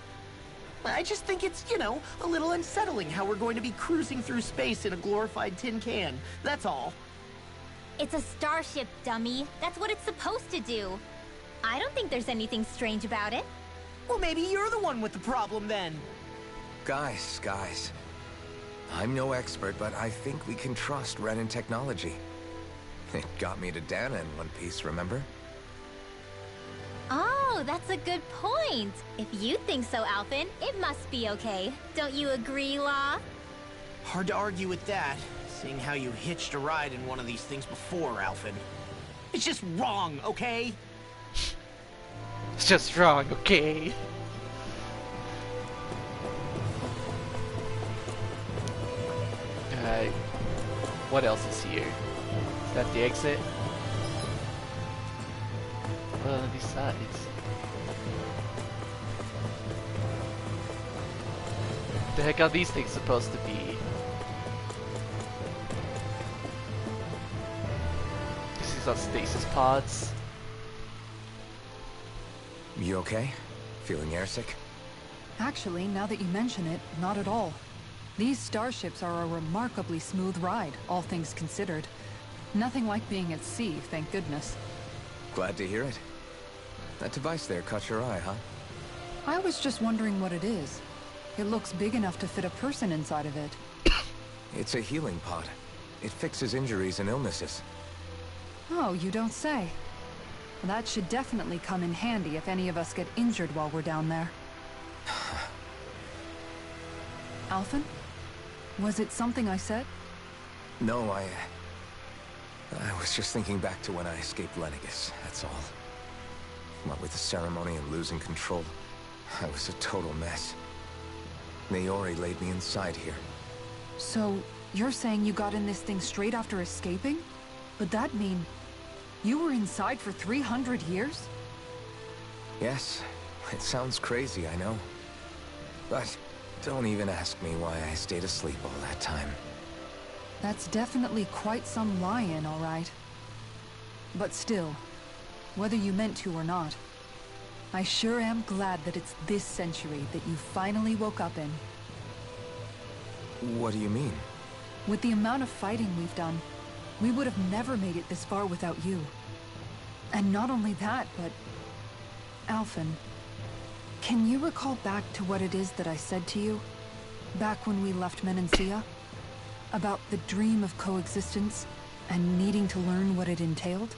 I just think it's, you know, a little unsettling how we're going to be cruising through space in a glorified tin can. That's all. It's a starship, dummy. That's what it's supposed to do. I don't think there's anything strange about it. Well, maybe you're the one with the problem then. Guys. I'm no expert, but I think we can trust Renin technology. It got me to Dahna in one piece, remember? Oh, that's a good point. If you think so, Alvin, it must be okay. Don't you agree, Law? Hard to argue with that, seeing how you hitched a ride in one of these things before, Alvin. It's just wrong, okay? It's just wrong, okay? What else is here? Is that the exit? These sides. The heck are these things supposed to be? These are stasis pods. You okay? Feeling airsick? Actually, now that you mention it, not at all. These starships are a remarkably smooth ride, all things considered. Nothing like being at sea, thank goodness. Glad to hear it. That device there caught your eye, huh? I was just wondering what it is. It looks big enough to fit a person inside of it. It's a healing pod. It fixes injuries and illnesses. Oh, you don't say. That should definitely come in handy if any of us get injured while we're down there. Alphen? Was it something I said? No, I was just thinking back to when I escaped Lennigus, that's all. What with the ceremony and losing control, I was a total mess. Naori laid me inside here. So, you're saying you got in this thing straight after escaping? Would that mean you were inside for 300 years? Yes, it sounds crazy, I know. But don't even ask me why I stayed asleep all that time. That's definitely quite some lie-in, all right. But still, whether you meant to or not, I sure am glad that it's this century that you finally woke up in. What do you mean? With the amount of fighting we've done, we would have never made it this far without you. And not only that, but... Alphen, can you recall back to what it is that I said to you? Back when we left Menancia? About the dream of coexistence, and needing to learn what it entailed?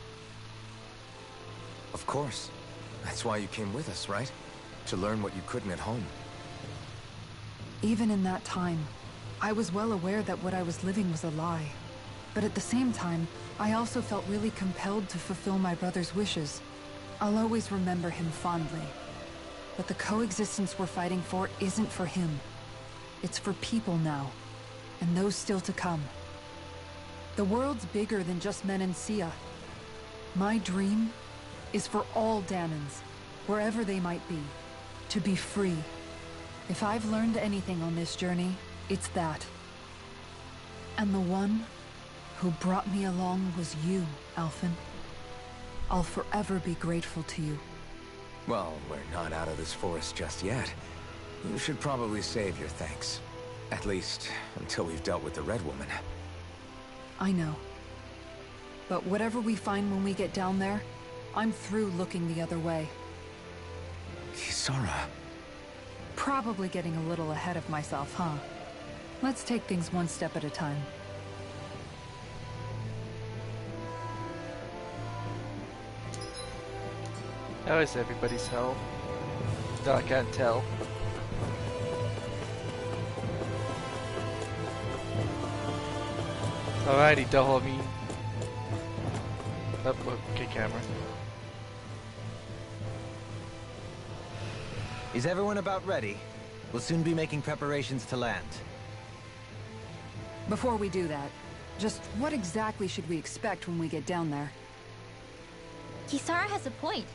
Of course. That's why you came with us, right? To learn what you couldn't at home. Even in that time, I was well aware that what I was living was a lie. But at the same time, I also felt really compelled to fulfill my brother's wishes. I'll always remember him fondly. But the coexistence we're fighting for isn't for him. It's for people now, and those still to come. The world's bigger than just Menancia. My dream is for all Danans, wherever they might be, to be free. If I've learned anything on this journey, it's that. And the one who brought me along was you, Alphen. I'll forever be grateful to you. Well, we're not out of this forest just yet. You should probably save your thanks. At least, until we've dealt with the Red Woman. I know. But whatever we find when we get down there, I'm through looking the other way. Kisara. Probably getting a little ahead of myself, huh? Let's take things one step at a time. How is everybody's health? No, I can't tell. Alrighty, Dahomey. Oh, okay, camera. Is everyone about ready? We'll soon be making preparations to land. Before we do that, just what exactly should we expect when we get down there? Kisara has a point.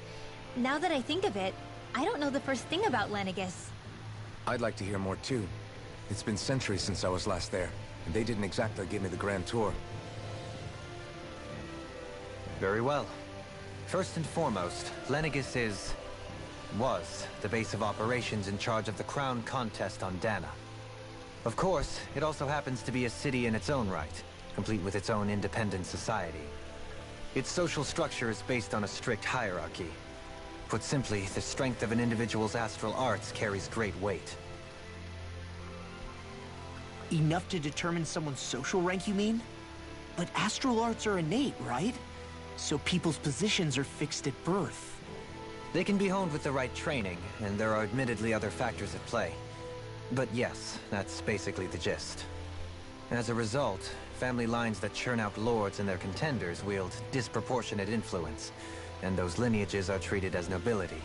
Now that I think of it, I don't know the first thing about Lenegus. I'd like to hear more too. It's been centuries since I was last there, and they didn't exactly give me the grand tour. Very well. First and foremost, Lenegus was the base of operations in charge of the crown contest on Dana. Of course, it also happens to be a city in its own right, complete with its own independent society. Its social structure is based on a strict hierarchy. Put simply, the strength of an individual's astral arts carries great weight. Enough to determine someone's social rank, you mean? But astral arts are innate, right? So people's positions are fixed at birth. They can be honed with the right training, and there are admittedly other factors at play. But yes, that's basically the gist. As a result, family lines that churn out lords and their contenders wield disproportionate influence, and those lineages are treated as nobility.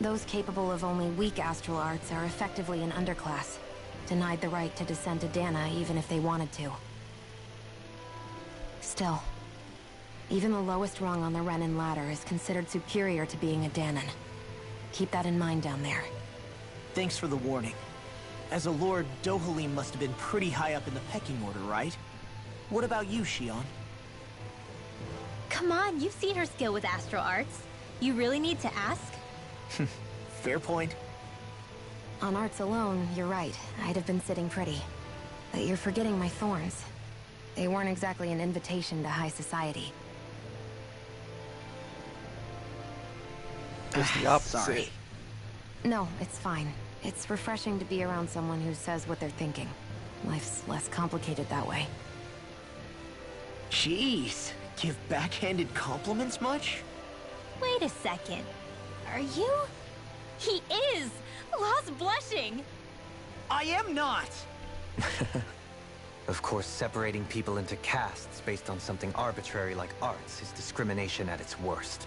Those capable of only weak astral arts are effectively an underclass, denied the right to descend to Dana even if they wanted to. Still, even the lowest rung on the Renin ladder is considered superior to being a Danan. Keep that in mind down there. Thanks for the warning. As a lord, Dohalim must have been pretty high up in the pecking order, right? What about you, Shion? Come on, you've seen her skill with astral arts. You really need to ask? Fair point. On arts alone, you're right. I'd have been sitting pretty. But you're forgetting my thorns. They weren't exactly an invitation to high society. It's the opposite. Sorry. No, it's fine. It's refreshing to be around someone who says what they're thinking. Life's less complicated that way. Jeez, give backhanded compliments much? Wait a second. Are you? He is! Law's blushing! I am not! Of course, separating people into castes based on something arbitrary like arts is discrimination at its worst.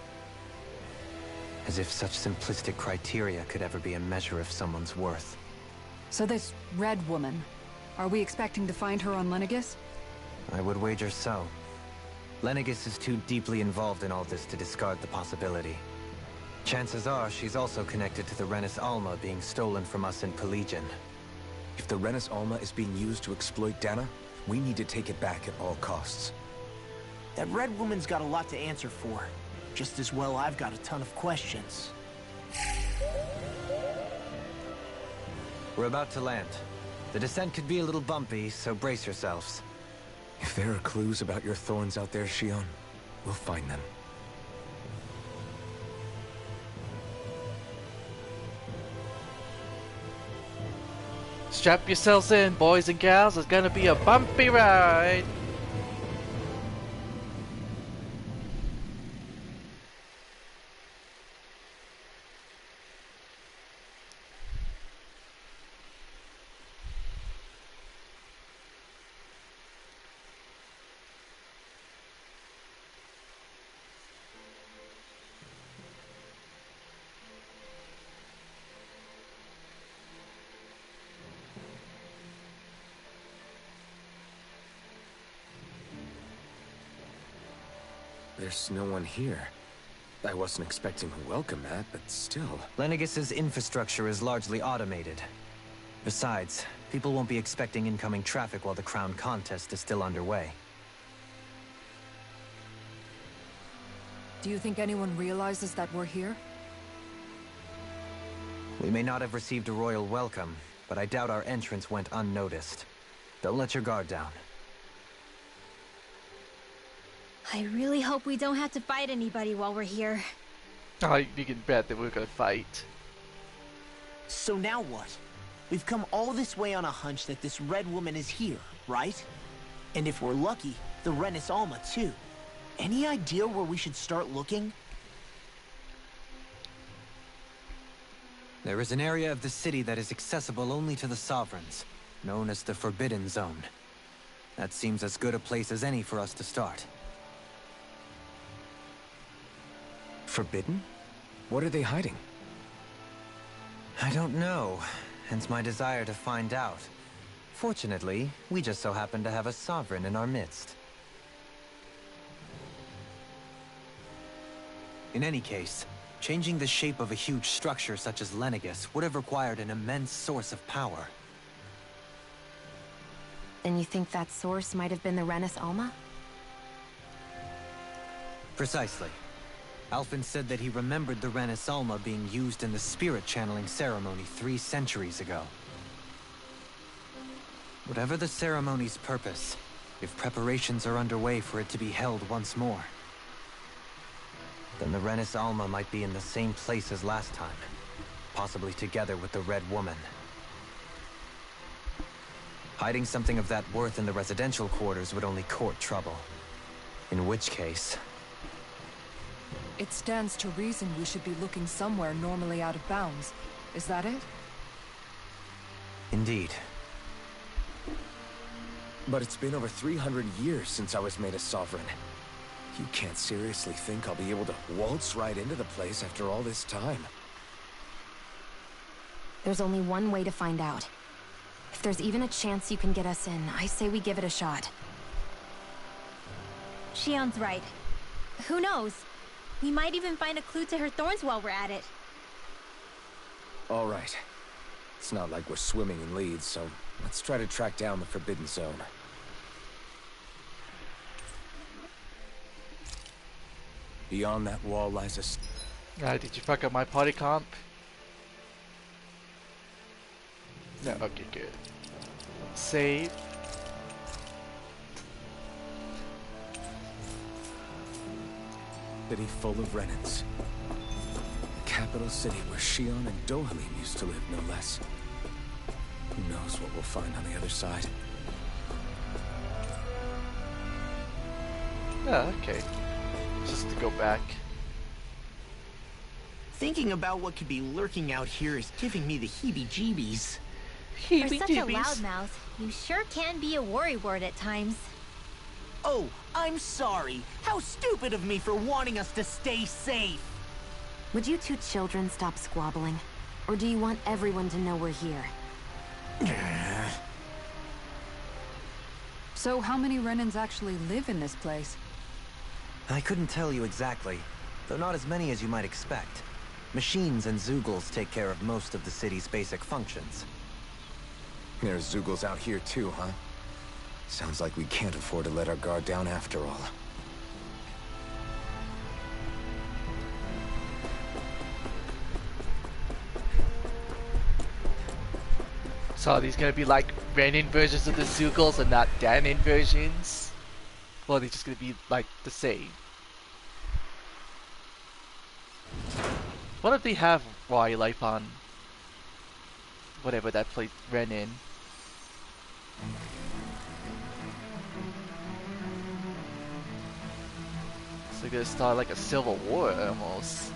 As if such simplistic criteria could ever be a measure of someone's worth. So this Red Woman, are we expecting to find her on Lenegus? I would wager so. Lenegus is too deeply involved in all this to discard the possibility. Chances are she's also connected to the Renis Alma being stolen from us in Pelagian. If the Renis Alma is being used to exploit Dana, we need to take it back at all costs. That Red Woman's got a lot to answer for. Just as well I've got a ton of questions. We're about to land. The descent could be a little bumpy, so brace yourselves. If there are clues about your thorns out there, Shion, we'll find them. Strap yourselves in, boys and gals. It's gonna be a bumpy ride. There's no one here. I wasn't expecting a welcome mat, but still. Lenegus's infrastructure is largely automated. Besides, people won't be expecting incoming traffic while the crown contest is still underway. Do you think anyone realizes that we're here? We may not have received a royal welcome, but I doubt our entrance went unnoticed. Don't let your guard down. I really hope we don't have to fight anybody while we're here. Oh, you can bet that we're gonna fight. So now what? We've come all this way on a hunch that this red woman is here, right? And if we're lucky, the Renis Alma too. Any idea where we should start looking? There is an area of the city that is accessible only to the Sovereigns, known as the Forbidden Zone. That seems as good a place as any for us to start. Forbidden? What are they hiding? I don't know, hence my desire to find out. Fortunately, we just so happen to have a Sovereign in our midst. In any case, changing the shape of a huge structure such as Lenegus would have required an immense source of power. Then you think that source might have been the Renis Alma? Precisely. Alphen said that he remembered the Renis Alma being used in the spirit channeling ceremony 3 centuries ago. Whatever the ceremony's purpose, if preparations are underway for it to be held once more, then the Renis Alma might be in the same place as last time, possibly together with the Red Woman. Hiding something of that worth in the residential quarters would only court trouble. In which case... It stands to reason we should be looking somewhere normally out of bounds. Is that it? Indeed. But it's been over 300 years since I was made a sovereign. You can't seriously think I'll be able to waltz right into the place after all this time. There's only one way to find out. If there's even a chance you can get us in, I say we give it a shot. Shion's right. Who knows? We might even find a clue to her thorns while we're at it. All right. It's not like we're swimming in leads, so let's try to track down the Forbidden Zone. Beyond that wall lies a... Did you fuck up my party comp? No, okay, good. Save. City full of Renins. Capital city where Shion and Dohalim used to live, no less. Who knows what we'll find on the other side? Oh, okay. Just to go back. Thinking about what could be lurking out here is giving me the heebie-jeebies. For such a loudmouth, you sure can be a worrywart at times. Oh, I'm sorry. How stupid of me for wanting us to stay safe. Would you two children stop squabbling? Or do you want everyone to know we're here? So how many Renins actually live in this place? I couldn't tell you exactly, though not as many as you might expect. Machines and Zeugles take care of most of the city's basic functions. There's Zeugles out here too, huh? Sounds like we can't afford to let our guard down after all. So are these gonna be like Renin versions of the Zeugles and not Danin versions? Or are they just gonna be like the same? What if they have wildlife on whatever that place Renin? So they're gonna start like a civil war almost.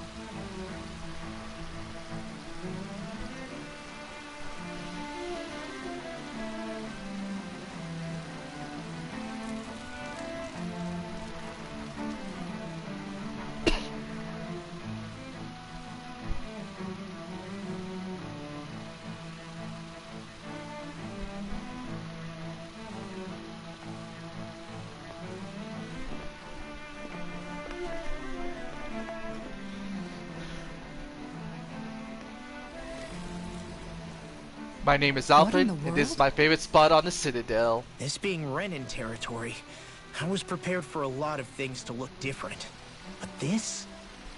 My name is What Alfred, in the and this is world? my favorite spot on the Citadel. This being Renin territory, I was prepared for a lot of things to look different. But this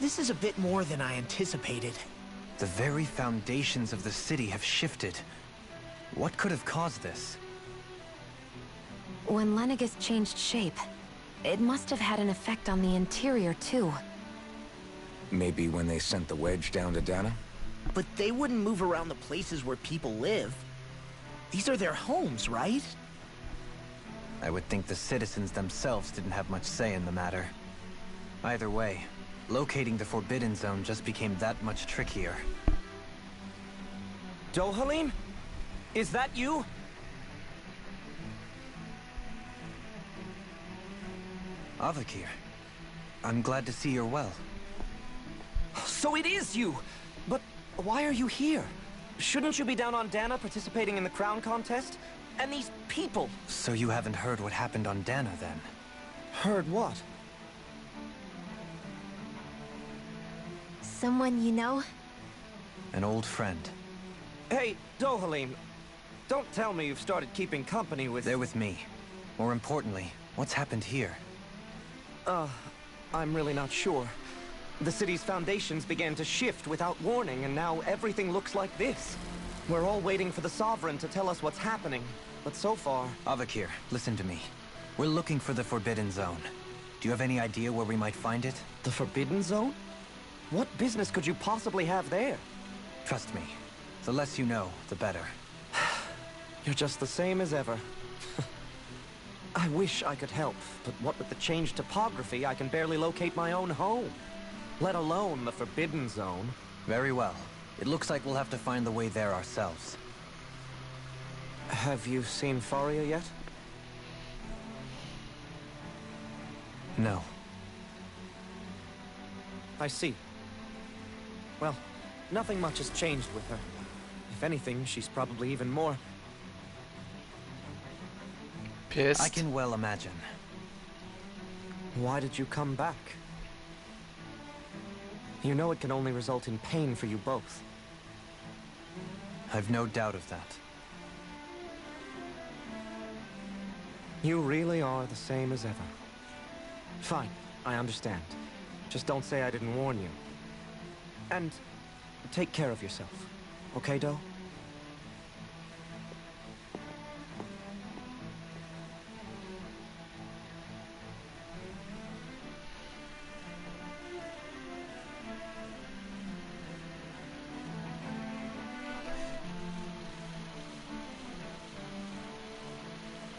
is a bit more than I anticipated. The very foundations of the city have shifted. What could have caused this? When Lenegis changed shape, it must have had an effect on the interior, too. Maybe when they sent the wedge down to Dana? But they wouldn't move around the places where people live. These are their homes, right? I would think the citizens themselves didn't have much say in the matter. Either way, locating the Forbidden Zone just became that much trickier. Dohalim? Is that you? Avakir, I'm glad to see you're well. So it is you! But why are you here? Shouldn't you be down on Dana participating in the crown contest? And these people! So you haven't heard what happened on Dana, then? Heard what? Someone you know? An old friend. Hey, Dohalim, don't tell me you've started keeping company with... They're with me. More importantly, what's happened here? I'm really not sure. The city's foundations began to shift without warning, and now everything looks like this. We're all waiting for the Sovereign to tell us what's happening, but so far... Avakir, listen to me. We're looking for the Forbidden Zone. Do you have any idea where we might find it? The Forbidden Zone? What business could you possibly have there? Trust me. The less you know, the better. You're just the same as ever. I wish I could help, but what with the changed topography, I can barely locate my own home. Let alone the Forbidden Zone. Very well. It looks like we'll have to find the way there ourselves. Have you seen Faria yet? No. I see. Well, nothing much has changed with her. If anything, she's probably even more... Pissed. I can well imagine. Why did you come back? You know it can only result in pain for you both. I've no doubt of that. You really are the same as ever. Fine, I understand. Just don't say I didn't warn you. And take care of yourself. Okay, Do?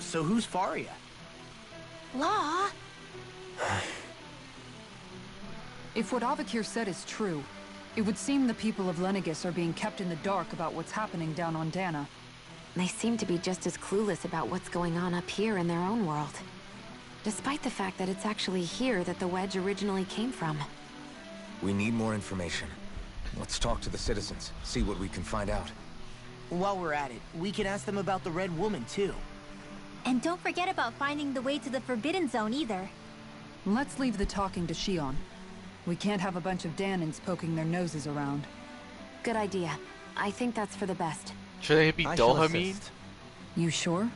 So who's Faria? Law? If what Avakir said is true, it would seem the people of Lenegis are being kept in the dark about what's happening down on Dana. They seem to be just as clueless about what's going on up here in their own world. Despite the fact that it's actually here that the wedge originally came from. We need more information. Let's talk to the citizens, see what we can find out. While we're at it, we can ask them about the Red Woman, too. And don't forget about finding the way to the Forbidden Zone either. Let's leave the talking to Shion. We can't have a bunch of Danins poking their noses around. Good idea. I think that's for the best. Shouldn't it be I shall Dohamin? assist. You sure?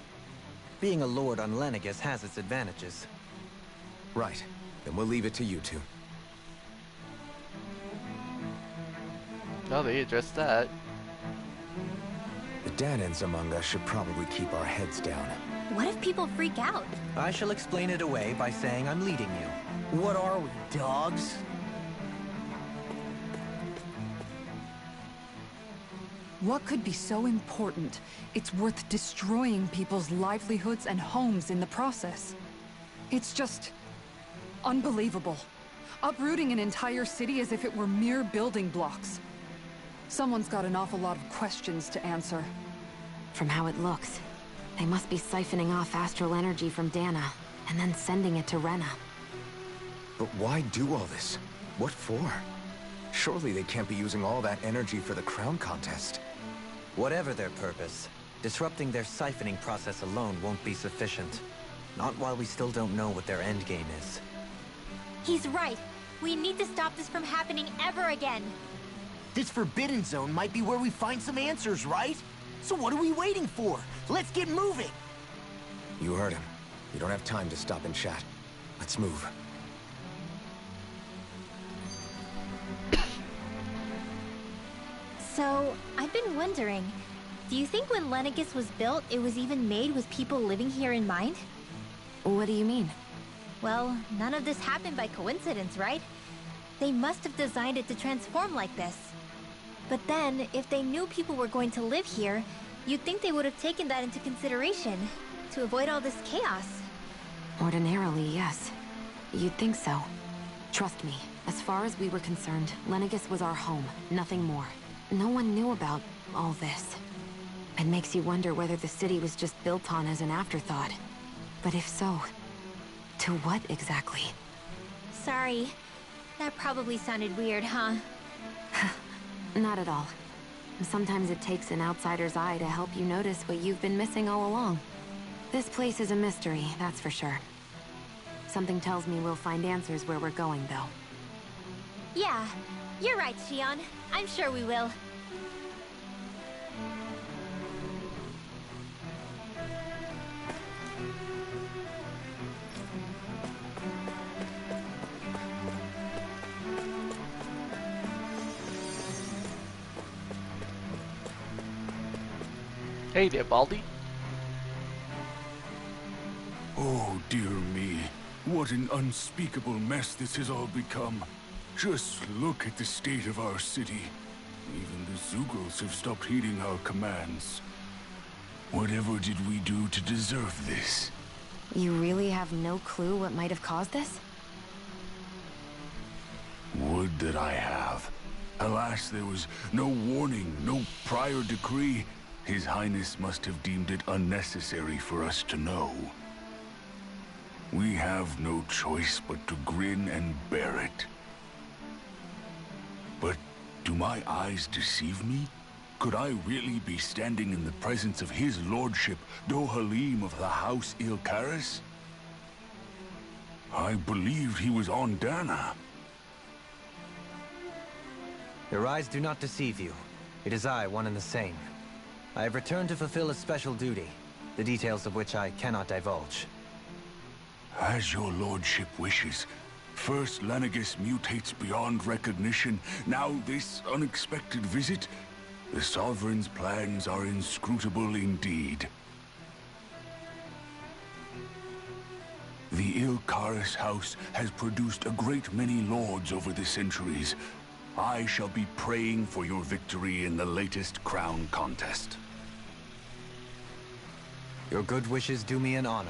Being a lord on Lenegis has its advantages. Right. Then we'll leave it to you two. No, they addressed that. The Danins among us should probably keep our heads down. What if people freak out? I shall explain it away by saying I'm leading you. What are we, dogs? What could be so important? It's worth destroying people's livelihoods and homes in the process. It's just... unbelievable. Uprooting an entire city as if it were mere building blocks. Someone's got an awful lot of questions to answer. From how it looks, they must be siphoning off astral energy from Dana, and then sending it to Rena. But why do all this? What for? Surely they can't be using all that energy for the crown contest. Whatever their purpose, disrupting their siphoning process alone won't be sufficient. Not while we still don't know what their endgame is. He's right. We need to stop this from happening ever again. This Forbidden Zone might be where we find some answers, right? So what are we waiting for? Let's get moving! You heard him. We don't have time to stop and chat. Let's move. So, I've been wondering, do you think when Lenegus was built, it was even made with people living here in mind? What do you mean? Well, none of this happened by coincidence, right? They must have designed it to transform like this. But then, if they knew people were going to live here, you'd think they would have taken that into consideration, to avoid all this chaos. Ordinarily, yes. You'd think so. Trust me, as far as we were concerned, Lenegus was our home, nothing more. No one knew about all this. It makes you wonder whether the city was just built on as an afterthought. But if so, to what exactly? Sorry. That probably sounded weird, huh? Not at all. Sometimes it takes an outsider's eye to help you notice what you've been missing all along. This place is a mystery, that's for sure. Something tells me we'll find answers where we're going, though. Yeah, you're right, Xion. I'm sure we will. Hey there, Baldy. Oh, dear me. What an unspeakable mess this has all become. Just look at the state of our city. Even the Zugos have stopped heeding our commands. Whatever did we do to deserve this? You really have no clue what might have caused this? Would that I have. Alas, there was no warning, no prior decree. His Highness must have deemed it unnecessary for us to know. We have no choice but to grin and bear it. But do my eyes deceive me? Could I really be standing in the presence of his lordship, Dohalim of the House Ilkaris? I believed he was on Dana. Your eyes do not deceive you. It is I, one and the same. I have returned to fulfill a special duty, the details of which I cannot divulge. As your lordship wishes. First Lenegus mutates beyond recognition, now this unexpected visit. The Sovereign's plans are inscrutable indeed. The Ilkaris house has produced a great many lords over the centuries. I shall be praying for your victory in the latest crown contest. Your good wishes do me an honor.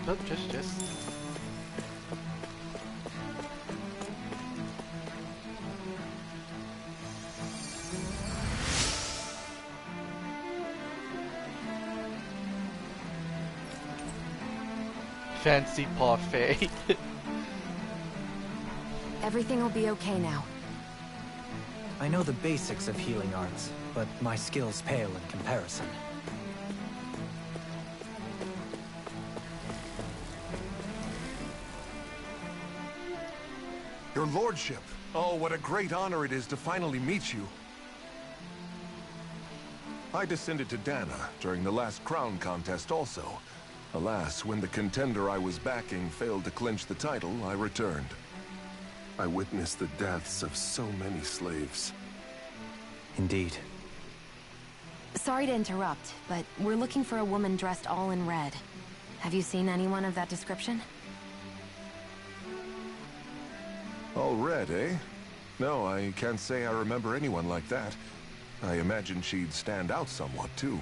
Nope, just. Fancy parfait. Everything will be okay now. I know the basics of healing arts, but my skills pale in comparison. Your lordship. Oh, what a great honor it is to finally meet you. I descended to Dana during the last crown contest also. Alas, when the contender I was backing failed to clinch the title, I returned. I witnessed the deaths of so many slaves. Indeed. Sorry to interrupt, but we're looking for a woman dressed all in red. Have you seen anyone of that description? All red, eh? No, I can't say I remember anyone like that. I imagine she'd stand out somewhat, too.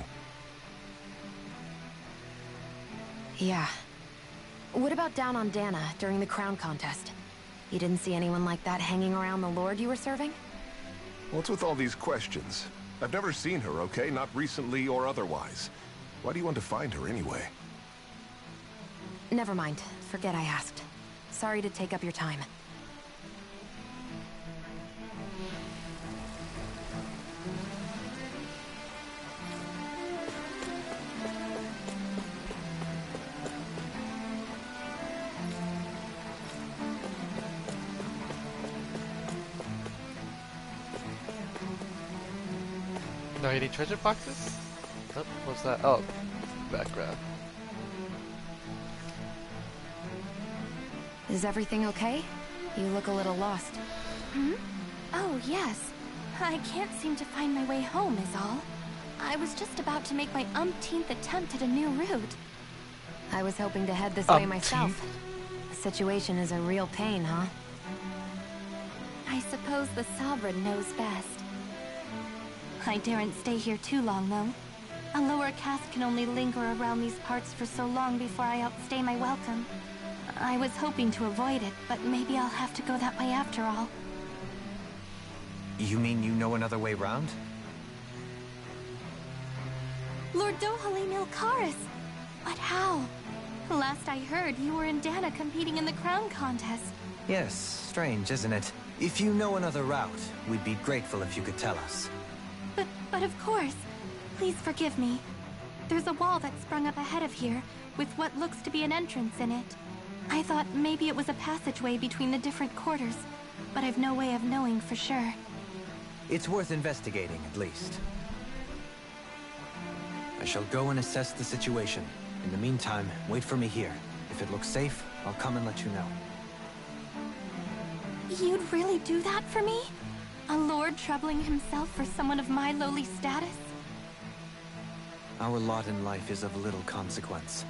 Yeah. What about down on Dana during the crown contest? You didn't see anyone like that hanging around the lord you were serving? What's with all these questions? I've never seen her, okay? Not recently or otherwise. Why do you want to find her anyway? Never mind. Forget I asked. Sorry to take up your time. Start hitting treasure boxes? Oh, what's that? Oh, background. Is everything okay? You look a little lost. Hmm? Oh, yes. I can't seem to find my way home is all. I was just about to make my umpteenth attempt at a new route. I was hoping to head this way myself. The situation is a real pain, huh? I suppose the Sovereign knows best. I daren't stay here too long, though. A lower caste can only linger around these parts for so long before I outstay my welcome. I was hoping to avoid it, but maybe I'll have to go that way after all. You mean you know another way round? Lord Dohalim Ilkaris! But how? Last I heard, you were in Dana competing in the crown contest. Yes, strange, isn't it? If you know another route, we'd be grateful if you could tell us. But of course. Please forgive me. There's a wall that sprung up ahead of here, with what looks to be an entrance in it. I thought maybe it was a passageway between the different quarters, but I've no way of knowing for sure. It's worth investigating, at least. I shall go and assess the situation. In the meantime, wait for me here. If it looks safe, I'll come and let you know. You'd really do that for me? A lord troubling himself for someone of my lowly status? Our lot in life is of little consequence.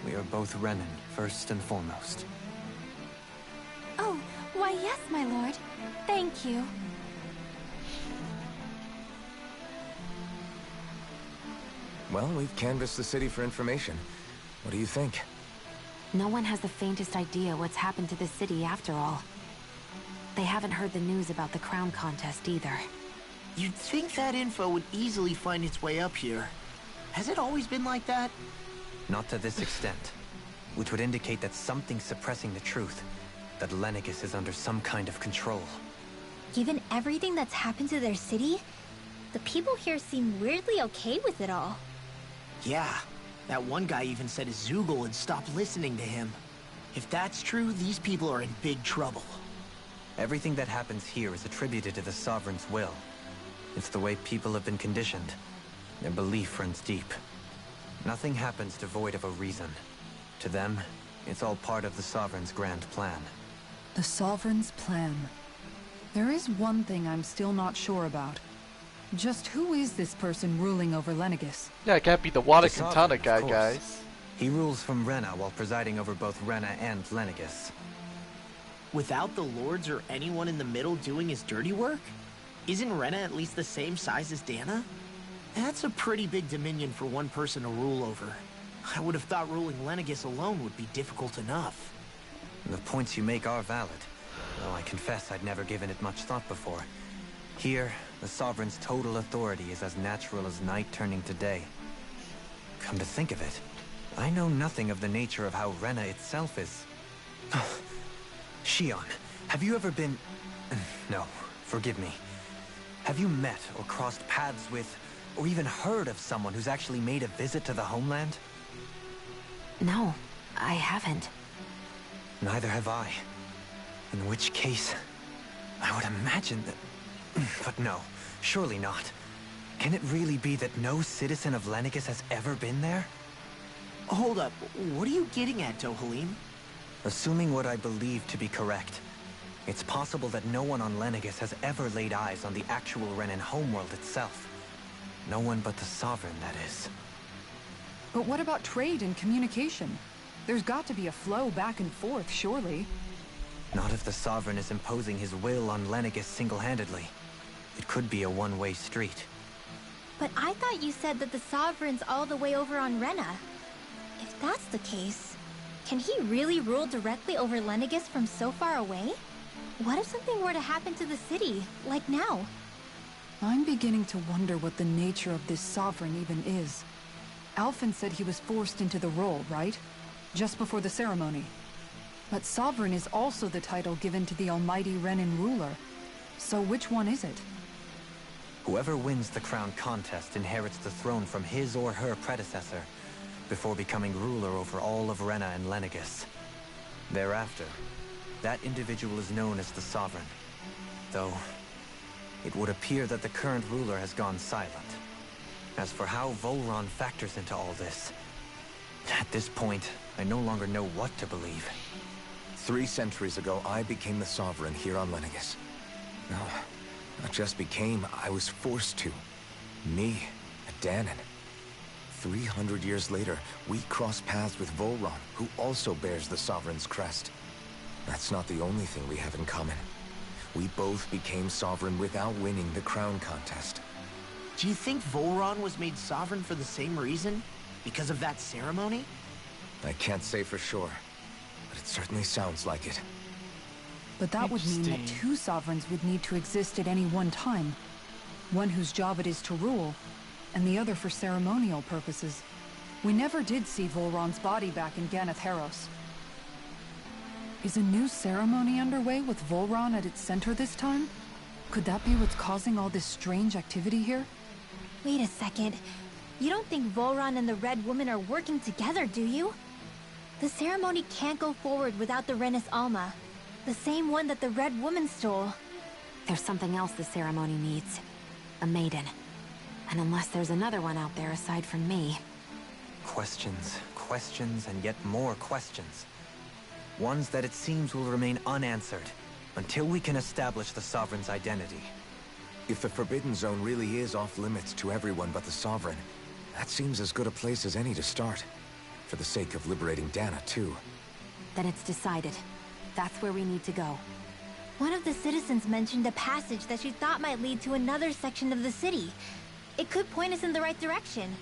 We are both Renin, first and foremost. Oh, why yes, my lord. Thank you. Well, we've canvassed the city for information. What do you think? No one has the faintest idea what's happened to the city after all. They haven't heard the news about the crown contest either. You'd think that info would easily find its way up here. Has it always been like that? Not to this extent. Which would indicate that something's suppressing the truth. That Lenegis is under some kind of control. Given everything that's happened to their city, the people here seem weirdly okay with it all. Yeah, that one guy even said his Zoogle had stopped listening to him. If that's true, these people are in big trouble. Everything that happens here is attributed to the Sovereign's will. It's the way people have been conditioned. Their belief runs deep. Nothing happens devoid of a reason. To them, it's all part of the Sovereign's grand plan. The Sovereign's plan. There is one thing I'm still not sure about. Just who is this person ruling over Lenegis? Yeah, it can't be the Water The Katana Sovereign, guy, of course. guys. He rules from Rena while presiding over both Rena and Lenegis. Without the lords or anyone in the middle doing his dirty work? Isn't Rena at least the same size as Dana? That's a pretty big dominion for one person to rule over. I would have thought ruling Lenegis alone would be difficult enough. The points you make are valid, though I confess I'd never given it much thought before. Here, the Sovereign's total authority is as natural as night turning to day. Come to think of it, I know nothing of the nature of how Rena itself is. Shion, have you ever been... No, forgive me. Have you met or crossed paths with, or even heard of someone who's actually made a visit to the homeland? No, I haven't. Neither have I. In which case, I would imagine that... But no, surely not. Can it really be that no citizen of Lenegis has ever been there? Hold up, what are you getting at, Dohalim? Assuming what I believe to be correct, it's possible that no one on Lenegis has ever laid eyes on the actual Renin homeworld itself. No one but the Sovereign, that is. But what about trade and communication? There's got to be a flow back and forth, surely. Not if the Sovereign is imposing his will on Lenegis single-handedly. It could be a one-way street. But I thought you said that the Sovereign's all the way over on Rena. If that's the case, can he really rule directly over Lenegis from so far away? What if something were to happen to the city, like now? I'm beginning to wonder what the nature of this Sovereign even is. Alphen said he was forced into the role, right? Just before the ceremony. But Sovereign is also the title given to the almighty Renin ruler. So which one is it? Whoever wins the crown contest inherits the throne from his or her predecessor, before becoming ruler over all of Rena and Lenegis. Thereafter, that individual is known as the Sovereign. Though, it would appear that the current ruler has gone silent. As for how Volron factors into all this, at this point, I no longer know what to believe. 3 centuries ago, I became the Sovereign here on Lenegis. No, not just became, I was forced to. Me, a Danon. 300 years later, we cross paths with Volron, who also bears the Sovereign's crest. That's not the only thing we have in common. We both became Sovereign without winning the crown contest. Do you think Volron was made sovereign for the same reason? Because of that ceremony? I can't say for sure, but it certainly sounds like it. But that would mean that 2 sovereigns would need to exist at any one time. One whose job it is to rule, and the other for ceremonial purposes. We never did see Volron's body back in Ganeth Haros. Is a new ceremony underway with Volron at its center this time? Could that be what's causing all this strange activity here? Wait a second. You don't think Volron and the Red Woman are working together, do you? The ceremony can't go forward without the Renis Alma. The same one that the Red Woman stole. There's something else the ceremony needs. A maiden. And unless there's another one out there aside from me... Questions, questions, and yet more questions. Ones that it seems will remain unanswered, until we can establish the Sovereign's identity. If the Forbidden Zone really is off-limits to everyone but the Sovereign, that seems as good a place as any to start. For the sake of liberating Dana, too. Then it's decided. That's where we need to go. One of the citizens mentioned a passage that she thought might lead to another section of the city. It could point us in the right direction.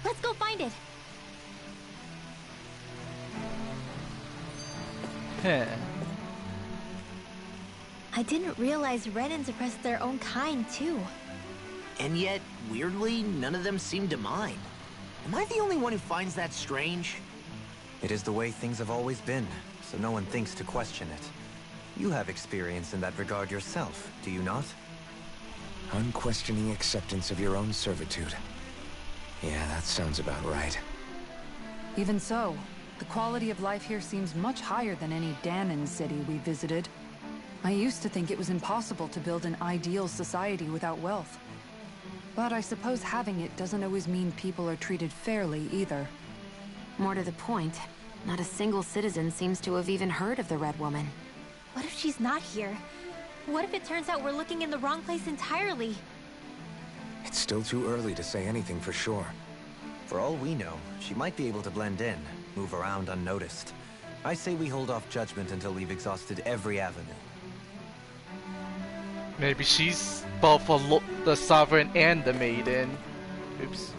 Let's go find it. I didn't realize Renans oppressed their own kind, too. And yet, weirdly, none of them seem to mind. Am I the only one who finds that strange? It is the way things have always been, so no one thinks to question it. You have experience in that regard yourself, do you not? Unquestioning acceptance of your own servitude. Yeah, that sounds about right. Even so, the quality of life here seems much higher than any Danon city we visited. I used to think it was impossible to build an ideal society without wealth. But I suppose having it doesn't always mean people are treated fairly either. More to the point, not a single citizen seems to have even heard of the Red Woman. What if she's not here? What if it turns out we're looking in the wrong place entirely? It's still too early to say anything for sure. For all we know, she might be able to blend in, move around unnoticed. I say we hold off judgment until we've exhausted every avenue. Maybe she's both the Sovereign and the Maiden. Oops.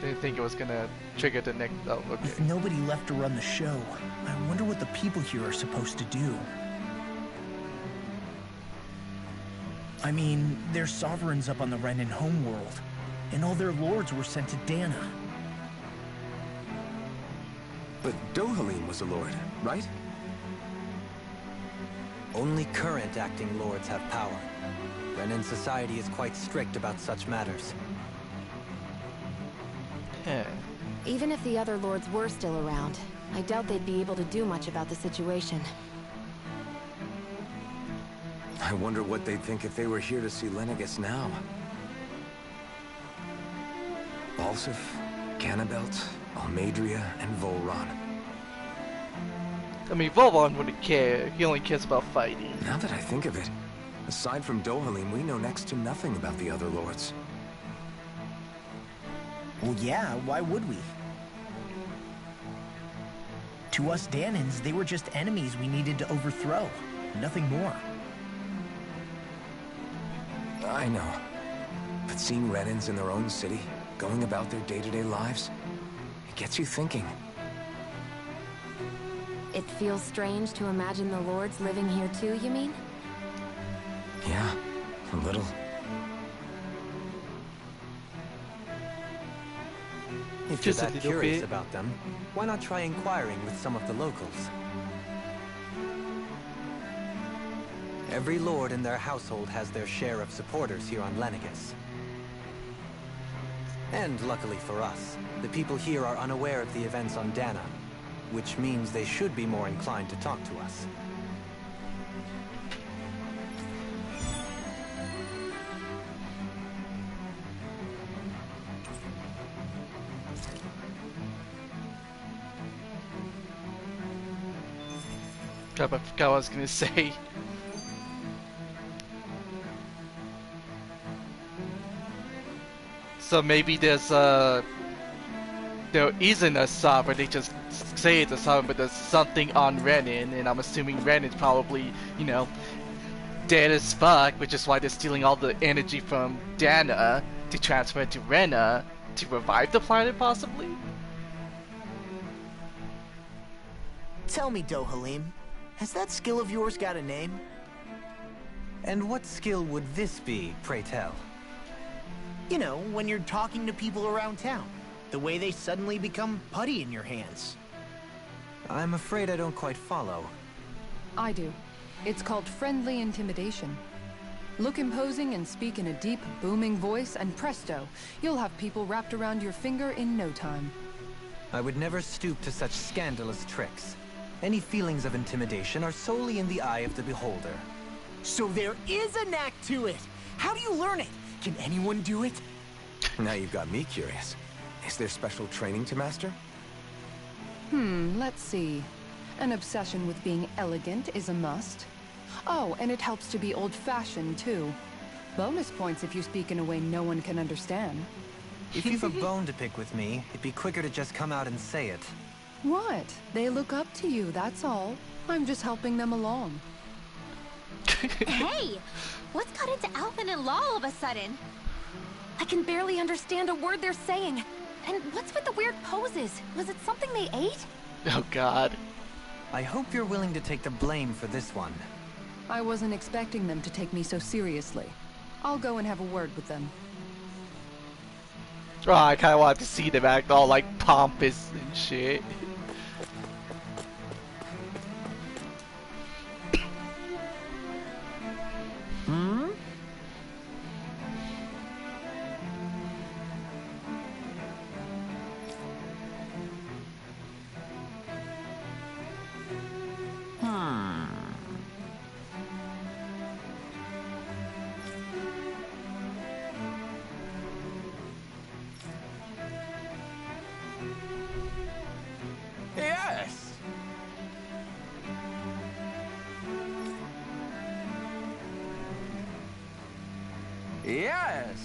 Didn't think it was gonna trigger the next. Oh, okay. With nobody left to run the show, I wonder what the people here are supposed to do. I mean, there's sovereigns up on the Renan homeworld, and all their lords were sent to Dana. But Dohalim was a lord, right? Only current acting lords have power. Renan society is quite strict about such matters. Even if the other lords were still around, I doubt they'd be able to do much about the situation. I wonder what they'd think if they were here to see Lenegis now. Balsif, Cannabelt, Almadria, and Volron. I mean, Volron wouldn't care. He only cares about fighting. Now that I think of it, aside from Dohalim, we know next to nothing about the other lords. Well, yeah, why would we? To us Danons, they were just enemies we needed to overthrow. Nothing more. I know. But seeing Renans in their own city, going about their day-to-day lives, it gets you thinking. It feels strange to imagine the lords living here too, you mean? Yeah, a little. If you're that curious about them, why not try inquiring with some of the locals? Every lord in their household has their share of supporters here on Lenegis. And luckily for us, the people here are unaware of the events on Dana, which means they should be more inclined to talk to us. I forgot what I was gonna say. So maybe there isn't a sovereign, they just say it's a sovereign, but there's something on Renin, and I'm assuming Renin's probably, you know, dead as fuck, which is why they're stealing all the energy from Dana to transfer it to Rena to revive the planet, possibly? Tell me, Dohalim, has that skill of yours got a name? And what skill would this be, pray tell? You know, when you're talking to people around town. The way they suddenly become putty in your hands. I'm afraid I don't quite follow. I do. It's called friendly intimidation. Look imposing and speak in a deep, booming voice, and presto, you'll have people wrapped around your finger in no time. I would never stoop to such scandalous tricks. Any feelings of intimidation are solely in the eye of the beholder. So there is a knack to it! How do you learn it? Can anyone do it? Now you've got me curious. Is there special training to master? Let's see. An obsession with being elegant is a must. Oh, and it helps to be old-fashioned, too. Bonus points if you speak in a way no one can understand. If you've a bone to pick with me, it'd be quicker to just come out and say it. What? They look up to you, that's all. I'm just helping them along. Hey! What's got into Alvin and Law all of a sudden? I can barely understand a word they're saying. And what's with the weird poses? Was it something they ate? Oh god. I hope you're willing to take the blame for this one. I wasn't expecting them to take me so seriously. I'll go and have a word with them. Oh, I kinda wanted to see them act all like pompous and shit. Yes! Yes!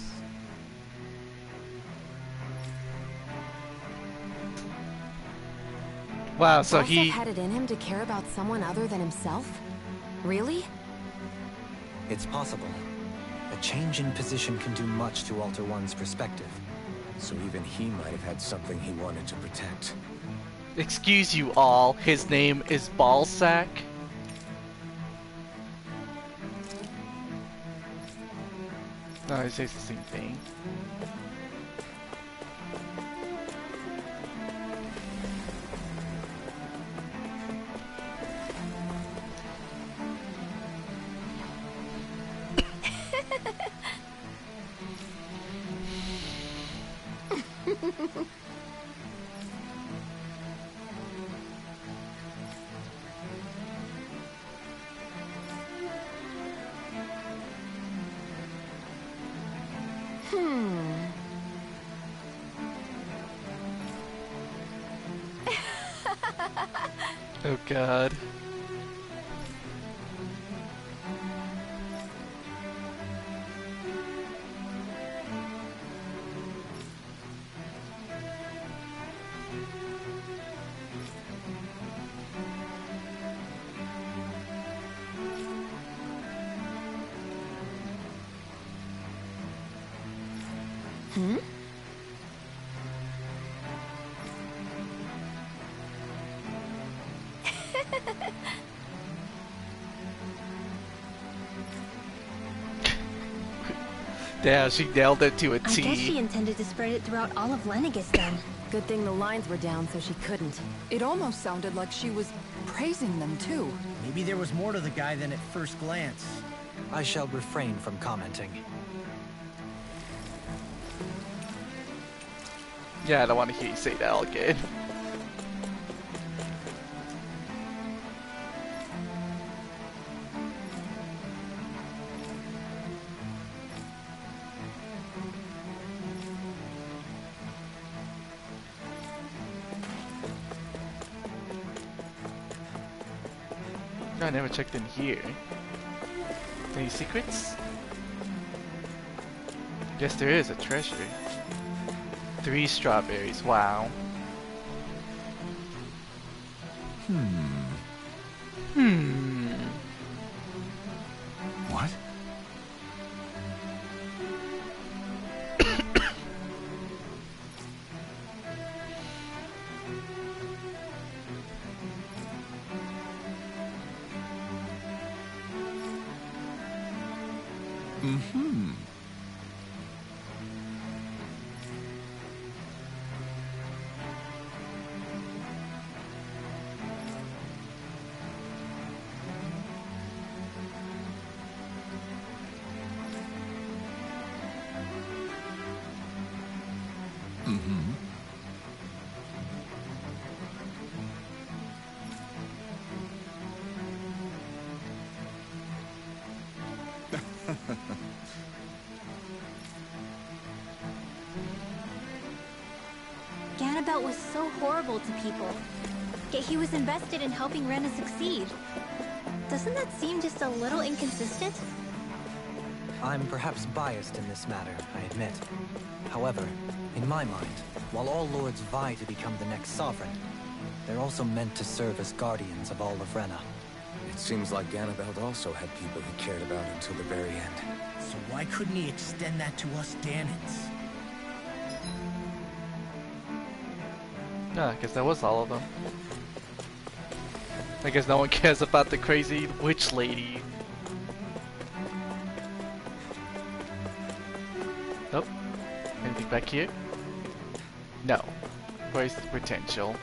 Wow, so Balseth he... had it in him to care about someone other than himself? Really? It's possible. A change in position can do much to alter one's perspective. So even he might have had something he wanted to protect. Excuse you all, his name is Ballsack. No, it says the same thing. Oh god. Damn, she nailed it to a T. I guess she intended to spread it throughout all of Lenegis then. Good thing the lines were down so she couldn't. It almost sounded like she was praising them, too. Maybe there was more to the guy than at first glance. I shall refrain from commenting. Yeah, I don't want to hear you say that again. I never checked in here. Any secrets? Guess there is a treasure. 3 strawberries, wow. What? Ganabelt was so horrible to people, yet he was invested in helping Rena succeed. Doesn't that seem just a little inconsistent? I'm perhaps biased in this matter, I admit. However, in my mind, while all lords vie to become the next sovereign, they're also meant to serve as guardians of all of Rena. It seems like Ganabelt also had people he cared about until the very end. So why couldn't he extend that to us Danans? No, I guess that was all of them. I guess no one cares about the crazy witch lady. Nope. Anything back here? No. Where's the potential?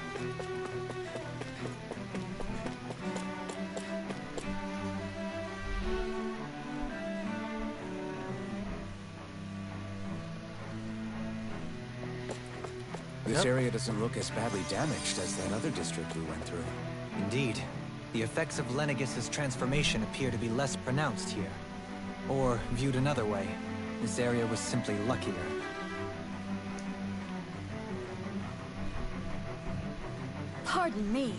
This area doesn't look as badly damaged as that other district we went through. Indeed. The effects of Lenegis' transformation appear to be less pronounced here. Or, viewed another way, this area was simply luckier. Pardon me.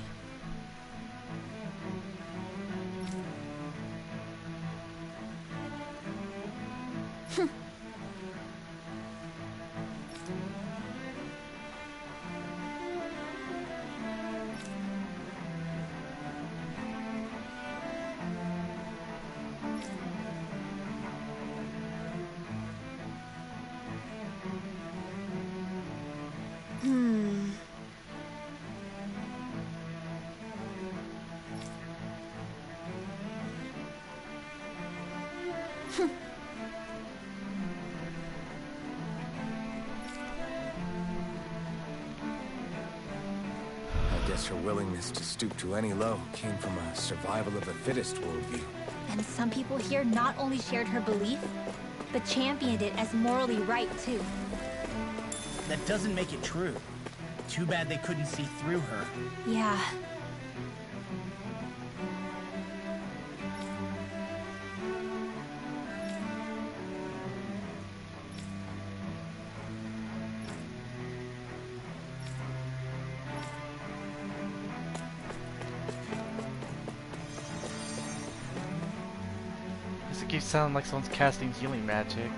Her willingness to stoop to any low came from a survival of the fittest worldview. And some people here not only shared her belief, but championed it as morally right too. That doesn't make it true. Too bad they couldn't see through her. Yeah. It keeps sounding like someone's casting healing magic.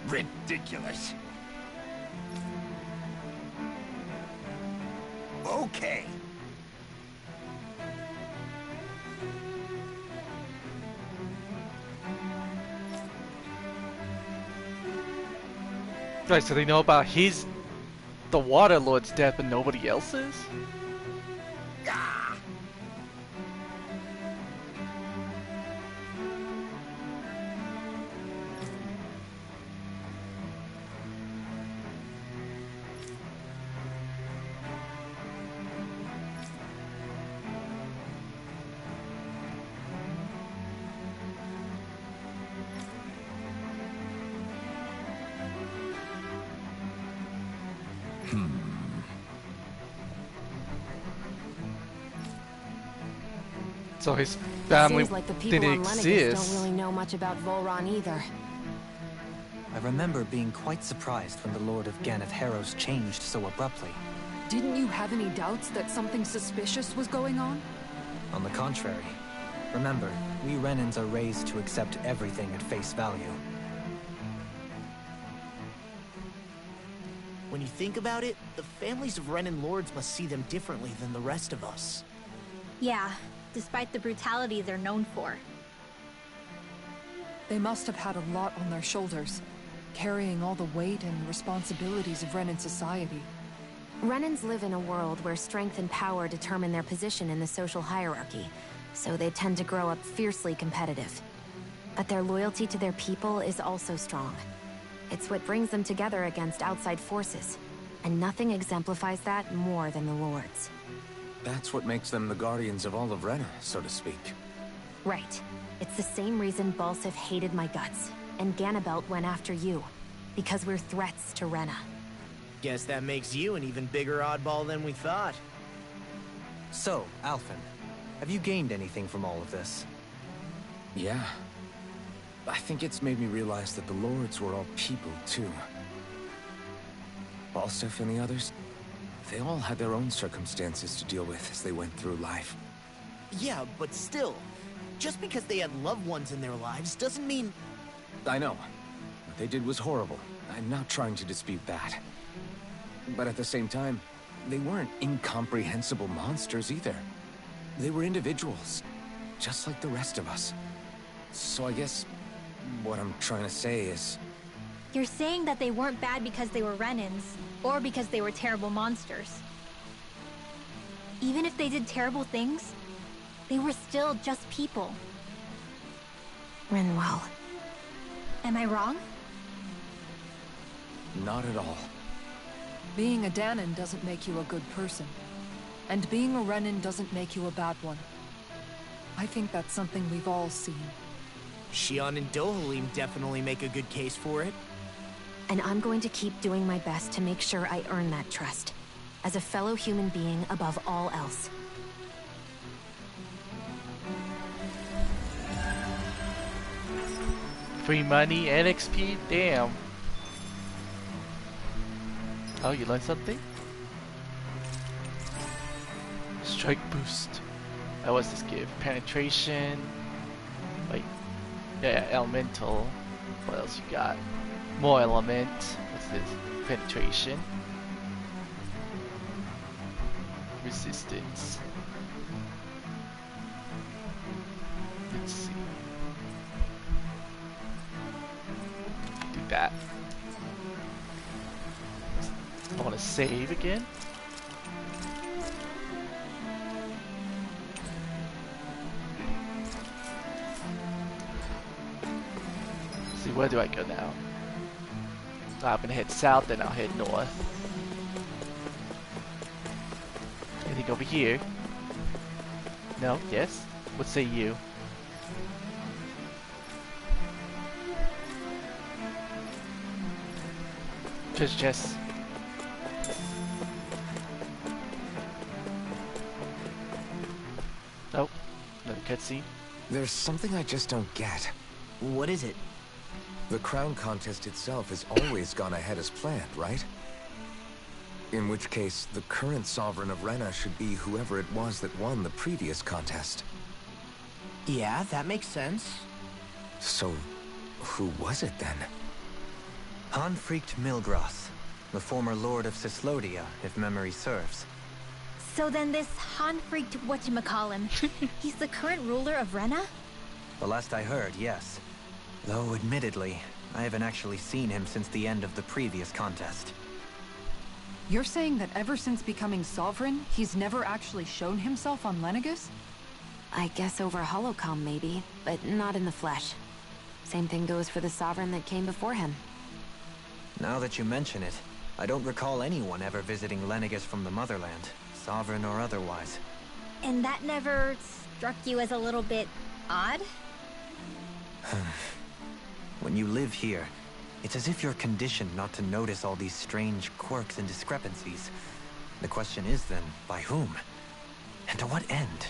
Ridiculous. Okay. Right, so they know about the Water Lord's death, but nobody else's? So his family Seems like the people didn't on Lenegis exist. don't really know much about Volron either. I remember being quite surprised when the Lord of Ganeth Harrows changed so abruptly. Didn't you have any doubts that something suspicious was going on? On the contrary. Remember, we Renans are raised to accept everything at face value. When you think about it, the families of Renan lords must see them differently than the rest of us. Yeah, despite the brutality they're known for. They must have had a lot on their shoulders, carrying all the weight and responsibilities of Renan society. Renans live in a world where strength and power determine their position in the social hierarchy, so they tend to grow up fiercely competitive. But their loyalty to their people is also strong. It's what brings them together against outside forces, and nothing exemplifies that more than the Lords. That's what makes them the guardians of all of Rena, so to speak. Right. It's the same reason Balsif hated my guts, and Ganabelt went after you, because we're threats to Rena. Guess that makes you an even bigger oddball than we thought. So, Alphen, have you gained anything from all of this? Yeah. I think it's made me realize that the Lords were all people, too. Balsif and the others, they all had their own circumstances to deal with as they went through life. Yeah, but still, just because they had loved ones in their lives doesn't mean... I know. What they did was horrible. I'm not trying to dispute that. But at the same time, they weren't incomprehensible monsters either. They were individuals, just like the rest of us. So I guess what I'm trying to say is... You're saying that they weren't bad because they were Renans, or because they were terrible monsters. Even if they did terrible things, they were still just people. Rinwell. Am I wrong? Not at all. Being a Danon doesn't make you a good person. And being a Renan doesn't make you a bad one. I think that's something we've all seen. Shion and Dohalim definitely make a good case for it. And I'm going to keep doing my best to make sure I earn that trust, as a fellow human being above all else. Free money and XP? Damn. Oh, you learned something? Strike boost. What's this give? Penetration. Wait. Yeah, elemental. What else you got? More element. What's this? Penetration. Resistance. Let's see. Do that. I want to save again. Let's see, where do I go now? I'm gonna head south, then I'll head north. Anything over here? No? Yes? What say you? Treasure chest. Oh, another cutscene. There's something I just don't get. What is it? The crown contest itself has always gone ahead as planned, right? In which case, the current sovereign of Rena should be whoever it was that won the previous contest. Yeah, that makes sense. So, who was it then? Hanfricht Milgrath, the former lord of Cislodia, if memory serves. So then this Hanfricht whatchamacallem, he's the current ruler of Rena? The last I heard, yes. Though, admittedly, I haven't actually seen him since the end of the previous contest. You're saying that ever since becoming sovereign, he's never actually shown himself on Lenegis? I guess over holocom maybe, but not in the flesh. Same thing goes for the sovereign that came before him. Now that you mention it, I don't recall anyone ever visiting Lenegis from the motherland, sovereign or otherwise. And that never struck you as a little bit odd? When you live here, It's as if you're conditioned not to notice all these strange quirks and discrepancies. The question is then, by whom? And to what end?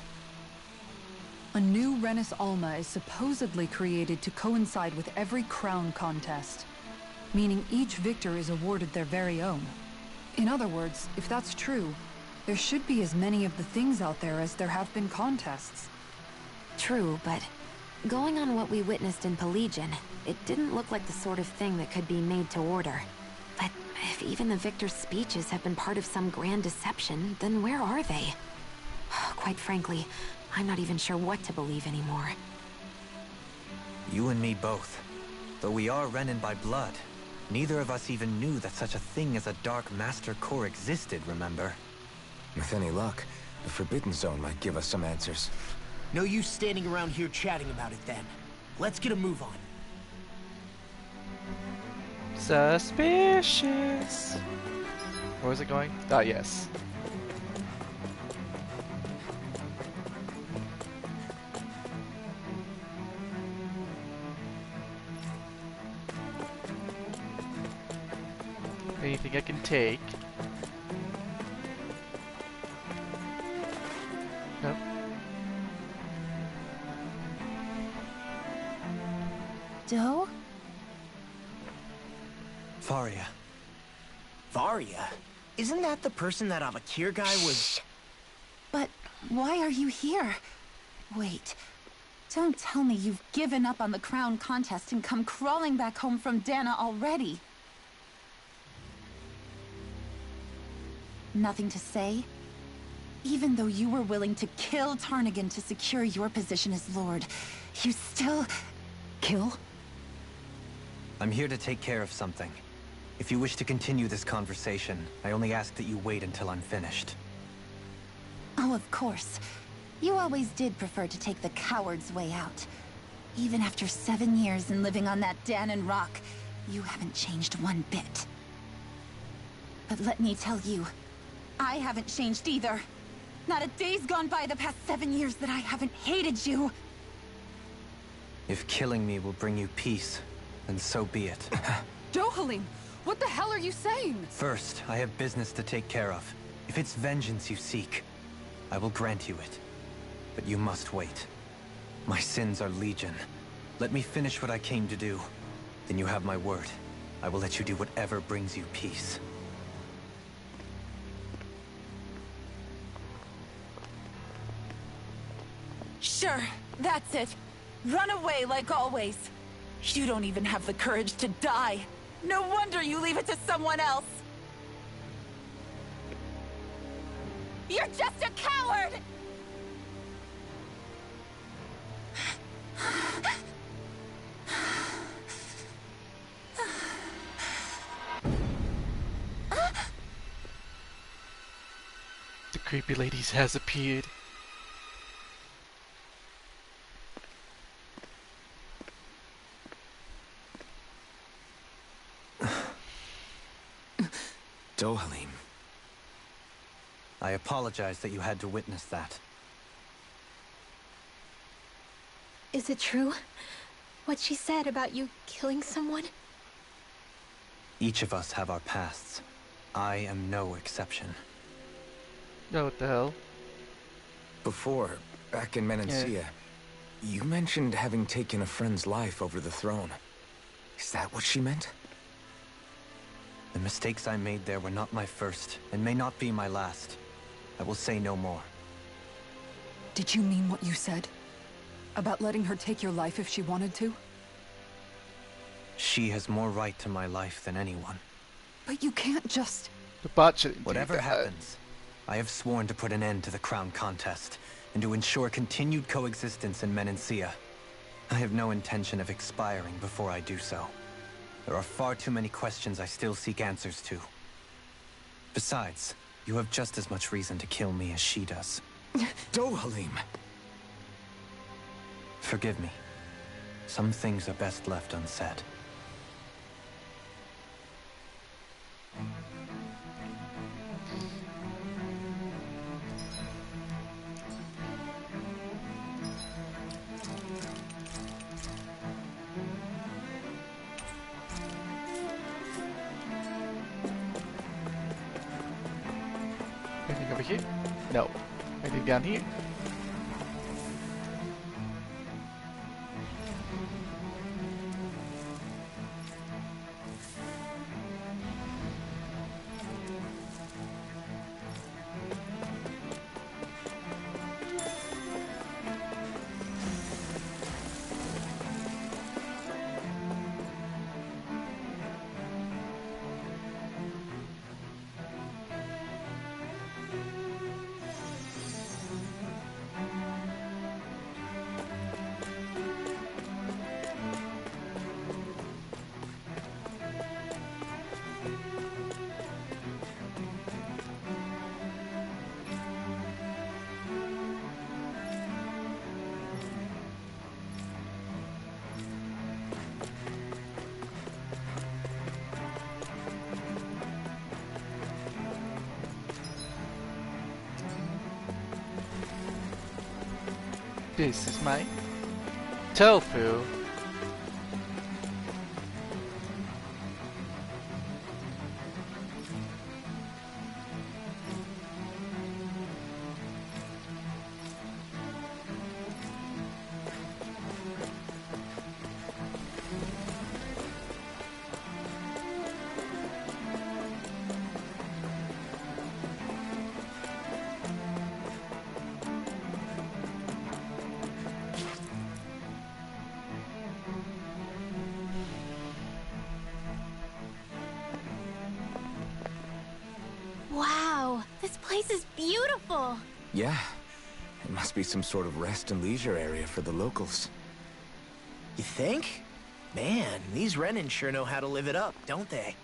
A new Renis Alma is supposedly created to coincide with every crown contest, meaning each victor is awarded their very own. In other words, if that's true, there should be as many of the things out there as there have been contests. True, but going on what we witnessed in Pelegion, it didn't look like the sort of thing that could be made to order. But if even the victor's speeches have been part of some grand deception, then where are they? Quite frankly, I'm not even sure what to believe anymore. You and me both. Though we are Renin by blood, neither of us even knew that such a thing as a Dark Master Core existed, remember? With any luck, the Forbidden Zone might give us some answers. No use standing around here chatting about it then. Let's get a move on. Suspicious. Where was it going? Ah, yes. Anything I can take? Nope. Doe? Faria. Varia? Isn't that the person that Avakir guy was... But why are you here? Wait. Don't tell me you've given up on the crown contest and come crawling back home from Dana already. Nothing to say? Even though you were willing to kill Tarnigan to secure your position as Lord, you still... Kill? I'm here to take care of something. If you wish to continue this conversation, I only ask that you wait until I'm finished. Oh, of course. You always did prefer to take the coward's way out. Even after 7 years and living on that Danon rock, you haven't changed one bit. But let me tell you, I haven't changed either. Not a day's gone by the past 7 years that I haven't hated you. If killing me will bring you peace, then so be it. Dohalim, what the hell are you saying? First, I have business to take care of. If it's vengeance you seek, I will grant you it. But you must wait. My sins are legion. Let me finish what I came to do. Then you have my word. I will let you do whatever brings you peace. Sure, that's it. Run away like always. You don't even have the courage to die. No wonder you leave it to someone else. You're just a coward! The creepy lady has appeared. Dohalim. I apologize that you had to witness that. Is it true? What she said about you killing someone? Each of us have our pasts. I am no exception. No, what the hell? Before, back in Menancia, you mentioned having taken a friend's life over the throne. Is that what she meant? The mistakes I made there were not my first, and may not be my last. I will say no more. Did you mean what you said? About letting her take your life if she wanted to? She has more right to my life than anyone. But you can't just... The bot shouldn't do Whatever that. happens, I have sworn to put an end to the crown contest, and to ensure continued coexistence in Menancia. I have no intention of expiring before I do so. There are far too many questions I still seek answers to. Besides, you have just as much reason to kill me as she does. Dohalim! Forgive me. Some things are best left unsaid. over here? No. Maybe down here? This is my tofu. Wow, this place is beautiful. Yeah. It must be some sort of rest and leisure area for the locals. You think? Man, these Renin sure know how to live it up, don't they?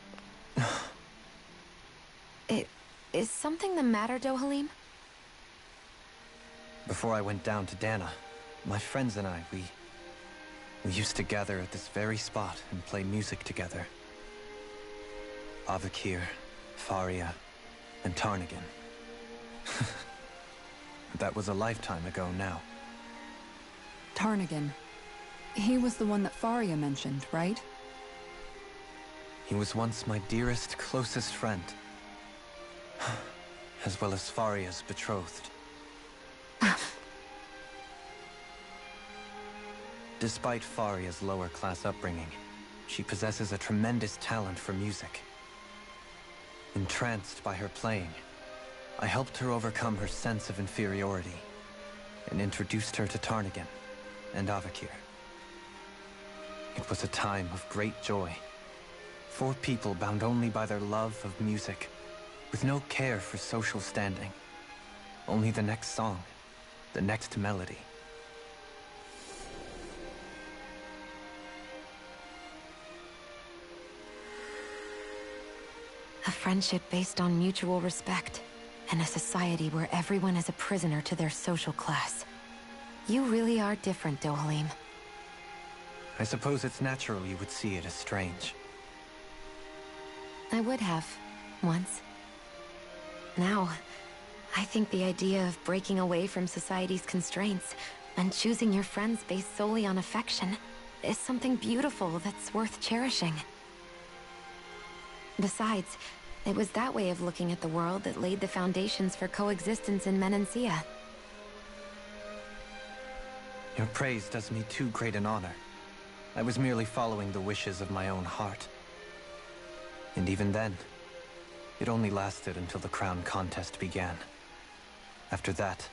Is something the matter, Dohalim? Before I went down to Dana, my friends and I, we used to gather at this very spot and play music together. Avakir, Faria, and Tarnigan. That was a lifetime ago now. Tarnigan. He was the one that Faria mentioned, right? He was once my dearest, closest friend. As well as Faria's betrothed. Despite Faria's lower-class upbringing, she possesses a tremendous talent for music. Entranced by her playing, I helped her overcome her sense of inferiority and introduced her to Tarnigan and Avakir. It was a time of great joy. 4 people bound only by their love of music, with no care for social standing. Only the next song, the next melody. A friendship based on mutual respect, and a society where everyone is a prisoner to their social class. You really are different, Dohalim. I suppose it's natural you would see it as strange. I would have, once. Now, I think the idea of breaking away from society's constraints and choosing your friends based solely on affection is something beautiful that's worth cherishing. Besides, it was that way of looking at the world that laid the foundations for coexistence in Menancia. Your praise does me too great an honor. I was merely following the wishes of my own heart. And even then, it only lasted until the crown contest began. After that,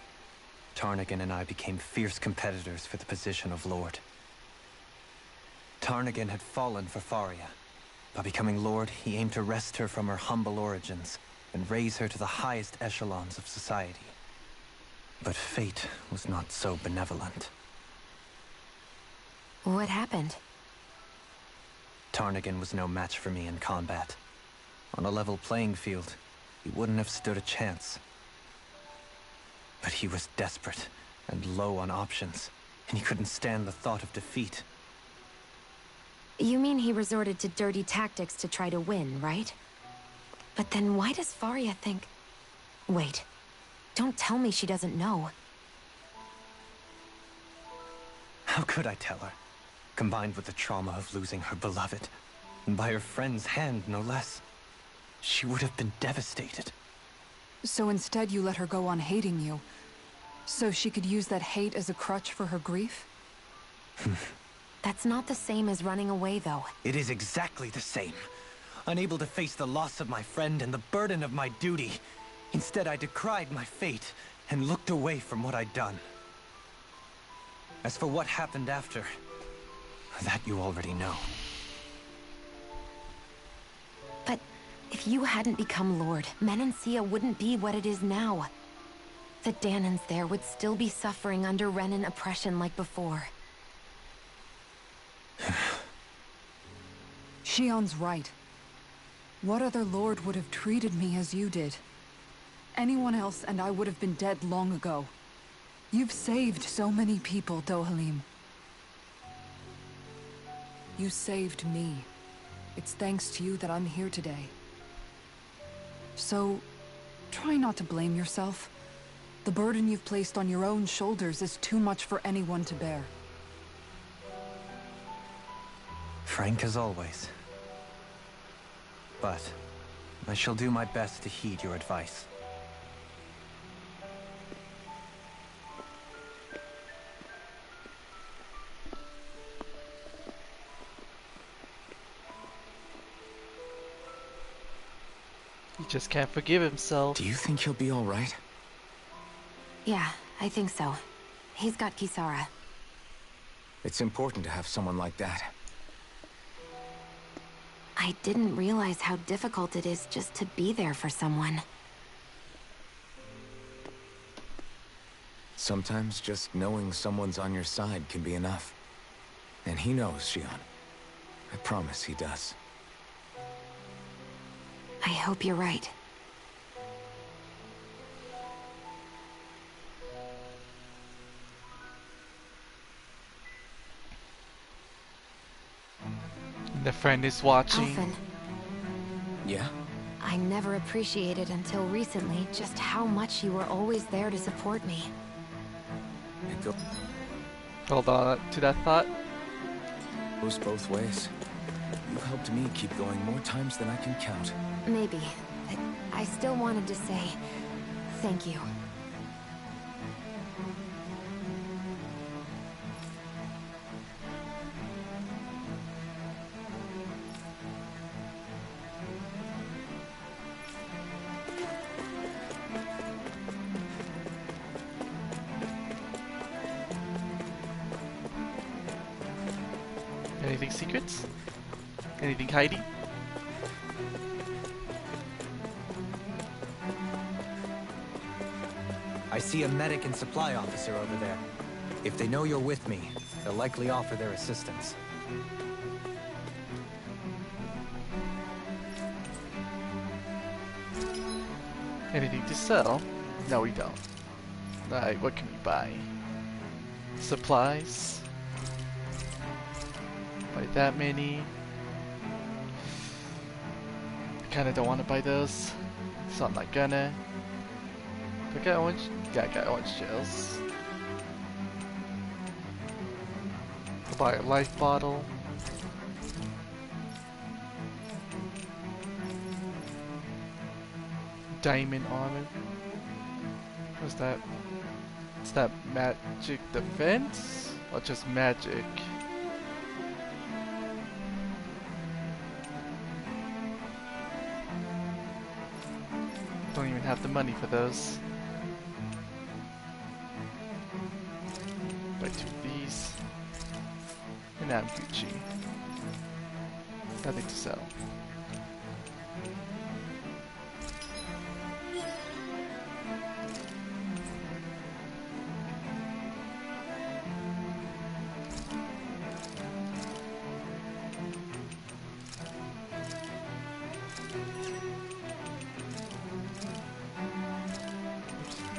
Tarnigan and I became fierce competitors for the position of Lord. Tarnigan had fallen for Faria. By becoming Lord, he aimed to wrest her from her humble origins and raise her to the highest echelons of society. But fate was not so benevolent. What happened? Tarnigan was no match for me in combat. On a level playing field, he wouldn't have stood a chance. But he was desperate and low on options, and he couldn't stand the thought of defeat. You mean he resorted to dirty tactics to try to win, right? But then why does Faria think... Wait, don't tell me she doesn't know. How could I tell her? Combined with the trauma of losing her beloved, and by her friend's hand, no less. She would have been devastated. So instead you let her go on hating you, so she could use that hate as a crutch for her grief? That's not the same as running away, though. It is exactly the same. Unable to face the loss of my friend and the burden of my duty. Instead, I decried my fate and looked away from what I'd done. As for what happened after, that you already know. But if you hadn't become Lord, Menancia wouldn't be what it is now. The Danans there would still be suffering under Renan oppression like before. Shion's right. What other lord would have treated me as you did? Anyone else and I would have been dead long ago. You've saved so many people, Dohalim. You saved me. It's thanks to you that I'm here today. So, try not to blame yourself. The burden you've placed on your own shoulders is too much for anyone to bear. Frank as always. But I shall do my best to heed your advice. He just can't forgive himself. Do you think he'll be all right? Yeah, I think so. He's got Kisara. It's important to have someone like that. I didn't realize how difficult it is just to be there for someone. Sometimes just knowing someone's on your side can be enough. And he knows, Shion. I promise he does. I hope you're right. The friend is watching. Alphen. Yeah? I never appreciated until recently just how much you were always there to support me. Hold on to that thought. Goes both ways. You helped me keep going more times than I can count. Maybe, but I still wanted to say thank you. Anything secrets? Anything hiding? I see a medic and supply officer over there. If they know you're with me, they'll likely offer their assistance. Anything to sell? No, we don't. Alright, what can we buy? Supplies? Buy that many. I kinda don't want to buy those, so I'm not gonna. Do I got orange? Yeah, I got orange shells. I'll buy a life bottle. Diamond armor. What's that? Is that magic defense? Or just magic? Don't even have the money for those. Buy 2 of these. And now I'm Gucci. Nothing to sell.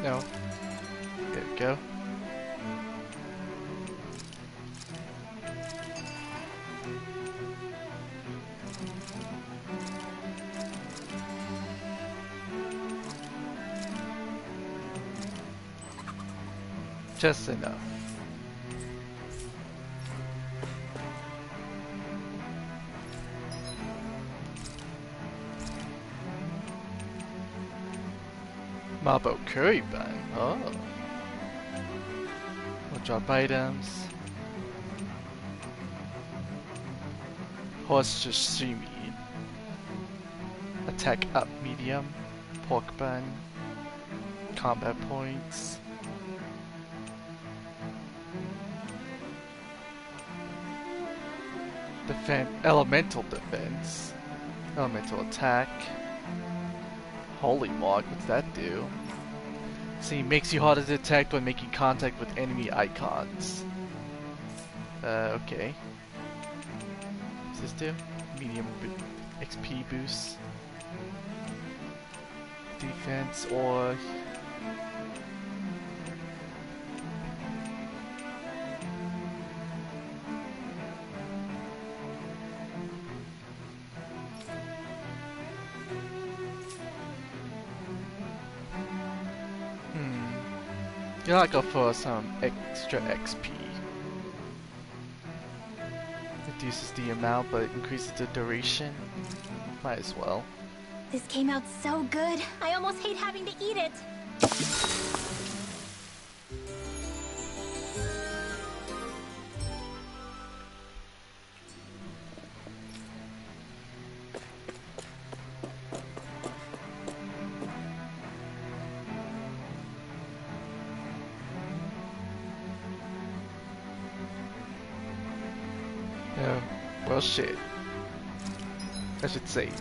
No. There we go. Just enough. Marble curry bun. Oh. We'll drop items. Horse sashimi. Attack up medium. Pork bun. Combat points. Elemental defense. Elemental attack. Holy Mark, what's that do? See, makes you harder to detect when making contact with enemy icons. Okay. What's this do? Medium XP boost. Defense or... You might go for some extra XP. Reduces the amount, but increases the duration. Might as well. This came out so good. I almost hate having to eat it. Well, shit. I should save.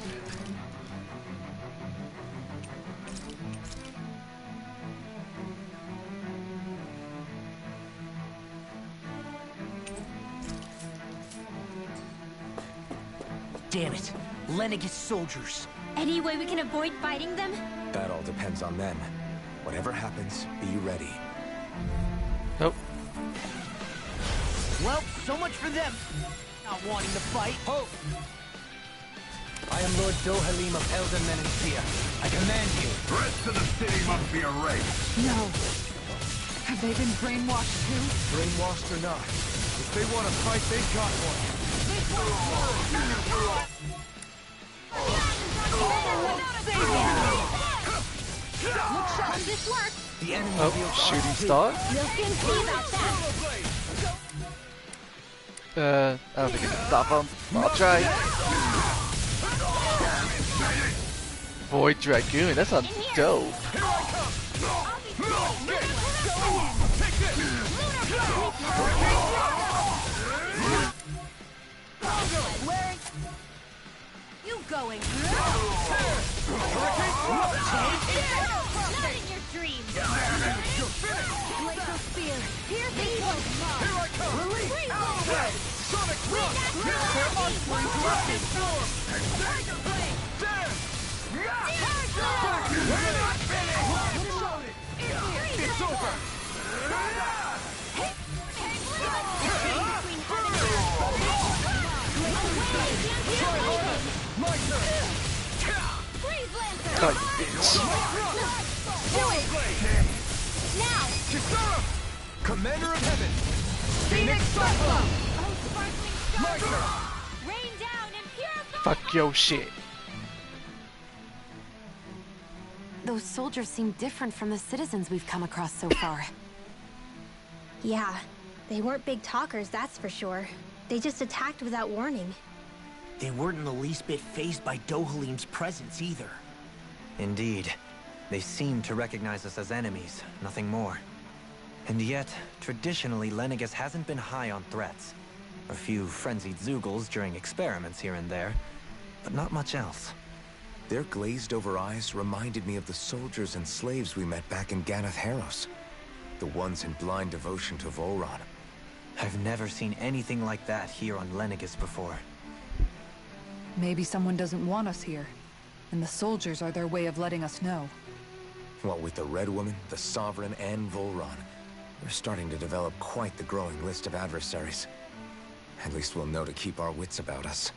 Damn it. Lenegis soldiers. Any way we can avoid fighting them? That all depends on them. Whatever happens, be ready. Nope. Well, so much for them. Not wanting to fight. Ho! I am Lord Dohalim of Elden Menancia. I command you. The rest of the city must be erased. No. Have they been brainwashed too? Brainwashed or not, if they want to fight, they got one. Look sharp, this works. The enemy Oh, shooting star? We'll soon see about that. I don't think I can stop him. I'll try. Void Dragoon, that sounds dope. Where you going? Not in your dreams. Glacial spear. Here they go. Here I come. Release. Outrage. Sonic rush. It's over. My turn. God, bitch. Do it. Now. Kisara! Commander of Heaven! Phoenix Cyclone. Oh, sparkling star. Rain down and purify. Fuck your shit. Those soldiers seem different from the citizens we've come across so far. Yeah, they weren't big talkers, that's for sure. They just attacked without warning. They weren't in the least bit fazed by Dohalim's presence either. Indeed. They seem to recognize us as enemies, nothing more. And yet, traditionally, Lenegis hasn't been high on threats. A few frenzied Zeugles during experiments here and there, but not much else. Their glazed-over eyes reminded me of the soldiers and slaves we met back in Ganath Harros. The ones in blind devotion to Volron. I've never seen anything like that here on Lenegis before. Maybe someone doesn't want us here, and the soldiers are their way of letting us know. What with the Red Woman, the Sovereign, and Volron, we're starting to develop quite the growing list of adversaries. At least we'll know to keep our wits about us.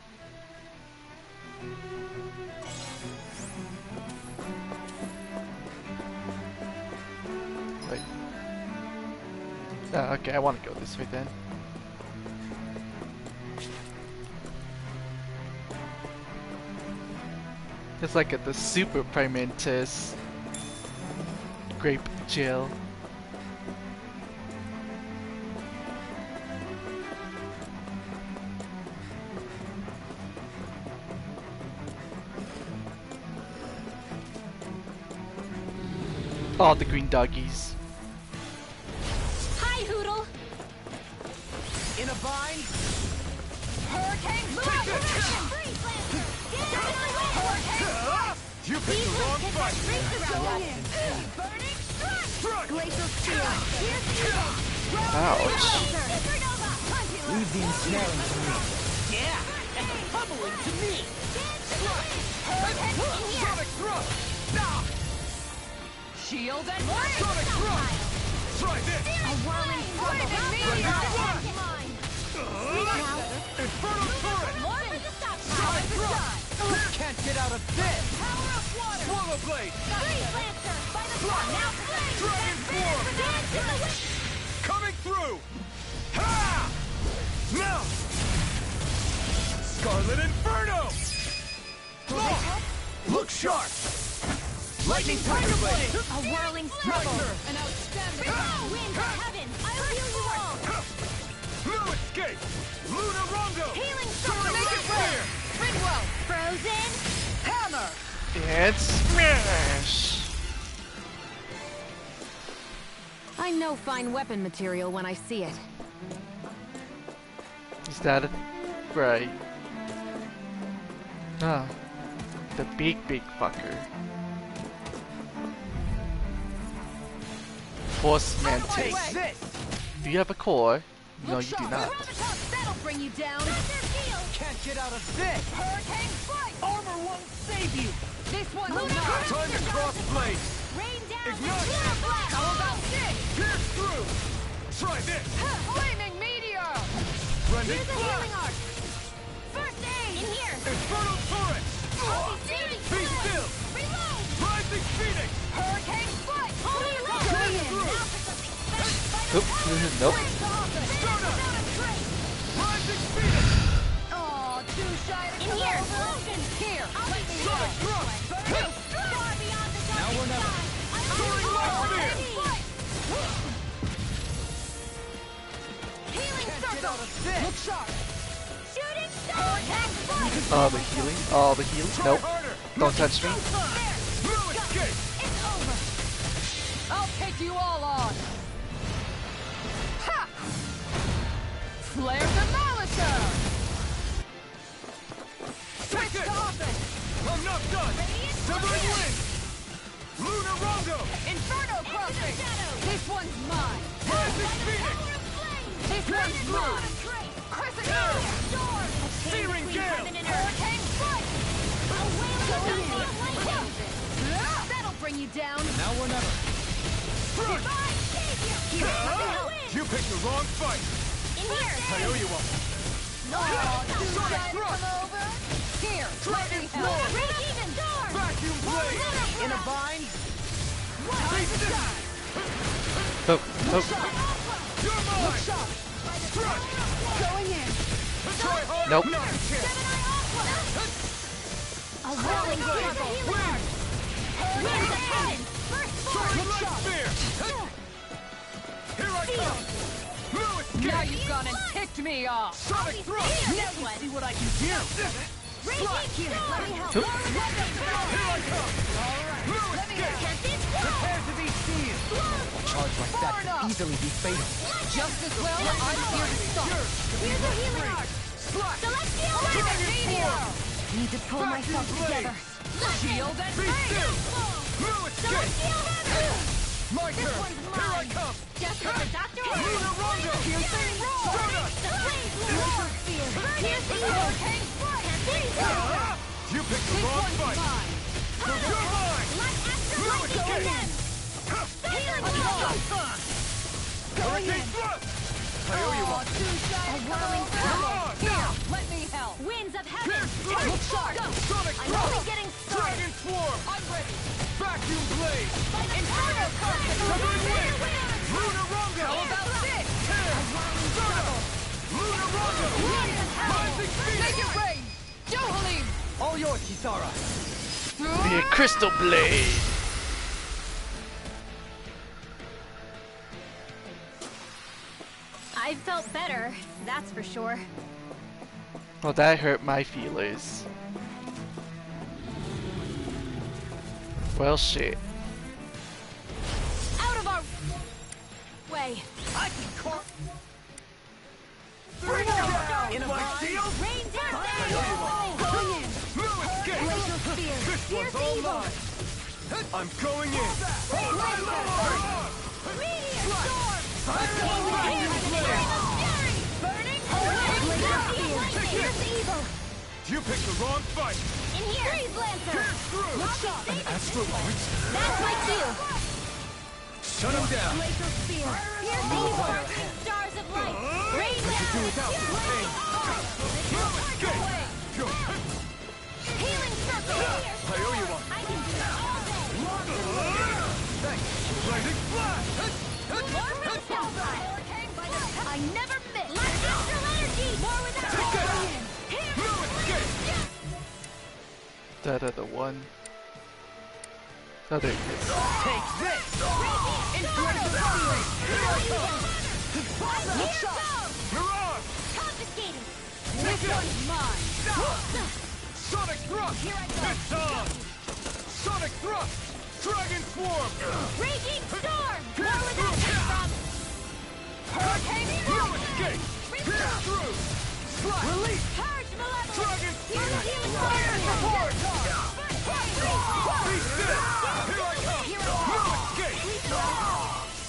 Wait. Oh, okay, I want to go this way then. It's like at the Super Primantis. Grape jail. Oh, the green doggies. Hi, Hoodle. In a bind. Hurricane Take this! Freeze Lancer. Hurricane. You picked the wrong fight. Burning strike. Strike! Glacial steel. Ouch. Leave the ensnaring to me. Yeah, and the bubbling to me. Sonic thrust! Nah! Shield and Sonic thrust! Try this! a whirling Inferno turret! Sonic thrust. Can't get out of this! Power of water! Swallow blade! Freeze Lancer. By the Flash! now flame. Dragon form! Coming through! Ha! Now! Scarlet Inferno! Look sharp! Lightning Tiger Blade! A whirling struggle. An outstanding wind of heaven. I'll heal you all. No escape! Luna Rongo! Healing Sonic circle. Sphere! Ringwell. Frozen. Hammer! And smash! I know fine weapon material when I see it. Is that it? Right. Ah. The big fucker. Force man Take take. this! Do you have a core? No, you do not. That'll bring you down. Can't get out of this! Hurricane strike. Armor won't save you! This one Time to cross blades! Rain down. Ignite! How about this? Pierce through! Try this! Flaming meteor. Rending Here's a blast! healing arc. First aid. In here. Inferno turret! Be still! Reload. Rising Phoenix! Hurricane strike. Holy rock. Going through! Now for something special. Oop, nope. Rising Phoenix! Oh, too shy to come here. over. Here. Let me Sonic help. thrust! Far beyond the Now or never. Soaring Blast Spear! Healing Can't get circle. out of this! Look sharp! Shooting star. Oh, the healing. Oh, the healing. Try Nope. harder! Don't touch me. No escape! It's over. I'll take you all on! Ha! Flare Demolisher! Take it! I'm not done! Severing Wind! Luna Rongo! Inferno crossing. This one's mine. Rising Phoenix! This one's mine. Crescent Moon. Storm. Searing Gale! Hurricane strike. A wailing lightning. That'll bring you down. Now or never! Thrust! Divine savior. Here. You picked the wrong fight! In here. I owe you one! Sonic thrust! Here. Dragon Let me form! help. Break even. Storm. Vacuum blade! In a bind? Oh, oh. You're mine! Thrust! Going in. Try hard! Nope. Not a chance! A whirling struggle. Wind! Wind of heaven. First Sonic forward. Sphere! Here I come! No escape! Now you've gone and ticked me off. Sonic thrust! Now you see what I can do! Radiant here. Let me help. Oop. Here I come! No escape! Prepare to be seized! A charge like that could easily be fatal. Just as well, I'm here to stop. Here's a healing arc. Celestial meteor. Need to pull myself together. Shield and Be still! No escape! My This turn! one's Here I mine. come! Just like the doctor Luna Rongo! Piercing roar. Donut! The blaze laser spear. Piercing hurricane strike. You picked the wrong fight! You're mine! No escape! Hurricane thrust! I owe you one! Come on! Here, let me help. Winds of heaven. Pierce through! Look sharp. Sonic I'm thrust! only getting started. Dragon swarm! I'm ready. Vacuum blade! Inferno crossing. Severing wind! Luna Rongo! How about this? Tear! Donut! Luna Rongo! Rising Phoenix! Make it rain. Johalim. All yours, Kisara. The crystal blade. felt better, that's for sure. Well, that hurt my feelers. Well, shit. Out of our way. I can call. Bring it down! In my shield! Rain down! Going in! No escape! Glacial spear. This one's all mine! I'm going in! Meteor storm! You picked the wrong fight! In here! Freeze Lancer! Pierce through! An astral lance? That's my cue! Shut him down! Glacial spear! Pierce evil! Stars of light! Rain Do without this pain! No escape! Healing circle! I owe you one! I can do it all day! Thanks! Blazing flash! I never miss! Astral energy! More without Take that! No escape! That other one. Oh, there it is. Take this! Mirage! Confiscated! Take it! Mine! Sonic thrust! It's on! Sonic thrust! Dragon swarm! Raging storm! More without from Hurricane! No escape! Pierce through! Slash! Release! Purge malevolence! Dragon Healing Fire support! Be still! Here I come! No escape!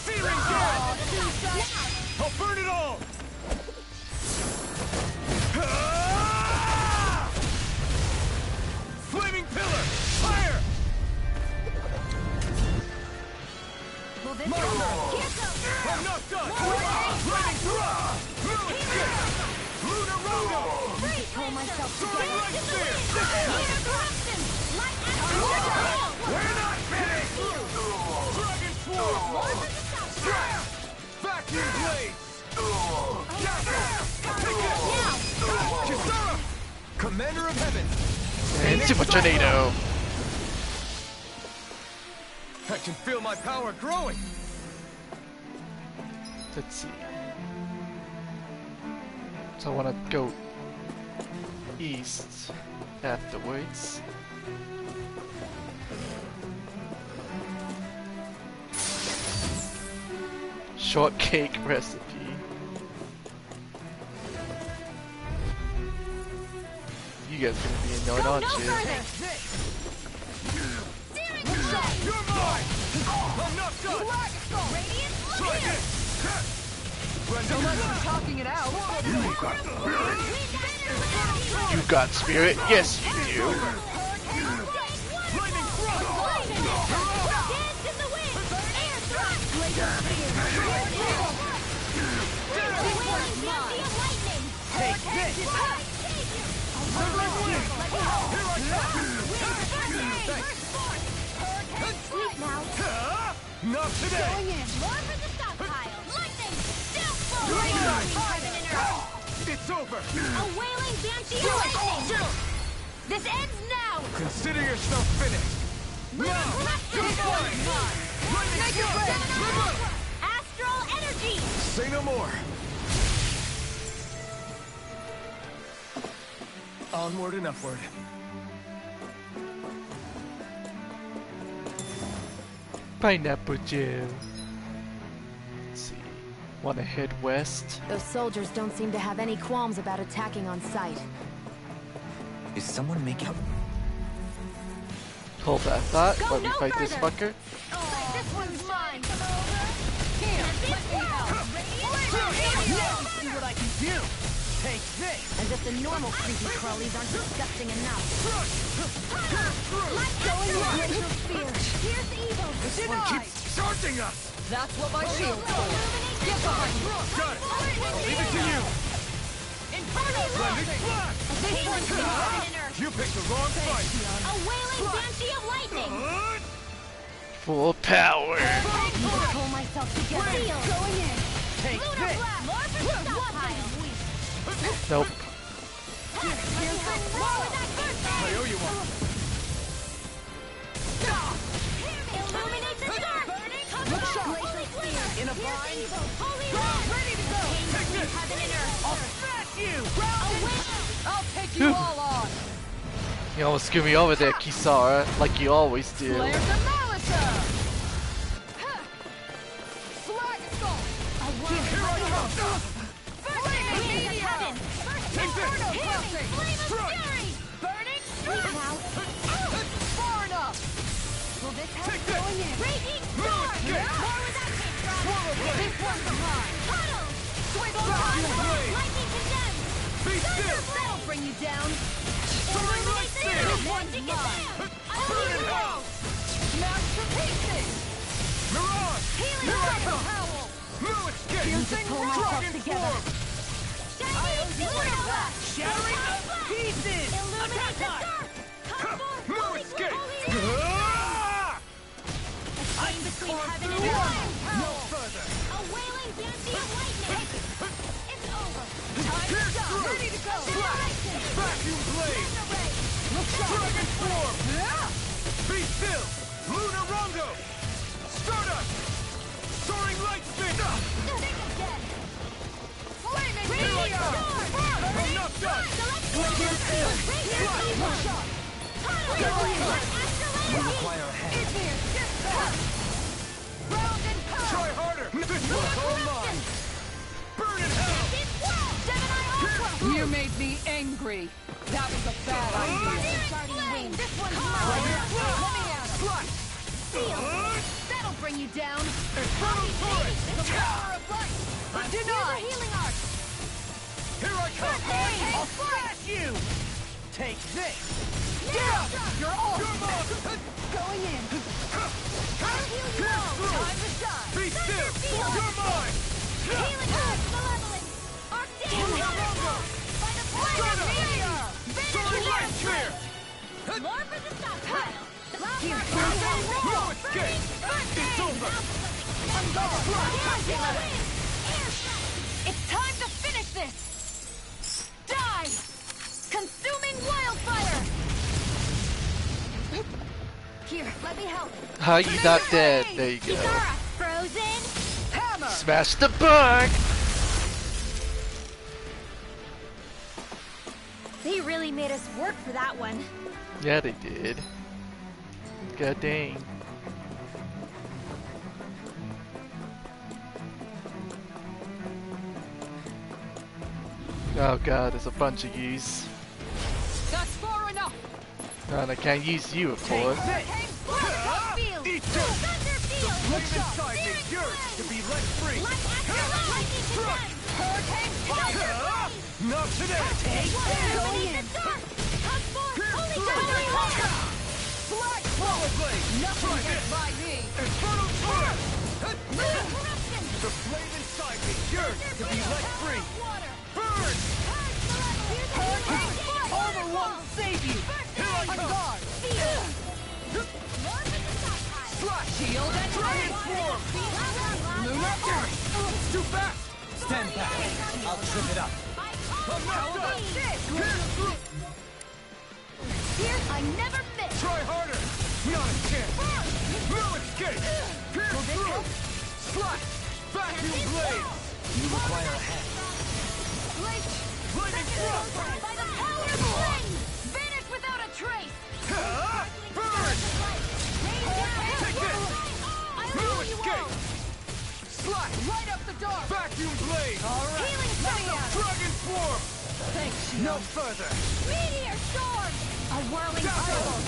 Searing gas! I'll burn it all! Flaming pillar! Fire! I'm not done! Flaming thrust! No escape! Lunar rondo! Pull myself Soaring together! right spear! Lunar corruption! Light astral! We're not finished! Dragon swarm! Strap! Vacuum blades! Take it! Kisara! Commander of Heaven! And Super Tornado. I can feel my power growing! Let's see. So I want to go east afterwards. Shortcake recipe. You guys are gonna be annoyed, aren't you? You're mine! I'm not done! Try this! Talking it out. You got spirit? Yes, you do. Lightning thrust! Dance in the wind! Air thrust! Take this! Simmering wind! Here I come! Thanks! Not today! More for the stockpile! Lightning! Still full! It's over! A wailing banshee of lightning! This ends now! Consider yourself finished! Now! Go flying! Lightning strike! Astral energy! Say no more! Onward and upward. Pineapple jam. Let's see. Wanna head west? Those soldiers don't seem to have any qualms about attacking on sight. Is someone making... Hold that thought Go while we no fight this further. fucker. This one's mine! Here! See what I can do! Take this! As if the normal creepy crawlies aren't disgusting enough. Glacial spear! Pierce evil! This one keeps charging us! That's what my shield's for. Get behind me! Got it! I'll leave it to you! Inferno Blending flash! This one's mine! You picked the wrong fight! A wailing banshee of lightning! Full power. Pull myself together! Seal! Going in! Take Lunar this! blast! More for the stockpile! Nope. I owe you one! Illuminate the dark! In a bind! Holy red! Take this! I'll take you all on! You almost screwed me over there, Kisara, like you always do. Flares of Malisa! Slag assault! Here I come! Flaming meteor! Take this! Burning strike! Far enough! Will this help? Take this! Raging storm! More where that came from! This one's a mine! Puddle! Switch Lightning condemned! Be still! That'll bring you down! Soaring right there! This one's mine! Burn it out! Smash to pieces! Mirage! Here I come! Howl! No escape! Piercing dragon form! Shattering the pieces! Attack time! No escape! I'm between heaven and earth! No further! A wailing banshee of lightning! It's over! Time's up! Ready to go! Vacuum blade! Dragon form! Be still! Lunar Rondo! Stardust! Soaring light spin! Flaming meteor! I'm not done! We require a hand. It's here! Get back! Round and pound! Try harder! This one's all mine! Burn in hell! You made me angry! That was a bad idea! This one's mine! Let me at him! That'll bring you down! Infernal Torrent! The power of light! Denied! Healing art! Here I come! I'll smash you! Take this! Get up! You're off! Going in! I'll heal you all! Time to shine! Be still! You're mine! Healing art! Malevolent! Arctic! By the power of meteor! Soaring light sphere! More for the stockpile! No escape! It's over! It's time to finish this! Die! Consuming wildfire! Here, let me help. How you not dead? There you go. Kisara, frozen! Hammer! Smash the bug! They really made us work for that one. Yeah, they did. God dang. Oh god, there's a bunch of yous. That's far enough! And I can't use you, of course. Eat this! The flame inside me yearns to be let free! Not today! Take Black Power Blade! Nothing gets by me! Infernal Torrent! The flame inside me yearns to be let free! Burn! Armor won't save you! Here I come! Slash! Shield and Dragon Form! Lunar Earth! It's too fast! Stand back. I'll trip it up. I'm not done! I never miss! Try harder! Not a chance! No escape! Pierce through! Slash! Vacuum blade! You require a hand. Lightning thrust! By the power of flame! Vanish without a trace! Burn! Take this! No escape! Slash! Light up the dark! Vacuum blade! Alright! Healing fire! Dragon form! Thanks, no further! Meteor storm! A whirling fireball!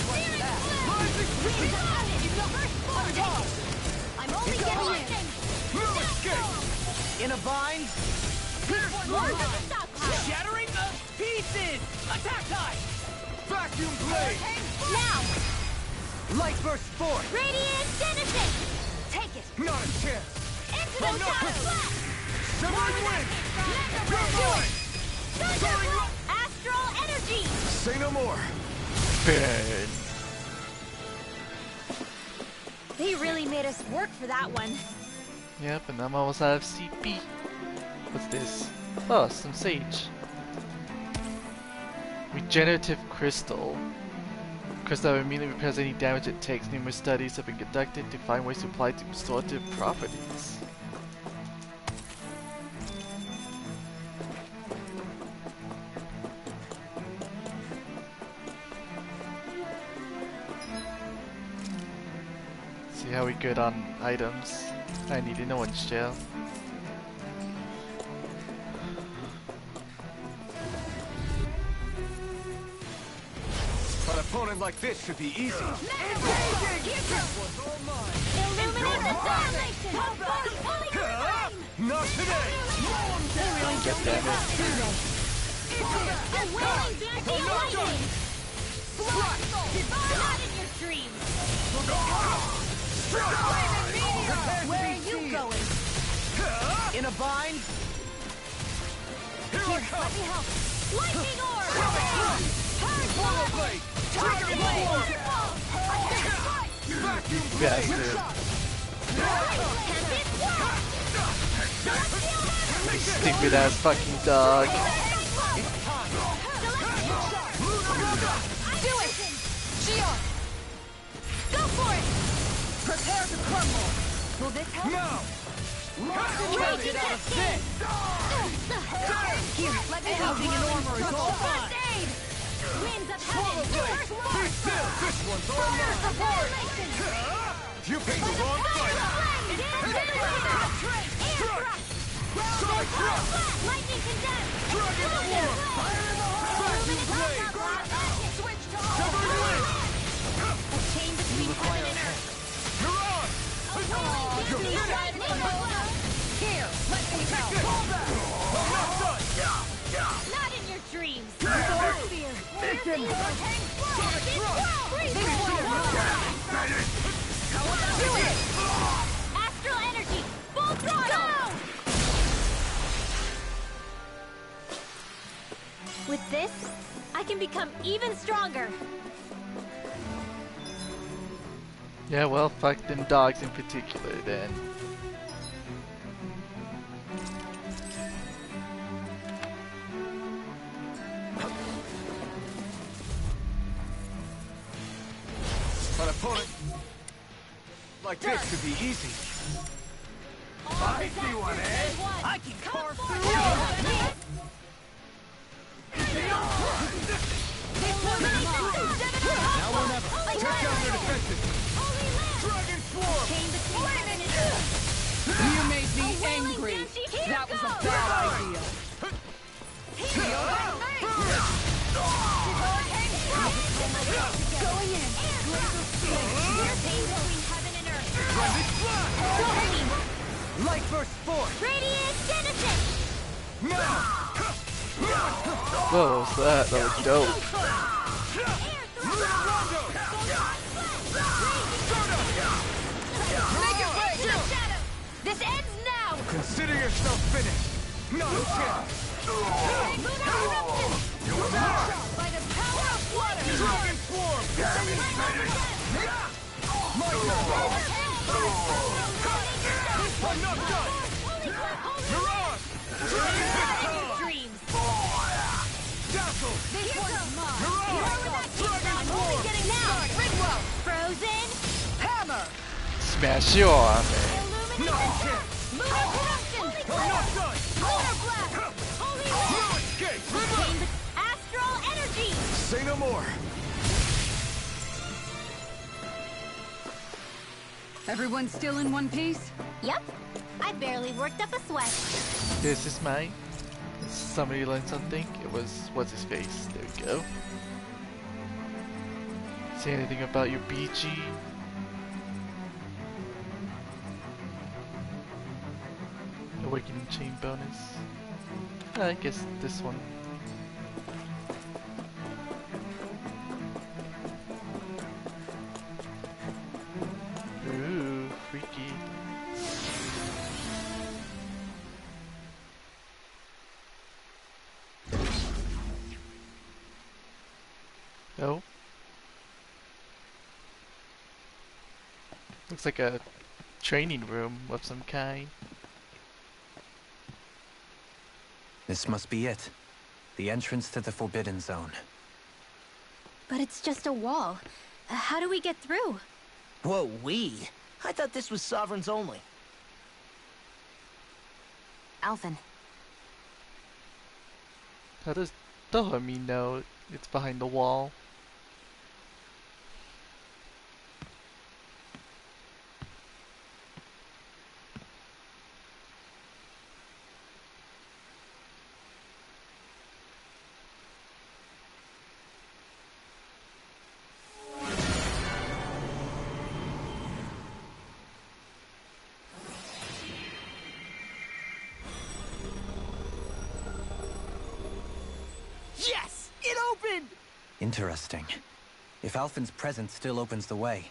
Rising speed! I'm only getting in! No escape! In a bind? Shattering the pieces! Attack time! Vacuum blade! Now! Light burst forth! Radiant Genesis! Take it! Not a chance! Into the shadows! Severing wind! You're mine! Soaring Astral energy! Say no more! Burn. They really made us work for that one. Yep, and I'm almost out of CP. What's this? Oh, some sage. Regenerative crystal. Crystal immediately repairs any damage it takes. Numerous studies have been conducted to find ways to apply to restorative properties. See how we good on items. I need an orange gel. An opponent like this should be easy. Not today! Get that. Where are you going? In a bind? Here I come! Let me help. Lightning orb! Portal blade! Trigger blade! Vacuum blade! Stupid ass fucking dog. Do it! Shion! Go for it! Prepare to crumble! Will this help? Now! Raging cascade! Here, let me help you. First aid! Winds of heaven! First Be blood! still! This one's all mine! Annihilation! You picked the wrong fight! Sonic thrust! Lightning condemned! Dragon form! Vacuum blade! Switch to Severing wind! a chain between heaven and earth. You're on! You did it! Here, let me help. I'm not done! Not in your dreams. Listen! Sonic Do it! Astral energy! Full throttle! With this, I can become even stronger. Yeah, well, fuck them dogs in particular then. An opponent like this should be easy. I see one, eh? I can carve through Now or never. Take down their defenses. Dragon swarm! You made me angry. That was a bad idea. Going in. Heaven and earth. Splendid flash! Light burst forth! Radiant Genesis! Now! What was that? That was dope. This ends now! Consider yourself finished! Not a chance! By the power of water! Dragon swarm! I'm not done! You're on! Dreams! Dazzle! This one's mine! You're on! Dragon I'm only swarm! getting now! Ringwell! Frozen! Hammer! Smash your arm, man. Not a chance! Lunar Corruption! I'm not done! Lunar Blast! Holy No Wind! escape! Astral Energy! Say no more! Everyone still in one piece? Yep. I barely worked up a sweat. This is mine. Somebody learned something. It was, what's his face? There we go. Say anything about your BG? Awakening chain bonus. I guess this one. Ooh, freaky. Oh. Looks like a training room of some kind. This must be it. The entrance to the Forbidden Zone. But it's just a wall. How do we get through? Whoa, we? I thought this was Sovereigns only. Alphen, How does Dahami know it's behind the wall? Interesting. If Alphen's presence still opens the way,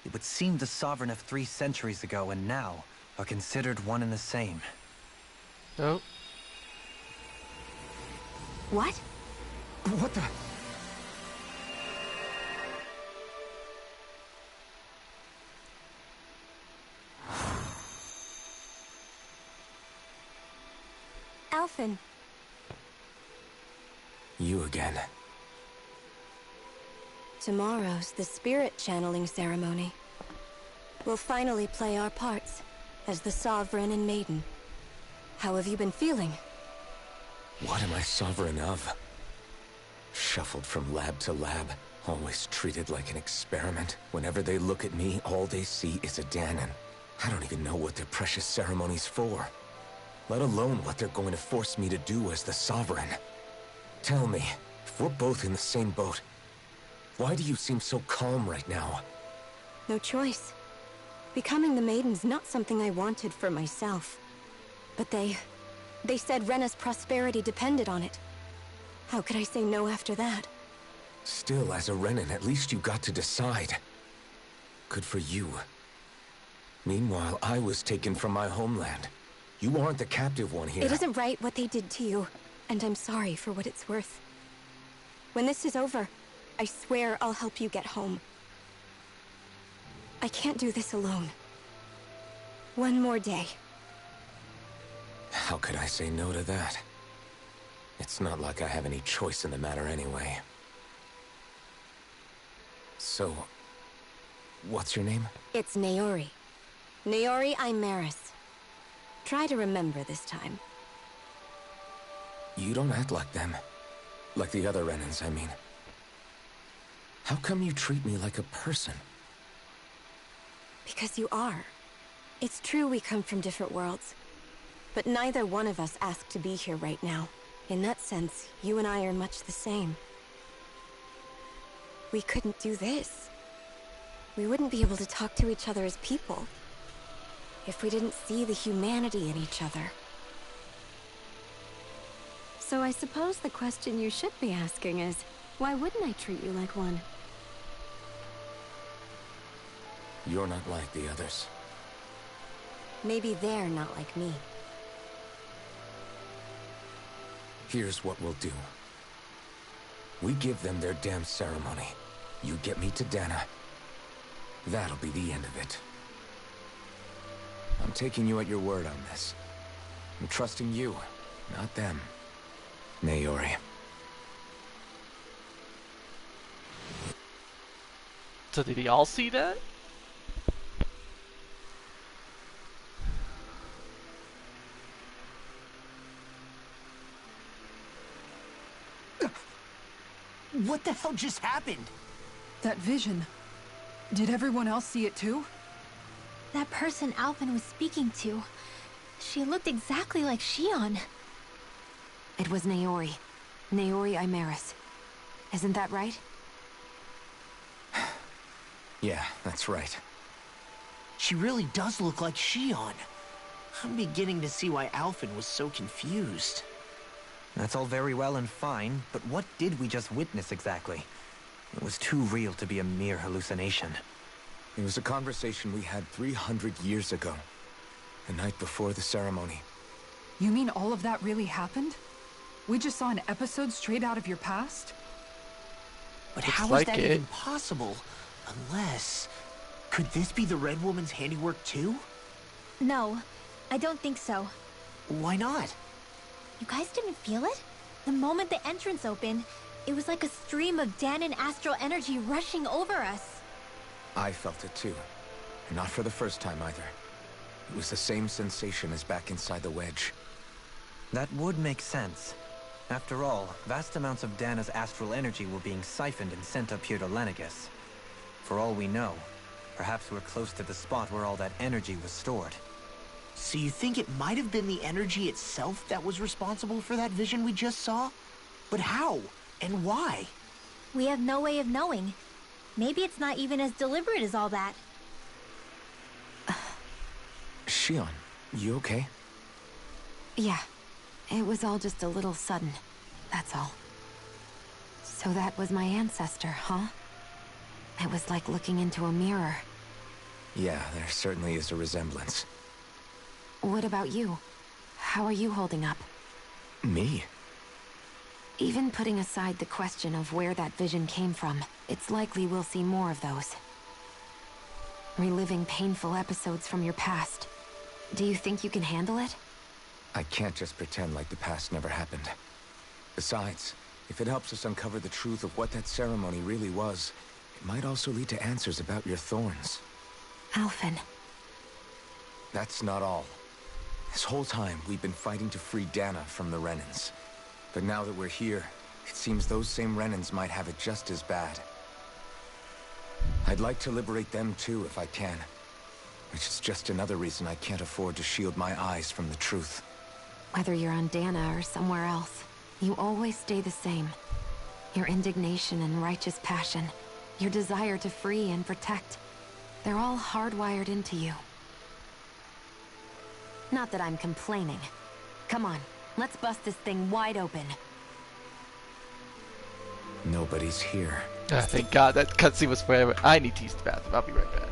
it would seem the Sovereign of 3 centuries ago and now are considered one and the same. Oh. What? What the? Alphen. You again. Tomorrow's the spirit channeling ceremony. We'll finally play our parts as the Sovereign and Maiden. How have you been feeling? What am I sovereign of? Shuffled from lab to lab, always treated like an experiment. Whenever they look at me, all they see is a Danon. I don't even know what their precious ceremony's for. Let alone what they're going to force me to do as the Sovereign. Tell me, if we're both in the same boat, why do you seem so calm right now? No choice. Becoming the Maiden's not something I wanted for myself. But they said Rena's prosperity depended on it. How could I say no after that? Still, as a Renan, at least you got to decide. Good for you. Meanwhile, I was taken from my homeland. You aren't the captive one here. It isn't right what they did to you, and I'm sorry for what it's worth. When this is over, I swear I'll help you get home. I can't do this alone. One more day. How could I say no to that? It's not like I have any choice in the matter anyway. So, what's your name? It's Naori. Naori Imaris. Try to remember this time. You don't act like them. Like the other Renans, I mean. How come you treat me like a person? Because you are. It's true we come from different worlds. But neither one of us asked to be here right now. In that sense, you and I are much the same. We couldn't do this. We wouldn't be able to talk to each other as people if we didn't see the humanity in each other. So I suppose the question you should be asking is, why wouldn't I treat you like one? You're not like the others. Maybe they're not like me. Here's what we'll do. We give them their damn ceremony. You get me to Dana. That'll be the end of it. I'm taking you at your word on this. I'm trusting you, not them. Naori. So did they all see that? What the hell just happened? That vision. Did everyone else see it too? That person Alphen was speaking to, she looked exactly like Shion. It was Naori. Naori Imaris. Isn't that right? Yeah, that's right. She really does look like Shion. I'm beginning to see why Alphen was so confused. That's all very well and fine, but what did we just witness exactly? It was too real to be a mere hallucination. It was a conversation we had 300 years ago. The night before the ceremony. You mean all of that really happened? We just saw an episode straight out of your past? But Looks how is like that it. even possible? Unless... Could this be the Red Woman's handiwork too? No, I don't think so. Why not? You guys didn't feel it? The moment the entrance opened, it was like a stream of Danon astral energy rushing over us. I felt it too. And not for the first time either. It was the same sensation as back inside the wedge. That would make sense. After all, vast amounts of Dana's astral energy were being siphoned and sent up here to Lenegus. For all we know, perhaps we're close to the spot where all that energy was stored. So you think it might have been the energy itself that was responsible for that vision we just saw? But how? And why? We have no way of knowing. Maybe it's not even as deliberate as all that. Shion, you okay? Yeah. It was all just a little sudden. That's all. So that was my ancestor, huh? It was like looking into a mirror. Yeah, there certainly is a resemblance. What about you? How are you holding up? Me? Even putting aside the question of where that vision came from, it's likely we'll see more of those. Reliving painful episodes from your past. Do you think you can handle it? I can't just pretend like the past never happened. Besides, if it helps us uncover the truth of what that ceremony really was, it might also lead to answers about your thorns. Alphen. That's not all. This whole time, we've been fighting to free Dana from the Renans. But now that we're here, it seems those same Renans might have it just as bad. I'd like to liberate them too, if I can. Which is just another reason I can't afford to shield my eyes from the truth. Whether you're on Dana or somewhere else, you always stay the same. Your indignation and righteous passion, your desire to free and protect, they're all hardwired into you. Not that I'm complaining. Come on, let's bust this thing wide open. Nobody's here. Ah, thank God, that cutscene was forever. I need to use the bathroom. I'll be right back.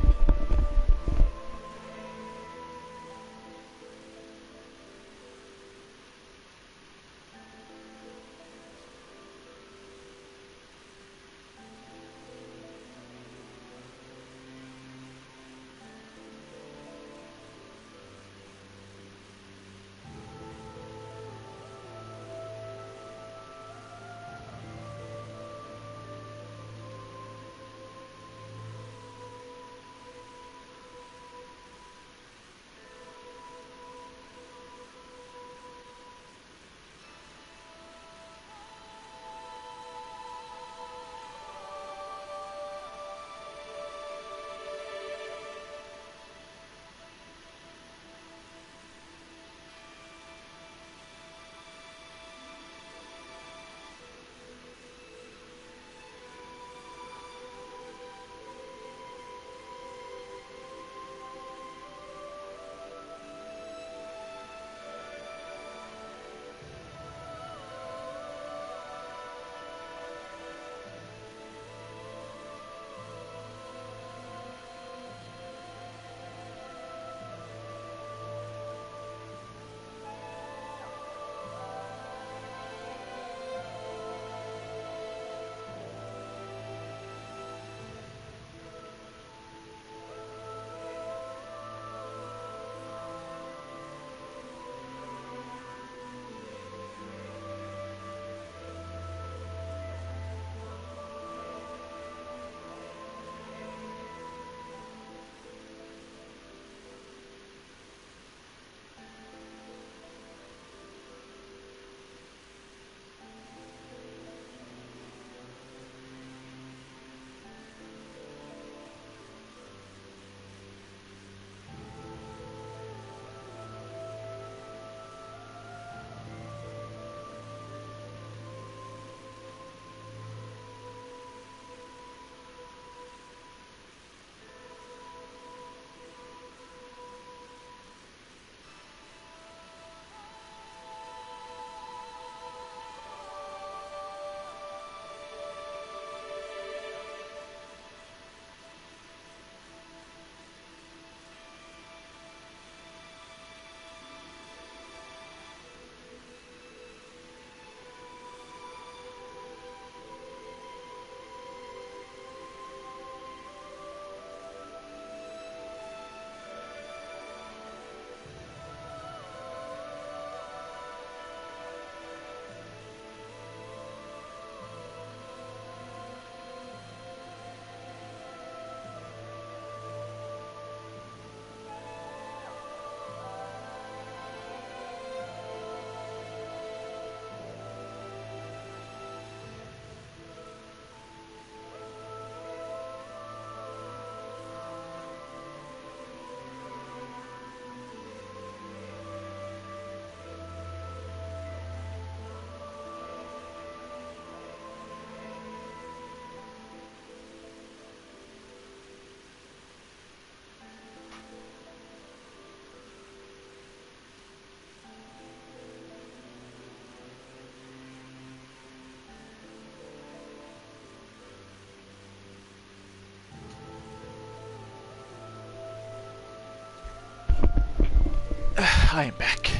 I am back.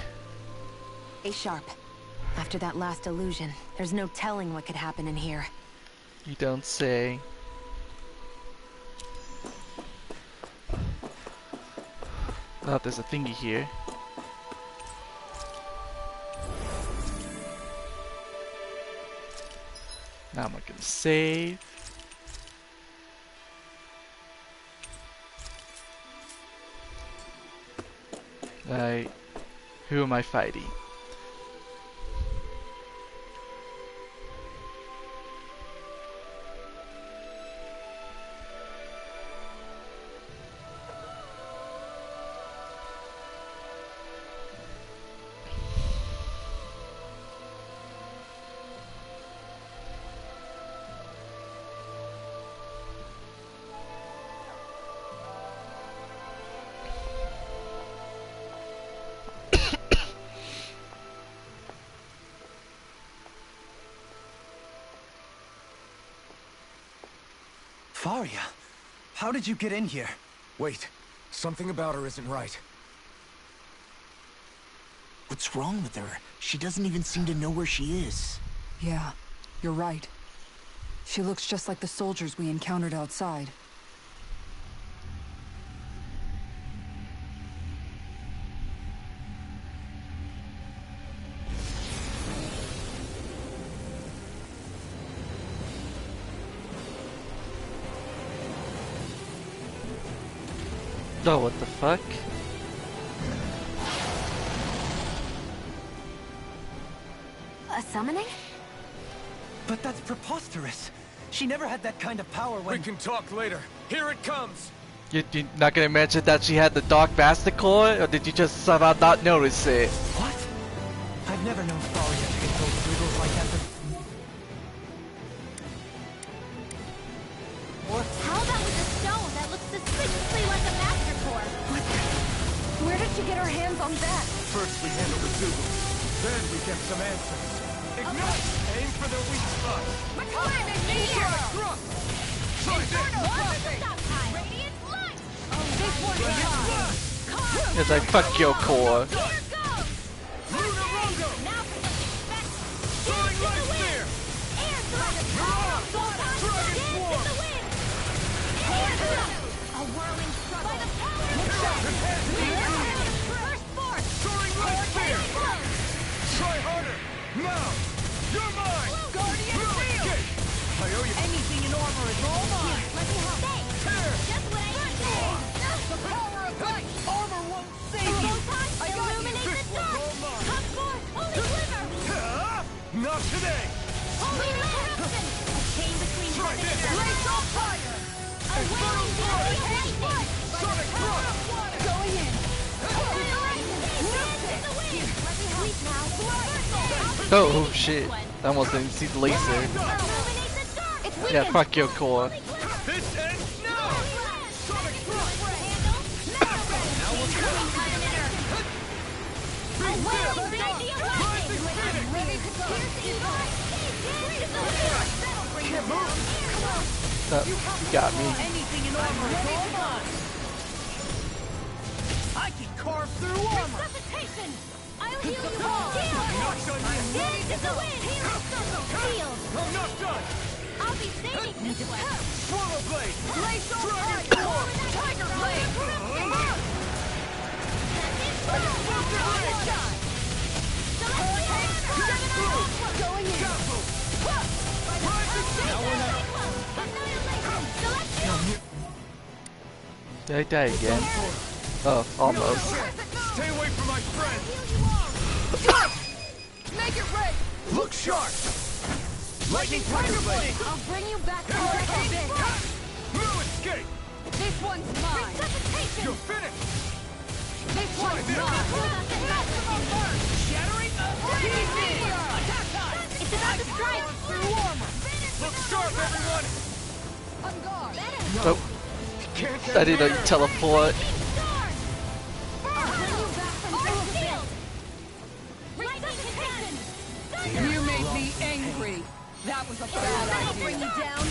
Stay sharp. After that last illusion, there's no telling what could happen in here. You don't say. Oh, there's a thingy here. Now I'm gonna save. Who am I fighting? Faria, how did you get in here? Wait, something about her isn't right. What's wrong with her? She doesn't even seem to know where she is. Yeah, you're right. She looks just like the soldiers we encountered outside. Oh, what the fuck? A summoning? But that's preposterous. She never had that kind of power when— We can talk later. Here it comes! You're not gonna mention that she had the Dark Master Core, or did you just somehow not notice it? What? I've never known Faria to get those wiggles like that. How about with a stone that looks suspiciously like a Master Core? Where did she get her hands on that? First we handle the Zoogle. Then we get some answers. Ignite! Aim for their weak spot. Try this! It's like, fuck your core. Try harder! Now! You're mine! Guardian Field! I owe you Anything in armor is all mine! Let me help. Here! Just what I need. The power of light! Armor won't save you! I illuminate the dark! Come forth, holy glimmer! Not today! Holy interruption! A chain between Try heaven this! and earth! Blaze on fire! A whirling body of lightning! Sonic Thrust! Going in! Oh shit. I almost didn't see the laser. Yeah, fuck your core. This ends now! Sonic Thrust! Now we're Rising Phoenix! Can't move! You got me. Anything in armor is all mine! I can carve through armor! Resuscitation! I'll heal you all! Dance in the wind! Heal! I'm not done! I'll be saving this one! Swallow Blade! Blaze on Dragon fire! Form! Tiger Blade! Going in! Did I die again? Oh, almost. Stay away from my friend! Make it red! Look sharp! Lightning Tiger Blade! I'll bring you back to life a bit! No escape! This one's mine! Resuscitation! You're finished! This Try one's this! mine! Shattering attack time! It's about to strike! Through armor! Look sharp, everyone! On guard! Oh, Can't I didn't know you teleport. You made me angry! That was a bad idea! Bring you down!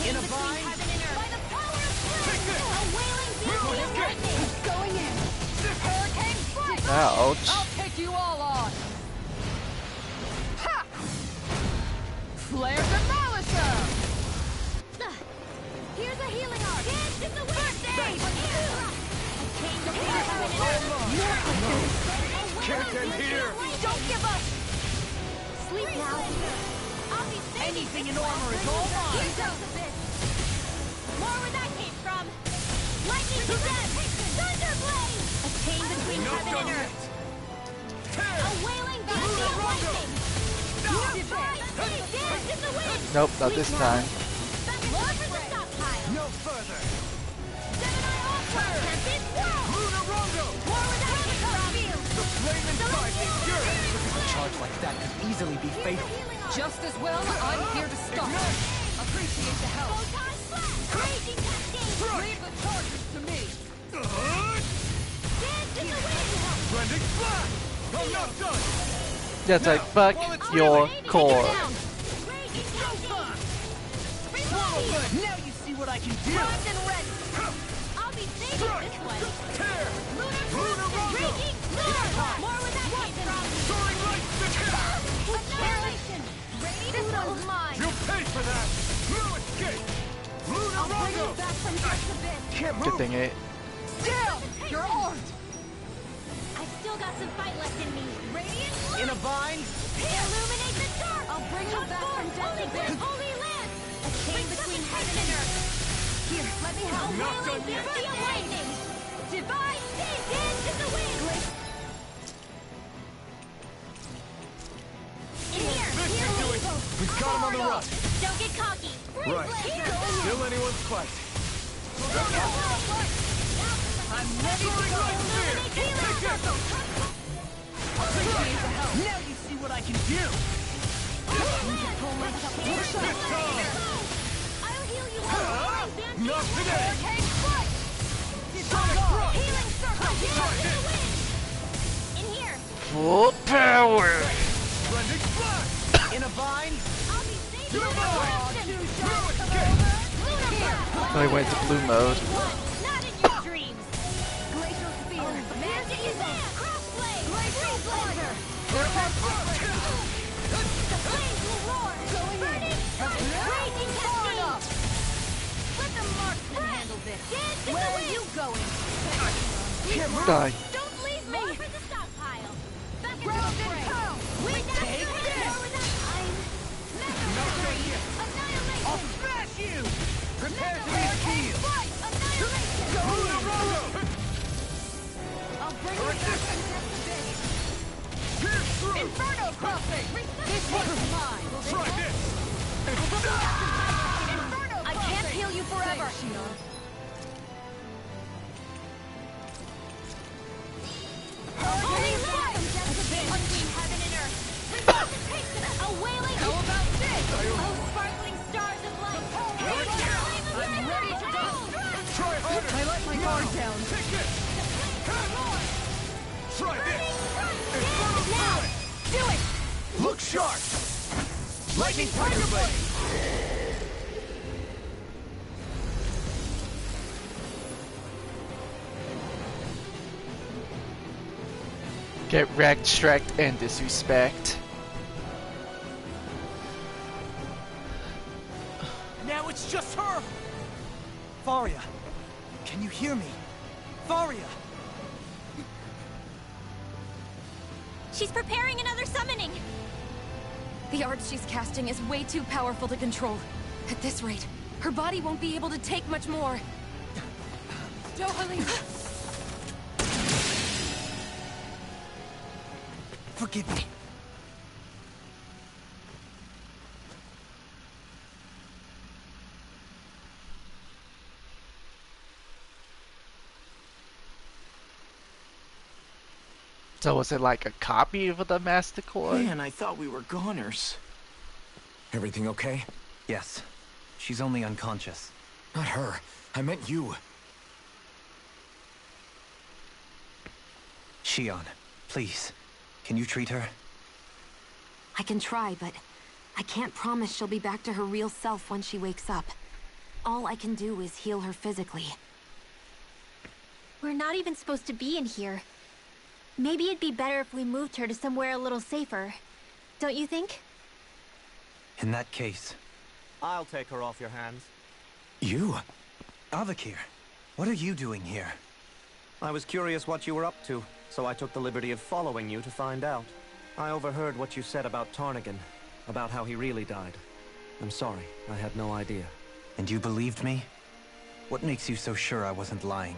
In a bind! Going in. Hurricane strike. Ouch. I'll take you all on. Ha! Flare Demolisher. Here's a healing arc. Dance in the wind. Can't end here. Don't give up. Sleep now. Anything in armor is all mine. More where that came from. Lightning to them. Thunderblade. A chain between heaven and earth. A wailing blast of lightning. Dance in the wind. Nope, not this time. More for the stockpile. No further. Seven-Eye All-Star. Tempest Whirl. Luna Rondo. More where that came from. The flame inside me. Fury. A charge like that could easily be fatal. Just as well, I'm here to stop. Appreciate the help. Photon Blast. Raging Cascade. Leave the charges to me. Dance in the wind. Rending Blast. I'm not done. That's like fuck your core. Raging Cascade. Swallow blade. Now you see what I can do. Primed and ready. I'll be saving this one. Tear. Lunar Luna Rondo. Raging Lunar. More where that came from. Soaring light. Annihilation. This one's mine. You'll pay for that. No escape. Luna Rondo. Back from this abyss. Can't Good move. thing it. Down! You're armed! I've still got some fight left in me. Radiant In a bind. illuminate the dark. I'll bring you back from Holy death Grid, abyss. holy land. A chain between heaven and earth. Here, let me help. Not done yet. Sea of lightning. Divine sea. Dance in the wind. In here. This should do it. We've got him on the run. Don't get cocky. Right. Still anyone's fight. I'm ready to go. Illuminate healing circle. Now you see what I can do. I'll heal you all. Not today. Hurricane strike! Sonic thrust. Healing circle. Try Dance in this. the wind. In here. Full power. Rending Blast. In a bind. I'll be saving You're the mine. Winston. No escape. Lunar Blast. So he went to blue mode. Not in your dreams. Glacial spear! Magic is there. Crossblade. Glacial Blazer. The flames will roar. Burning strike. Raging cascade. Let the marksman handle this. Dance in the Where are wind. you going? Die. Don't leave me. More for the stockpile. Back into Ground the and fray. pound! With that Take sword. this. More with that time. Not done yet. Annihilation. I'll smash you. Prepare to be healed. Annihilation. Luna Rondo. I'll bring you back from death abyss! Pierce through. Inferno crossing! This one's mine! Try this. Inferno I can't heal you forever. Thanks, Shion. Holy light. Between heaven and earth. Resuscitation. A wailing. How about this? Oh, sparkling stars of light. I'm ready to go! Try harder. I let my guard down. Take this. Try this. Now. Do it. Look sharp. Lightning Tiger Blade. Get wrecked, Shrek, and disrespect. Now it's just her. Faria, can you hear me? Faria. She's preparing another summoning. The art she's casting is way too powerful to control. At this rate, her body won't be able to take much more. Darling! Forgive me. So was it like a copy of the Master Core? Man, I thought we were goners. Everything okay? Yes. She's only unconscious. Not her. I meant you. Shion, please. Can you treat her? I can try, but I can't promise she'll be back to her real self when she wakes up. All I can do is heal her physically. We're not even supposed to be in here. Maybe it'd be better if we moved her to somewhere a little safer. Don't you think? In that case... I'll take her off your hands. You? Avakir, what are you doing here? I was curious what you were up to, so I took the liberty of following you to find out. I overheard what you said about Tarnigan, about how he really died. I'm sorry, I had no idea. And you believed me? What makes you so sure I wasn't lying?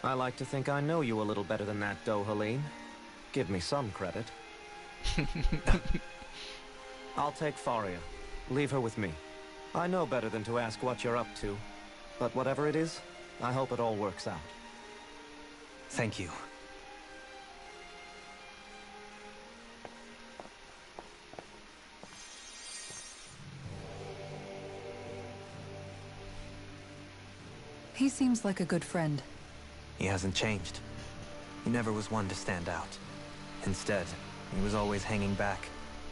I like to think I know you a little better than that, Dohalim. Give me some credit. I'll take Faria. Leave her with me. I know better than to ask what you're up to. But whatever it is, I hope it all works out. Thank you. He seems like a good friend. He hasn't changed. He never was one to stand out. Instead, he was always hanging back,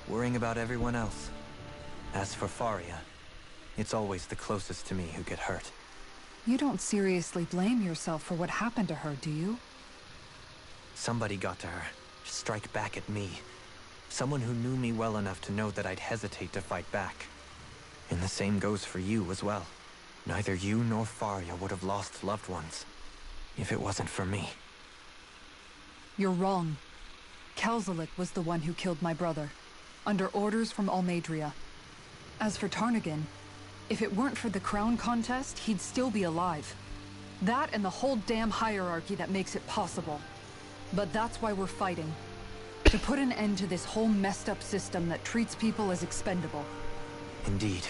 worrying about everyone else. As for Faria, it's always the closest to me who get hurt. You don't seriously blame yourself for what happened to her, do you? Somebody got to her, to strike back at me. Someone who knew me well enough to know that I'd hesitate to fight back. And the same goes for you as well. Neither you nor Faria would have lost loved ones, if it wasn't for me. You're wrong. Kelzelik was the one who killed my brother, under orders from Almadria. As for Tarnigan, if it weren't for the crown contest, he'd still be alive. That and the whole damn hierarchy that makes it possible. But that's why we're fighting. To put an end to this whole messed up system that treats people as expendable. Indeed.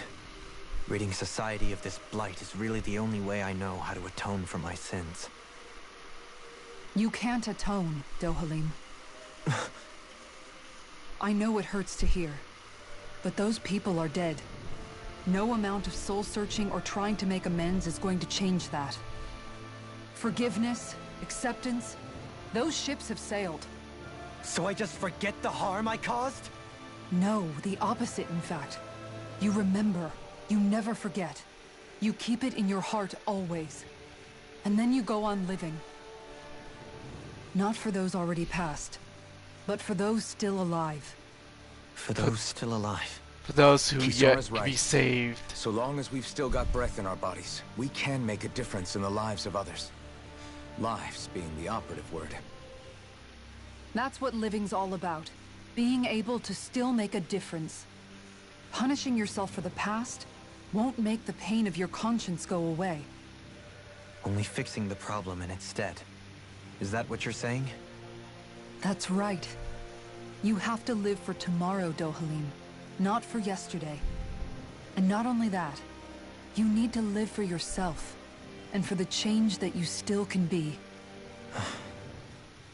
Ridding society of this blight is really the only way I know how to atone for my sins. You can't atone, Dohalim. I know it hurts to hear, but those people are dead. No amount of soul-searching or trying to make amends is going to change that. Forgiveness, acceptance, those ships have sailed. So I just forget the harm I caused? No, the opposite, in fact. You remember. You never forget. You keep it in your heart always. And then you go on living. Not for those already passed, but for those still alive. For those still alive. For those who yet Kisara's to be right. saved. So long as we've still got breath in our bodies, we can make a difference in the lives of others. Lives being the operative word. That's what living's all about. Being able to still make a difference. Punishing yourself for the past won't make the pain of your conscience go away. Only fixing the problem in its stead. Is that what you're saying? That's right. You have to live for tomorrow, Dohalim, not for yesterday. And not only that, you need to live for yourself, and for the change that you still can be.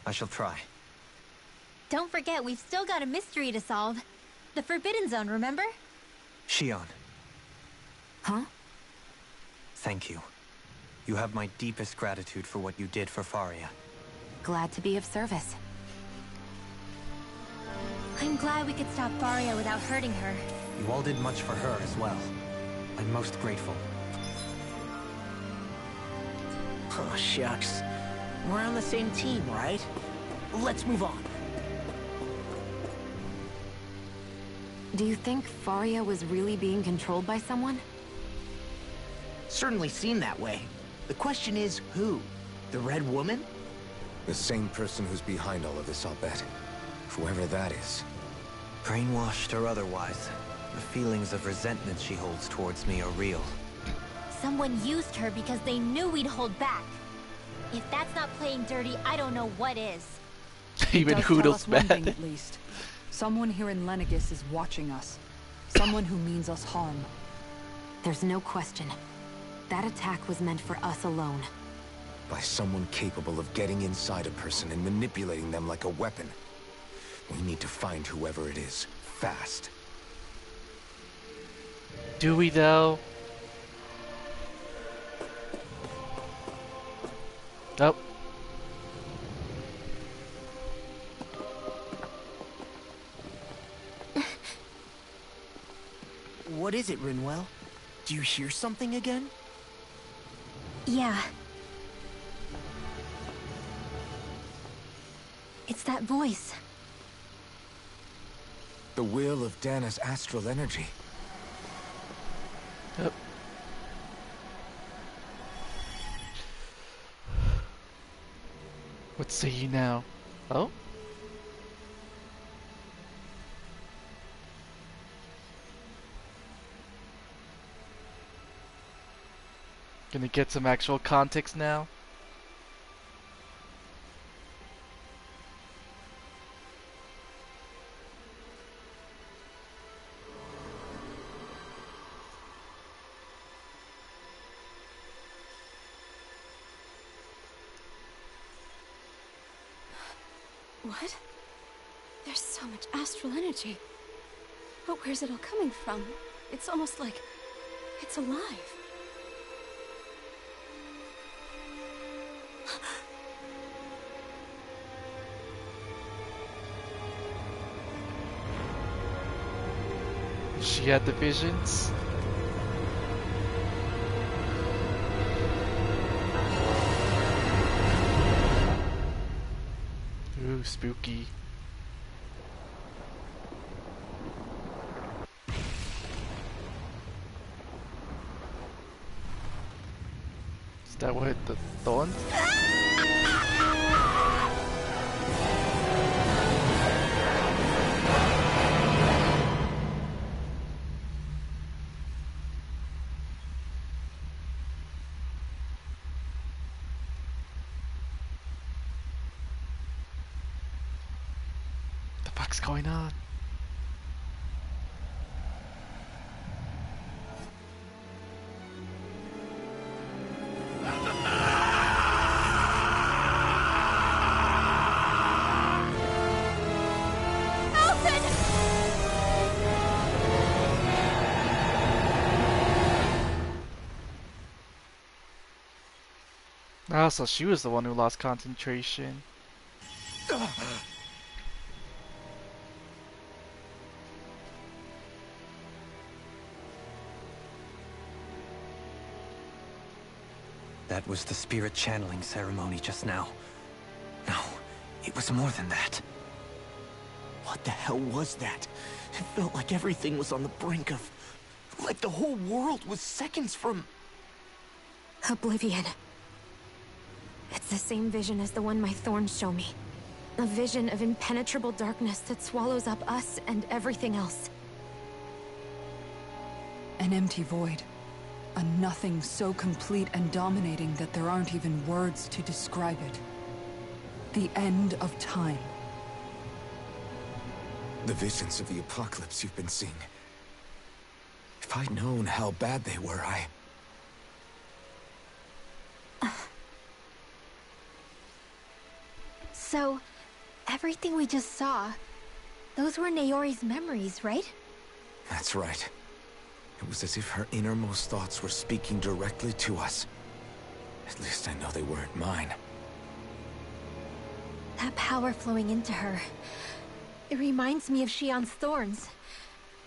I shall try. Don't forget, we've still got a mystery to solve. The Forbidden Zone, remember? Shion. Huh? Thank you. You have my deepest gratitude for what you did for Faria. Glad to be of service. I'm glad we could stop Faria without hurting her. You all did much for her as well. I'm most grateful. Oh, shucks. We're on the same team, right? Let's move on. Do you think Faria was really being controlled by someone? Certainly seemed that way. The question is, who? The Red Woman? The same person who's behind all of this, I'll bet. Whoever that is. Brainwashed or otherwise, the feelings of resentment she holds towards me are real. Someone used her because they knew we'd hold back. If that's not playing dirty, I don't know what is. Even Does tell Hoodle's us one thing mad. at least. Someone here in Lenegis is watching us. Someone who means us harm. There's no question. That attack was meant for us alone. By someone capable of getting inside a person and manipulating them like a weapon. We need to find whoever it is, fast. Do we though? Nope. What is it, Rinwell? Do you hear something again? Yeah. It's that voice. The will of Dana's astral energy. Yep. What say you now? Oh? Gonna get some actual context now? What? There's so much astral energy. But where's it all coming from? It's almost like it's alive. She had the visions? Ooh, spooky. Is that what the thorns? The fuck's going on? Oh, so she was the one who lost concentration. That was the spirit channeling ceremony just now. No, it was more than that. What the hell was that? It felt like everything was on the brink of... like the whole world was seconds from... Oblivion. It's the same vision as the one my thorns show me. A vision of impenetrable darkness that swallows up us and everything else. An empty void. A nothing so complete and dominating that there aren't even words to describe it. The end of time. The visions of the apocalypse you've been seeing. If I'd known how bad they were, So, everything we just saw, those were Naori's memories, right? That's right. It was as if her innermost thoughts were speaking directly to us. At least I know they weren't mine. That power flowing into her. It reminds me of Shion's thorns.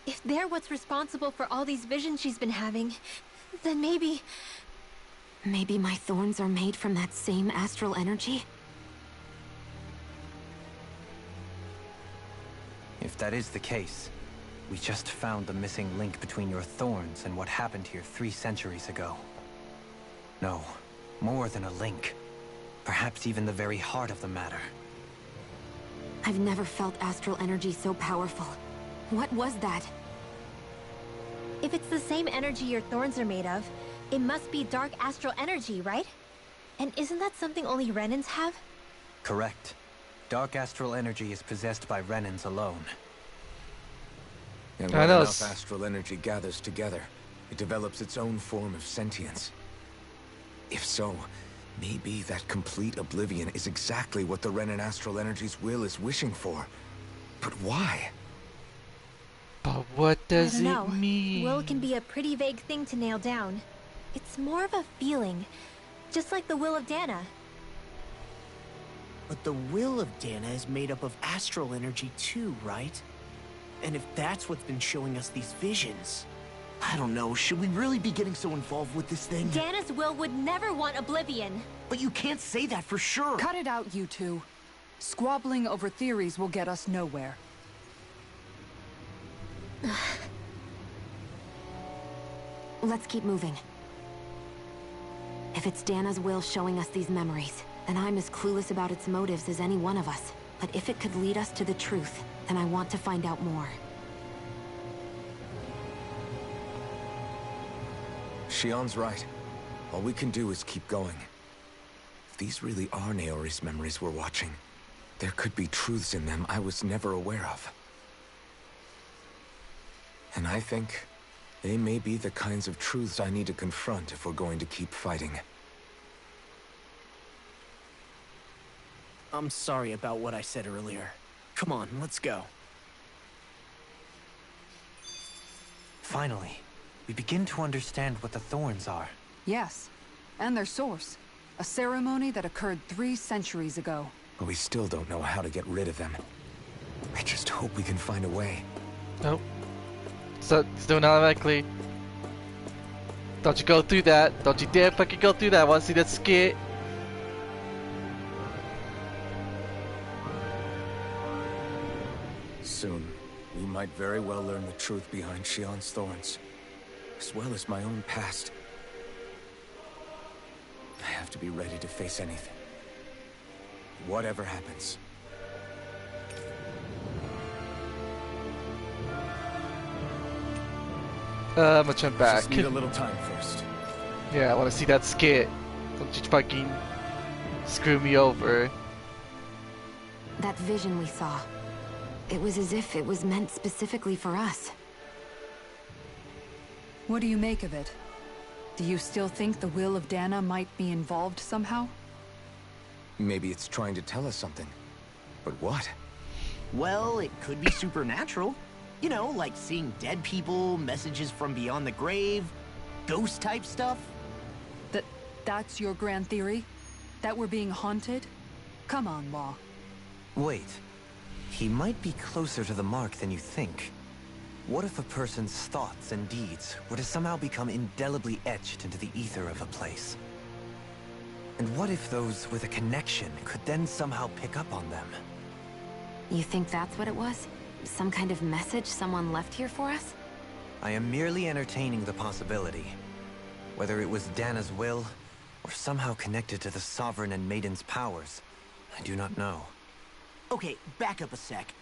If they're what's responsible for all these visions she's been having, then maybe... Maybe my thorns are made from that same astral energy? If that is the case, we just found the missing link between your thorns and what happened here 3 centuries ago. No, more than a link. Perhaps even the very heart of the matter. I've never felt astral energy so powerful. What was that? If it's the same energy your thorns are made of, it must be dark astral energy, right? And isn't that something only Renans have? Correct. Dark astral energy is possessed by Renans alone. And when enough astral energy gathers together, it develops its own form of sentience. If so, maybe that complete oblivion is exactly what the Renan astral energy's will is wishing for. But why? But what does I don't know. it mean? Will can be a pretty vague thing to nail down. It's more of a feeling, just like the will of Dana. But the will of Dana is made up of astral energy too, right? And if that's what's been showing us these visions... I don't know, should we really be getting so involved with this thing? Dana's will would never want oblivion. But you can't say that for sure. Cut it out, you two. Squabbling over theories will get us nowhere. Let's keep moving. If it's Dana's will showing us these memories, then I'm as clueless about its motives as any one of us. But if it could lead us to the truth, then I want to find out more. Shion's right. All we can do is keep going. If these really are Naori's memories we're watching, there could be truths in them I was never aware of. And I think they may be the kinds of truths I need to confront if we're going to keep fighting. I'm sorry about what I said earlier. Come on, let's go. Finally, we begin to understand what the thorns are. Yes, and their source. A ceremony that occurred 3 centuries ago. But we still don't know how to get rid of them. I just hope we can find a way. Nope. So, still not likely. Don't you go through that. Don't you dare fucking go through that. I want to see that skit. Soon, we might very well learn the truth behind Shion's thorns, as well as my own past. I have to be ready to face anything. Whatever happens. I'm gonna turn back. Just need a little time first. Yeah, I want to see that skit. Don't you fucking screw me over. That vision we saw. It was as if it was meant specifically for us. What do you make of it? Do you still think the will of Dana might be involved somehow? Maybe it's trying to tell us something. But what? Well, it could be supernatural. You know, like seeing dead people, messages from beyond the grave, ghost-type stuff. That's your grand theory? That we're being haunted? Come on, Law. Wait. He might be closer to the mark than you think. What if a person's thoughts and deeds were to somehow become indelibly etched into the ether of a place? And what if those with a connection could then somehow pick up on them? You think that's what it was? Some kind of message someone left here for us? I am merely entertaining the possibility. Whether it was Dana's will, or somehow connected to the Sovereign and Maiden's powers, I do not know. Okay, back up a sec.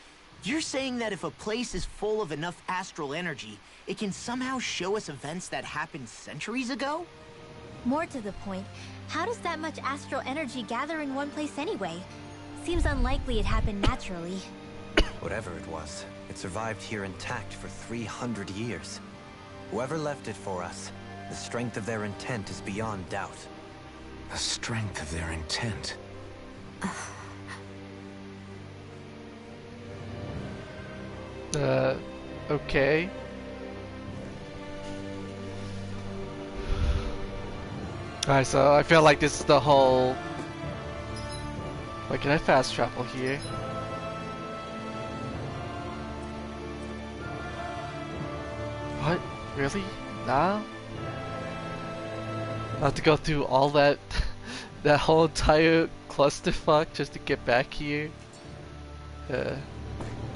You're saying that if a place is full of enough astral energy, it can somehow show us events that happened centuries ago? More to the point, how does that much astral energy gather in one place anyway? Seems unlikely it happened naturally. Whatever it was, it survived here intact for 300 years. Whoever left it for us, the strength of their intent is beyond doubt. The strength of their intent. Okay. Alright, so I feel like this is the whole... Wait, can I fast travel here? What? Really? Now? I have to go through all that... that whole entire clusterfuck just to get back here?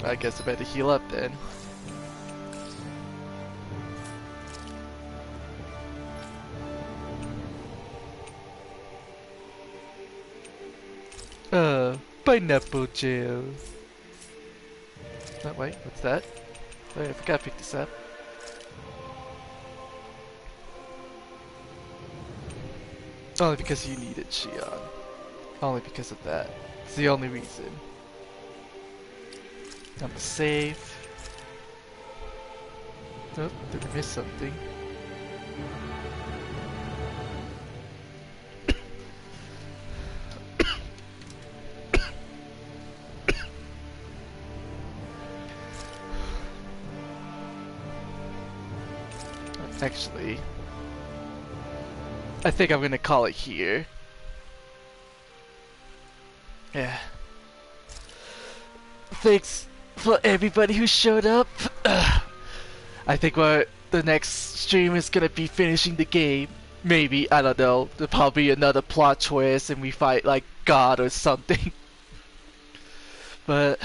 I guess I better heal up then. Pineapple jail. Oh wait, what's that? Wait, I forgot to pick this up. Only because you need it, Shion. Only because of that. It's the only reason. I'm safe. Oh, did I miss something? Actually, I think I'm gonna call it here. Yeah. Thanks for everybody who showed up. I think we're the next stream is gonna be finishing the game. Maybe, I don't know, there'll probably be another plot twist and we fight like God or something. But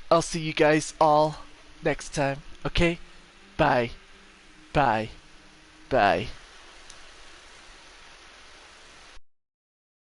I'll see you guys all next time, okay? Bye. Bye. Bye.